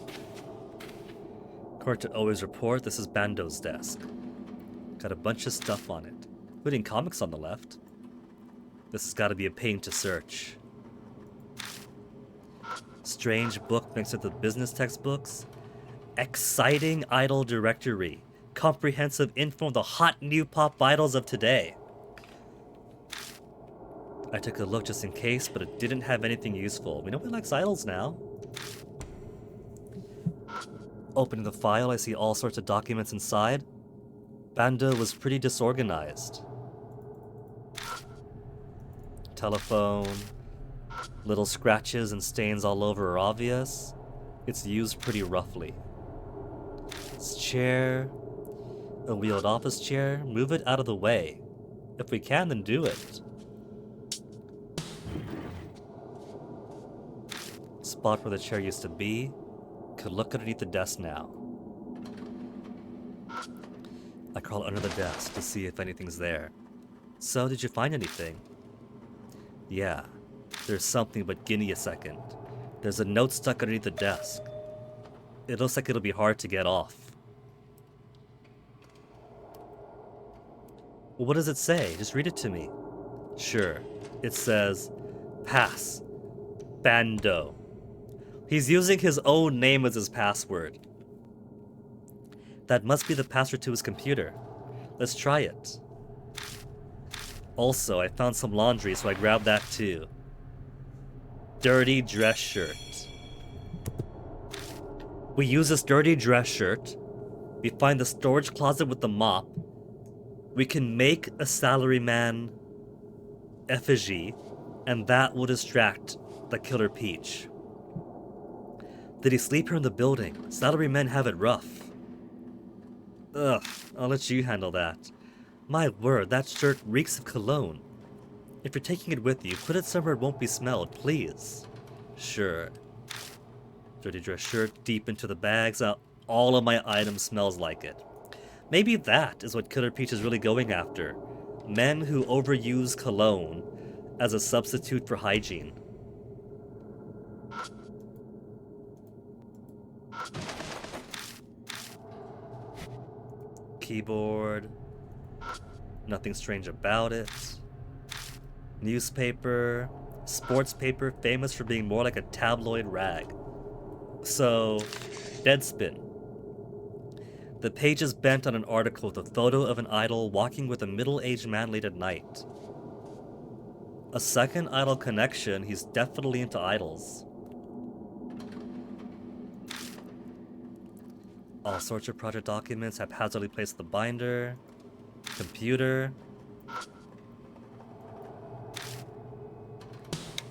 According to Always Report, this is Bando's desk. Got a bunch of stuff on it, including comics on the left. This has got to be a pain to search. Strange book mixed with the business textbooks. Exciting idol directory. Comprehensive info on the hot new pop idols of today. I took a look just in case, but it didn't have anything useful. We know we likes idols now. Opening the file, I see all sorts of documents inside. Bando was pretty disorganized. Telephone. Little scratches and stains all over are obvious. It's used pretty roughly. This chair. A wheeled office chair. Move it out of the way. If we can, then do it. Spot where the chair used to be. Could look underneath the desk now. I crawl under the desk to see if anything's there. So, did you find anything? Yeah, there's something, but give me a second. There's a note stuck underneath the desk. It looks like it'll be hard to get off. Well, what does it say? Just read it to me. Sure. It says, pass. Bando. He's using his own name as his password. That must be the password to his computer. Let's try it. Also, I found some laundry, so I grabbed that too. Dirty dress shirt. We use this dirty dress shirt. We find the storage closet with the mop. We can make a salaryman effigy, and that will distract the Killer Peach. Did he sleep here in the building? Salarymen have it rough. Ugh, I'll let you handle that. My word, that shirt reeks of cologne. If you're taking it with you, put it somewhere it won't be smelled, please. Sure. Dirty dress shirt deep into the bags. All of my items smells like it. Maybe that is what Killer Peach is really going after. Men who overuse cologne as a substitute for hygiene. Keyboard. Nothing strange about it. Newspaper. Sports paper famous for being more like a tabloid rag. So, Deadspin. The page is bent on an article with a photo of an idol walking with a middle-aged man late at night. A second idol connection, he's definitely into idols. All sorts of project documents haphazardly placed in the binder. Computer.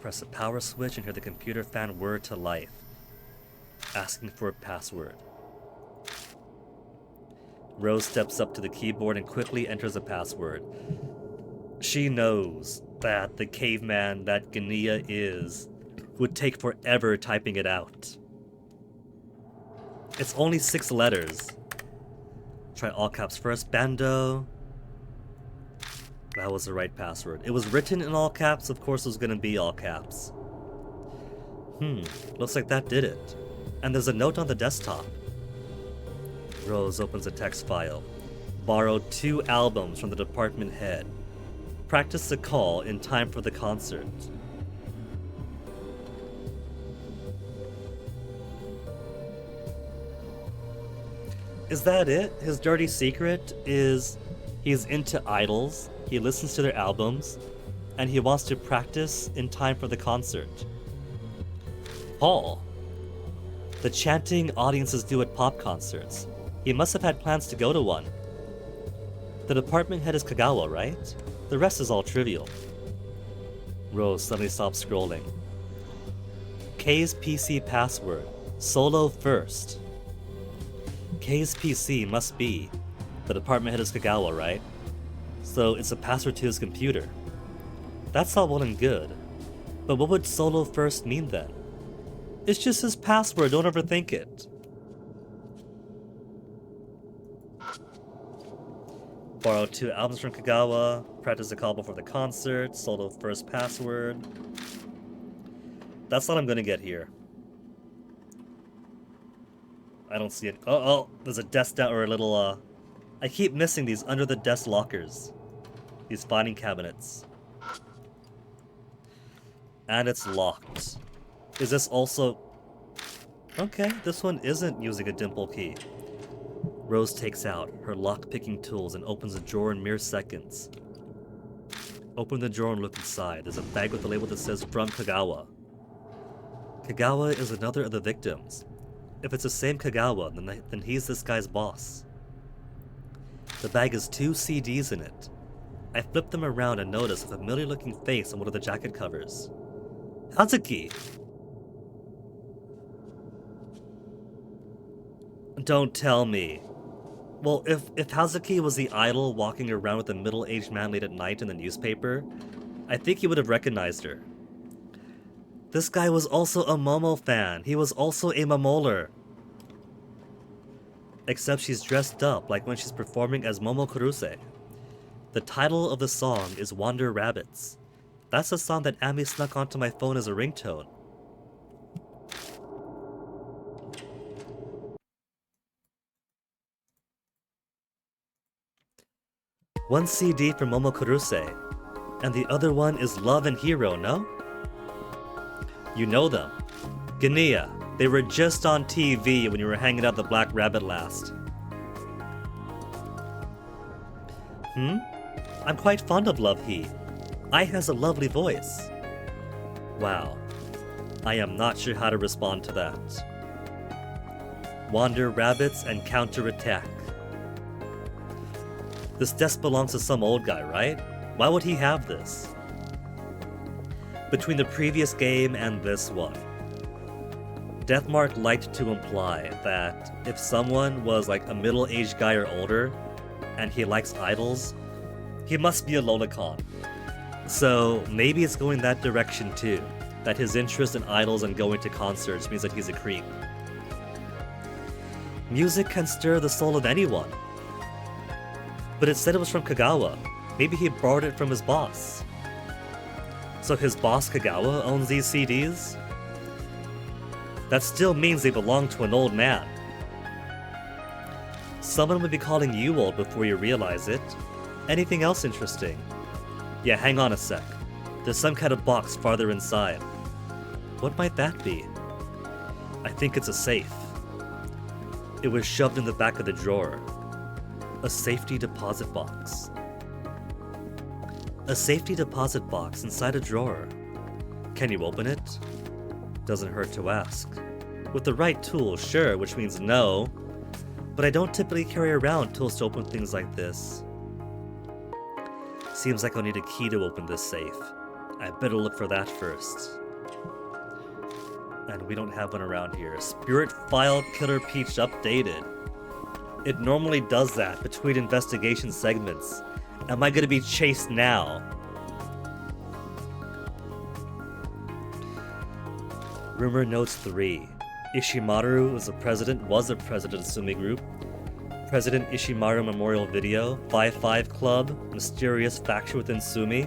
Press a power switch and hear the computer fan word to life. Asking for a password. Rose steps up to the keyboard and quickly enters a password. She knows that the caveman that Gania is would take forever typing it out. It's only 6 letters. Try all caps first. Bando. That was the right password. It was written in all caps, of course it was gonna be all caps. Looks like that did it. And there's a note on the desktop. Rose opens a text file. Borrowed 2 albums from the department head. Practice the call in time for the concert. Is that it? His dirty secret is he's into idols, he listens to their albums, and he wants to practice in time for the concert. Paul. The chanting audiences do at pop concerts. He must have had plans to go to one. The department head is Kagawa, right? The rest is all trivial. Rose suddenly stops scrolling. K's PC password. Solo first. K's PC must be. The department head is Kagawa, right? So it's a password to his computer. That's all well and good. But what would solo first mean then? It's just his password, don't overthink it. Borrow 2 albums from Kagawa. Practice the call before the concert. Solo first password. That's what I'm gonna get here. I don't see it. Oh, there's a desk down, or a little, I keep missing these under the desk lockers. These filing cabinets. And it's locked. Is this also... Okay, this one isn't using a dimple key. Rose takes out her lock-picking tools and opens a drawer in mere seconds. Open the drawer and look inside. There's a bag with a label that says, "From Kagawa." Kagawa is another of the victims. If it's the same Kagawa, then he's this guy's boss. The bag has 2 CDs in it. I flip them around and notice a familiar-looking face on one of the jacket covers. Hazuki! Don't tell me. Well, if Hazuki was the idol walking around with a middle-aged man late at night in the newspaper, I think he would have recognized her. This guy was also a Momo fan. He was also a Momoler. Except she's dressed up like when she's performing as Momo Kuruse. The title of the song is Wander Rabbits. That's a song that Ami snuck onto my phone as a ringtone. One CD from Momo Kuruse, and the other one is Love and Hero, no? You know them. Gania. They were just on TV when you were hanging out the Black Rabbit last. I'm quite fond of Love He. Ai has a lovely voice. Wow. I am not sure how to respond to that. Wander Rabbits and Counterattack. This desk belongs to some old guy, right? Why would he have this? Between the previous game and this one, Deathmark liked to imply that if someone was like a middle-aged guy or older, and he likes idols, he must be a lolicon. So maybe it's going that direction too, that his interest in idols and going to concerts means that he's a creep. Music can stir the soul of anyone. But it said it was from Kagawa. Maybe he borrowed it from his boss. So his boss Kagawa owns these CDs? That still means they belong to an old man. Someone would be calling you old before you realize it. Anything else interesting? Yeah, hang on a sec. There's some kind of box farther inside. What might that be? I think it's a safe. It was shoved in the back of the drawer. A safety deposit box. A safety deposit box inside a drawer. Can you open it? Doesn't hurt to ask. With the right tools, sure, which means no. But I don't typically carry around tools to open things like this. Seems like I'll need a key to open this safe. I better look for that first. And we don't have one around here. Spirit File Killer Peach updated. It normally does that between investigation segments. Am I gonna be chased now? Rumor notes 3. Ishimaru was a president of Sumi Group. President Ishimaru Memorial Video, 5-5 Club, mysterious faction within Sumi.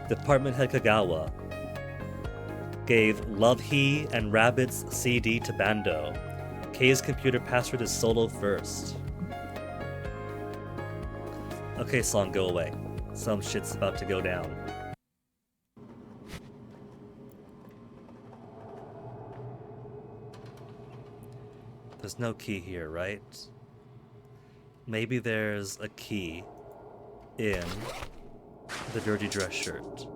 Department head Kagawa gave Love He and Rabbit's CD to Bando. K's computer password is solo first. Okay, song, go away. Some shit's about to go down. There's no key here, right? Maybe there's a key in the dirty dress shirt.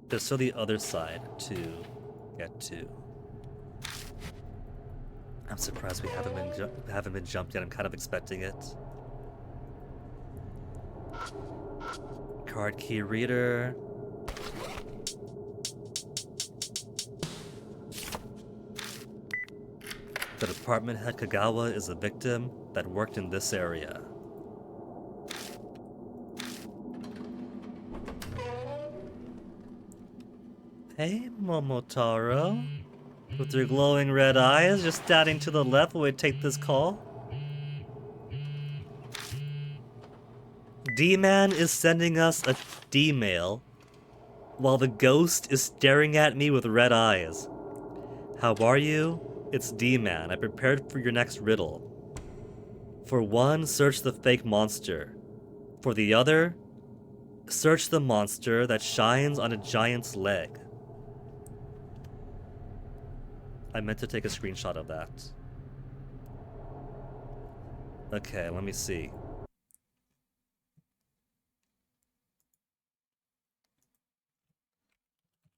There's still the other side to get to. I'm surprised we haven't been jumped yet. I'm kind of expecting it. Card key reader. The department head Kagawa is a victim that worked in this area. Hey, Momotaro. With your glowing red eyes, just standing to the left while we take this call. D-Man is sending us a D-mail, while the ghost is staring at me with red eyes. How are you? It's D-Man. I prepared for your next riddle. For one, search the fake monster. For the other, search the monster that shines on a giant's leg. I meant to take a screenshot of that. Okay, let me see.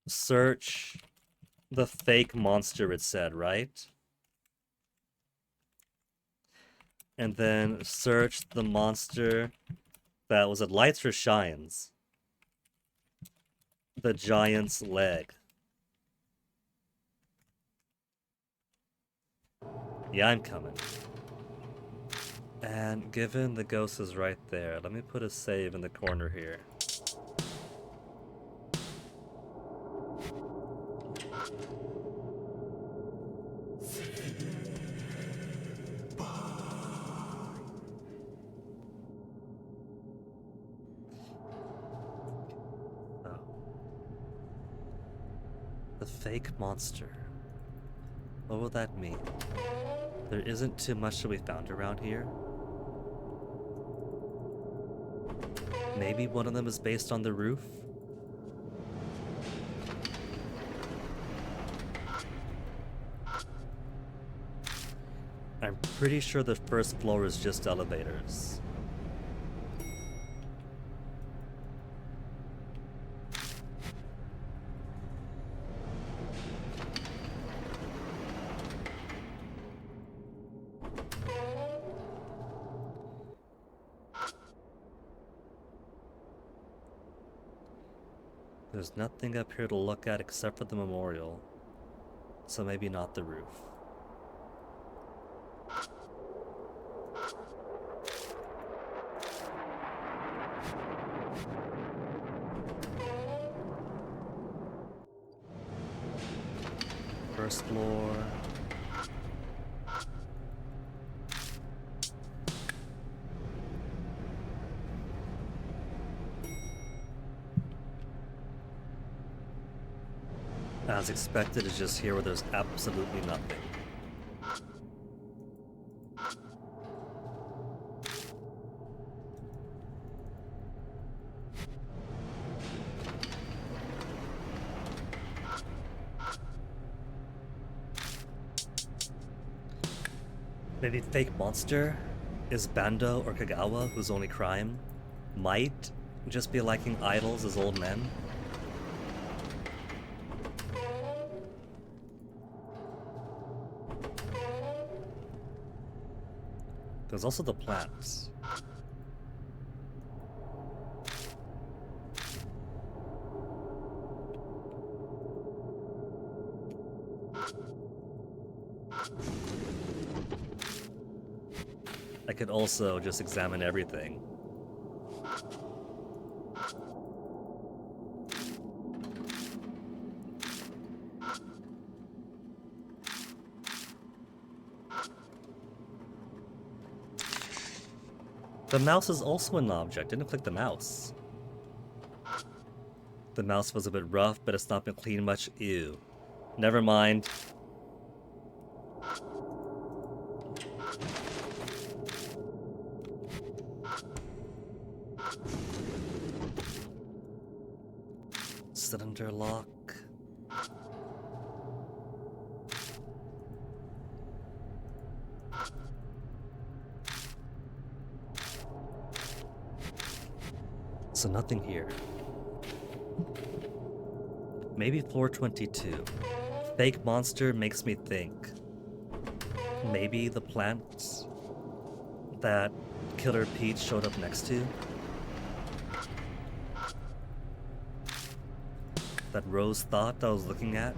Search the fake monster, it said, right? And then search the monster That was it lights or shines? The giant's leg. Yeah, I'm coming. And given the ghost is right there, let me put a save in the corner here. Oh. The fake monster. What will that mean? There isn't too much to be found around here. Maybe one of them is based on the roof? I'm pretty sure the first floor is just elevators. There's nothing up here to look at except for the memorial. So maybe not the roof. First floor. As expected, it's just here where there's absolutely nothing. Maybe fake monster is Bando or Kagawa, whose only crime might just be liking idols as old men. There's also the plants. I could also just examine everything. The mouse is also an object. Didn't click the mouse. The mouse was a bit rough, but it's not been cleaned much. Ew. Never mind. Cylinder lock. So nothing here. Maybe floor 22. Fake monster makes me think. Maybe the plants that Killer Pete showed up next to? That Rose thought I was looking at?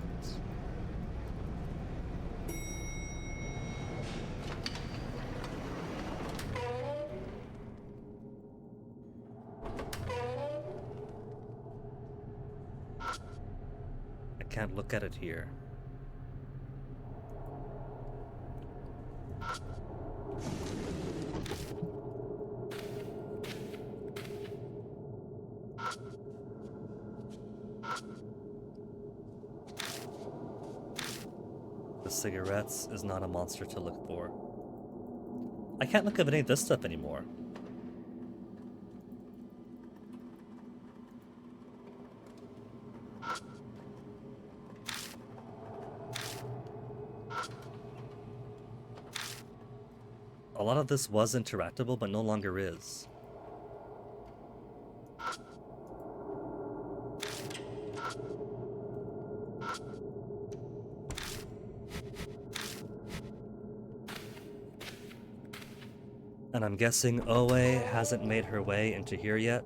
I can't look at it here. The cigarettes is not a monster to look for. I can't look at any of this stuff anymore. A lot of this was interactable, but no longer is. And I'm guessing Oe hasn't made her way into here yet.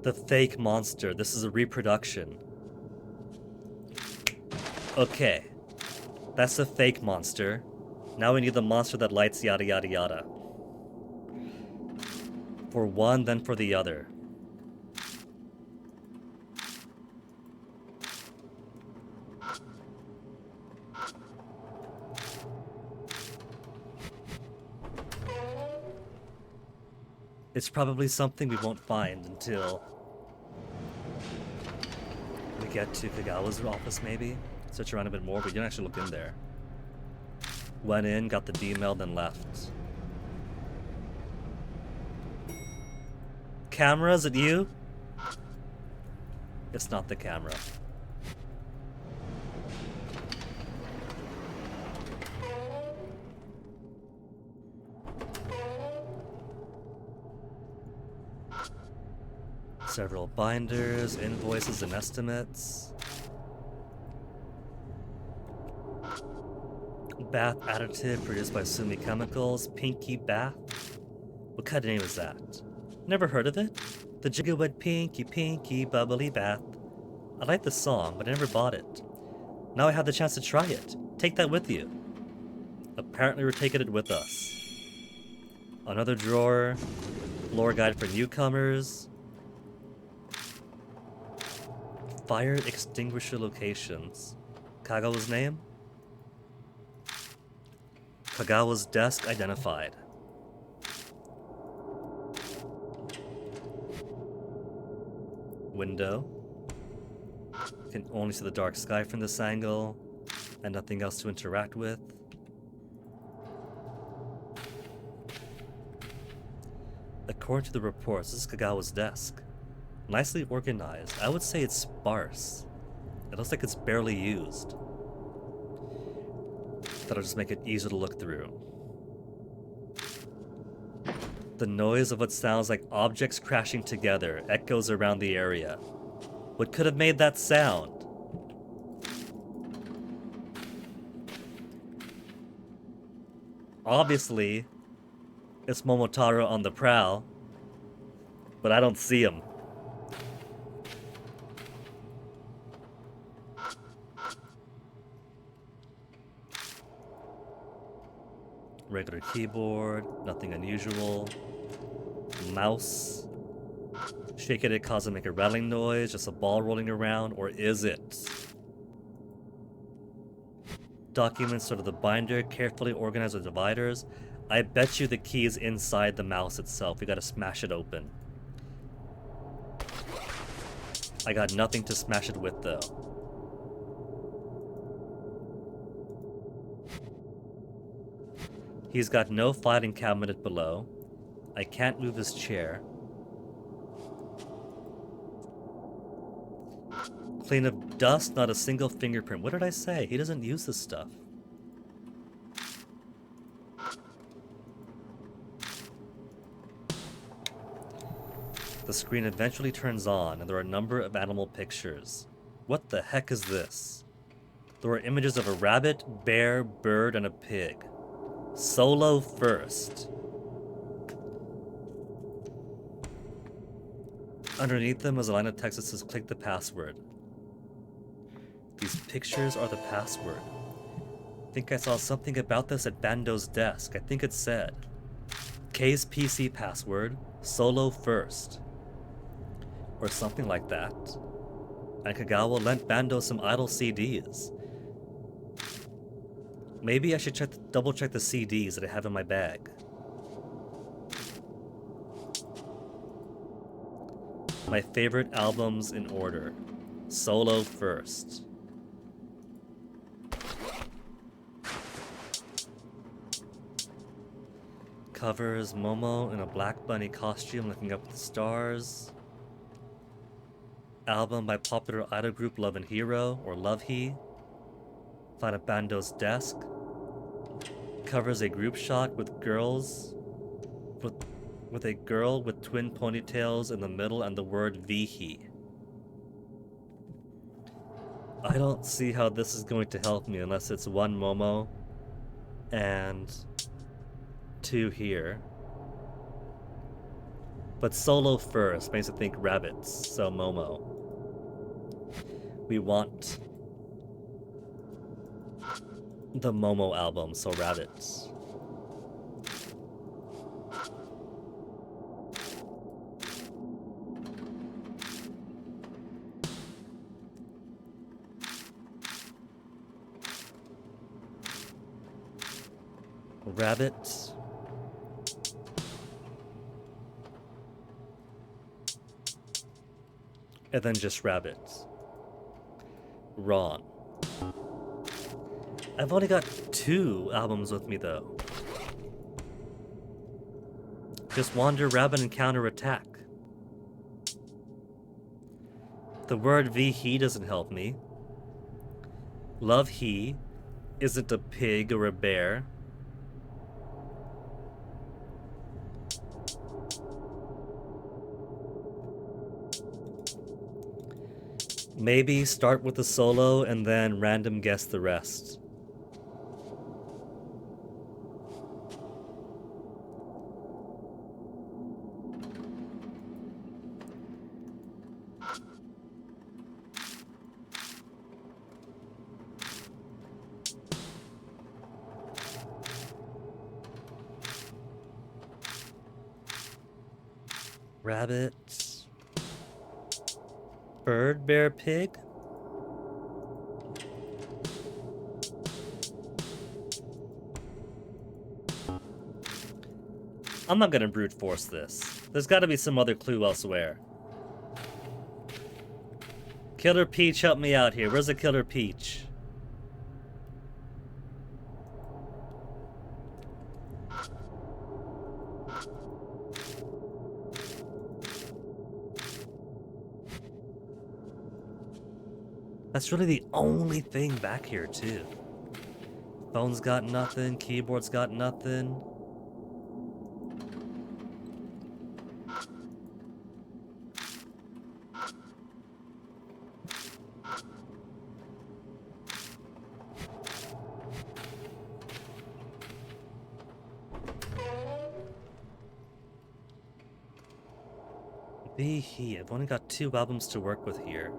The fake monster. This is a reproduction. Okay. That's the fake monster. Now we need the monster that lights yada yada yada. For one, then for the other. It's probably something we won't find until we get to Kagawa's office, maybe. Search around a bit more, but you didn't actually look in there. Went in, got the D-mail, then left. Camera, is it you? It's not the camera. Several binders, invoices, and estimates. Bath additive produced by Sumi Chemicals. Pinky Bath. What kind of name is that? Never heard of it? The Jigawed Pinky Pinky Bubbly Bath. I like the song, but I never bought it. Now I have the chance to try it. Take that with you. Apparently we're taking it with us. Another drawer. Lore guide for newcomers. Fire extinguisher locations. Kagawa's name? Kagawa's desk identified. Window. Can only see the dark sky from this angle, and nothing else to interact with. According to the reports, this is Kagawa's desk. Nicely organized. I would say it's sparse. It looks like it's barely used. That'll just make it easier to look through. The noise of what sounds like objects crashing together echoes around the area. What could have made that sound? Obviously, it's Momotaro on the prowl, but I don't see him. Regular keyboard, nothing unusual. Mouse. Shake it, cause it make a rattling noise, just a ball rolling around, or is it? Documents sort of the binder, carefully organized with dividers. I bet you the key is inside the mouse itself. We gotta smash it open. I got nothing to smash it with though. He's got no filing cabinet below. I can't move his chair. Clean of dust, not a single fingerprint. What did I say? He doesn't use this stuff. The screen eventually turns on, and there are a number of animal pictures. What the heck is this? There are images of a rabbit, bear, bird, and a pig. Solo first. Underneath them is a line of text that says click the password. These pictures are the password. I think I saw something about this at Bando's desk. I think it said K's PC password, solo first. Or something like that. And Kagawa lent Bando some idle CDs. Maybe I should double check the CDs that I have in my bag. My favorite albums in order. Solo first. Covers Momo in a black bunny costume looking up at the stars. Album by popular idol group Love and Hero, or Love He. Found at Bando's desk. Covers a group shot with girls. with a girl with twin ponytails in the middle and the word Vihi. I don't see how this is going to help me unless it's 1 Momo and 2 here. But solo first makes it think rabbits, so Momo. We want the Momo album, so rabbits. Rabbits. And then just rabbits. Wrong. I've only got 2 albums with me though. Just Wander, Rabbit, and Counterattack. The word He doesn't help me. Love He isn't a pig or a bear. Maybe start with the solo and then random guess the rest. Rabbit. Bird, bear, pig? I'm not gonna brute force this. There's gotta be some other clue elsewhere. Killer Peach, help me out here. Where's the Killer Peach? That's really the only thing back here, too. Phone's got nothing, keyboard's got nothing. He, I've only got 2 albums to work with here.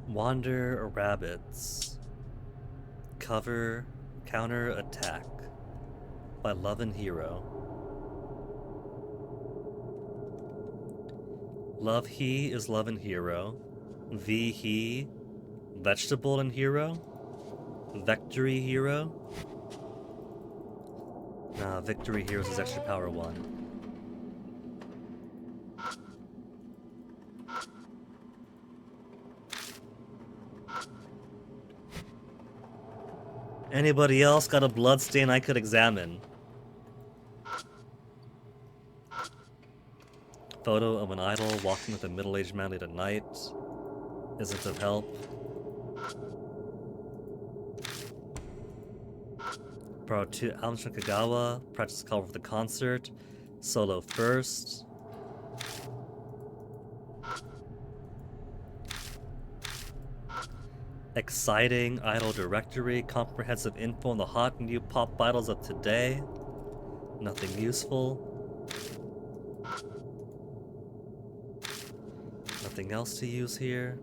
Wander Rabbits. Cover Counter Attack by Love and Hero. Love He is Love and Hero. He, Vegetable and Hero. Victory Hero. Nah, Victory Heroes is Extra Power 1. Anybody else got a bloodstain I could examine? Photo of an idol walking with a middle-aged man late at night. Isn't of help. Borrowed 2 albums from Kagawa. Practice cover for the concert. Solo first. Exciting idol directory. Comprehensive info on the hot new pop idols of today. Nothing useful. Nothing else to use here.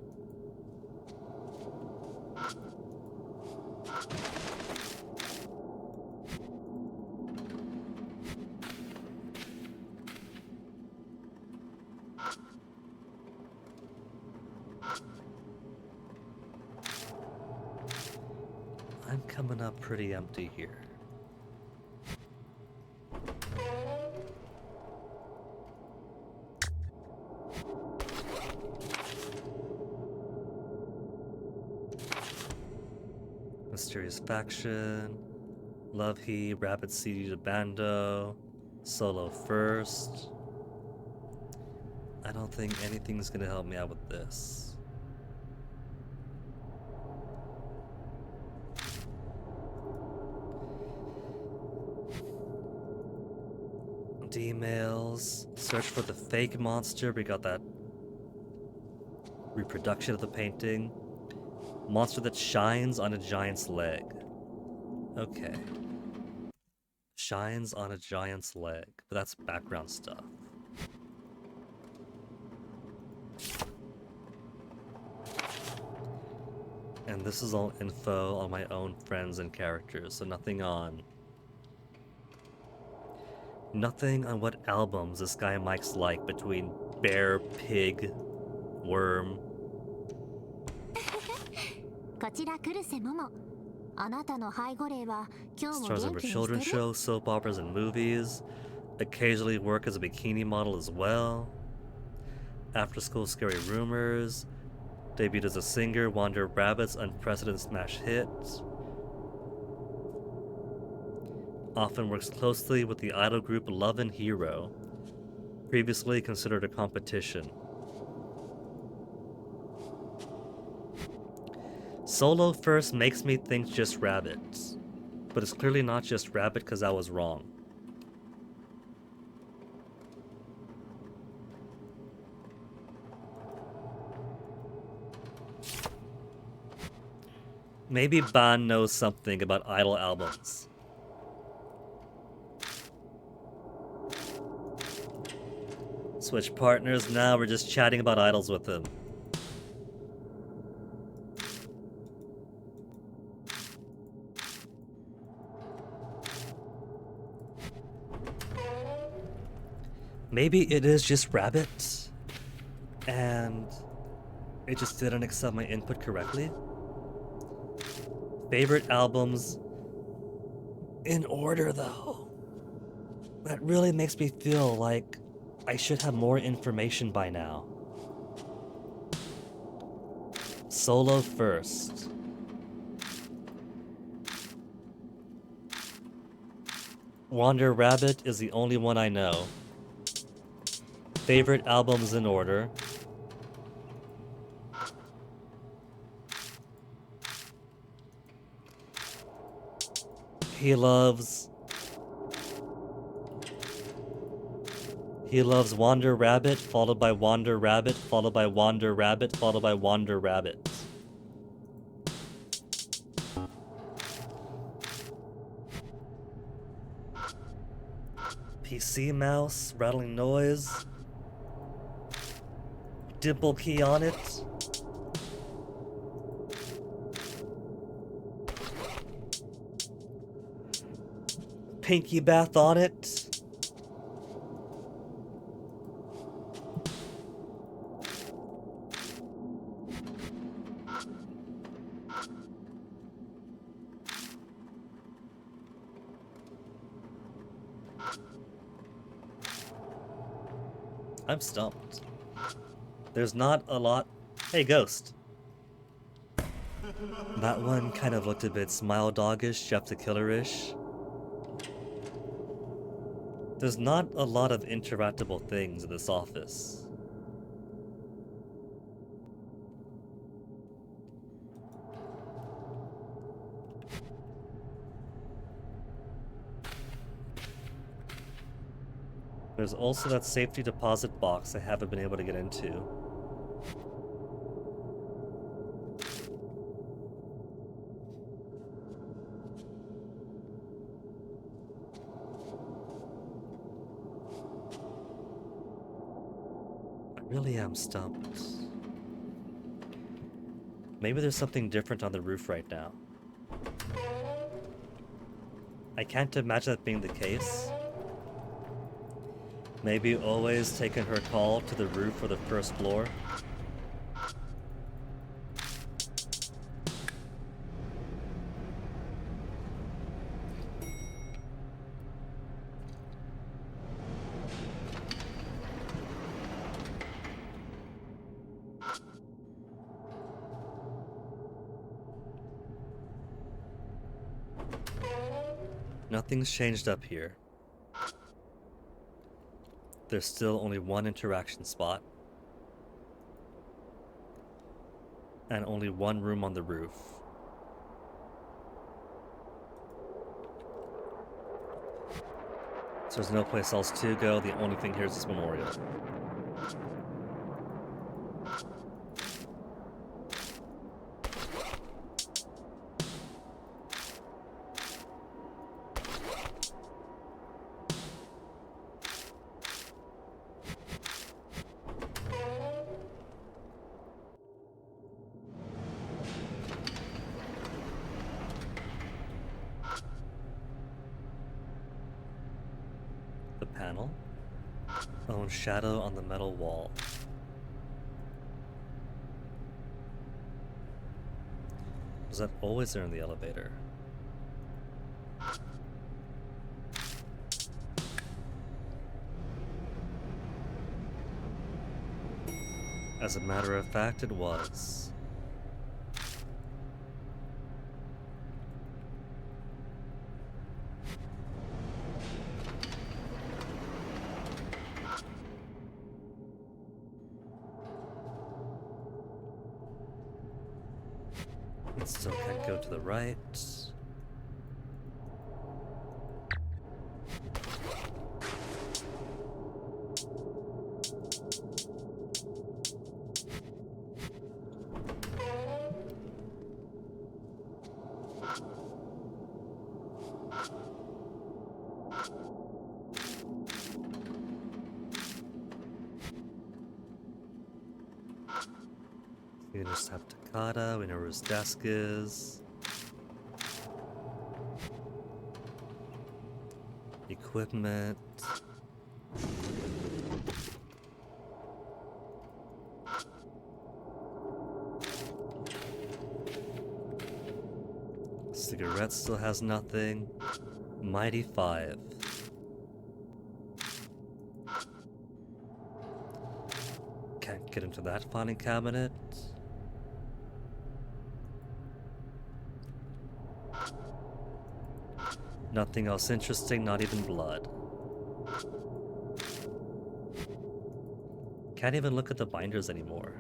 I'm coming up pretty empty here. Mysterious Faction, Love He, Rapid, CD to Bando, Solo first. don't think anything's gonna help me out with this. D-mails. Search for the fake monster. We got that reproduction of the painting. Monster that shines on a giant's leg. Okay. Shines on a giant's leg. But that's background stuff. And this is all info on my own friends and characters, so nothing on what albums this guy Mike's like between bear, pig, worm. Stars over children's shows, soap operas, and movies. Occasionally work as a bikini model as well. After School Scary Rumors. Debuted as a singer, Wander Rabbit's unprecedented smash hits. Often works closely with the idol group Love and Hero. Previously considered a competition. Solo first makes me think just Rabbit. But it's clearly not just Rabbit because I was wrong. Maybe Ban knows something about idol albums. Switch partners, now we're just chatting about idols with him. Maybe it is just Rabbit, and it just didn't accept my input correctly. Favorite albums in order, though. That really makes me feel like I should have more information by now. Solo first. Wander Rabbit is the only one I know. Favorite albums in order. He loves Wander Rabbit, followed by Wander Rabbit, followed by Wander Rabbit, followed by Wander Rabbit. PC mouse, rattling noise. Dimple key on it. Pinky bath on it. I'm stumped. There's not a lot. Hey, Ghost. That one kind of looked a bit Smile Doggish, Jeff the Killer-ish. There's not a lot of interactable things in this office. There's also that safety deposit box I haven't been able to get into. I really am stumped. Maybe there's something different on the roof right now. I can't imagine that being the case. Maybe always taking her call to the roof or the first floor. Nothing's changed up here. There's still only one interaction spot. And only one room on the roof. So there's no place else to go. The only thing here is this memorial. The panel. Oh, shadow on the metal wall. Was that always there in the elevator? As a matter of fact, it was. It still can't go to the right. We just have Takata, we know where his desk is. Equipment. Cigarette still has nothing. Mighty Five. Can't get into that filing cabinet. Nothing else interesting, not even blood. Can't even look at the binders anymore.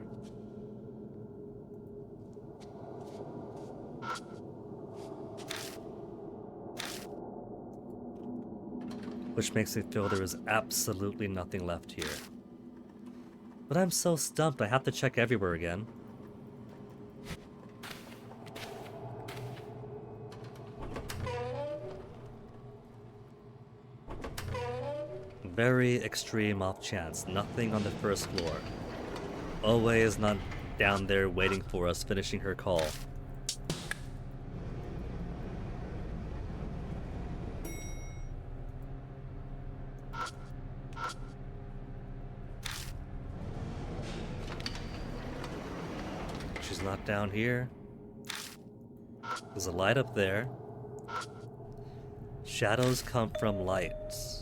Which makes me feel there is absolutely nothing left here. But I'm so stumped, I have to check everywhere again. Very extreme off chance. Nothing on the first floor. Owe is not down there waiting for us, finishing her call. She's not down here. There's a light up there. Shadows come from lights.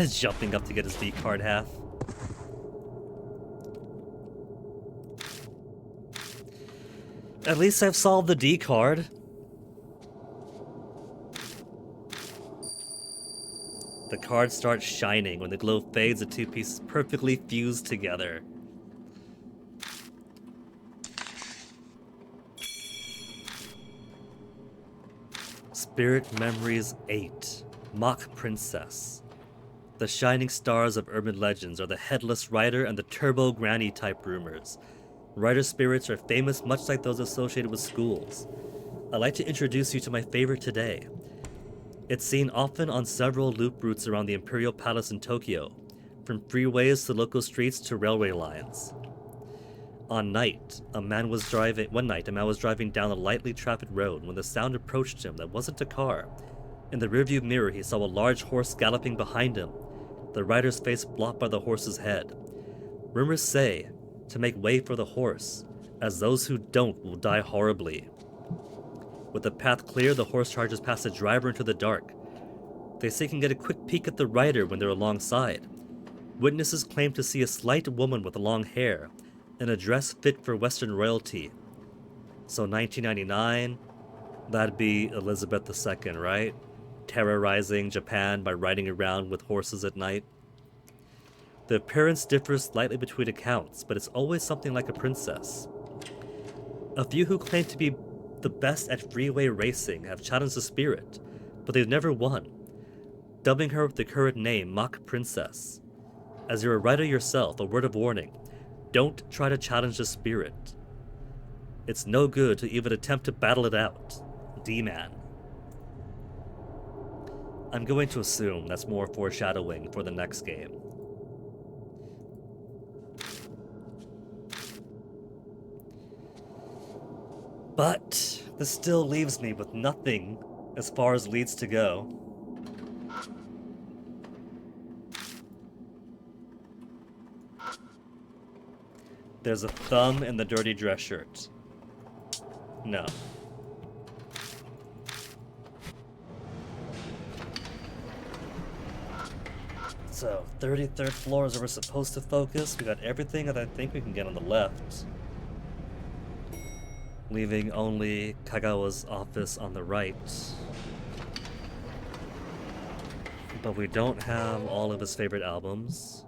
Jumping up to get his D card half. At least I've solved the D card. The card starts shining. When the glow fades, the two pieces perfectly fuse together. Spirit Memories 8. Mock Princess. The shining stars of urban legends are the Headless Rider and the Turbo Granny type rumors. Rider spirits are famous much like those associated with schools. I'd like to introduce you to my favorite today. It's seen often on several loop routes around the Imperial Palace in Tokyo, from freeways to local streets to railway lines. One night, a man was driving down a lightly trafficked road when the sound approached him that wasn't a car. In the rearview mirror, he saw a large horse galloping behind him, the rider's face blocked by the horse's head. Rumors say to make way for the horse, as those who don't will die horribly. With the path clear, the horse charges past the driver into the dark. They say he can get a quick peek at the rider when they're alongside. Witnesses claim to see a slight woman with long hair, in a dress fit for Western royalty. So 1999, that'd be Elizabeth II, right? Terrorizing Japan by riding around with horses at night. The appearance differs slightly between accounts, but it's always something like a princess. A few who claim to be the best at freeway racing have challenged the spirit, but they've never won, dubbing her with the current name Mach Princess. As you're a writer yourself, a word of warning: don't try to challenge the spirit. It's no good to even attempt to battle it out. D-Man. I'm going to assume that's more foreshadowing for the next game. But this still leaves me with nothing as far as leads to go. There's a thumb in the dirty dress shirt. No. So, 33rd floor is where we're supposed to focus. We got everything that I think we can get on the left, leaving only Kagawa's office on the right. But we don't have all of his favorite albums.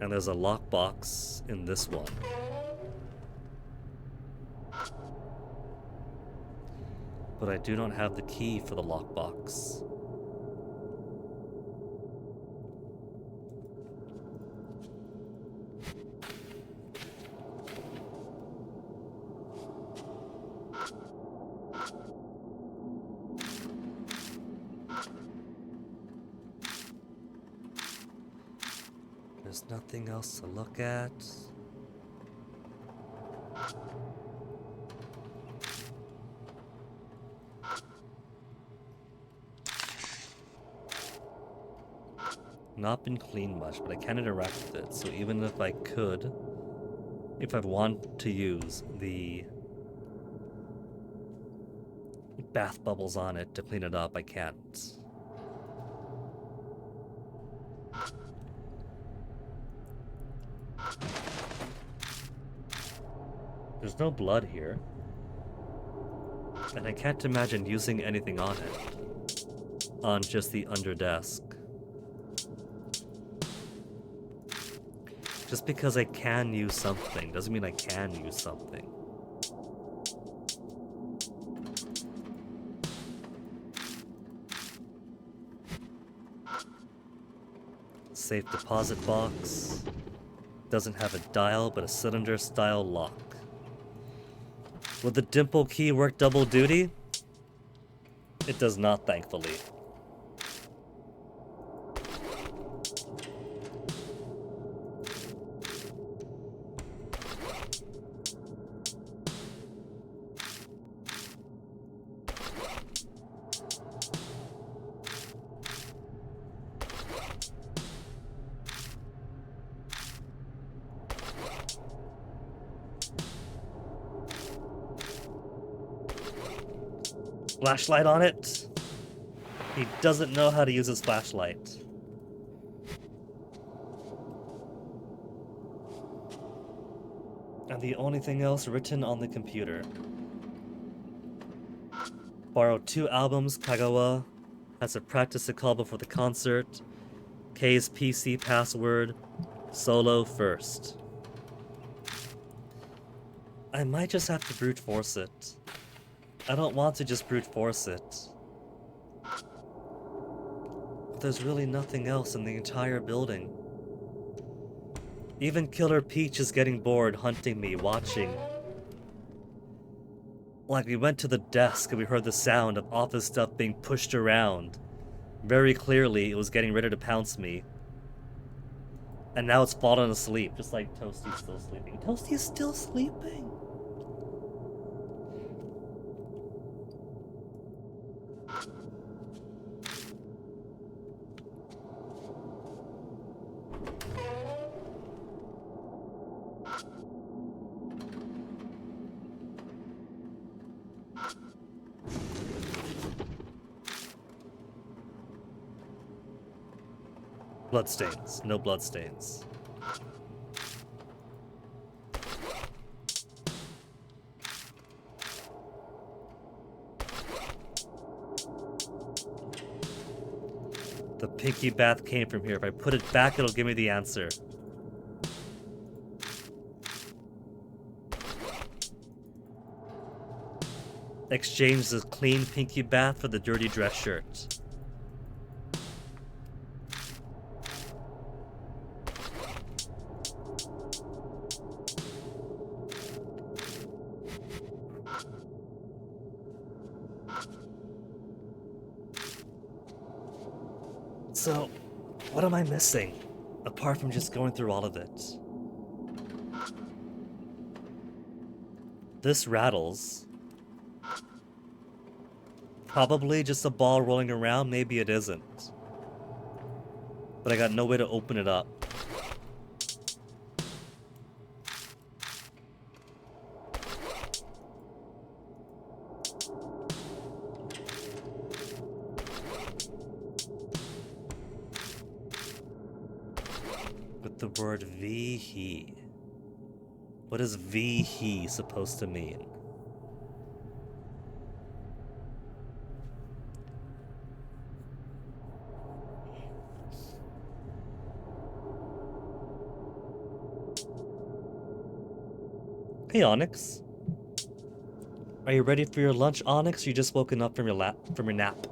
And there's a lockbox in this one. But I do not have the key for the lockbox. There's nothing else to look at. Not been cleaned much, but I can interact with it. So even if I could, if I want to use the bath bubbles on it to clean it up, I can't. There's no blood here. And I can't imagine using anything on it. On just the under desk. Just because I can use something doesn't mean I can use something. Safe deposit box. Doesn't have a dial, but a cylinder style lock. Would the dimple key work double duty? It does not, thankfully. Flashlight on it. He doesn't know how to use his flashlight. And the only thing else written on the computer. Borrowed 2 albums. Kagawa has to practice a call before the concert. K's PC password. Solo first. I might just have to brute force it. I don't want to just brute force it. But there's really nothing else in the entire building. Even Killer Peach is getting bored hunting me, watching. Like, we went to the desk and we heard the sound of office stuff being pushed around. Very clearly, it was getting ready to pounce me. And now it's fallen asleep, just like Toasty's still sleeping. Toasty's still sleeping! Bloodstains. No bloodstains. The pinky bath came from here. If I put it back, it'll give me the answer. Exchange the clean pinky bath for the dirty dress shirt. So, what am I missing? Apart from just going through all of it. This rattles. Probably just a ball rolling around, maybe it isn't. But I got no way to open it up. With the word V-he. What is V-he supposed to mean? Hey, Onyx. Are you ready for your lunch, Onyx? Or you just woken up from your nap?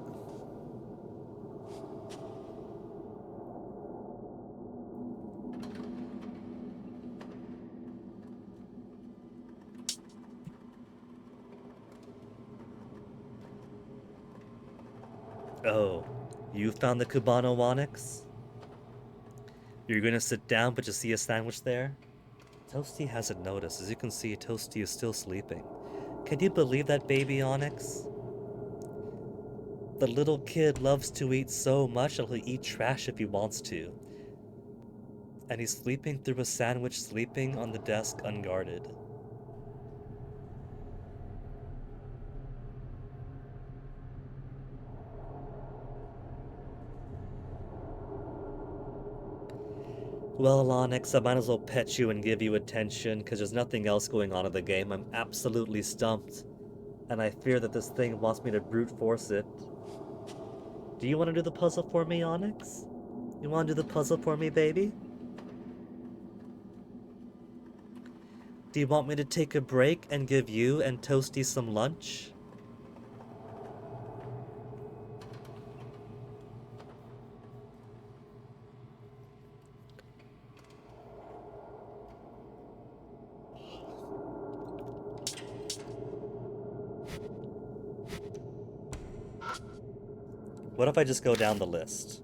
Oh, you found the Cubano, Onyx? You're gonna sit down, but you see a sandwich there? Toasty hasn't noticed. As you can see, Toasty is still sleeping. Can you believe that, baby Onyx? The little kid loves to eat so much that he'll eat trash if he wants to. And he's sleeping through a sandwich, sleeping on the desk unguarded. Well, Onyx, I might as well pet you and give you attention, because there's nothing else going on in the game. I'm absolutely stumped. And I fear that this thing wants me to brute force it. Do you want to do the puzzle for me, Onyx? You want to do the puzzle for me, baby? Do you want me to take a break and give you and Toasty some lunch? What if I just go down the list?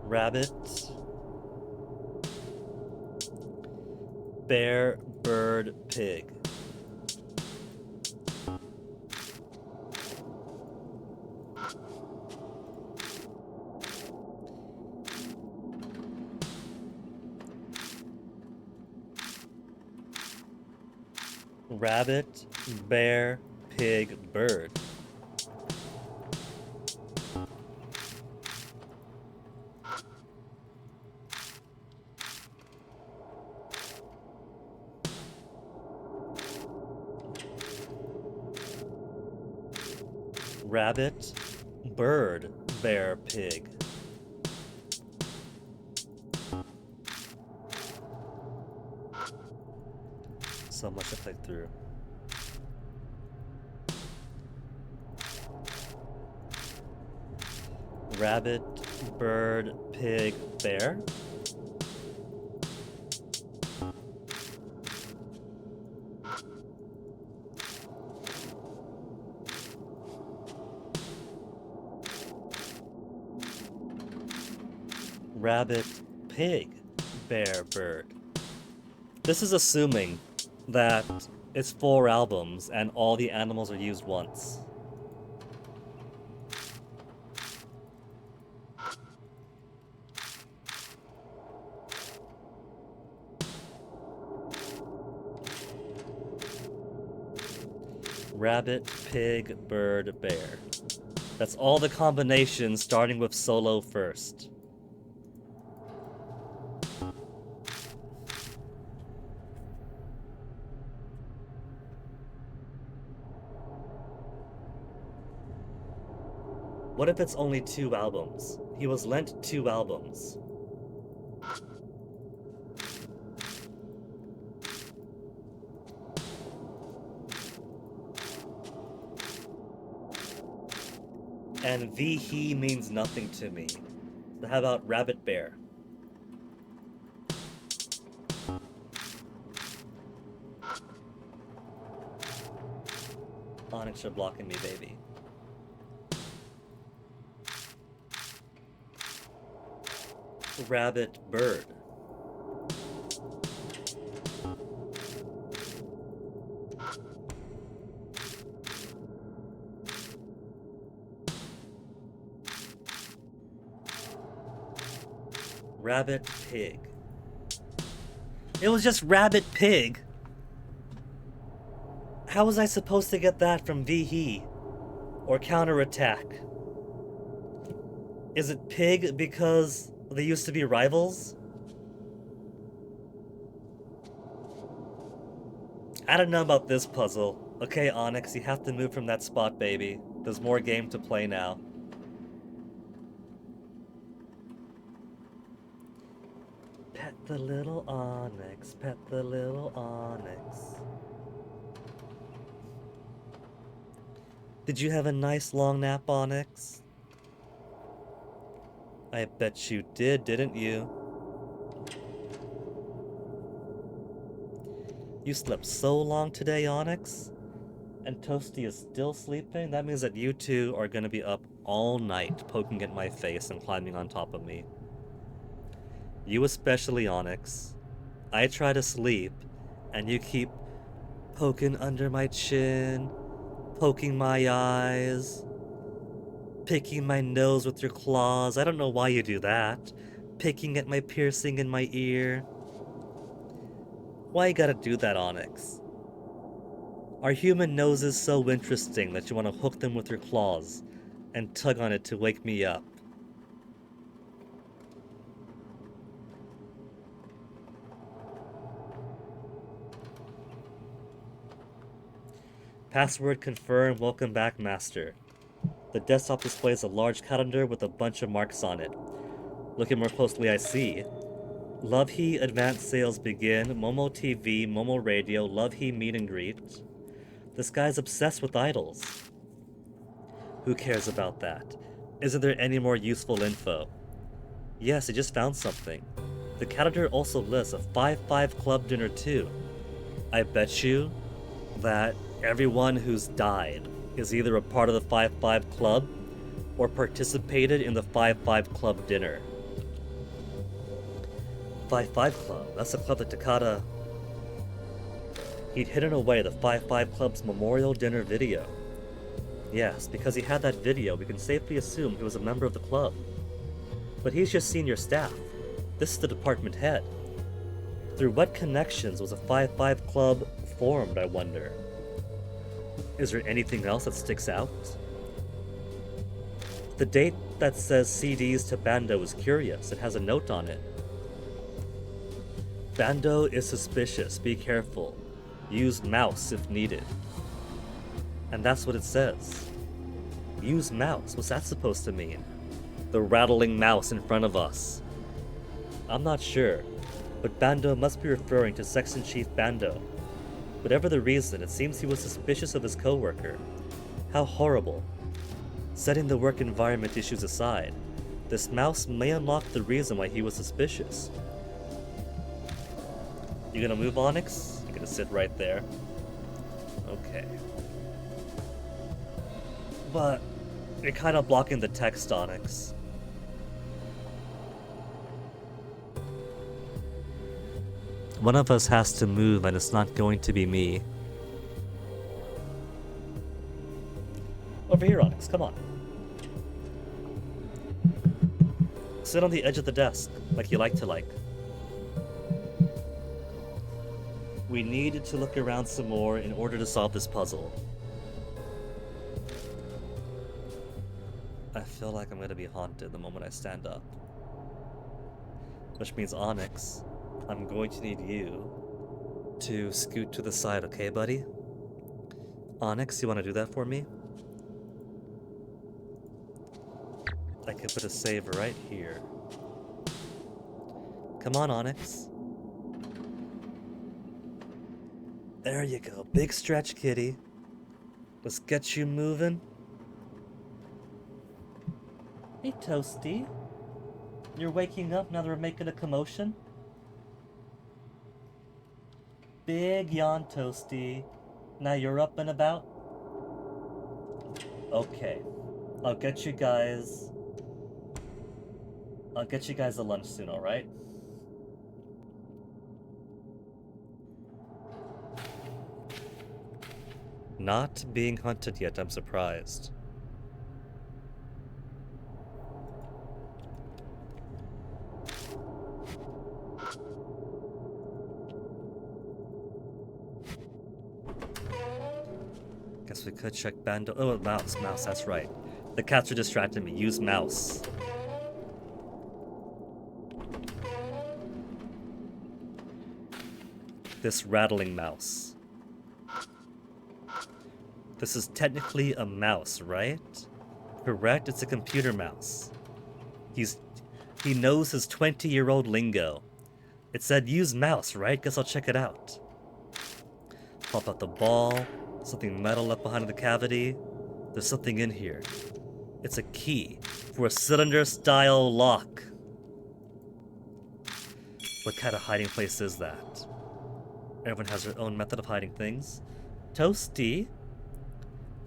Rabbit, bear, bird, pig. Rabbit, bear, pig, bird. Rabbit, bird, bear, pig. So much to play through. Rabbit, bird, pig, bear. Rabbit, pig, bear, bird. This is assuming that it's 4 albums and all the animals are used once. Rabbit, pig, bird, bear. That's all the combinations starting with solo first. What if it's only 2 albums? He was lent 2 albums. And he means nothing to me. So how about Rabbit Bear? Onyx, you're blocking me, baby. Rabbit Bird. Rabbit Pig. It was just Rabbit Pig. How was I supposed to get that from VHE? Or Counterattack? Is it Pig because they used to be rivals? I don't know about this puzzle. Okay, Onyx, you have to move from that spot, baby. There's more game to play now. Pet the little Onyx, pet the little Onyx. Did you have a nice long nap, Onyx? I bet you did, didn't you? You slept so long today, Onyx? And Toasty is still sleeping? That means that you two are gonna be up all night poking at my face and climbing on top of me. You especially, Onyx. I try to sleep, and you keep poking under my chin, poking my eyes, picking my nose with your claws. I don't know why you do that. Picking at my piercing in my ear. Why you gotta do that, Onyx? Are human noses so interesting that you want to hook them with your claws and tug on it to wake me up? Password confirmed. Welcome back, Master. The desktop displays a large calendar with a bunch of marks on it. Looking more closely, I see Love He Advanced Sales begin, Momo TV, Momo Radio, Love He Meet and Greet. This guy's obsessed with idols. Who cares about that? Isn't there any more useful info? Yes, I just found something. The calendar also lists a 5-5 club dinner too. I bet you that everyone who's died is either a part of the 5-5 club or participated in the 5-5 club dinner. 5-5 club, that's the club that Takada... He'd hidden away the 5-5 club's memorial dinner video. Yes, because he had that video, we can safely assume he was a member of the club. But he's just senior staff. This is the department head. Through what connections was a 5-5 club formed, I wonder? Is there anything else that sticks out? The date that says CDs to Bando is curious. It has a note on it. Bando is suspicious. Be careful. Use mouse if needed. And that's what it says. Use mouse. What's that supposed to mean? The rattling mouse in front of us. I'm not sure, but Bando must be referring to Section Chief Bando. Whatever the reason, it seems he was suspicious of his co-worker. How horrible. Setting the work environment issues aside, this mouse may unlock the reason why he was suspicious. You gonna move, Onyx? You're gonna sit right there. Okay. But you're kind of blocking the text, Onyx. One of us has to move, and it's not going to be me. Over here, Onyx, come on. Sit on the edge of the desk, like you like to like. We need to look around some more in order to solve this puzzle. I feel like I'm gonna be haunted the moment I stand up. Which means, Onyx, I'm going to need you to scoot to the side, okay, buddy? Onyx, you want to do that for me? I could put a save right here. Come on, Onyx. There you go. Big stretch, kitty. Let's get you moving. Hey, Toasty. You're waking up now that we're making a commotion? Big yawn, Toasty. Now you're up and about? Okay. I'll get you guys a lunch soon, alright? Not being hunted yet, I'm surprised. Guess we could check Bando. Oh, mouse, that's right. The cats are distracting me. Use mouse. This rattling mouse. This is technically a mouse, right? Correct, it's a computer mouse. He knows his 20-year-old lingo. It said use mouse, right? Guess I'll check it out. Pop out the ball. Something metal up behind the cavity. There's something in here. It's a key for a cylinder-style lock. What kind of hiding place is that? Everyone has their own method of hiding things. Toasty?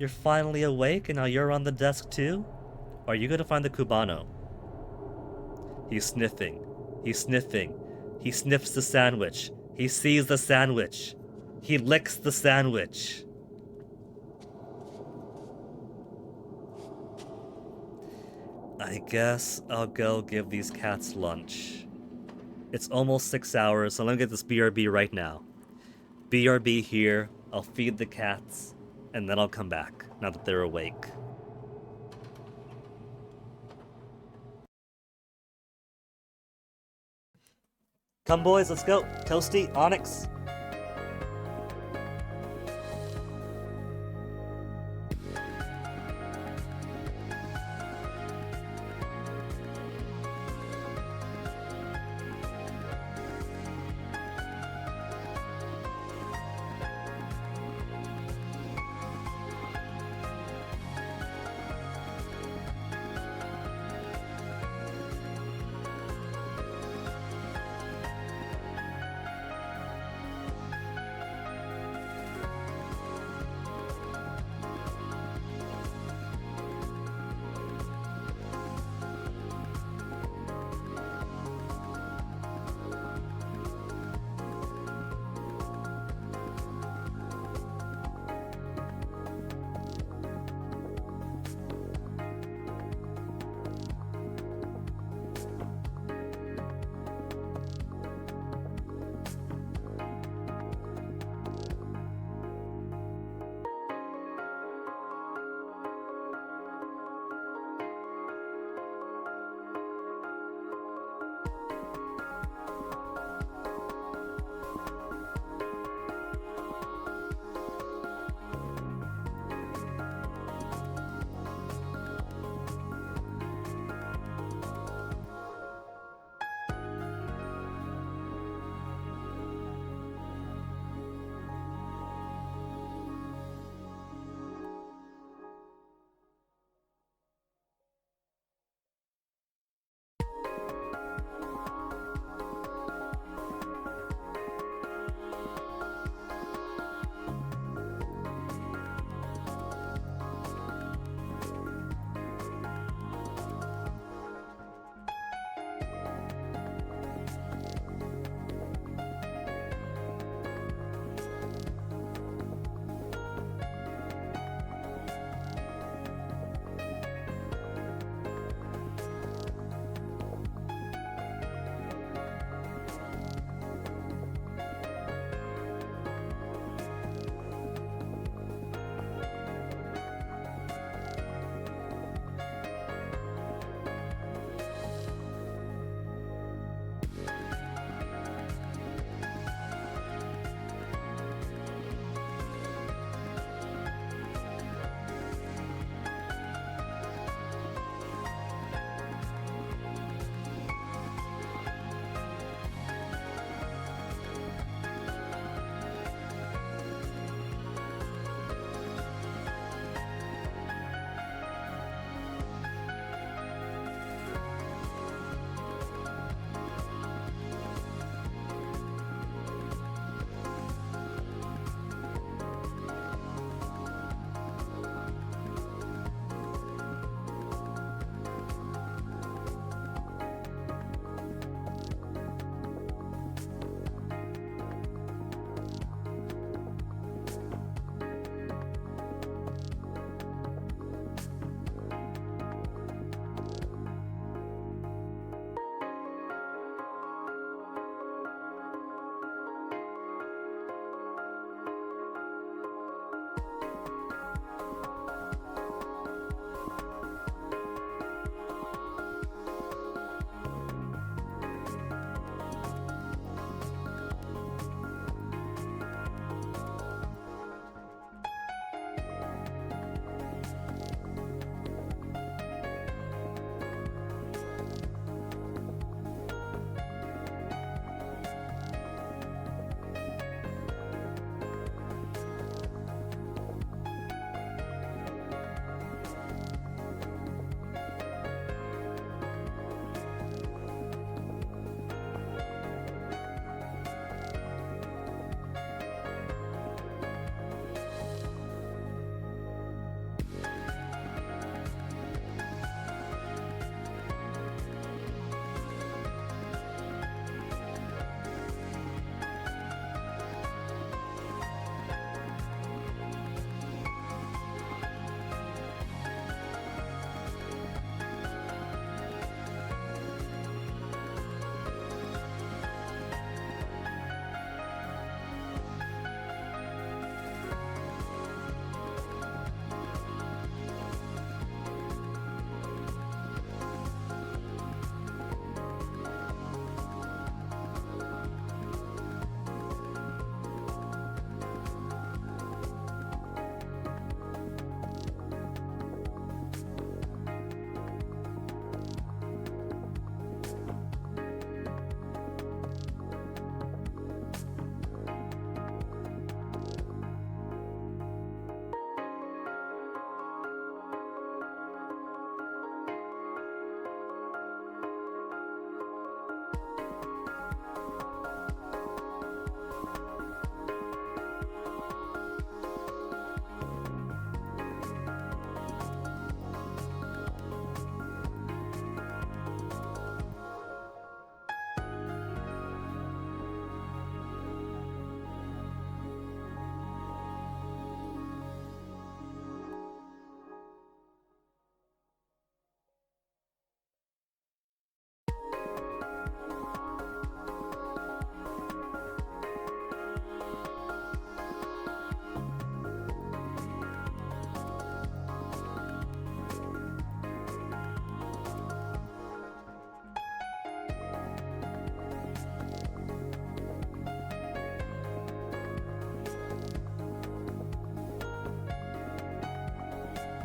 You're finally awake and now you're on the desk too? Are you gonna find the Cubano? He's sniffing. He's sniffing. He sniffs the sandwich. He sees the sandwich. He licks the sandwich. I guess I'll go give these cats lunch. It's almost 6 hours, so let me get this BRB right now. BRB here, I'll feed the cats, and then I'll come back, now that they're awake. Come boys, let's go. Toasty, Onyx.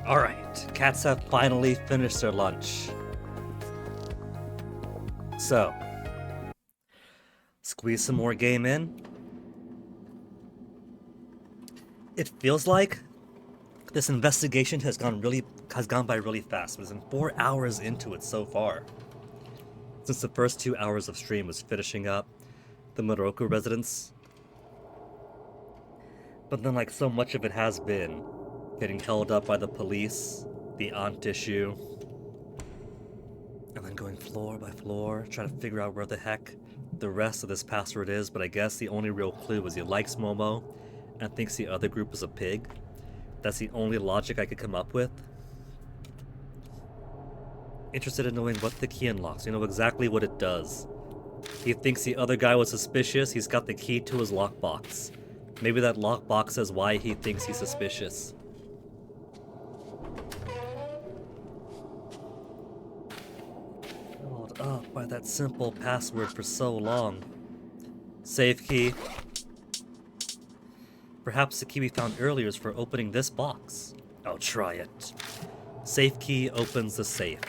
Alright, cats have finally finished their lunch. So, squeeze some more game in. It feels like this investigation has gone by really fast. We've been 4 hours into it so far. Since the first 2 hours of stream was finishing up the Moroku residence. But then like so much of it has been getting held up by the police, the aunt issue, and then going floor by floor, trying to figure out where the heck the rest of this password is, but I guess the only real clue is he likes Momo and thinks the other group is a pig. That's the only logic I could come up with. Interested in knowing what the key unlocks. You know exactly what it does. He thinks the other guy was suspicious. He's got the key to his lockbox. Maybe that lockbox says why he thinks he's suspicious. Held up by that simple password for so long. Save key. Perhaps the key we found earlier is for opening this box. I'll try it. Safe key opens the safe.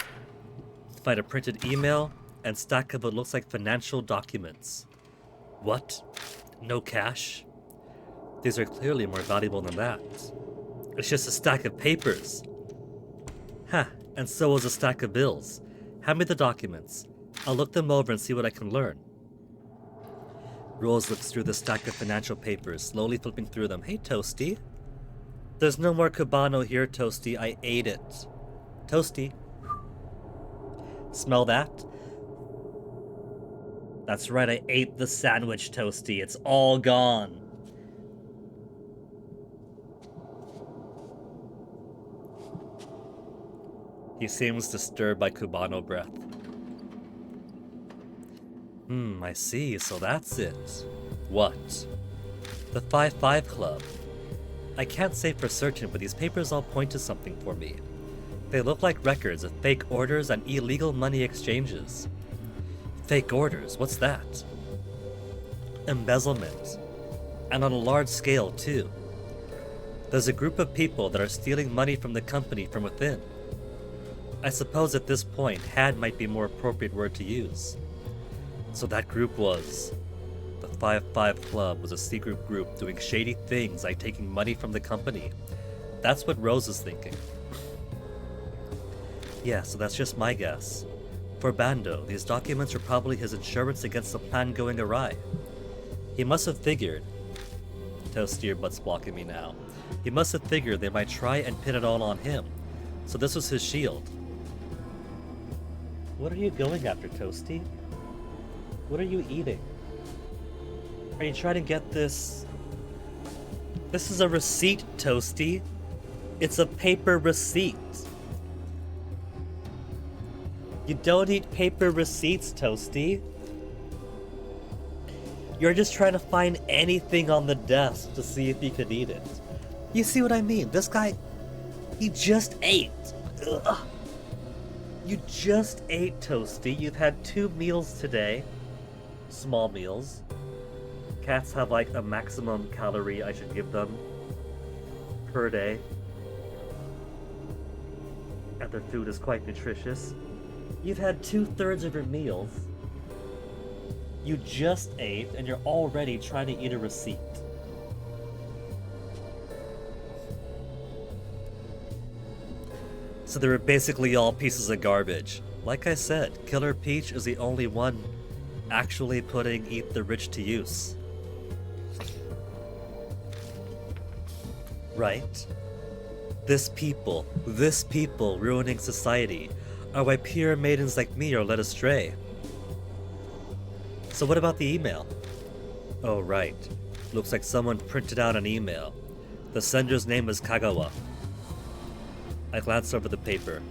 Find a printed email and stack of what looks like financial documents. What? No cash? These are clearly more valuable than that. It's just a stack of papers. Huh, and so is a stack of bills. Hand me the documents. I'll look them over and see what I can learn. Rose looks through the stack of financial papers, slowly flipping through them. Hey, Toasty. There's no more Cubano here, Toasty. I ate it. Toasty. Smell that? That's right, I ate the sandwich, Toasty. It's all gone. He seems disturbed by Cubano breath. I see, so that's it. What? The 5-5 Club. I can't say for certain, but these papers all point to something for me. They look like records of fake orders and illegal money exchanges. Fake orders, what's that? Embezzlement. And on a large scale, too. There's a group of people that are stealing money from the company from within. I suppose at this point, had might be a more appropriate word to use. So that group was... The 5-5 Club was a secret group doing shady things like taking money from the company. That's what Rose is thinking. Yeah, so that's just my guess. For Bando, these documents are probably his insurance against the plan going awry. He must have figured... Toasty, your butt's blocking me now. He must have figured they might try and pin it all on him. So this was his shield. What are you going after, Toasty? What are you eating? Are you trying to get this... This is a receipt, Toasty. It's a paper receipt. You don't eat paper receipts, Toasty. You're just trying to find anything on the desk to see if you could eat it. You see what I mean? This guy, he just ate. Ugh. You just ate, Toasty. You've had 2 meals today. Small meals. Cats have like a maximum calorie I should give them per day. And their food is quite nutritious. You've had 2/3 of your meals. You just ate and you're already trying to eat a receipt. So they were basically all pieces of garbage. Like I said, Killer Peach is the only one actually putting Eat the Rich to use. Right? This people ruining society are why pure maidens like me are led astray. So what about the email? Oh right, looks like someone printed out an email. The sender's name is Kagawa. I glanced over the paper.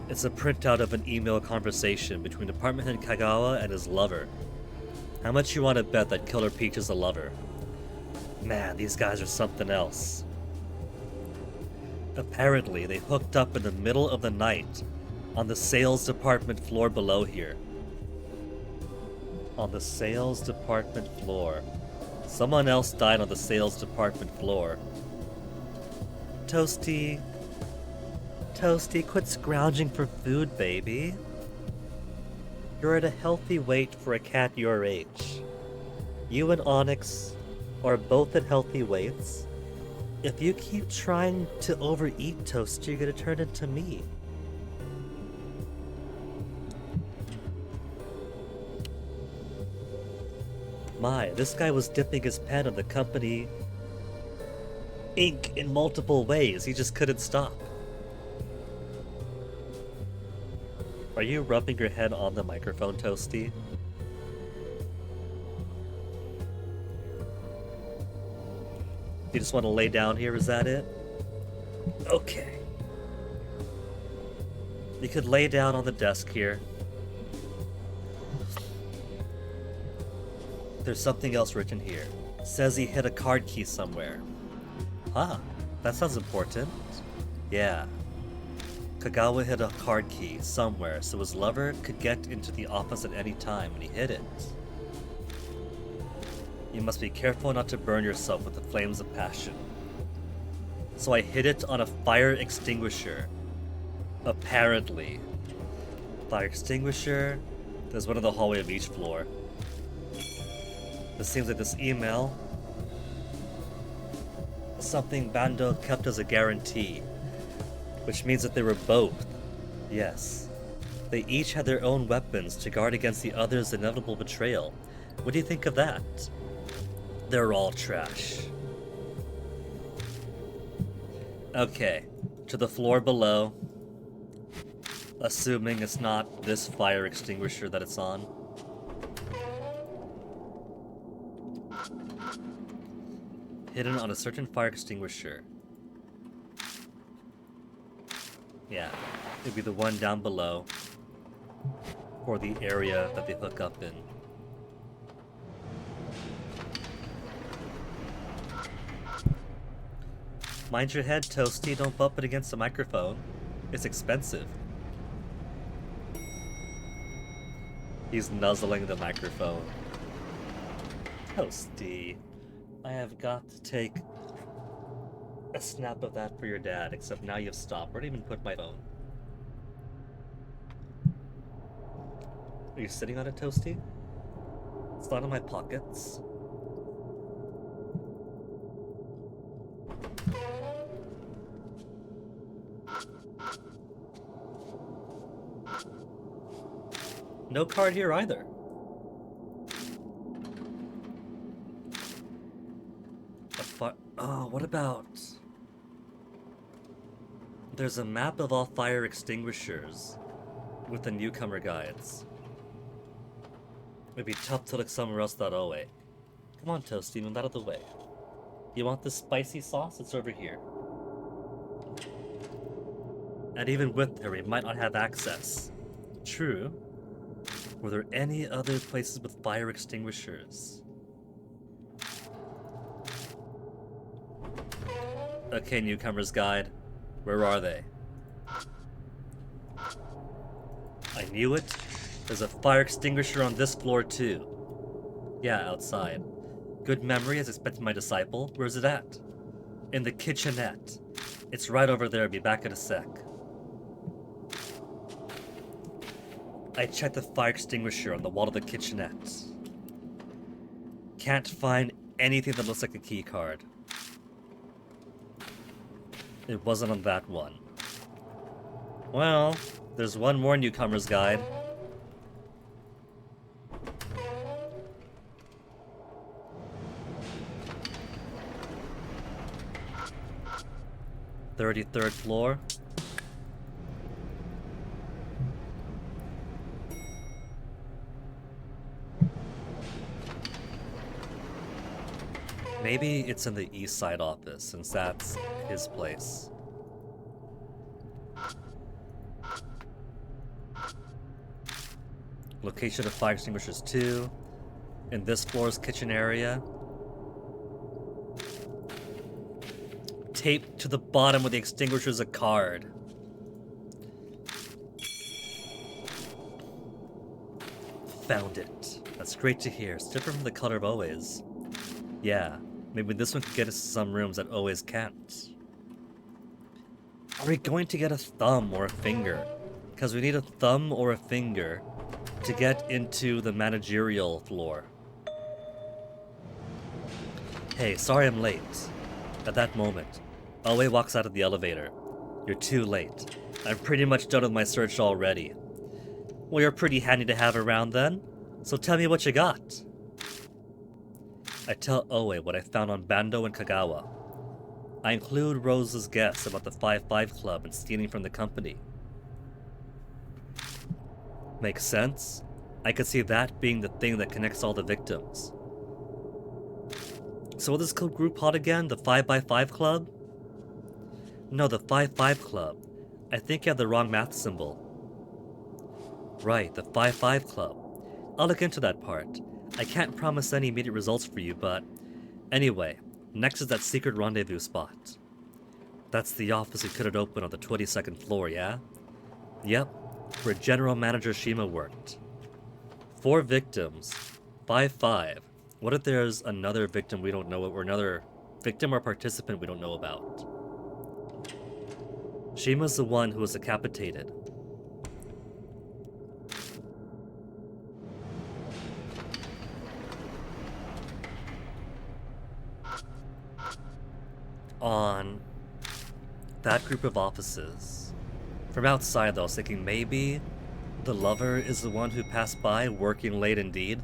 It's a printout of an email conversation between Department Head Kagawa and his lover. How much you want to bet that Killer Peach is a lover? Man, these guys are something else. Apparently, they hooked up in the middle of the night on the sales department floor below here. On the sales department floor. Someone else died on the sales department floor. Toasty, Toasty, quit scrounging for food, baby. You're at a healthy weight for a cat your age. You and Onyx are both at healthy weights. If you keep trying to overeat, Toasty, you're gonna turn into me. My, this guy was dipping his pen in the company ink in multiple ways. He just couldn't stop. Are you rubbing your head on the microphone, Toasty? You just want to lay down here, is that it? Okay. You could lay down on the desk here. There's something else written here. Says he hid a card key somewhere. Ah, that sounds important. Yeah. Kagawa hid a card key somewhere so his lover could get into the office at any time and he hid it. You must be careful not to burn yourself with the flames of passion. So I hid it on a fire extinguisher. Apparently. Fire extinguisher. There's one in the hallway of each floor. This seems like this email. Something Bando kept as a guarantee. Which means that they were both. Yes. They each had their own weapons to guard against the other's inevitable betrayal. What do you think of that? They're all trash. Okay, to the floor below. Assuming it's not this fire extinguisher that it's on. Hidden on a certain fire extinguisher. Yeah, it'd be the one down below. Or the area that they hook up in. Mind your head, Toasty, don't bump it against the microphone. It's expensive. He's nuzzling the microphone. Toasty, I have got to take a snap of that for your dad, except now you've stopped. Where did I even put my phone? Are you sitting on it, Toasty? It's not in my pockets. No card here either. Oh, what about... There's a map of all fire extinguishers with the newcomer guides. It'd be tough to look somewhere else without Oe. Come on, Toasty, move out of the way. You want the spicy sauce? It's over here. And even with her, we might not have access. True. Were there any other places with fire extinguishers? Okay, newcomer's guide. Where are they? I knew it. There's a fire extinguisher on this floor too. Yeah, outside. Good memory as expected my disciple. Where's it at? In the kitchenette. It's right over there. Be back in a sec. I checked the fire extinguisher on the wall of the kitchenette. Can't find anything that looks like a key card. It wasn't on that one. Well, there's one more newcomer's guide. "33rd floor. Maybe it's in the east side office, since that's his place. Location of fire extinguishers 2. In this floor's kitchen area. Taped to the bottom of the extinguisher is a card. Found it. That's great to hear. It's different from the color of Oe's. Yeah, maybe this one could get us to some rooms that Oe's can't. Are we going to get a thumb or a finger? Because we need a thumb or a finger to get into the managerial floor. Hey, sorry I'm late. At that moment, Oe walks out of the elevator. You're too late. I'm pretty much done with my search already. Well, you're pretty handy to have around then, so tell me what you got. I tell Oe what I found on Bando and Kagawa. I include Rose's guess about the 5-5 Club and stealing from the company. Makes sense? I could see that being the thing that connects all the victims. So what is this group called again? The 5x5 Club? No, the 5-5 Club. I think you have the wrong math symbol. Right, the 5-5 Club. I'll look into that part. I can't promise any immediate results for you, but... Anyway, next is that secret rendezvous spot. That's the office we couldn't open on the 22nd floor, yeah? Yep, where General Manager Shima worked. 4 victims. 5-5. What if there's another victim we don't know, or another victim or participant we don't know about? Shima's the one who was decapitated. On that group of offices. From outside though, I was thinking maybe the lover is the one who passed by, working late indeed.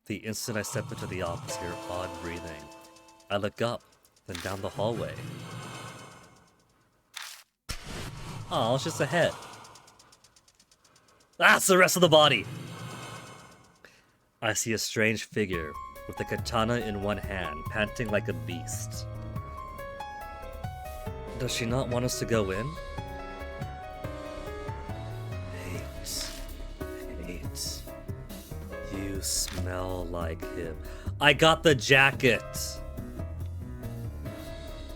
The instant I stepped into the office, I hear odd breathing. I look up, then down the hallway. Oh, it's just a head. Ah, it's the rest of the body! I see a strange figure with a katana in one hand, panting like a beast. Does she not want us to go in? Hate. You smell like him. I got the jacket!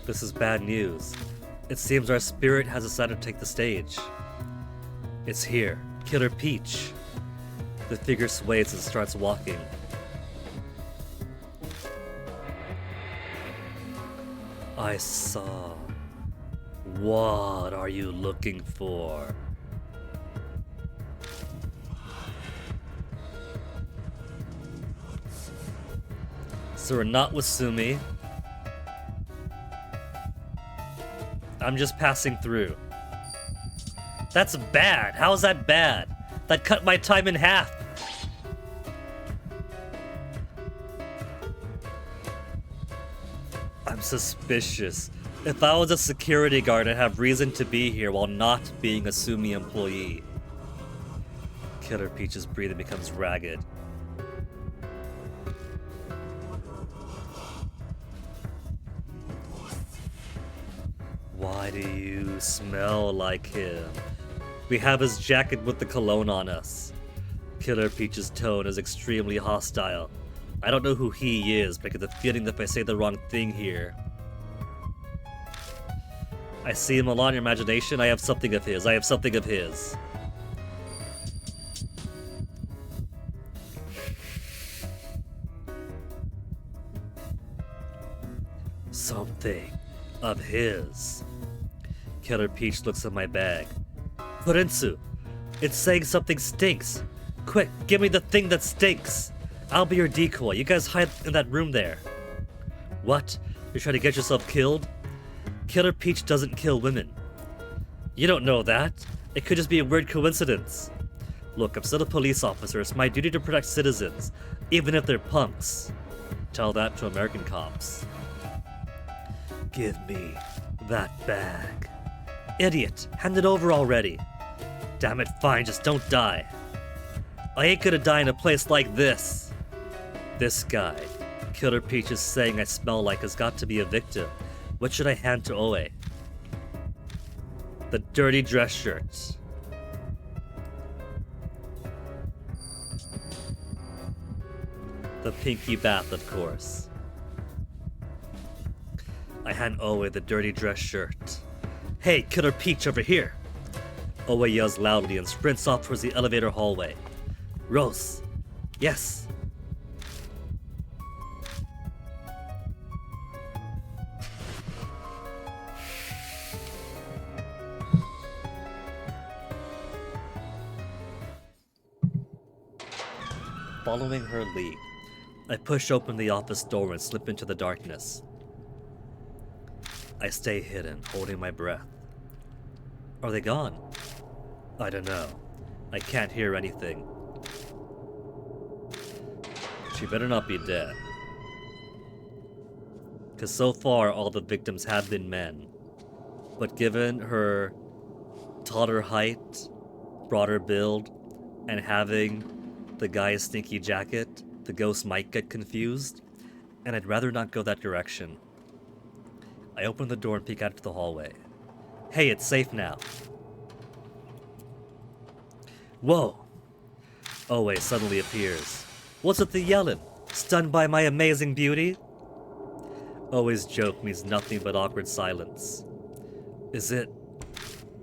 This is bad news. It seems our spirit has decided to take the stage. It's here. Killer Peach. The figure sways and starts walking. I saw. What are you looking for? So we're not with Sumi. I'm just passing through. That's bad. How is that bad? That cut my time in half. I'm suspicious. If I was a security guard, I'd have reason to be here while not being a Sumi employee. Killer Peach's breathing becomes ragged. Why do you smell like him? We have his jacket with the cologne on us. Killer Peach's tone is extremely hostile. I don't know who he is, but I get the feeling that if I say the wrong thing here... I see him along your imagination. I have something of his. Something of his. Killer Peach looks at my bag. Furensu, it's saying something stinks. Quick, give me the thing that stinks. I'll be your decoy. You guys hide in that room there. What? You're trying to get yourself killed? Killer Peach doesn't kill women. You don't know that. It could just be a weird coincidence. Look, I'm still a police officer. It's my duty to protect citizens, even if they're punks. Tell that to American cops. Give me that bag. Idiot, hand it over already. Damn it, fine, just don't die. I ain't gonna die in a place like this. This guy, Killer Peach is saying I smell like, has got to be a victim. What should I hand to Oe? The dirty dress shirts. The pinky bath, of course. I hand Oe the dirty dress shirt. Hey, Killer Peach, over here! Oe yells loudly and sprints off towards the elevator hallway. Rose. Yes. Following her lead, I push open the office door and slip into the darkness. I stay hidden, holding my breath. Are they gone? I don't know. I can't hear anything. She better not be dead. Because so far, all the victims have been men. But given her taller height, broader build, and having the guy's stinky jacket, the ghost might get confused, and I'd rather not go that direction. I open the door and peek out into the hallway. Hey, it's safe now. Whoa! Owe suddenly appears. What's with the yelling? Stunned by my amazing beauty? Owe's joke means nothing but awkward silence. Is it?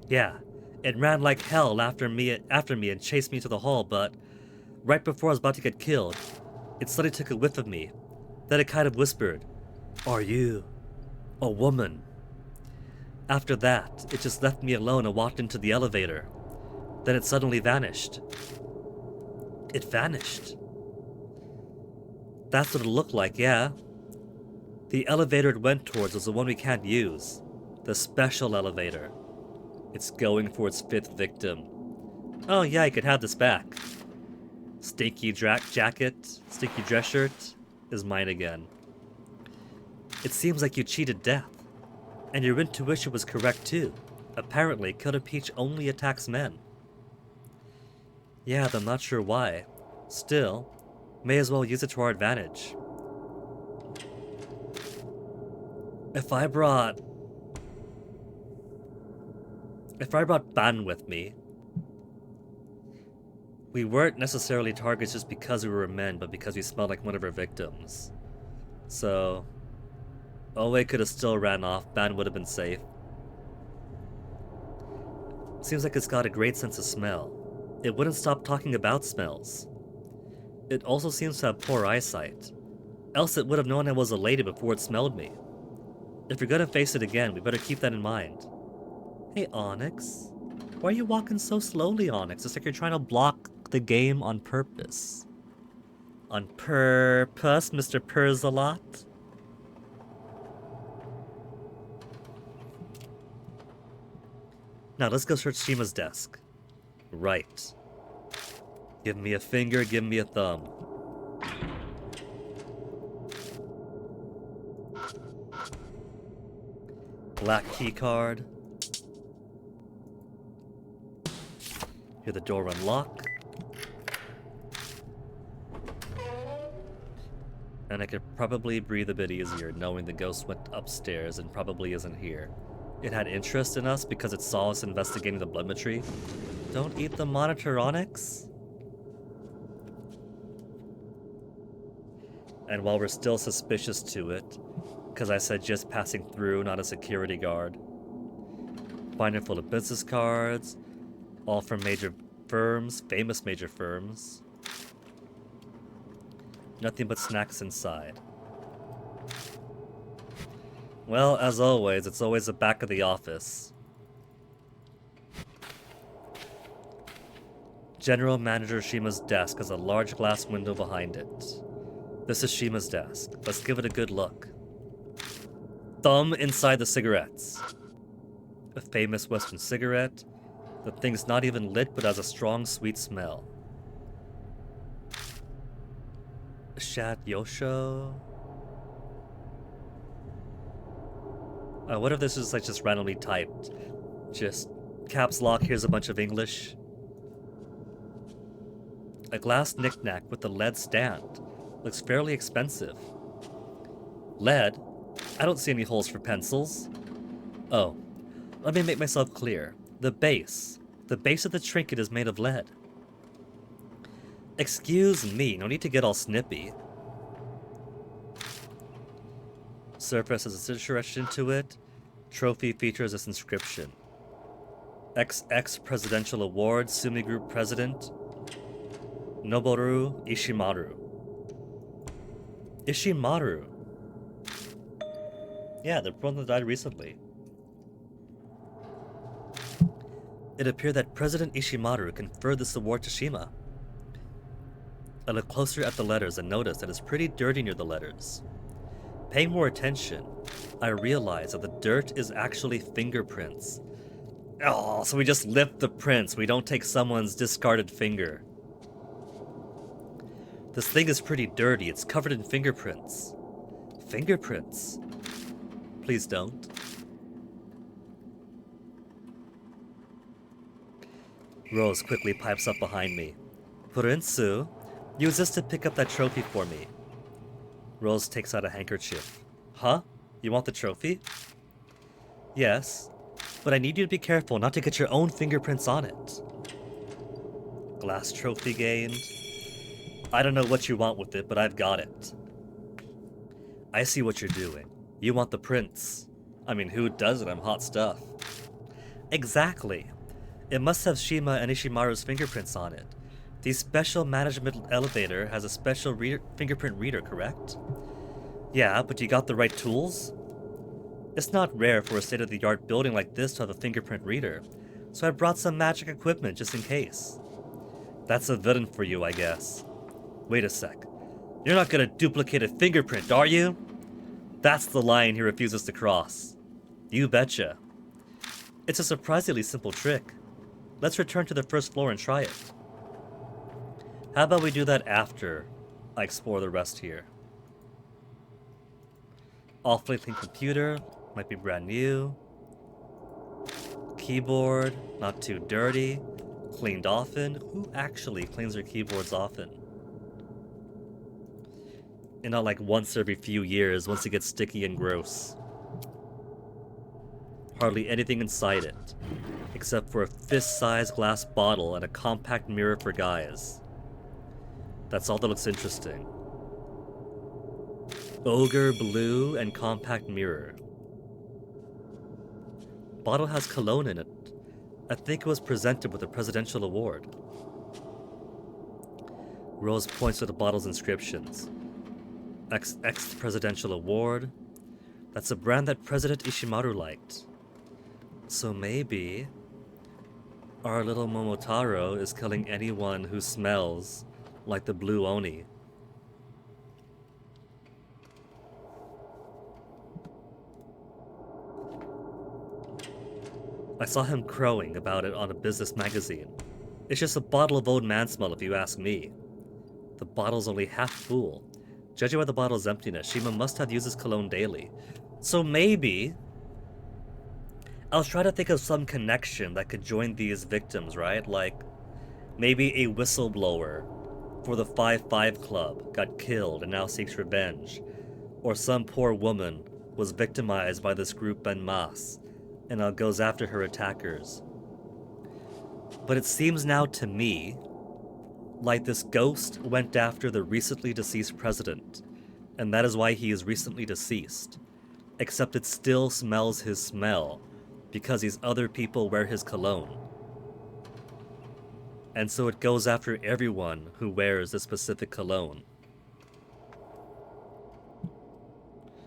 Yeah, it ran like hell after me and chased me to the hall, but right before I was about to get killed, it suddenly took a whiff of me. Then it kind of whispered, "Are you a woman?" After that, it just left me alone and walked into the elevator. Then it suddenly vanished. It vanished. That's what it looked like, yeah. The elevator it went towards was the one we can't use. The special elevator. It's going for its 5th victim. Oh yeah, I could have this back. Stinky jacket, stinky dress shirt is mine again. It seems like you cheated death. And your intuition was correct too. Apparently, Killer Peach only attacks men. Yeah, I'm not sure why. Still, may as well use it to our advantage. If I brought Ban with me, we weren't necessarily targets just because we were men, but because we smelled like one of our victims. So, Owe could have still ran off, Ban would have been safe. Seems like it's got a great sense of smell. It wouldn't stop talking about smells. It also seems to have poor eyesight. Else it would have known I was a lady before it smelled me. If you're gonna face it again, we better keep that in mind. Hey, Onyx. Why are you walking so slowly, Onyx? It's like you're trying to block the game on purpose. On purpose, Mr. Persalot? Now, let's go search Shima's desk. Right. Give me a finger, give me a thumb. Black key card. Hear the door unlock. And I could probably breathe a bit easier knowing the ghost went upstairs and probably isn't here. It had interest in us because it saw us investigating the bloodmetry. Don't eat the monitor, Onyx. And while we're still suspicious to it, because I said just passing through, not a security guard. Binder full of business cards, all from major firms, famous major firms. Nothing but snacks inside. Well, as always, it's always the back of the office. General Manager Shima's desk has a large glass window behind it. This is Shima's desk. Let's give it a good look. Thumb inside the cigarettes. A famous Western cigarette. The thing's not even lit, but has a strong, sweet smell. Shad Yosho. What if this is like just randomly typed? Just caps lock, here's a bunch of English. A glass knick-knack with a lead stand. Looks fairly expensive. Lead? I don't see any holes for pencils. Oh, let me make myself clear. The base of the trinket is made of lead. Excuse me, no need to get all snippy. Surface has a signature into it. Trophy features this inscription. XX Presidential Award, Sumi Group President, Noboru Ishimaru. Ishimaru. Yeah, the one that died recently. It appeared that President Ishimaru conferred this award to Shima. I look closer at the letters and notice that it's pretty dirty near the letters. Paying more attention, I realize that the dirt is actually fingerprints. Oh, so we just lift the prints. We don't take someone's discarded finger. This thing is pretty dirty. It's covered in fingerprints. Fingerprints? Please don't. Rose quickly pipes up behind me. Prinsu, use this to pick up that trophy for me. Rose takes out a handkerchief. Huh? You want the trophy? Yes, but I need you to be careful not to get your own fingerprints on it. Glass trophy gained. I don't know what you want with it, but I've got it. I see what you're doing. You want the prints. I mean, who doesn't? I'm hot stuff. Exactly. It must have Shima and Ishimaru's fingerprints on it. The special management elevator has a special fingerprint reader, correct? Yeah, but you got the right tools? It's not rare for a state-of-the-art building like this to have a fingerprint reader, so I brought some magic equipment just in case. That's a villain for you, I guess. Wait a sec. You're not gonna duplicate a fingerprint, are you? That's the line he refuses to cross. You betcha. It's a surprisingly simple trick. Let's return to the first floor and try it. How about we do that after I explore the rest here? Awfully clean computer, might be brand new. Keyboard, not too dirty. Cleaned often. Who actually cleans their keyboards often? And not like once every few years, once it gets sticky and gross. Hardly anything inside it, except for a fist-sized glass bottle and a compact mirror for guys. That's all that looks interesting. Ogre blue and compact mirror. Bottle has cologne in it. I think it was presented with a presidential award. Rose points to the bottle's inscriptions. XX Presidential Award. That's a brand that President Ishimaru liked. So maybe our little Momotaro is killing anyone who smells like the blue Oni. I saw him crowing about it on a business magazine. It's just a bottle of old man smell if you ask me. The bottle's only half full. Judging by the bottle's emptiness, Shima must have used his cologne daily. So maybe... I was trying to think of some connection that could join these victims, right? Like, maybe a whistleblower for the 5-5 Club got killed and now seeks revenge. Or some poor woman was victimized by this group en masse and now goes after her attackers. But it seems now to me like this ghost went after the recently deceased president, and that is why he is recently deceased. Except it still smells his smell, because these other people wear his cologne. And so it goes after everyone who wears this specific cologne.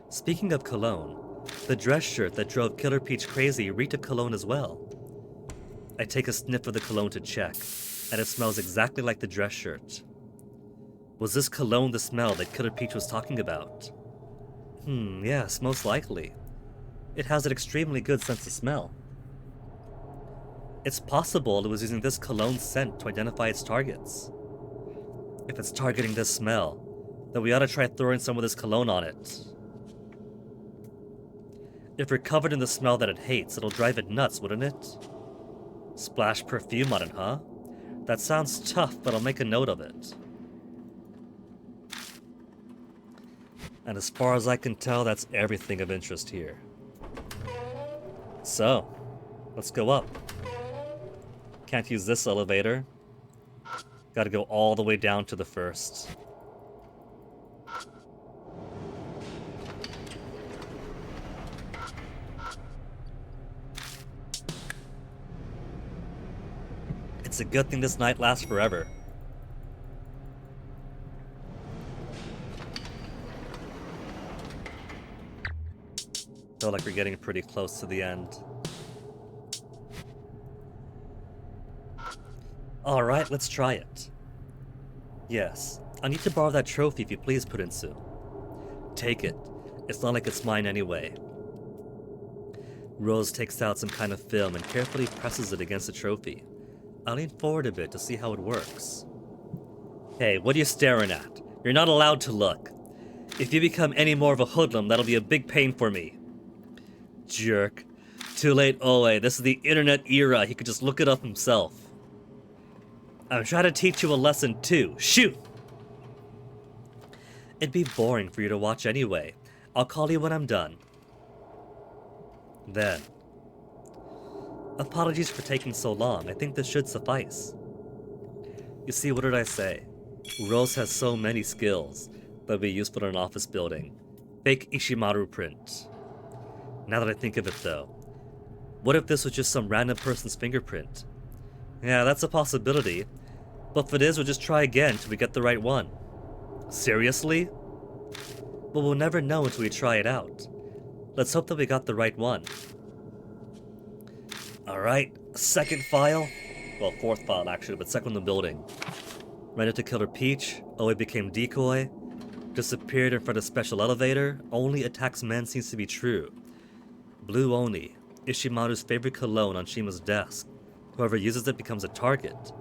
Speaking of cologne, the dress shirt that drove Killer Peach crazy reeked of cologne as well. I take a sniff of the cologne to check, and it smells exactly like the dress shirt. Was this cologne the smell that Killer Peach was talking about? Yes, most likely. It has an extremely good sense of smell. It's possible it was using this cologne scent to identify its targets. If it's targeting this smell, then we ought to try throwing some of this cologne on it. If we're covered in the smell that it hates, it'll drive it nuts, wouldn't it? Splash perfume on it, huh? That sounds tough, but I'll make a note of it. And as far as I can tell, that's everything of interest here. So, let's go up. Can't use this elevator. Gotta go all the way down to the first. It's a good thing this night lasts forever. Feel like we're getting pretty close to the end. Alright, let's try it. Yes, I need to borrow that trophy if you please, Prinsu. Take it. It's not like it's mine anyway. Rose takes out some kind of film and carefully presses it against the trophy. I lean forward a bit to see how it works. Hey, what are you staring at? You're not allowed to look. If you become any more of a hoodlum, that'll be a big pain for me. Jerk. Too late, Oe. This is the internet era. He could just look it up himself. I'm trying to teach you a lesson too. Shoot! It'd be boring for you to watch anyway. I'll call you when I'm done. Then. Apologies for taking so long. I think this should suffice. You see, what did I say? Rose has so many skills that'll be useful in an office building. Fake Ishimaru print. Now that I think of it though, what if this was just some random person's fingerprint? Yeah, that's a possibility. But if it is, we'll just try again till we get the right one. Seriously? Well, we'll never know until we try it out. Let's hope that we got the right one. Alright, second file. Well, fourth file actually, but second in the building. Ran into Killer Peach. Oe became decoy. Disappeared in front of special elevator. Only attacks men seems to be true. Blue Oni. Ishimaru's favorite cologne on Shima's desk. Whoever uses it becomes a target.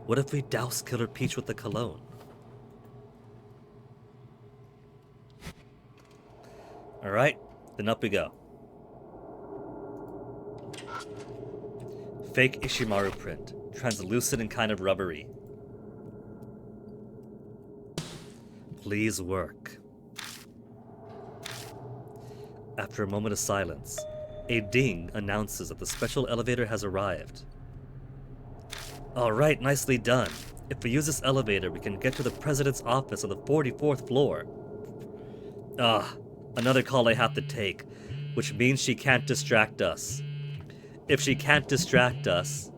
What if we douse Killer Peach with the cologne? Alright, then up we go. Fake Ishimaru print. Translucent and kind of rubbery. Please work. After a moment of silence, a ding announces that the special elevator has arrived. Alright, nicely done. If we use this elevator, we can get to the president's office on the 44th floor. Another call I have to take, which means she can't distract us. If she can't distract us,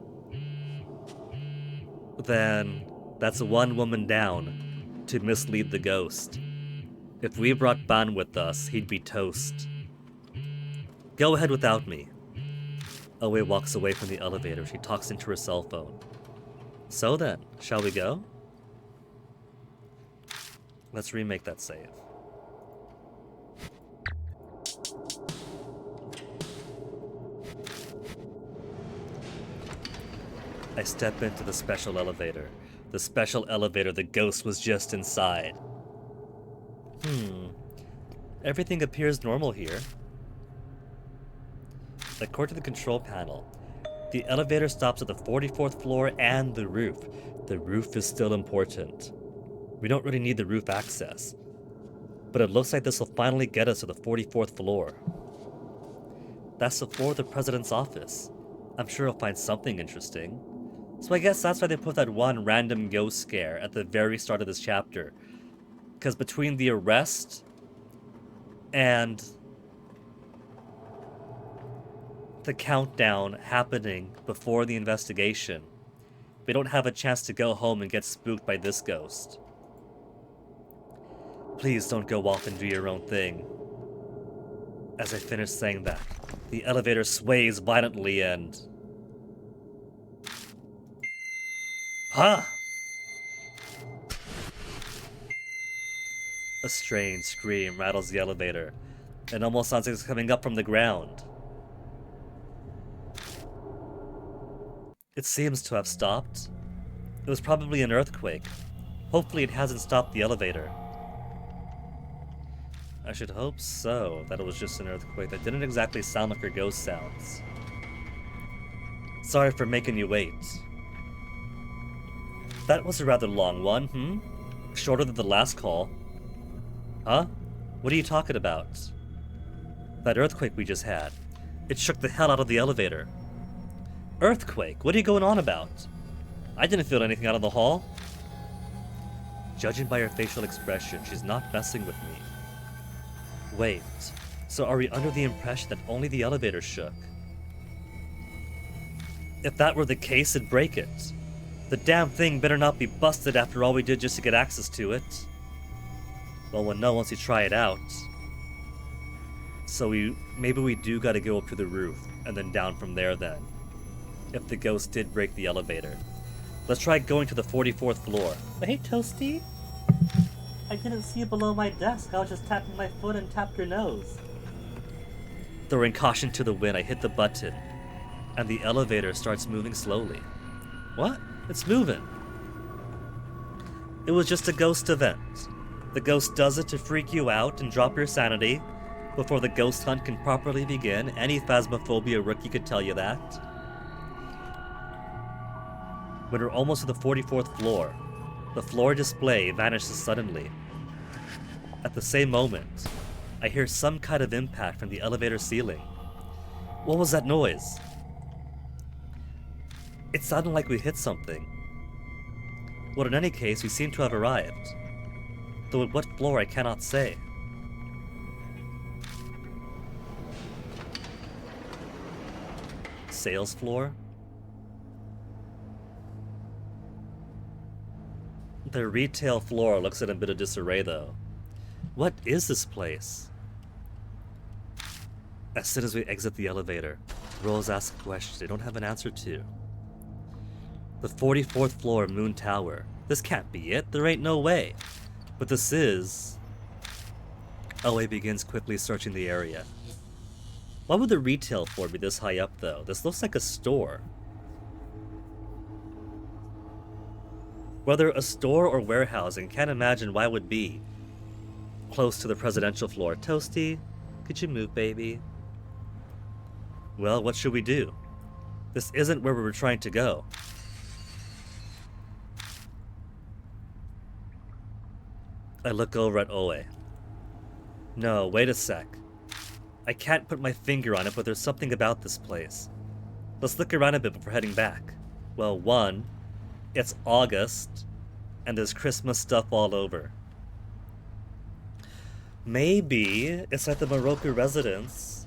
then that's one woman down to mislead the ghost. If we brought Ban with us, he'd be toast. Go ahead without me. Oe walks away from the elevator. She talks into her cell phone. So then, shall we go? Let's remake that save. I step into the special elevator. The special elevator the ghost was just inside. Everything appears normal here. According to the control panel, the elevator stops at the 44th floor and the roof. The roof is still important. We don't really need the roof access. But it looks like this will finally get us to the 44th floor. That's the floor of the president's office. I'm sure we'll find something interesting. So I guess that's why they put that one random ghost scare at the very start of this chapter. Because between the arrest and the countdown happening before the investigation, we don't have a chance to go home and get spooked by this ghost. Please don't go off and do your own thing. As I finish saying that, the elevator sways violently and... Huh! A strange scream rattles the elevator. It almost sounds like it's coming up from the ground. It seems to have stopped. It was probably an earthquake. Hopefully it hasn't stopped the elevator. I should hope so, that it was just an earthquake. That didn't exactly sound like her ghost sounds. Sorry for making you wait. That was a rather long one, Shorter than the last call. Huh? What are you talking about? That earthquake we just had. It shook the hell out of the elevator. Earthquake? What are you going on about? I didn't feel anything out of the hall. Judging by her facial expression, she's not messing with me. Wait, so are we under the impression that only the elevator shook? If that were the case, it'd break it. The damn thing better not be busted after all we did just to get access to it. Well, we'll know once we try it out. So maybe we do gotta go up to the roof, and then down from there then. If the ghost did break the elevator. Let's try going to the 44th floor. Hey, Toasty. I didn't see it below my desk. I was just tapping my foot and tapped your nose. Throwing caution to the wind, I hit the button, and the elevator starts moving slowly. What? It's moving. It was just a ghost event. The ghost does it to freak you out and drop your sanity before the ghost hunt can properly begin. Any Phasmophobia rookie could tell you that. When we're almost to the 44th floor, the floor display vanishes suddenly. At the same moment, I hear some kind of impact from the elevator ceiling. What was that noise? It sounded like we hit something. Well, in any case, we seem to have arrived. Though at what floor I cannot say. Sales floor? The retail floor looks in a bit of disarray though. What is this place? As soon as we exit the elevator, Rose asks a question they don't have an answer to. The 44th floor Moon Tower. This can't be it. There ain't no way. But this is... Oe begins quickly searching the area. Why would the retail floor be this high up though? This looks like a store. Whether a store or warehousing, can't imagine why it would be close to the presidential floor. Toasty, could you move, baby? Well, what should we do? This isn't where we were trying to go. I look over at Oe. No, wait a sec. I can't put my finger on it, but there's something about this place. Let's look around a bit before heading back. Well, one, it's August, and there's Christmas stuff all over. Maybe it's at the Moroku residence,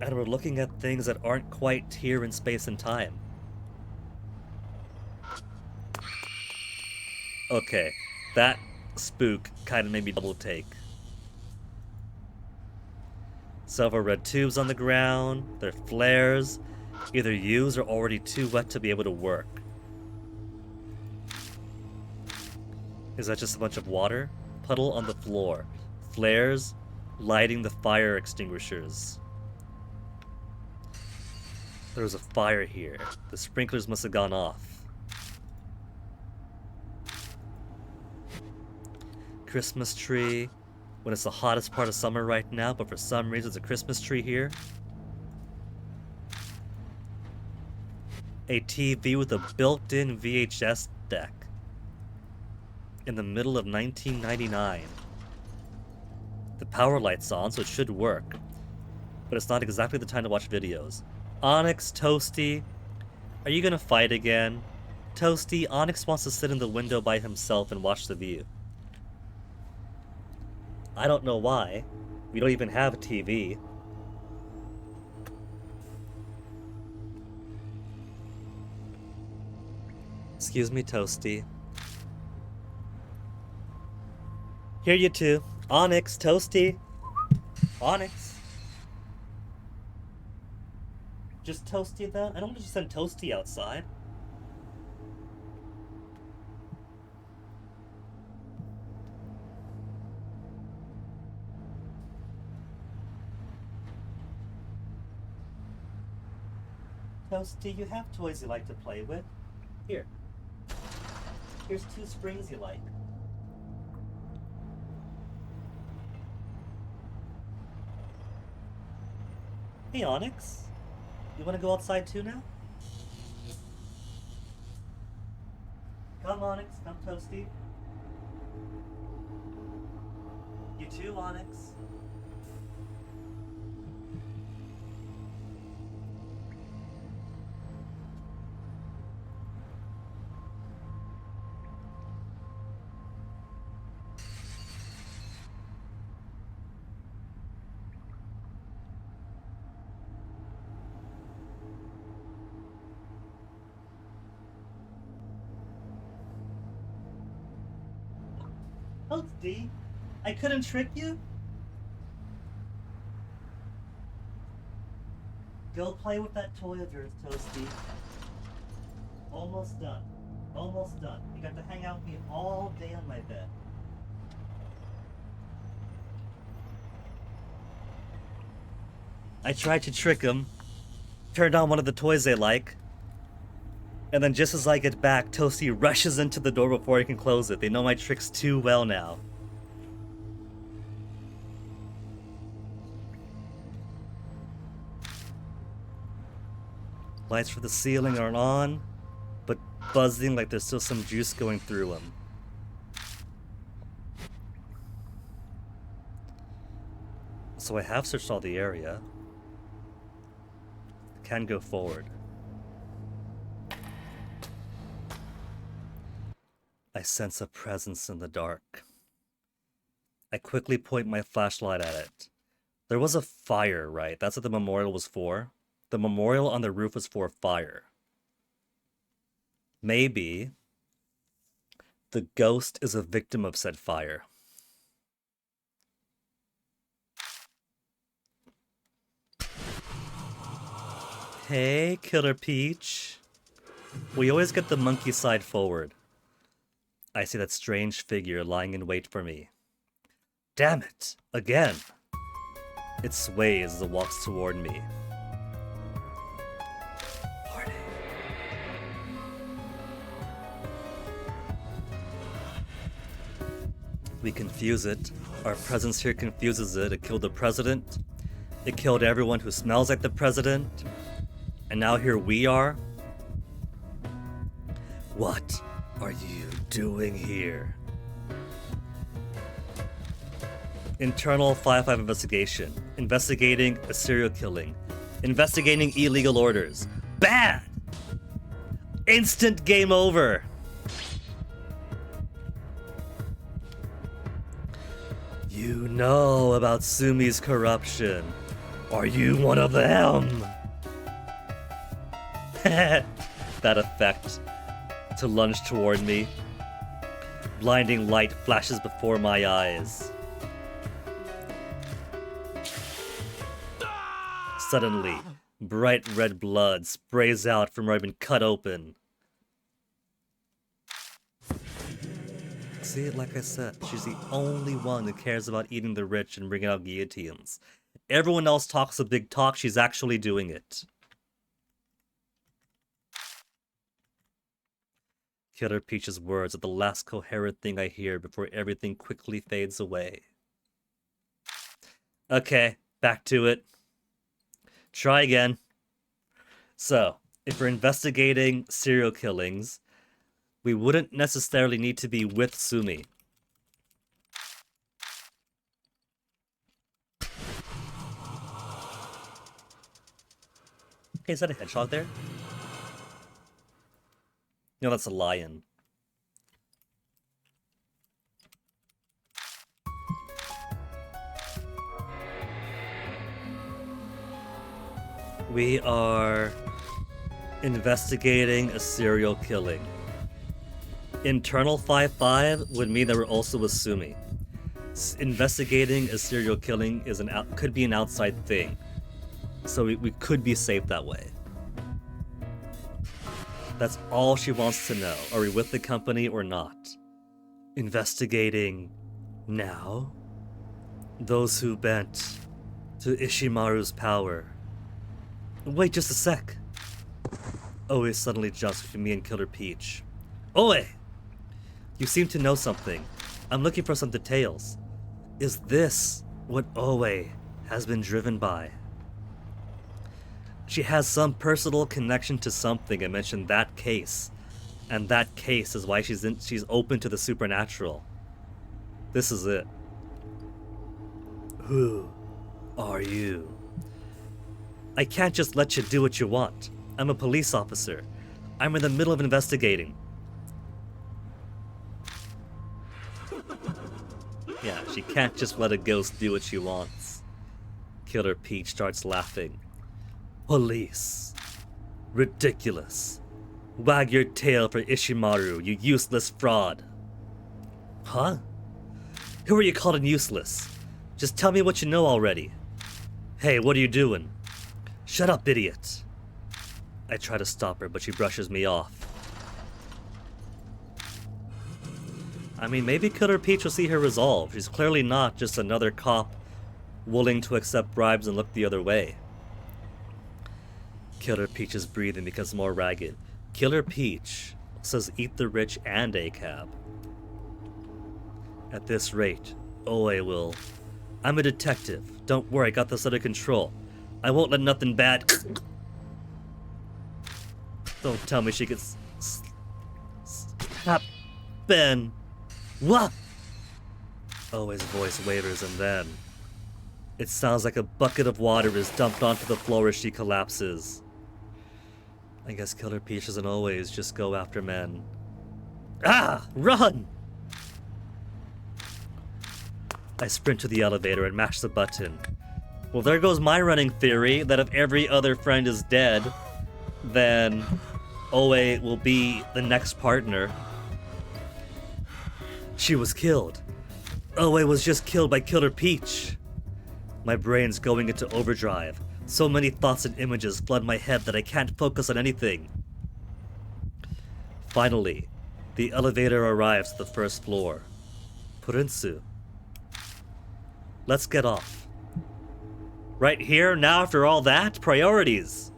and we're looking at things that aren't quite here in space and time. Okay, that spook kind of made me double take. Several red tubes on the ground. They're flares, either used or already too wet to be able to work. Is that just a bunch of water? Puddle on the floor. Flares, lighting the fire extinguishers. There was a fire here. The sprinklers must have gone off. Christmas tree. When it's the hottest part of summer right now, but for some reason there's a Christmas tree here. A TV with a built-in VHS deck. In the middle of 1999. The power light's on, so it should work. But it's not exactly the time to watch videos. Onyx, Toasty, are you gonna fight again? Toasty, Onyx wants to sit in the window by himself and watch the view. I don't know why. We don't even have a TV. Excuse me, Toasty. Here you two. Onyx, Toasty. Onyx. Just Toasty then? I don't want to just send Toasty outside. Toasty, you have toys you like to play with. Here. Here's 2 springs you like. Hey, Onyx. You want to go outside too now? Come, Onyx. Come, Toasty. You too, Onyx. Toasty, I couldn't trick you? Go play with that toy of yours, Toasty. Almost done. Almost done. You got to hang out with me all day on my bed. I tried to trick him, turned on one of the toys they like, and then just as I get back, Toasty rushes into the door before I can close it. They know my tricks too well now. Lights for the ceiling aren't on, but buzzing like there's still some juice going through them. So I have searched all the area. Can go forward. I sense a presence in the dark. I quickly point my flashlight at it. There was a fire, right? That's what the memorial was for. The memorial on the roof was for fire. Maybe the ghost is a victim of said fire. Hey, Killer Peach. We always get the monkey side forward. I see that strange figure lying in wait for me. Damn it, again. It sways as it walks toward me. Party. We confuse it. Our presence here confuses it. It killed the president. It killed everyone who smells like the president. And now here we are. What are you doing here? Internal 5-5 investigation. Investigating a serial killing. Investigating illegal orders. Bad! Instant game over! You know about Sumi's corruption. Are you one of them? That effect. To lunge toward me. Blinding light flashes before my eyes. Suddenly, bright red blood sprays out from where I've been cut open. See, like I said, she's the only one who cares about eating the rich and bringing out guillotines. Everyone else talks a big talk, she's actually doing it. Killer Peach's words are the last coherent thing I hear before everything quickly fades away. Okay, back to it. Try again. So, if we're investigating serial killings, we wouldn't necessarily need to be with Sumi. Hey, is that a hedgehog there? No, that's a lion. We are investigating a serial killing. Internal 5-5 would mean that we're also with Sumi. Investigating a serial killing is could be an outside thing. So we could be safe that way. That's all she wants to know. Are we with the company or not? Investigating now? Those who bent to Ishimaru's power. Wait just a sec. Oe suddenly jumps between me and Killer Peach. Oe! You seem to know something. I'm looking for some details. Is this what Oe has been driven by? She has some personal connection to something and mentioned that case. And that case is why she's open to the supernatural. This is it. Who are you? I can't just let you do what you want. I'm a police officer. I'm in the middle of investigating. Yeah, she can't just let a ghost do what she wants. Killer Peach starts laughing. Police. Ridiculous. Wag your tail for Ishimaru, you useless fraud. Huh? Who are you calling useless? Just tell me what you know already. Hey, what are you doing? Shut up, idiot. I try to stop her, but she brushes me off. I mean, maybe Killer Peach will see her resolve. She's clearly not just another cop willing to accept bribes and look the other way. Killer Peach's breathing becomes more ragged. Killer Peach says eat the rich and ACAB. At this rate, Oe will... I'm a detective. Don't worry, I got this under control. I won't let nothing bad... Don't tell me she gets... happen. What? Oe's voice wavers and then... It sounds like a bucket of water is dumped onto the floor as she collapses. I guess Killer Peach doesn't always just go after men. Ah! Run! I sprint to the elevator and mash the button. Well, there goes my running theory that if every other friend is dead, then Oe will be the next partner. She was killed. Oe was just killed by Killer Peach. My brain's going into overdrive. So many thoughts and images flood my head that I can't focus on anything. Finally, the elevator arrives at the first floor. Purinsu. Let's get off. Right here, now after all that? Priorities!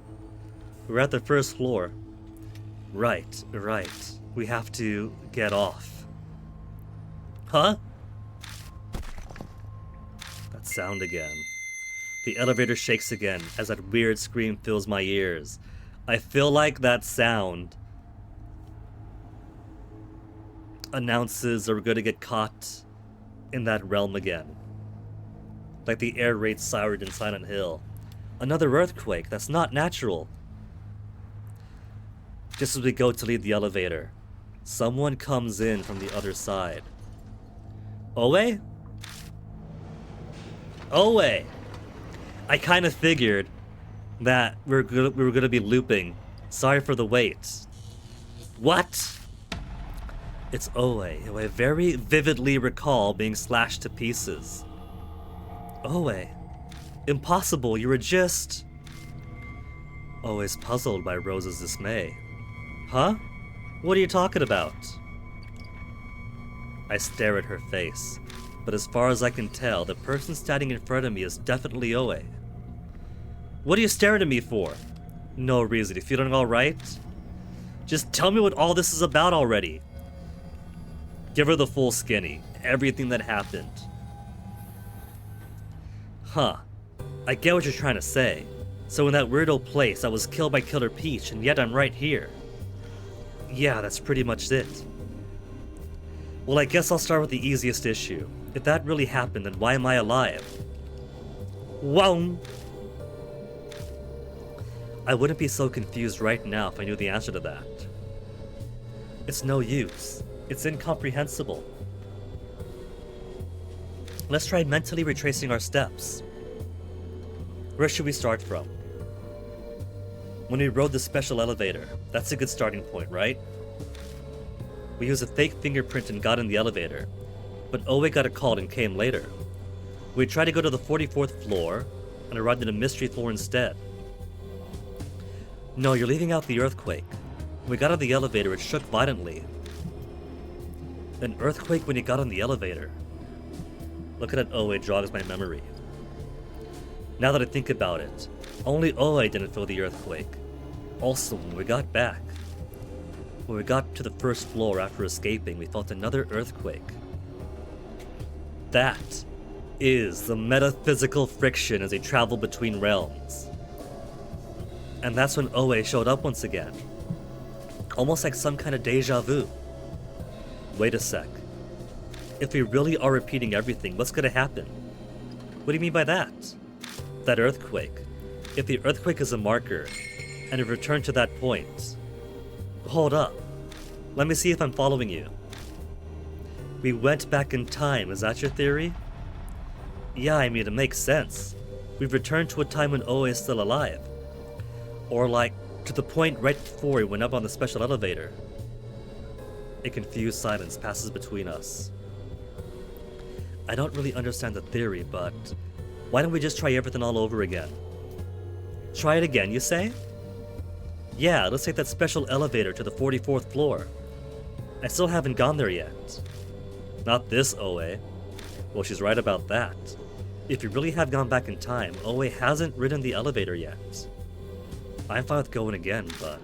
We're at the first floor. Right. We have to get off. Huh? That sound again. The elevator shakes again as that weird scream fills my ears. I feel like that sound announces that we're going to get caught in that realm again. Like the air raid siren in Silent Hill. Another earthquake. That's not natural. Just as we go to leave the elevator, someone comes in from the other side. Oe? Oe! I kind of figured that we were going to be looping. Sorry for the wait. What? It's Oe, who I very vividly recall being slashed to pieces. Oe. Impossible, you were just... Oe's puzzled by Rose's dismay. Huh? What are you talking about? I stare at her face, but as far as I can tell, the person standing in front of me is definitely Oe. What are you staring at me for? No reason. You feeling alright? Just tell me what all this is about already. Give her the full skinny. Everything that happened. Huh. I get what you're trying to say. So in that weirdo place, I was killed by Killer Peach, and yet I'm right here. Yeah, that's pretty much it. Well, I guess I'll start with the easiest issue. If that really happened, then why am I alive? Wow! I wouldn't be so confused right now if I knew the answer to that. It's no use. It's incomprehensible. Let's try mentally retracing our steps. Where should we start from? When we rode the special elevator, that's a good starting point, right? We used a fake fingerprint and got in the elevator, but Oe got a call and came later. We tried to go to the 44th floor and arrived at a mystery floor instead. No, you're leaving out the earthquake. When we got on the elevator, it shook violently. An earthquake when you got on the elevator. Looking at Oe jogs my memory. Now that I think about it, only Oe didn't feel the earthquake. Also, when we got back, when we got to the first floor after escaping, we felt another earthquake. That is the metaphysical friction as they travel between realms. And that's when Oe showed up once again. Almost like some kind of deja vu. Wait a sec. If we really are repeating everything, what's gonna happen? What do you mean by that? That earthquake. If the earthquake is a marker, and we return to that point... Hold up. Let me see if I'm following you. We went back in time, is that your theory? Yeah, I mean, it makes sense. We've returned to a time when Oe is still alive. Or like, to the point right before we went up on the special elevator. A confused silence passes between us. I don't really understand the theory, but why don't we just try everything all over again? Try it again, you say? Yeah, let's take that special elevator to the 44th floor. I still haven't gone there yet. Not this Oe. Well, she's right about that. If you really have gone back in time, Oe hasn't ridden the elevator yet. I'm fine with going again, but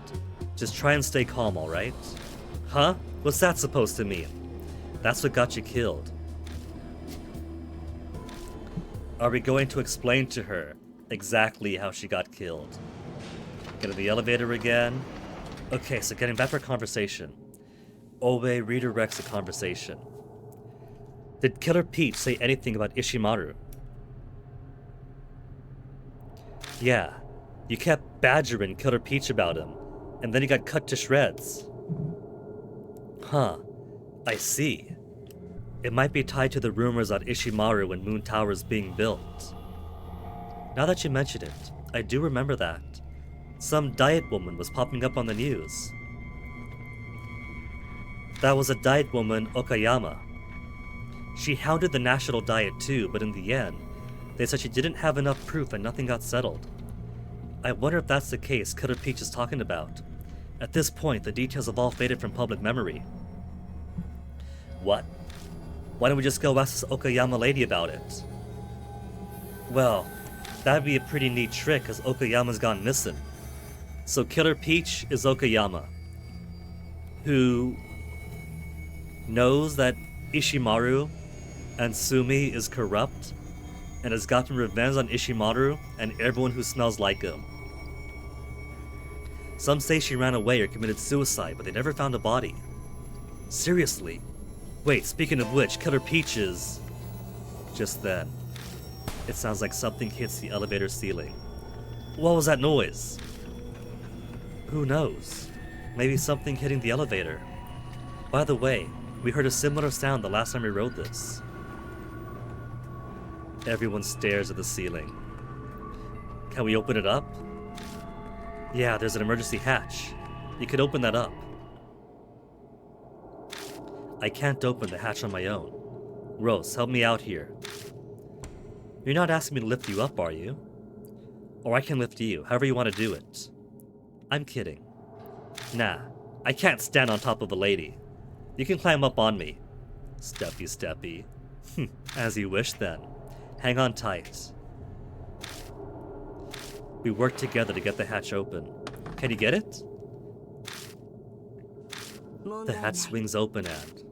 just try and stay calm, alright? Huh? What's that supposed to mean? That's what got you killed. Are we going to explain to her exactly how she got killed? Get in the elevator again? Okay, so getting back to our conversation. Obe redirects the conversation. Did Killer Peach say anything about Ishimaru? Yeah, you kept badgering Killer Peach about him, and then he got cut to shreds. Huh, I see. It might be tied to the rumors on Ishimaru when Moon Tower is being built. Now that you mention it, I do remember that. Some diet woman was popping up on the news. That was a diet woman, Okayama. She hounded the national diet too, but in the end, they said she didn't have enough proof and nothing got settled. I wonder if that's the case Killer Peach is talking about. At this point, the details have all faded from public memory. What? Why don't we just go ask this Okayama lady about it? Well, that'd be a pretty neat trick, cause Okayama's gone missing. So Killer Peach is Okayama, who knows that Ishimaru and Sumi is corrupt and has gotten revenge on Ishimaru and everyone who smells like him. Some say she ran away or committed suicide, but they never found a body. Seriously? Wait, speaking of which, Killer Peach is... Just then, it sounds like something hits the elevator ceiling. What was that noise? Who knows? Maybe something hitting the elevator. By the way, we heard a similar sound the last time we rode this. Everyone stares at the ceiling. Can we open it up? Yeah, there's an emergency hatch. You could open that up. I can't open the hatch on my own. Rose, help me out here. You're not asking me to lift you up, are you? Or I can lift you, however you want to do it. I'm kidding. Nah, I can't stand on top of a lady. You can climb up on me. Steppy, steppy. As you wish then. Hang on tight. We work together to get the hatch open. Can you get it? The hatch swings open and...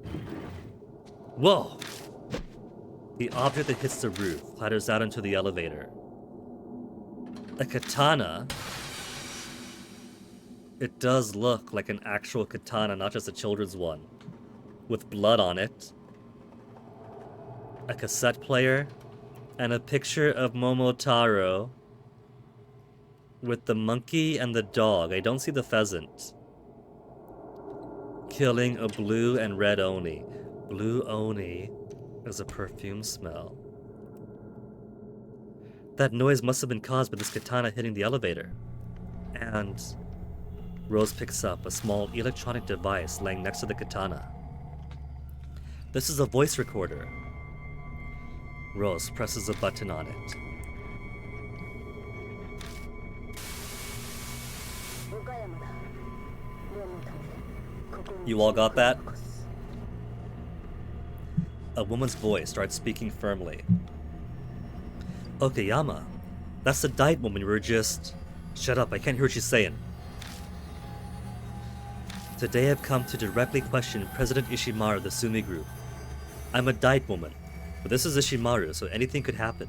Whoa! The object that hits the roof clatters out into the elevator. A katana? It does look like an actual katana, not just a children's one. With blood on it. A cassette player. And a picture of Momotaro. With the monkey and the dog. I don't see the pheasant. Killing a blue and red oni. Blue oni is a perfume smell. That noise must have been caused by this katana hitting the elevator. And Rose picks up a small electronic device laying next to the katana. This is a voice recorder. Rose presses a button on it. You all got that? A woman's voice starts speaking firmly. Okayama, that's the diet woman we were just... Shut up, I can't hear what she's saying. Today I've come to directly question President Ishimaru of the Sumi Group. I'm a diet woman, but this is Ishimaru, so anything could happen.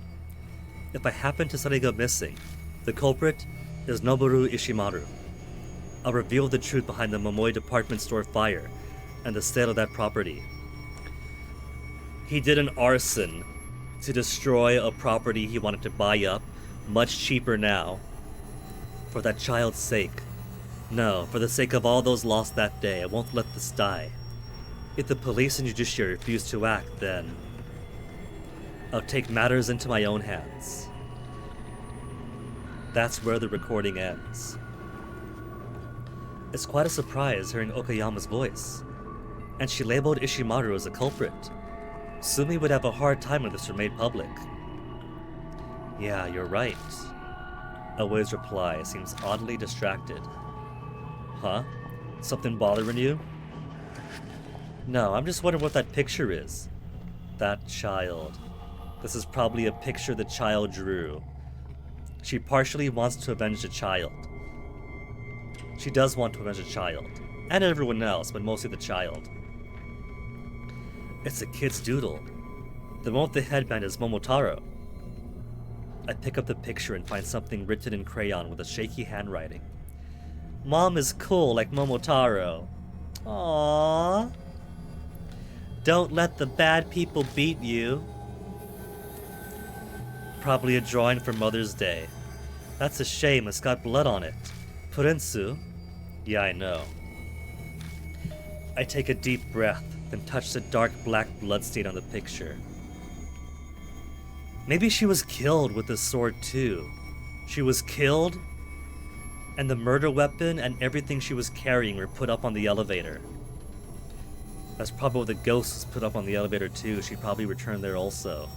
If I happen to suddenly go missing, the culprit is Noboru Ishimaru. I'll reveal the truth behind the Momoi department store fire and the sale of that property. He did an arson to destroy a property he wanted to buy up, much cheaper now. For that child's sake. No, for the sake of all those lost that day, I won't let this die. If the police and judiciary refuse to act, then I'll take matters into my own hands. That's where the recording ends. It's quite a surprise hearing Okayama's voice, and she labeled Ishimaru as a culprit. Sumi would have a hard time if this were made public. Yeah, you're right. Aoi's reply seems oddly distracted. Huh? Something bothering you? No, I'm just wondering what that picture is. That child. This is probably a picture the child drew. She partially wants to avenge the child. She does want to avenge a child. And everyone else, but mostly the child. It's a kid's doodle. The one with the headband is Momotaro. I pick up the picture and find something written in crayon with a shaky handwriting. Mom is cool like Momotaro. Aww. Don't let the bad people beat you. Probably a drawing for Mother's Day. That's a shame, it's got blood on it. Purensu? Yeah, I know. I take a deep breath, then touch the dark black bloodstain on the picture. Maybe she was killed with the sword too. She was killed, and the murder weapon and everything she was carrying were put up on the elevator. That's probably what the ghost was put up on the elevator too. She probably returned there also.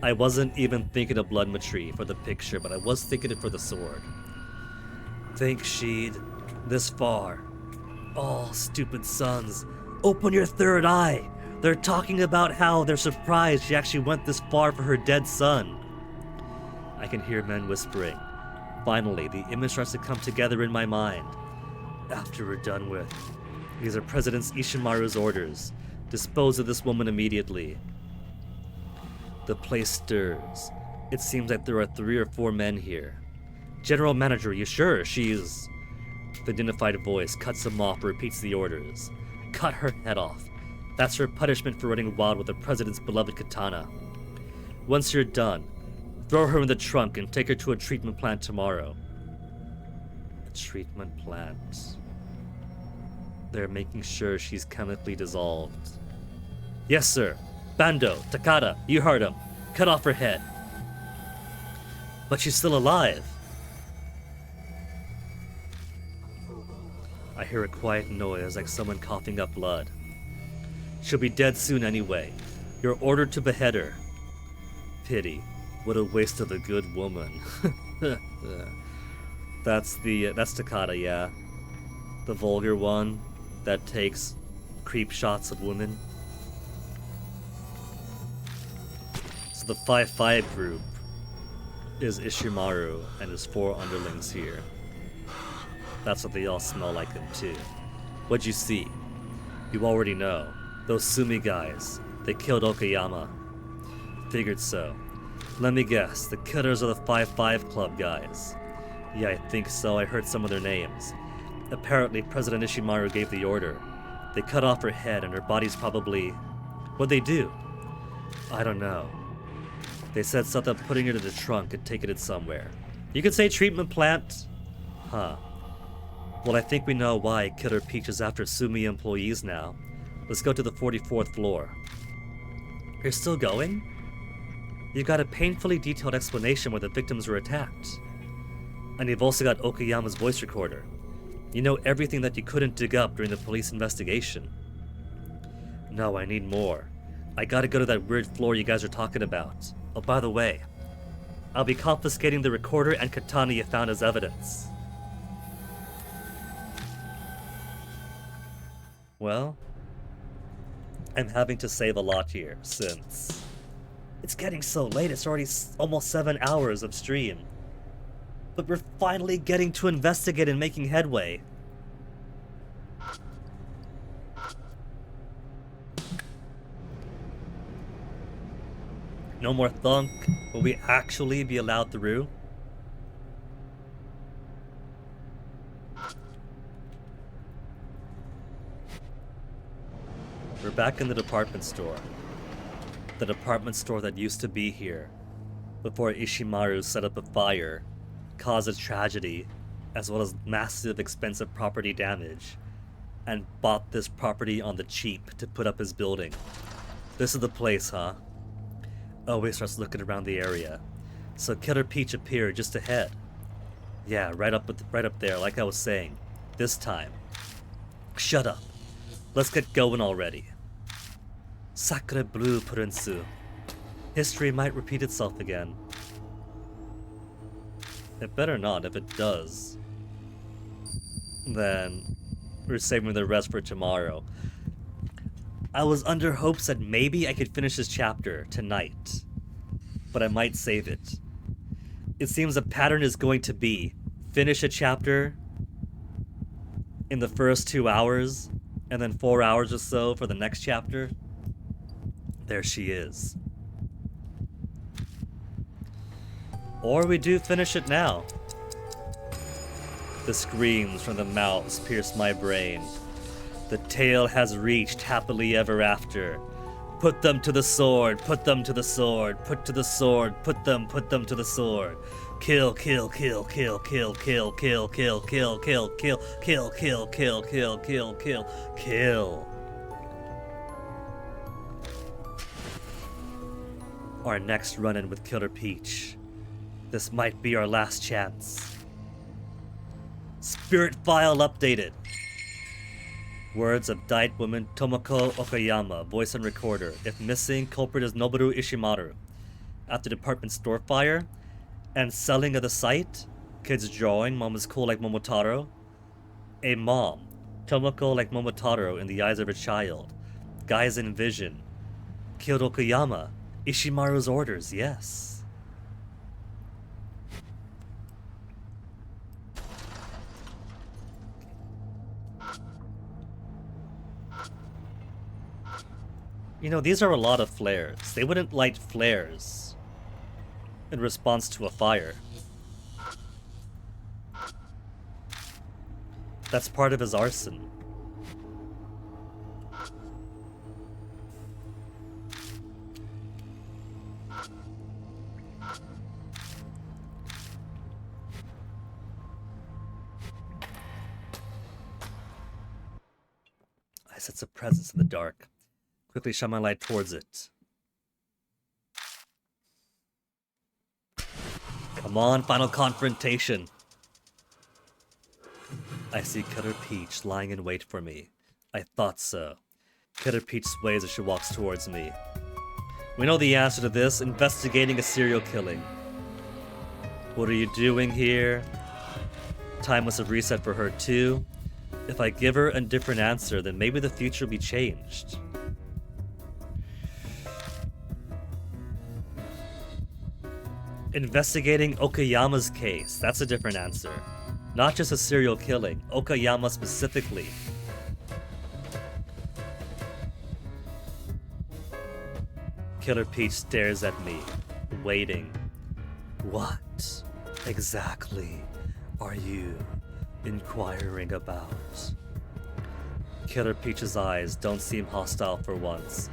I wasn't even thinking of Blood Matri for the picture, but I was thinking it for the sword. Think she'd this far. Oh, stupid sons. Open your third eye. They're talking about how they're surprised she actually went this far for her dead son. I can hear men whispering. Finally, the image starts to come together in my mind. After we're done with. These are President Ishimaru's orders. Dispose of this woman immediately. The place stirs. It seems like there are 3 or 4 men here. General Manager, you sure? She's... The dignified voice cuts him off and repeats the orders. Cut her head off. That's her punishment for running wild with the president's beloved katana. Once you're done, throw her in the trunk and take her to a treatment plant tomorrow. A treatment plant. They're making sure she's chemically dissolved. Yes, sir. Bando, Takada, you heard him. Cut off her head. But she's still alive. I hear a quiet noise like someone coughing up blood. She'll be dead soon anyway. You're ordered to behead her. Pity. What a waste of a good woman. That's Takada, yeah. The vulgar one that takes creep shots of women. So the 5-5 group is Ishimaru and his 4 underlings here. That's what they all smell like him too. What'd you see? You already know. Those Sumi guys. They killed Okayama. Figured so. Let me guess, the killers are the 5-5 Club guys. Yeah, I think so. I heard some of their names. Apparently, President Ishimaru gave the order. They cut off her head and her body's probably... What'd they do? I don't know. They said something about putting her in the trunk and taking it somewhere. You could say treatment plant. Huh. Well, I think we know why Killer Peach is after Sumi employees now. Let's go to the 44th floor. You're still going? You got a painfully detailed explanation where the victims were attacked. And you've also got Okayama's voice recorder. You know everything that you couldn't dig up during the police investigation. No, I need more. I gotta go to that weird floor you guys are talking about. Oh, by the way, I'll be confiscating the recorder and katana you found as evidence. Well, I'm having to save a lot here, since it's getting so late. It's already almost 7 hours of stream. But we're finally getting to investigate and making headway. No more thunk. Will we actually be allowed through? We're back in the department store. The department store that used to be here before Ishimaru set up a fire, caused a tragedy, as well as massive expensive property damage, and bought this property on the cheap to put up his building. This is the place, huh? Always starts looking around the area. So Killer Peach appeared just ahead. Yeah, right up there, like I was saying. This time. Shut up. Let's get going already. Sacre bleu, Purensu. History might repeat itself again. It better not. If it does, then we're saving the rest for tomorrow. I was under hopes that maybe I could finish this chapter tonight. but I might save it. It seems a pattern is going to be finish a chapter in the first 2 hours, and then 4 hours or so for the next chapter. There she is. Or we do finish it now. The screams from the mouths pierce my brain. The tale has reached happily ever after. Put them to the sword, put them to the sword, put to the sword, put them to the sword. Kill, kill, kill, kill, kill, kill, kill, kill, kill, kill, kill, kill, kill, kill, kill, kill, kill, kill. Our next run-in with Killer Peach. This might be our last chance. Spirit file updated. Words of died woman Tomoko Okayama, voice and recorder. If missing, culprit is Noboru Ishimaru. After department store fire and selling of the site, kids drawing, mom is cool like Momotaro. A mom, Tomoko like Momotaro in the eyes of her child. Guys in vision. Killed Okayama. Ishimaru's orders, yes. You know, these are a lot of flares. They wouldn't light flares in response to a fire. That's part of his arson. I sense a presence in the dark. Quickly shine my light towards it. Come on, final confrontation. I see Killer Peach lying in wait for me. I thought so. Killer Peach sways as she walks towards me. We know the answer to this, investigating a serial killing. What are you doing here? Time must have reset for her too. If I give her a different answer, then maybe the future will be changed. Investigating Okayama's case. That's a different answer. Not just a serial killing. Okayama specifically. Killer Peach stares at me, waiting. What exactly are you inquiring about? Killer Peach's eyes don't seem hostile for once.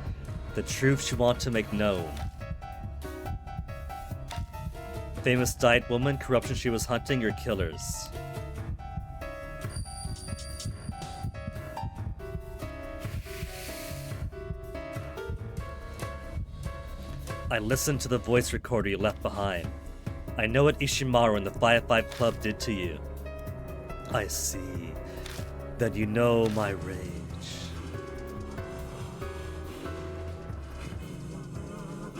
The truth she wants to make known. Famous died woman, corruption she was hunting, or killers? I listened to the voice recorder you left behind. I know what Ishimaru and the 5-5 Club did to you. I see that you know my rage.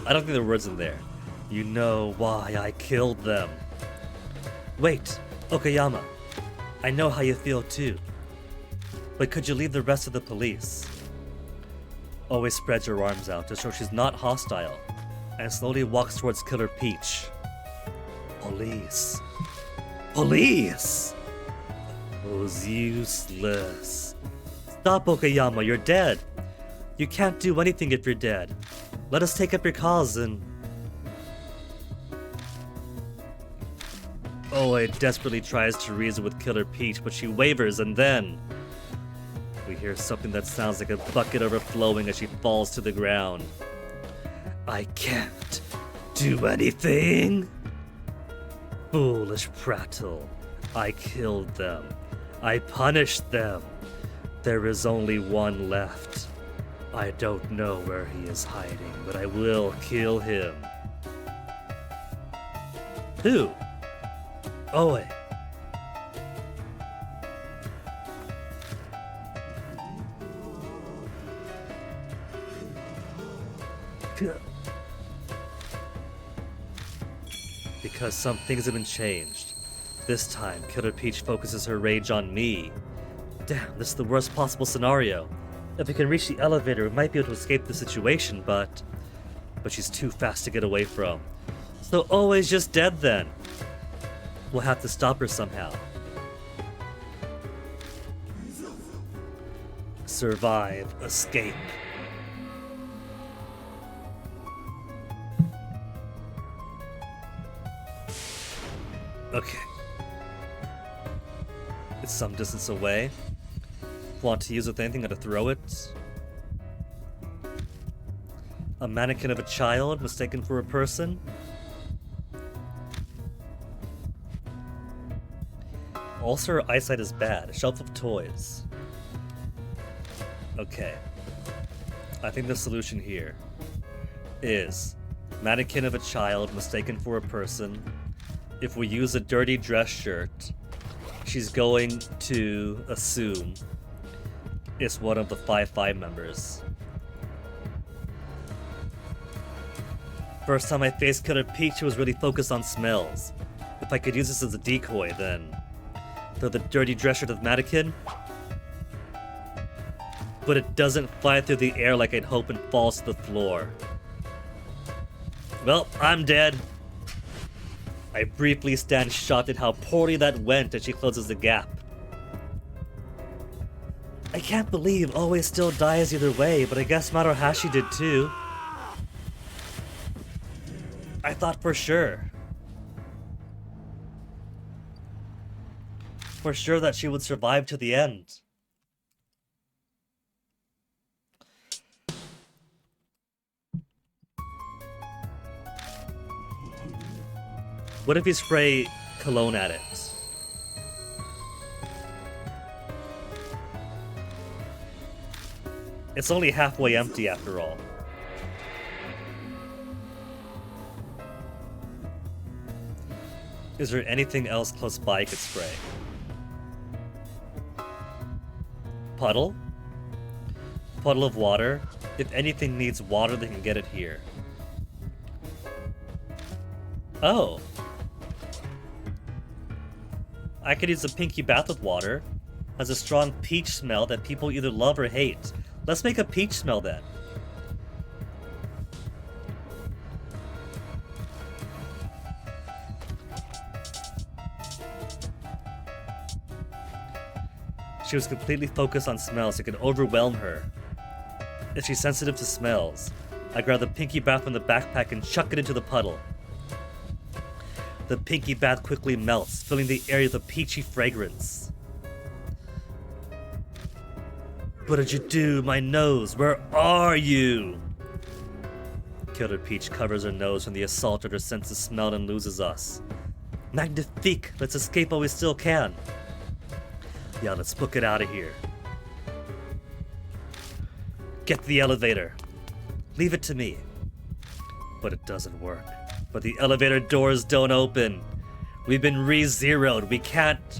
I don't think the words in there. You know why I killed them. Wait, Okayama. I know how you feel too. But could you leave the rest of the police? Always spreads her arms out to show she's not hostile, and slowly walks towards Killer Peach. Police. Police! Those useless. Stop, Okayama, you're dead. You can't do anything if you're dead. Let us take up your cause and... Oe desperately tries to reason with Killer Peach, but she wavers, and then... we hear something that sounds like a bucket overflowing as she falls to the ground. I can't do anything? Foolish prattle. I killed them. I punished them. There is only one left. I don't know where he is hiding, but I will kill him. Who? Oe. Because some things have been changed. This time, Killer Peach focuses her rage on me. Damn, this is the worst possible scenario. If we can reach the elevator, we might be able to escape the situation, but she's too fast to get away from. So always just dead then. We'll have to stop her somehow. Survive, escape. Okay. It's some distance away. Want to use it with anything, gotta throw it. A mannequin of a child mistaken for a person. Also, her eyesight is bad. A shelf of toys. Okay. I think the solution here is mannequin of a child mistaken for a person. If we use a dirty dress shirt, she's going to assume it's one of the 5-5 members. First time I faced Killer Peach, she was really focused on smells. If I could use this as a decoy, then throw the dirty dress shirt of mannequin, but it doesn't fly through the air like I'd hope and falls to the floor. Well, I'm dead. I briefly stand shocked at how poorly that went as she closes the gap. I can't believe Always still dies either way, but I guess Maruhashi did too. I thought for sure. For sure that she would survive to the end. What if you spray cologne at it? It's only halfway empty after all. Is there anything else close by I could spray? Puddle? Puddle of water? If anything needs water, they can get it here. Oh. I could use a pinky bath with water. Has a strong peach smell that people either love or hate. Let's make a peach smell then. She was completely focused on smells. It could overwhelm her. If she's sensitive to smells, I grab the pinky bath from the backpack and chuck it into the puddle. The pinky bath quickly melts, filling the area with a peachy fragrance. What did you do? My nose! Where are you? Killer Peach covers her nose from the assault of her sense of smell and loses us. Magnifique! Let's escape while we still can. Yeah, let's book it out of here. Get the elevator. Leave it to me. But it doesn't work. But the elevator doors don't open. We've been re-zeroed. We can't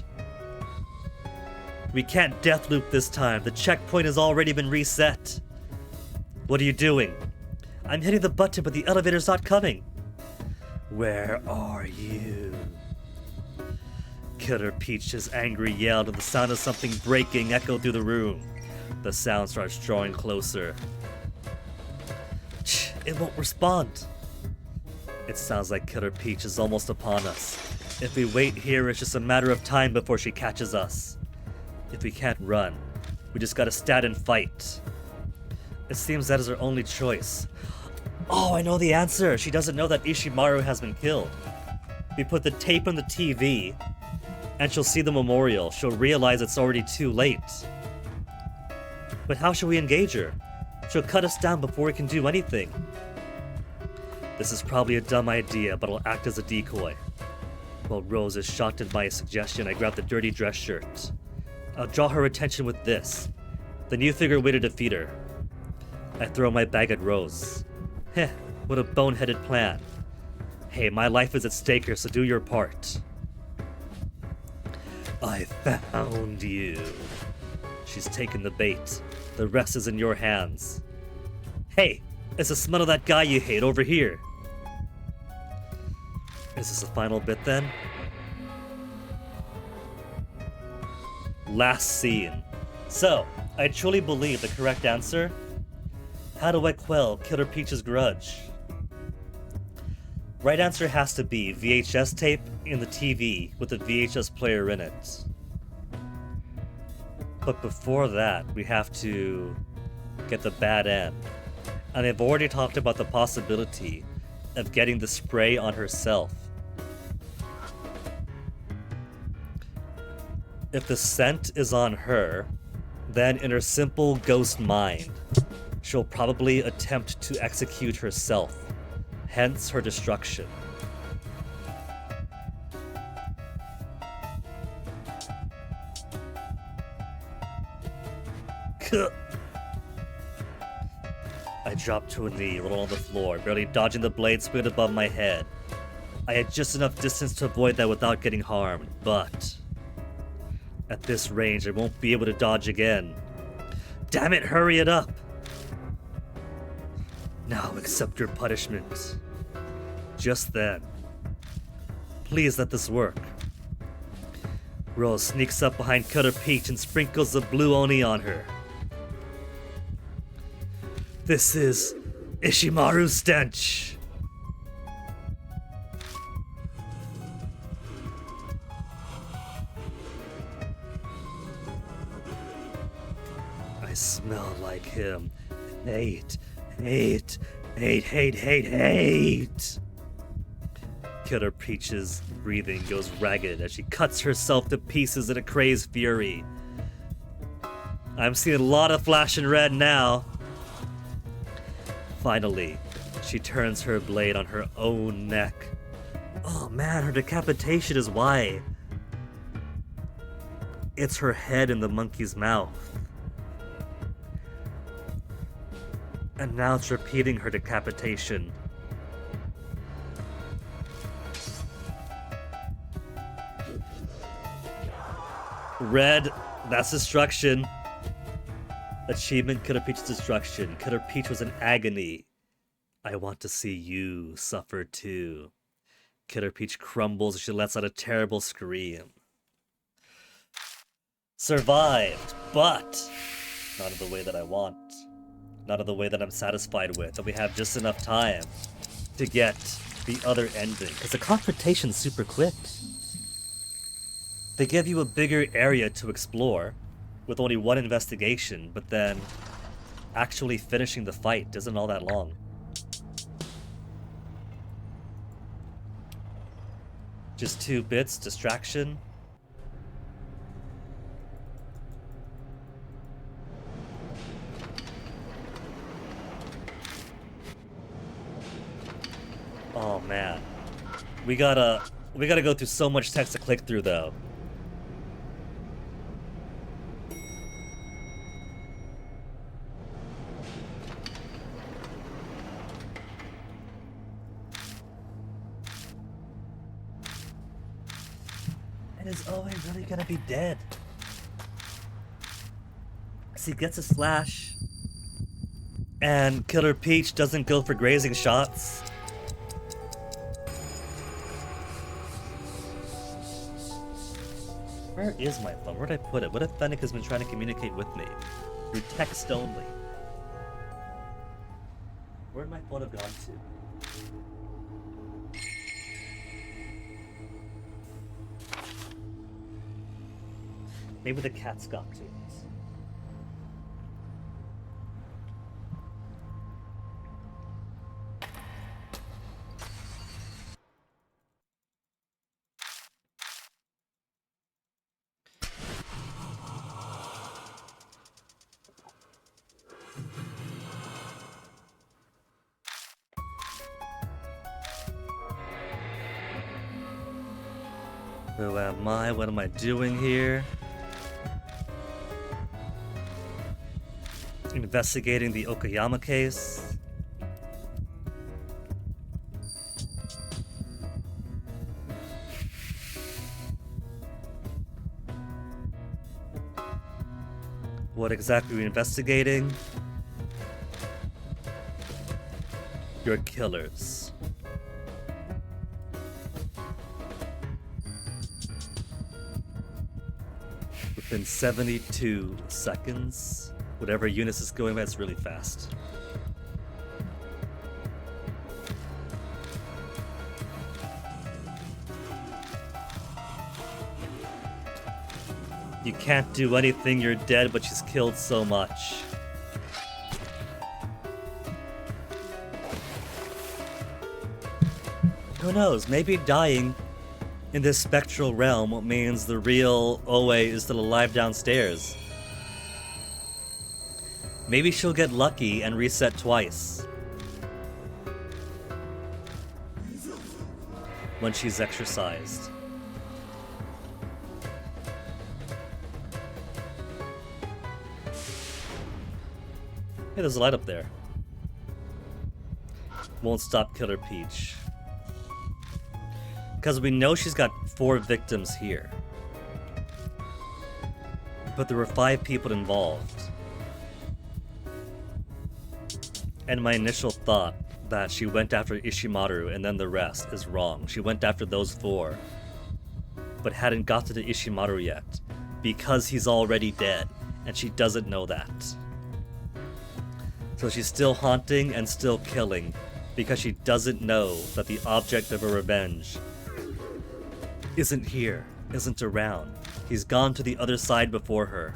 death loop this time. The checkpoint has already been reset. What are you doing? I'm hitting the button, but the elevator's not coming. Where are you? Killer Peach's angry yell and the sound of something breaking echoed through the room. The sound starts drawing closer. It won't respond. It sounds like Killer Peach is almost upon us. If we wait here, it's just a matter of time before she catches us. If we can't run, we just gotta stand and fight. It seems that is our only choice. Oh, I know the answer! She doesn't know that Ishimaru has been killed. We put the tape on the TV, and she'll see the memorial. She'll realize it's already too late. But how should we engage her? She'll cut us down before we can do anything. This is probably a dumb idea, but I'll act as a decoy. While Rose is shocked at my suggestion, I grab the dirty dress shirt. I'll draw her attention with this. The new figure way to defeat her. I throw my bag at Rose. Heh, what a boneheaded plan. Hey, my life is at stake here, so do your part. I found you. She's taken the bait. The rest is in your hands. Hey, it's the smell of that guy you hate over here. Is this the final bit then? Last scene. So, I truly believe the correct answer. How do I quell Killer Peach's grudge? Right answer has to be VHS tape in the TV with a VHS player in it. But before that, we have to get the bad end. And they've already talked about the possibility of getting the spray on herself. If the scent is on her, then in her simple ghost mind, she'll probably attempt to execute herself, hence her destruction. I dropped to a knee, rolled on the floor, barely dodging the blade spinning above my head. I had just enough distance to avoid that without getting harmed, but at this range I won't be able to dodge again. Damn it, hurry it up! Now accept your punishment. Just then. Please let this work. Rose sneaks up behind Killer Peach and sprinkles the blue oni on her. This is Ishimaru's stench. I smell like him. Hate, hate, hate, hate, hate, hate. Killer Peach's breathing goes ragged as she cuts herself to pieces in a crazed fury. I'm seeing a lot of flashing red now. Finally, she turns her blade on her own neck. Oh man, her decapitation is why. It's her head in the monkey's mouth. And now it's repeating her decapitation. Red, that's destruction. Achievement, Killer Peach's destruction. Killer Peach was in agony. I want to see you suffer too. Killer Peach crumbles as she lets out a terrible scream. Survived, but not in the way that I want. Not in the way that I'm satisfied with. And we have just enough time to get the other ending. Because the confrontation's super quick. They give you a bigger area to explore with only one investigation, but then actually finishing the fight isn't all that long. Just 2 bits, distraction. Oh man. We gotta go through so much text to click through though. Is Owen really gonna be dead? So he gets a slash, and Killer Peach doesn't go for grazing shots. Where is my phone? Where'd I put it? What if Fennec has been trying to communicate with me? Through text only. Where'd my phone have gone to? Maybe the cat's got to it. Who am I? What am I doing here? Investigating the Okayama case. What exactly are we investigating? Your killers. Within 72 seconds. Whatever Eunice is going by, it's really fast. You can't do anything, you're dead, but she's killed so much. Who knows, maybe dying in this spectral realm means the real Oe is still alive downstairs. Maybe she'll get lucky and reset twice. When she's exercised. Hey, there's a light up there. Won't stop Killer Peach. Because we know she's got 4 victims here. But there were 5 people involved. And my initial thought that she went after Ishimaru and then the rest is wrong. She went after those 4. But hadn't got to the Ishimaru yet. Because he's already dead. And she doesn't know that. So she's still haunting and still killing. Because she doesn't know that the object of her revenge isn't here, isn't around. He's gone to the other side before her.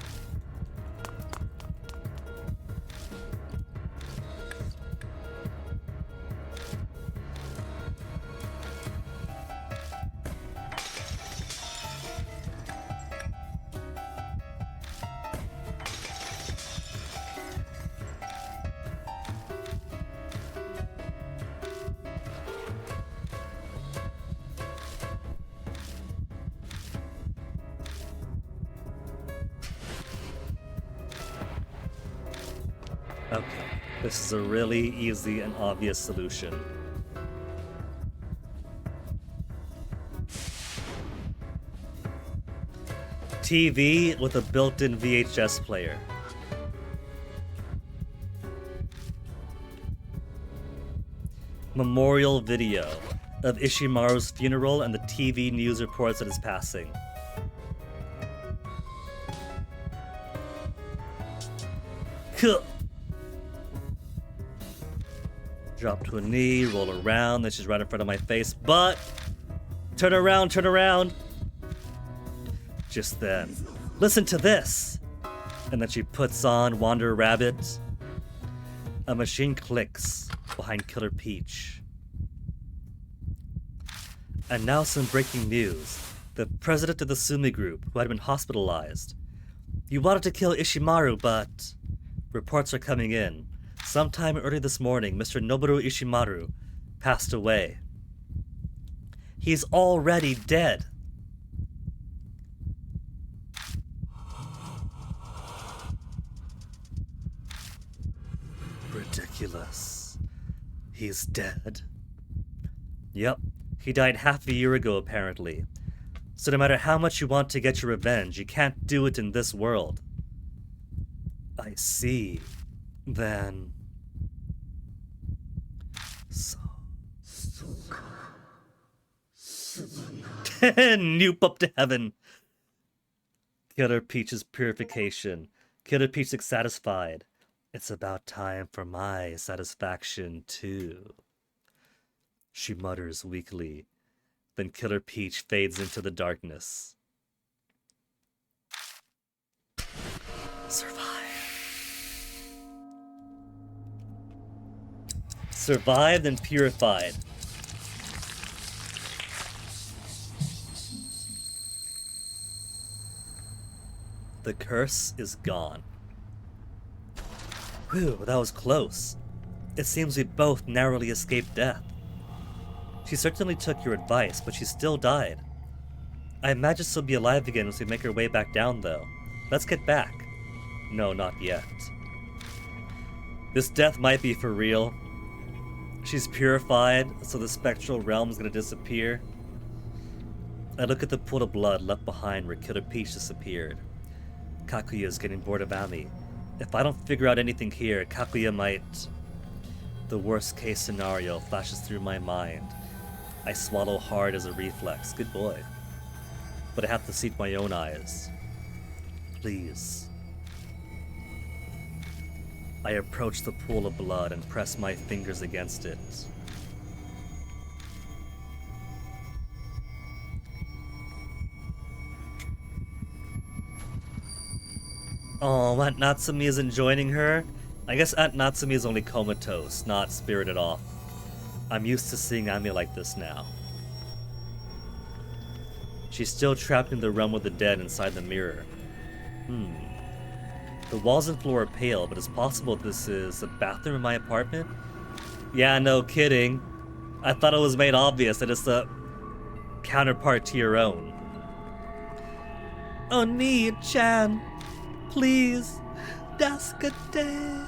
Okay, this is a really easy and obvious solution. TV with a built-in VHS player. Memorial video of Ishimaru's funeral and the TV news reports at his passing. Drop to a knee, roll around, then she's right in front of my face, but turn around, turn around. Just then, listen to this. And then she puts on Wander Rabbit. A machine clicks behind Killer Peach. And now some breaking news. The president of the Sumi group, who had been hospitalized. You wanted to kill Ishimaru, but reports are coming in. Sometime early this morning, Mr. Noboru Ishimaru passed away. He's already dead. Ridiculous. He's dead. Yep, he died half a year ago apparently. So no matter how much you want to get your revenge, you can't do it in this world. I see. Then... Nope, up to heaven. Killer Peach's purification. Killer Peach is satisfied. It's about time for my satisfaction too. She mutters weakly. Then Killer Peach fades into the darkness. Survive. Survived and purified. The curse is gone. Whew, that was close. It seems we both narrowly escaped death. She certainly took your advice, but she still died. I imagine she'll be alive again once we make our way back down, though. Let's get back. No, not yet. This death might be for real. She's purified, so the spectral realm's gonna disappear. I look at the pool of blood left behind where Killer Peach disappeared. Kakuya's getting bored of Ami. If I don't figure out anything here, Kakuya might... The worst case scenario flashes through my mind. I swallow hard as a reflex. Good boy. But I have to see with my own eyes. Please. I approach the pool of blood and press my fingers against it. Oh, Aunt Natsumi isn't joining her? I guess Aunt Natsumi is only comatose, not spirited off. I'm used to seeing Ami like this now. She's still trapped in the realm of the dead inside the mirror. The walls and floor are pale, but it's possible this is a bathroom in my apartment? Yeah, no kidding. I thought it was made obvious that it's a counterpart to your own. Oni-chan, please, Daskate.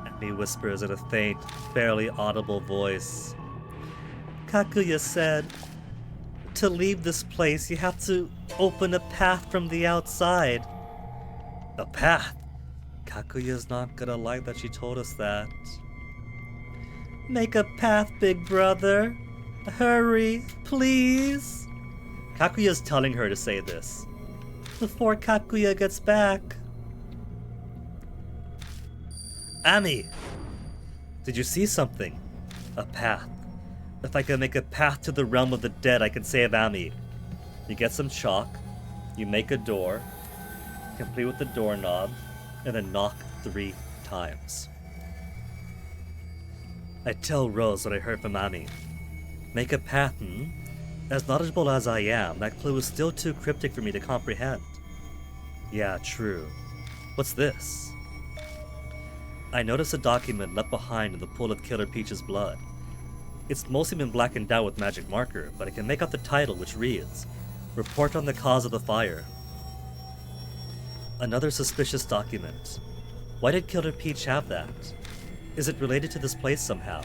Ami whispers in a faint, barely audible voice. Kakuya said, to leave this place, you have to open a path from the outside. A path? Kakuya's not gonna like that she told us that. Make a path, big brother. Hurry, please. Kakuya's telling her to say this. Before Kakuya gets back. Ami! Did you see something? A path. If I can make a path to the realm of the dead, I can save Ami. You get some chalk, you make a door, complete with the doorknob, and then knock 3 times. I tell Rose what I heard from Ami. Make a path, As knowledgeable as I am, that clue is still too cryptic for me to comprehend. Yeah, true. What's this? I notice a document left behind in the pool of Killer Peach's blood. It's mostly been blackened out with magic marker, but I can make out the title, which reads, Report on the cause of the fire. Another suspicious document. Why did Killer Peach have that? Is it related to this place somehow?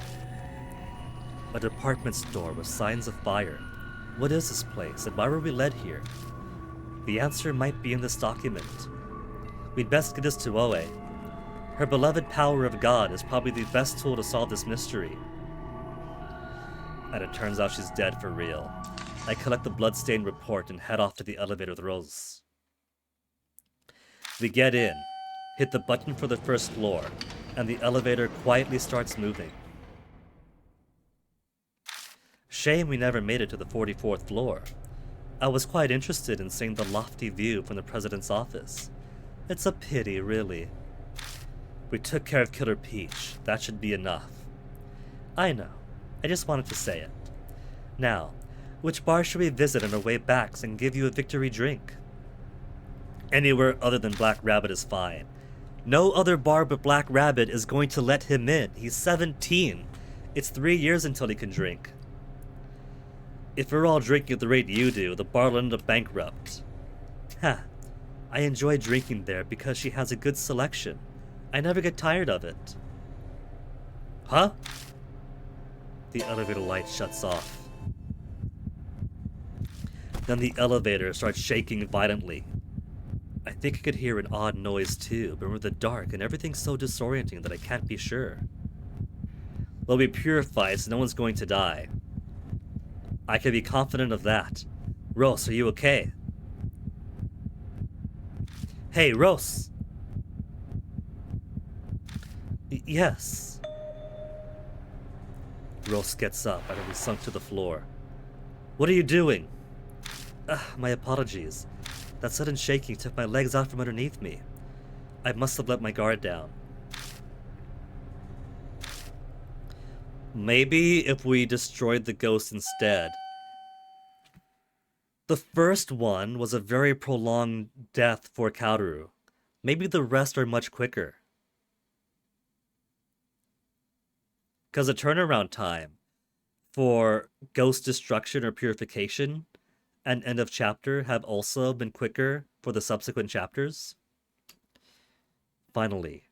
A department store with signs of fire. What is this place, and why were we led here? The answer might be in this document. We'd best get this to Oe. Her beloved power of God is probably the best tool to solve this mystery. And it turns out she's dead for real. I collect the bloodstained report and head off to the elevator with Rose. We get in, hit the button for the first floor, and the elevator quietly starts moving. Shame we never made it to the 44th floor. I was quite interested in seeing the lofty view from the president's office. It's a pity, really. We took care of Killer Peach. That should be enough. I know. I just wanted to say it. Now, which bar should we visit on our way back and give you a victory drink? Anywhere other than Black Rabbit is fine. No other bar but Black Rabbit is going to let him in. He's 17. It's 3 years until he can drink. If we're all drinking at the rate you do, the bar will end up bankrupt. Ha. I enjoy drinking there because she has a good selection. I never get tired of it. Huh? The elevator light shuts off. Then the elevator starts shaking violently. I think I could hear an odd noise too, but we're in the dark and everything's so disorienting that I can't be sure. We'll be purified so no one's going to die. I can be confident of that. Rose, are you okay? Hey, Rose! Yes. Rose gets up and is sunk to the floor. What are you doing? My apologies. That sudden shaking took my legs out from underneath me. I must have let my guard down. Maybe if we destroyed the ghost instead. The first one was a very prolonged death for Kaoru. Maybe the rest are much quicker. Because the turnaround time for ghost destruction or purification and end of chapter have also been quicker for the subsequent chapters. Finally,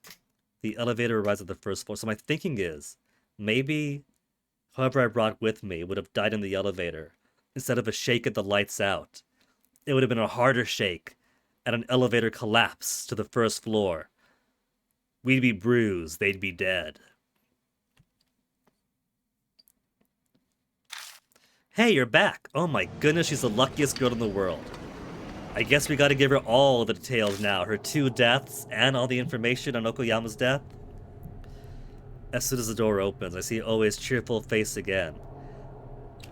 the elevator arrives at the first floor. So my thinking is, maybe whoever I brought with me would have died in the elevator. Instead of a shake at the lights out, it would have been a harder shake and an elevator collapse to the first floor. We'd be bruised, they'd be dead. Hey, you're back! Oh my goodness, she's the luckiest girl in the world. I guess we gotta give her all the details now. Her 2 deaths and all the information on Okoyama's death. As soon as the door opens, I see Oe's cheerful face again.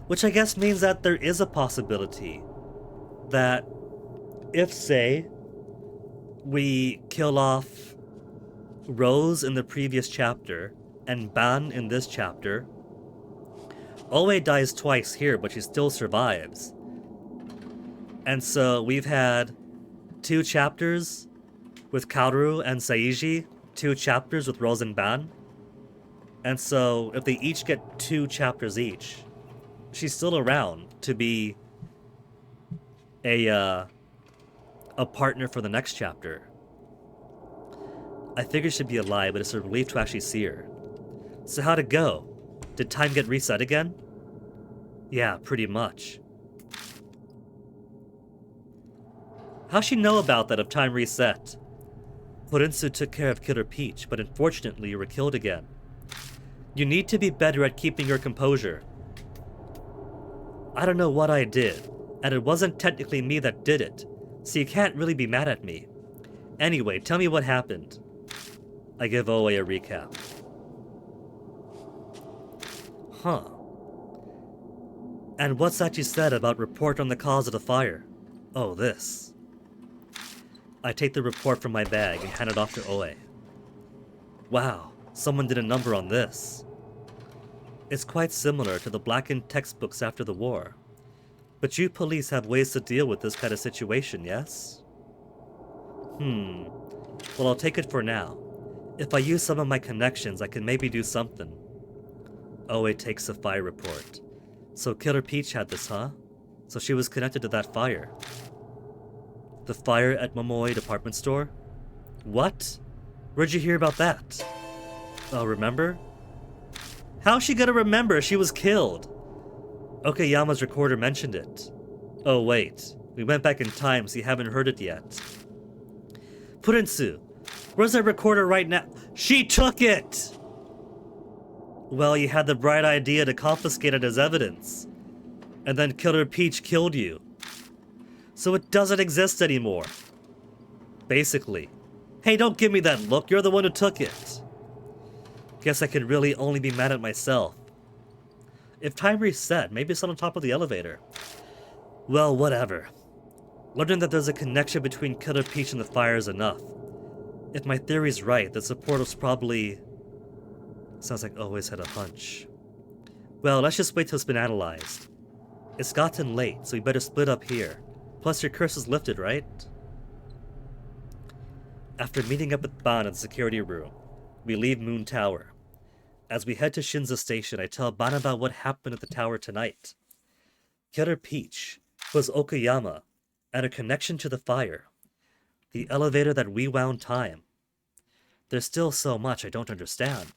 Which I guess means that there is a possibility that if, say, we kill off Rose in the previous chapter and Ban in this chapter. Oe dies twice here, but she still survives. And so we've had 2 chapters with Kaoru and Seiji, 2 chapters with Rose and Ban. And so if they each get 2 chapters each, she's still around to be a partner for the next chapter. I figured she'd be alive, but it's a relief to actually see her. So how'd it go? Did time get reset again? Yeah, pretty much. How'd she know about that if time reset? Purinsu took care of Killer Peach, but unfortunately you were killed again. You need to be better at keeping your composure. I don't know what I did, and it wasn't technically me that did it, so you can't really be mad at me. Anyway, tell me what happened. I give Oe a recap. Huh. And what's that you said about report on the cause of the fire? Oh, this. I take the report from my bag and hand it off to Oe. Wow, someone did a number on this. It's quite similar to the blackened textbooks after the war. But you police have ways to deal with this kind of situation, yes? Well, I'll take it for now. If I use some of my connections, I can maybe do something. Oe takes the fire report. So Killer Peach had this, huh? So she was connected to that fire. The fire at Momoi department store? What? Where'd you hear about that? Oh, remember? How's she gonna remember? She was killed. Okayama's recorder mentioned it. Oh wait, we went back in time so you haven't heard it yet. Purinsu, where's that recorder right now? She took it! Well, you had the bright idea to confiscate it as evidence. And then Killer Peach killed you. So it doesn't exist anymore. Basically. Hey, don't give me that look, you're the one who took it. Guess I can really only be mad at myself. If time reset, maybe it's on top of the elevator. Well, whatever. Learning that there's a connection between Killer Peach and the fire is enough. If my theory's right, the support was probably... Sounds like always had a hunch. Well, let's just wait till it's been analyzed. It's gotten late, so we better split up here. Plus your curse is lifted, right? After meeting up with Ban in the security room, we leave Moon Tower. As we head to Shinza Station, I tell Ban about what happened at the tower tonight. Killer Peach was Okayama, and a connection to the fire. The elevator that rewound time. There's still so much I don't understand.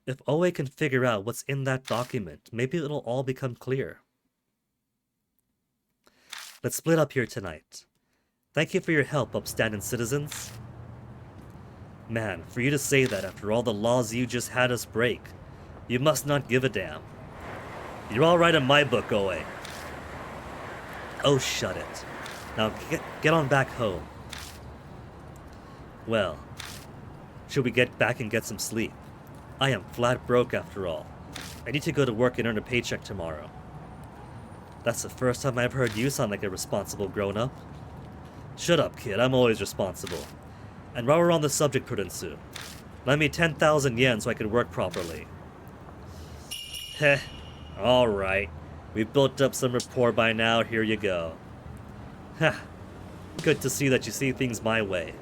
If Oe can figure out what's in that document, maybe it'll all become clear. Let's split up here tonight. Thank you for your help, upstanding citizens. Man, for you to say that after all the laws you just had us break, you must not give a damn. You're all right in my book, Oe. Oh, shut it. Now get on back home. Well, should we get back and get some sleep? I am flat broke after all. I need to go to work and earn a paycheck tomorrow. That's the first time I've heard you sound like a responsible grown-up. Shut up, kid. I'm always responsible. And while we're on the subject, Purinsu, lend me 10,000 yen so I can work properly. Heh. Alright. We've built up some rapport by now. Here you go. Heh. Good to see that you see things my way.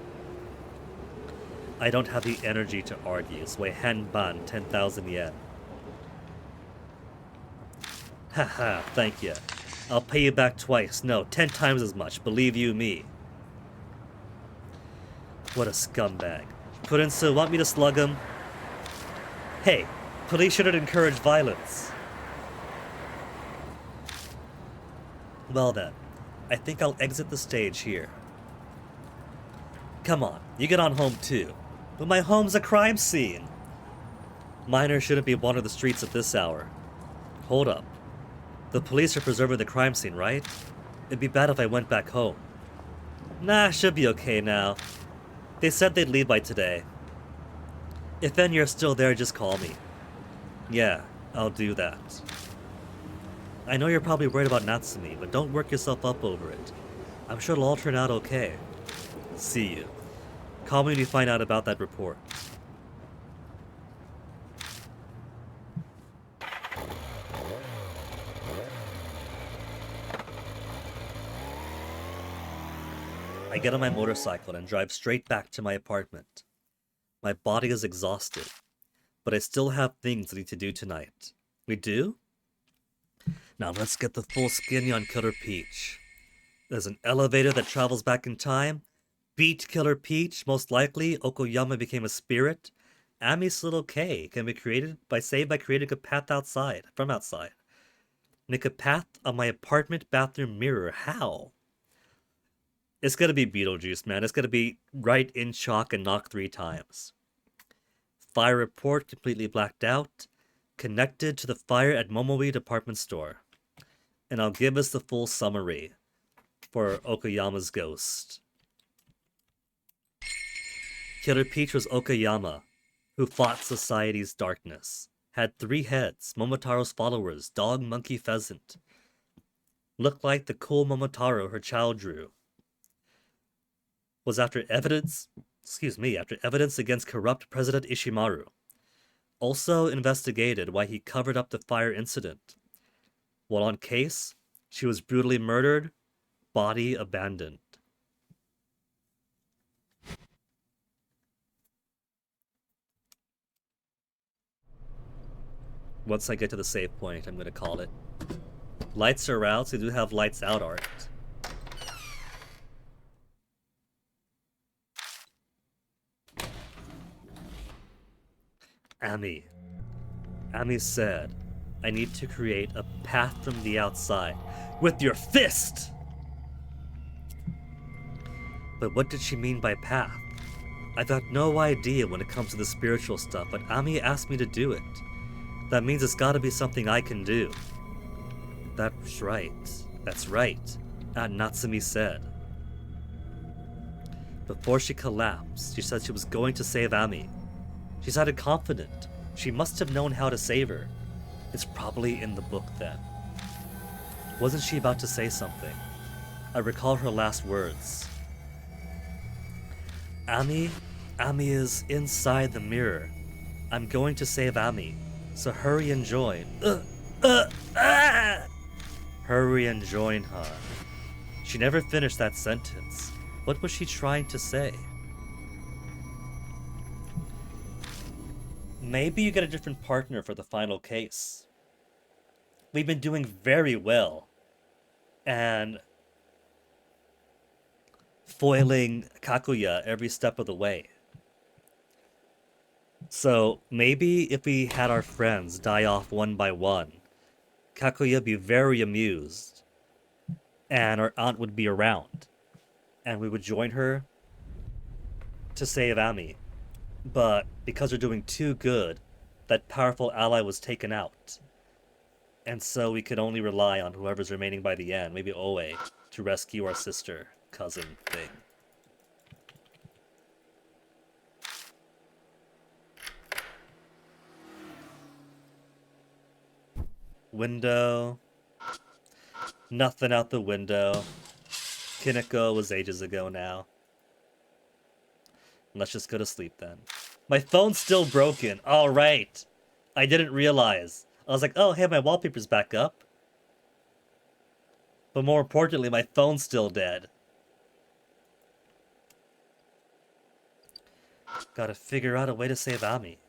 I don't have the energy to argue, so I hand Ban 10,000 yen. Haha, thank you. I'll pay you back twice. No, 10 times as much. Believe you me. What a scumbag. Purinsu, want me to slug him? Hey, police shouldn't encourage violence. Well then, I think I'll exit the stage here. Come on, you get on home too. But my home's a crime scene. Minors shouldn't be wandering the streets at this hour. Hold up. The police are preserving the crime scene, right? It'd be bad if I went back home. Nah, should be okay now. They said they'd leave by today. If then you're still there, just call me. Yeah, I'll do that. I know you're probably worried about Natsumi, but don't work yourself up over it. I'm sure it'll all turn out okay. See you. Call me when you find out about that report. I get on my motorcycle and drive straight back to my apartment. My body is exhausted, but I still have things I need to do tonight. We do? Now let's get the full skinny on Killer Peach. There's an elevator that travels back in time. Beat Killer Peach, most likely Okoyama became a spirit. Ami's little K can be saved by creating a path from outside. Make a path on my apartment bathroom mirror. How? It's gonna be Beetlejuice, man. It's gonna be right in chalk and knock 3 times. Fire report completely blacked out. Connected to the fire at Momoi department store. And I'll give us the full summary for Okoyama's ghost. Killer Peach was Okoyama, who fought society's darkness. Had 3 heads, Momotaro's followers, dog, monkey, pheasant. Looked like the cool Momotaro her child drew. Was after evidence against corrupt President Ishimaru. Also investigated why he covered up the fire incident. While on case, she was brutally murdered, body abandoned. Once I get to the save point, I'm gonna call it. Lights are out, so we do have lights out art. Ami. Ami said, I need to create a path from the outside with your fist! But what did she mean by path? I've got no idea when it comes to the spiritual stuff, but Ami asked me to do it. That means it's gotta be something I can do. That's right. That's right. Natsumi said. Before she collapsed, she said she was going to save Ami. She sounded confident. She must have known how to save her. It's probably in the book then. Wasn't she about to say something? I recall her last words. Ami is inside the mirror. I'm going to save Ami, so hurry and join. Hurry and join her. She never finished that sentence. What was she trying to say? Maybe you get a different partner for the final case. We've been doing very well. And foiling Kakuya every step of the way. So maybe if we had our friends die off one by one, Kakuya would be very amused, and our aunt would be around, and we would join her to save Ami. But because we're doing too good, that powerful ally was taken out. And so we could only rely on whoever's remaining by the end, maybe Oe, to rescue our sister, cousin thing. Window. Nothing out the window. Kineko was ages ago now. Let's just go to sleep then. My phone's still broken. Alright. I didn't realize. I was like, oh, hey, my wallpaper's back up. But more importantly, my phone's still dead. Gotta figure out a way to save Ami.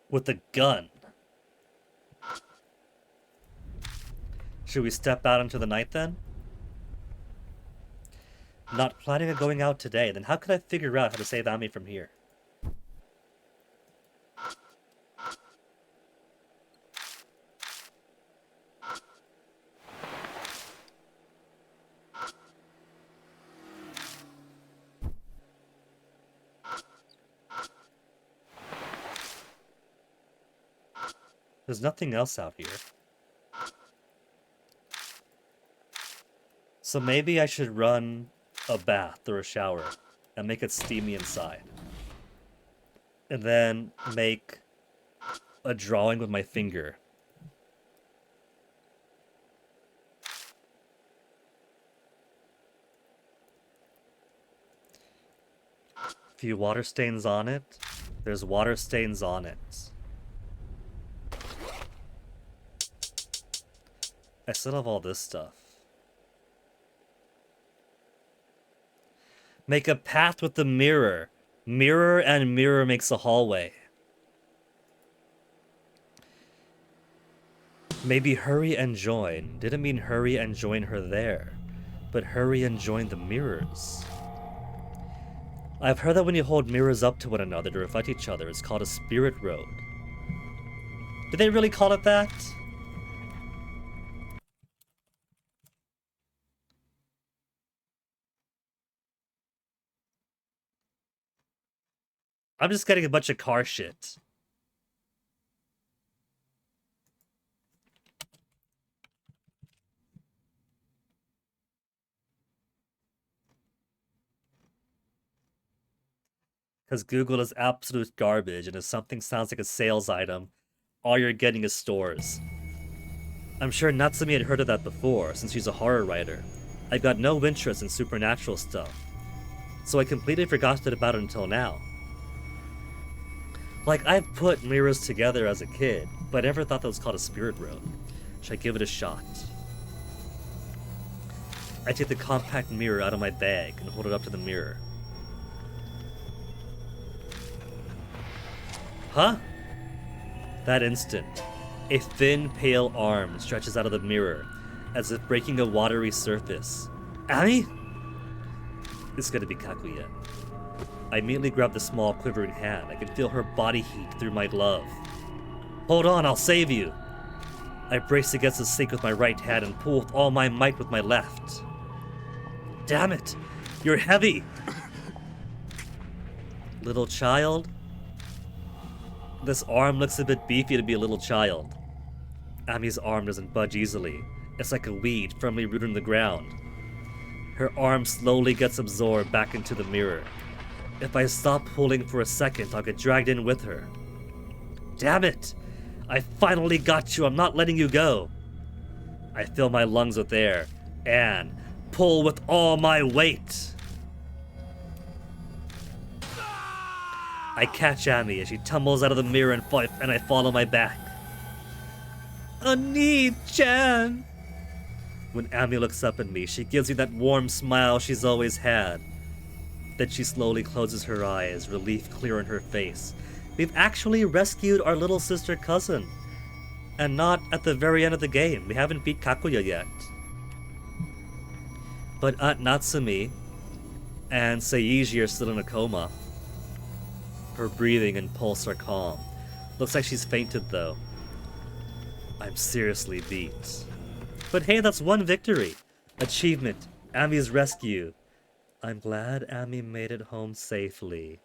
With a gun. Should we step out into the night then? Not planning on going out today, then how could I figure out how to save Ami from here? There's nothing else out here. So maybe I should run a bath or a shower and make it steamy inside. And then make a drawing with my finger. Few water stains on it. There's water stains on it. I still have all this stuff. Make a path with the mirror. Mirror and mirror makes a hallway. Maybe hurry and join. Didn't mean hurry and join her there, but hurry and join the mirrors. I've heard that when you hold mirrors up to one another to reflect each other, it's called a spirit road. Did they really call it that? I'm just getting a bunch of car shit. Because Google is absolute garbage, and if something sounds like a sales item, all you're getting is stores. I'm sure Natsumi had heard of that before, since she's a horror writer. I've got no interest in supernatural stuff, so I completely forgot about it until now. Like, I've put mirrors together as a kid, but I never thought that was called a spirit road. Should I give it a shot? I take the compact mirror out of my bag and hold it up to the mirror. Huh? That instant, a thin, pale arm stretches out of the mirror, as if breaking a watery surface. Ami? It's gonna be Kaguya. I immediately grab the small, quivering hand. I can feel her body heat through my glove. Hold on, I'll save you! I brace against the sink with my right hand and pull with all my might with my left. Damn it! You're heavy! Little child? This arm looks a bit beefy to be a little child. Ami's arm doesn't budge easily. It's like a weed firmly rooted in the ground. Her arm slowly gets absorbed back into the mirror. If I stop pulling for a second, I'll get dragged in with her. Damn it! I finally got you! I'm not letting you go! I fill my lungs with air, and pull with all my weight! I catch Ami as she tumbles out of the mirror and I fall on my back. Oni-chan! When Ami looks up at me, she gives me that warm smile she's always had. Then she slowly closes her eyes, relief clear in her face. We've actually rescued our little sister cousin. And not at the very end of the game. We haven't beat Kaguya yet. But Aunt Natsumi and Seiji are still in a coma. Her breathing and pulse are calm. Looks like she's fainted though. I'm seriously beat. But hey, that's one victory. Achievement, Ami's rescue. I'm glad Ami made it home safely.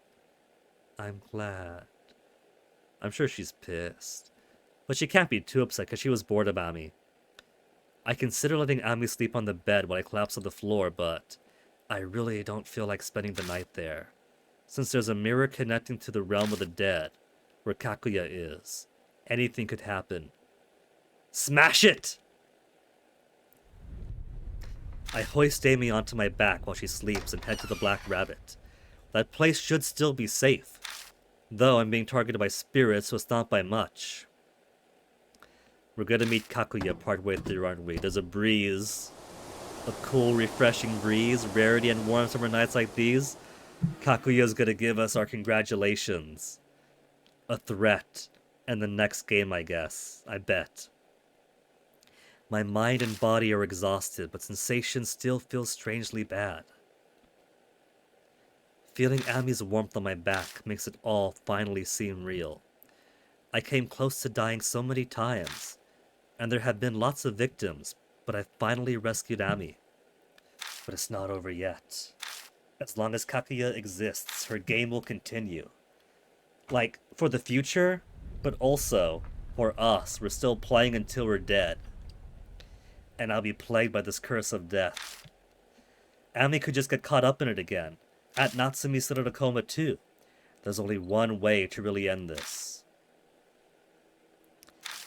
I'm glad. I'm sure she's pissed. But she can't be too upset because she was bored of Ami. I consider letting Ami sleep on the bed while I collapse on the floor, but I really don't feel like spending the night there. Since there's a mirror connecting to the realm of the dead, where Kaguya is, anything could happen. Smash it! I hoist Amy onto my back while she sleeps and head to the Black Rabbit. That place should still be safe, though I'm being targeted by spirits, so it's not by much. We're gonna meet Kaguya partway through, aren't we? There's a breeze. A cool, refreshing breeze, rarity and warm summer nights like these. Kaguya's gonna give us our congratulations. A threat. And the next game, I guess. I bet. My mind and body are exhausted, but sensation still feels strangely bad. Feeling Ami's warmth on my back makes it all finally seem real. I came close to dying so many times, and there have been lots of victims, but I finally rescued Ami. But it's not over yet. As long as Kaguya exists, her game will continue. Like, for the future, but also, for us, we're still playing until we're dead. And I'll be plagued by this curse of death. Ami could just get caught up in it again. At Natsumi's still in a coma too. There's only one way to really end this.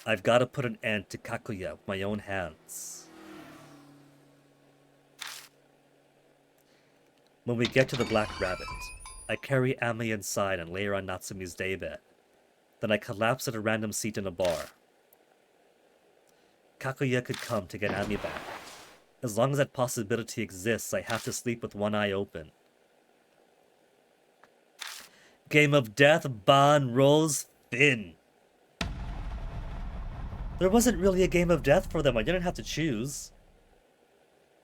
I've got to put an end to Kaguya with my own hands. When we get to the Black Rabbit, I carry Ami inside and lay her on Natsumi's daybed. Then I collapse at a random seat in a bar. Kaguya could come to get Ami back. As long as that possibility exists, I have to sleep with one eye open. Game of Death, Ban, Rose, Finn. There wasn't really a game of death for them. I didn't have to choose.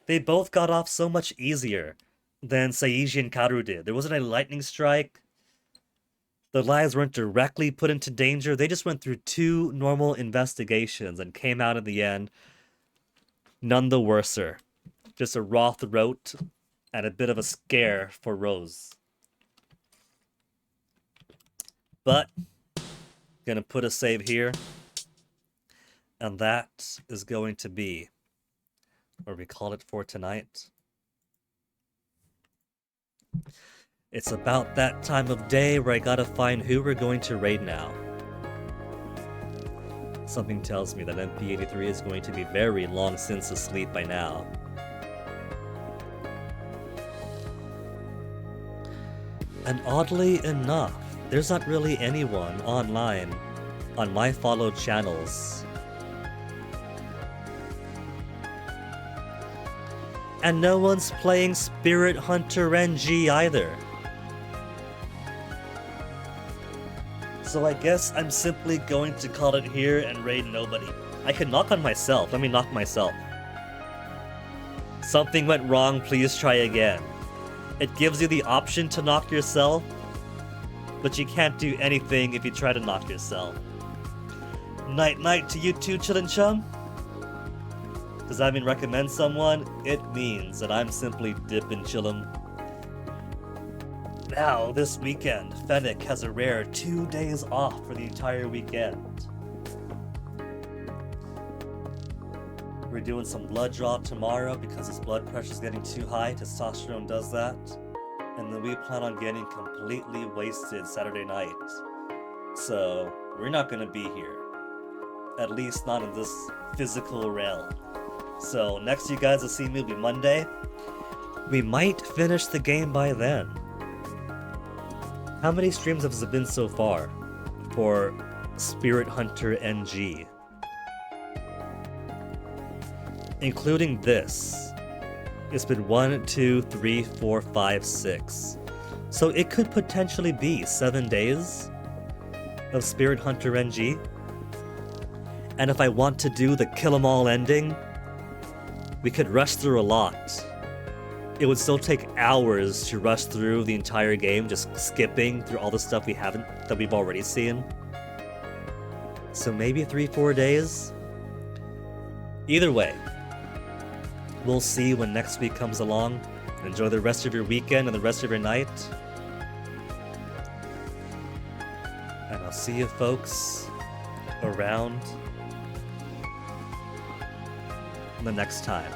They both got off so much easier than Seiji and Karu did. There wasn't a lightning strike. Their lives weren't directly put into danger. They just went through 2 normal investigations and came out in the end none the worser. Just a raw throat and a bit of a scare for Rose. But, gonna put a save here. And that is going to be where we call it for tonight. It's about that time of day where I gotta find who we're going to raid now. Something tells me that MP83 is going to be very long since asleep by now. And oddly enough, there's not really anyone online on my followed channels. And no one's playing Spirit Hunter NG either. So I guess I'm simply going to call it here and raid nobody. I can knock on myself. Let me knock myself. Something went wrong, please try again. It gives you the option to knock yourself, but you can't do anything if you try to knock yourself. Night night to you too, Chillin' Chum. Does that mean recommend someone? It means that I'm simply dippin' chillin'. Now, this weekend, Fennec has a rare 2 days off for the entire weekend. We're doing some blood draw tomorrow because his blood pressure is getting too high. Testosterone does that. And then we plan on getting completely wasted Saturday night. So, we're not going to be here. At least not in this physical realm. So, next you guys will see me will be Monday. We might finish the game by then. How many streams has it been so far for Spirit Hunter NG? Including this, it's been 1, 2, 3, 4, 5, 6. So it could potentially be 7 days of Spirit Hunter NG. And if I want to do the kill 'em all ending, we could rush through a lot. It would still take hours to rush through the entire game, just skipping through all the stuff that we've already seen. So maybe 3-4 days? Either way, we'll see when next week comes along. Enjoy the rest of your weekend and the rest of your night. And I'll see you folks around the next time.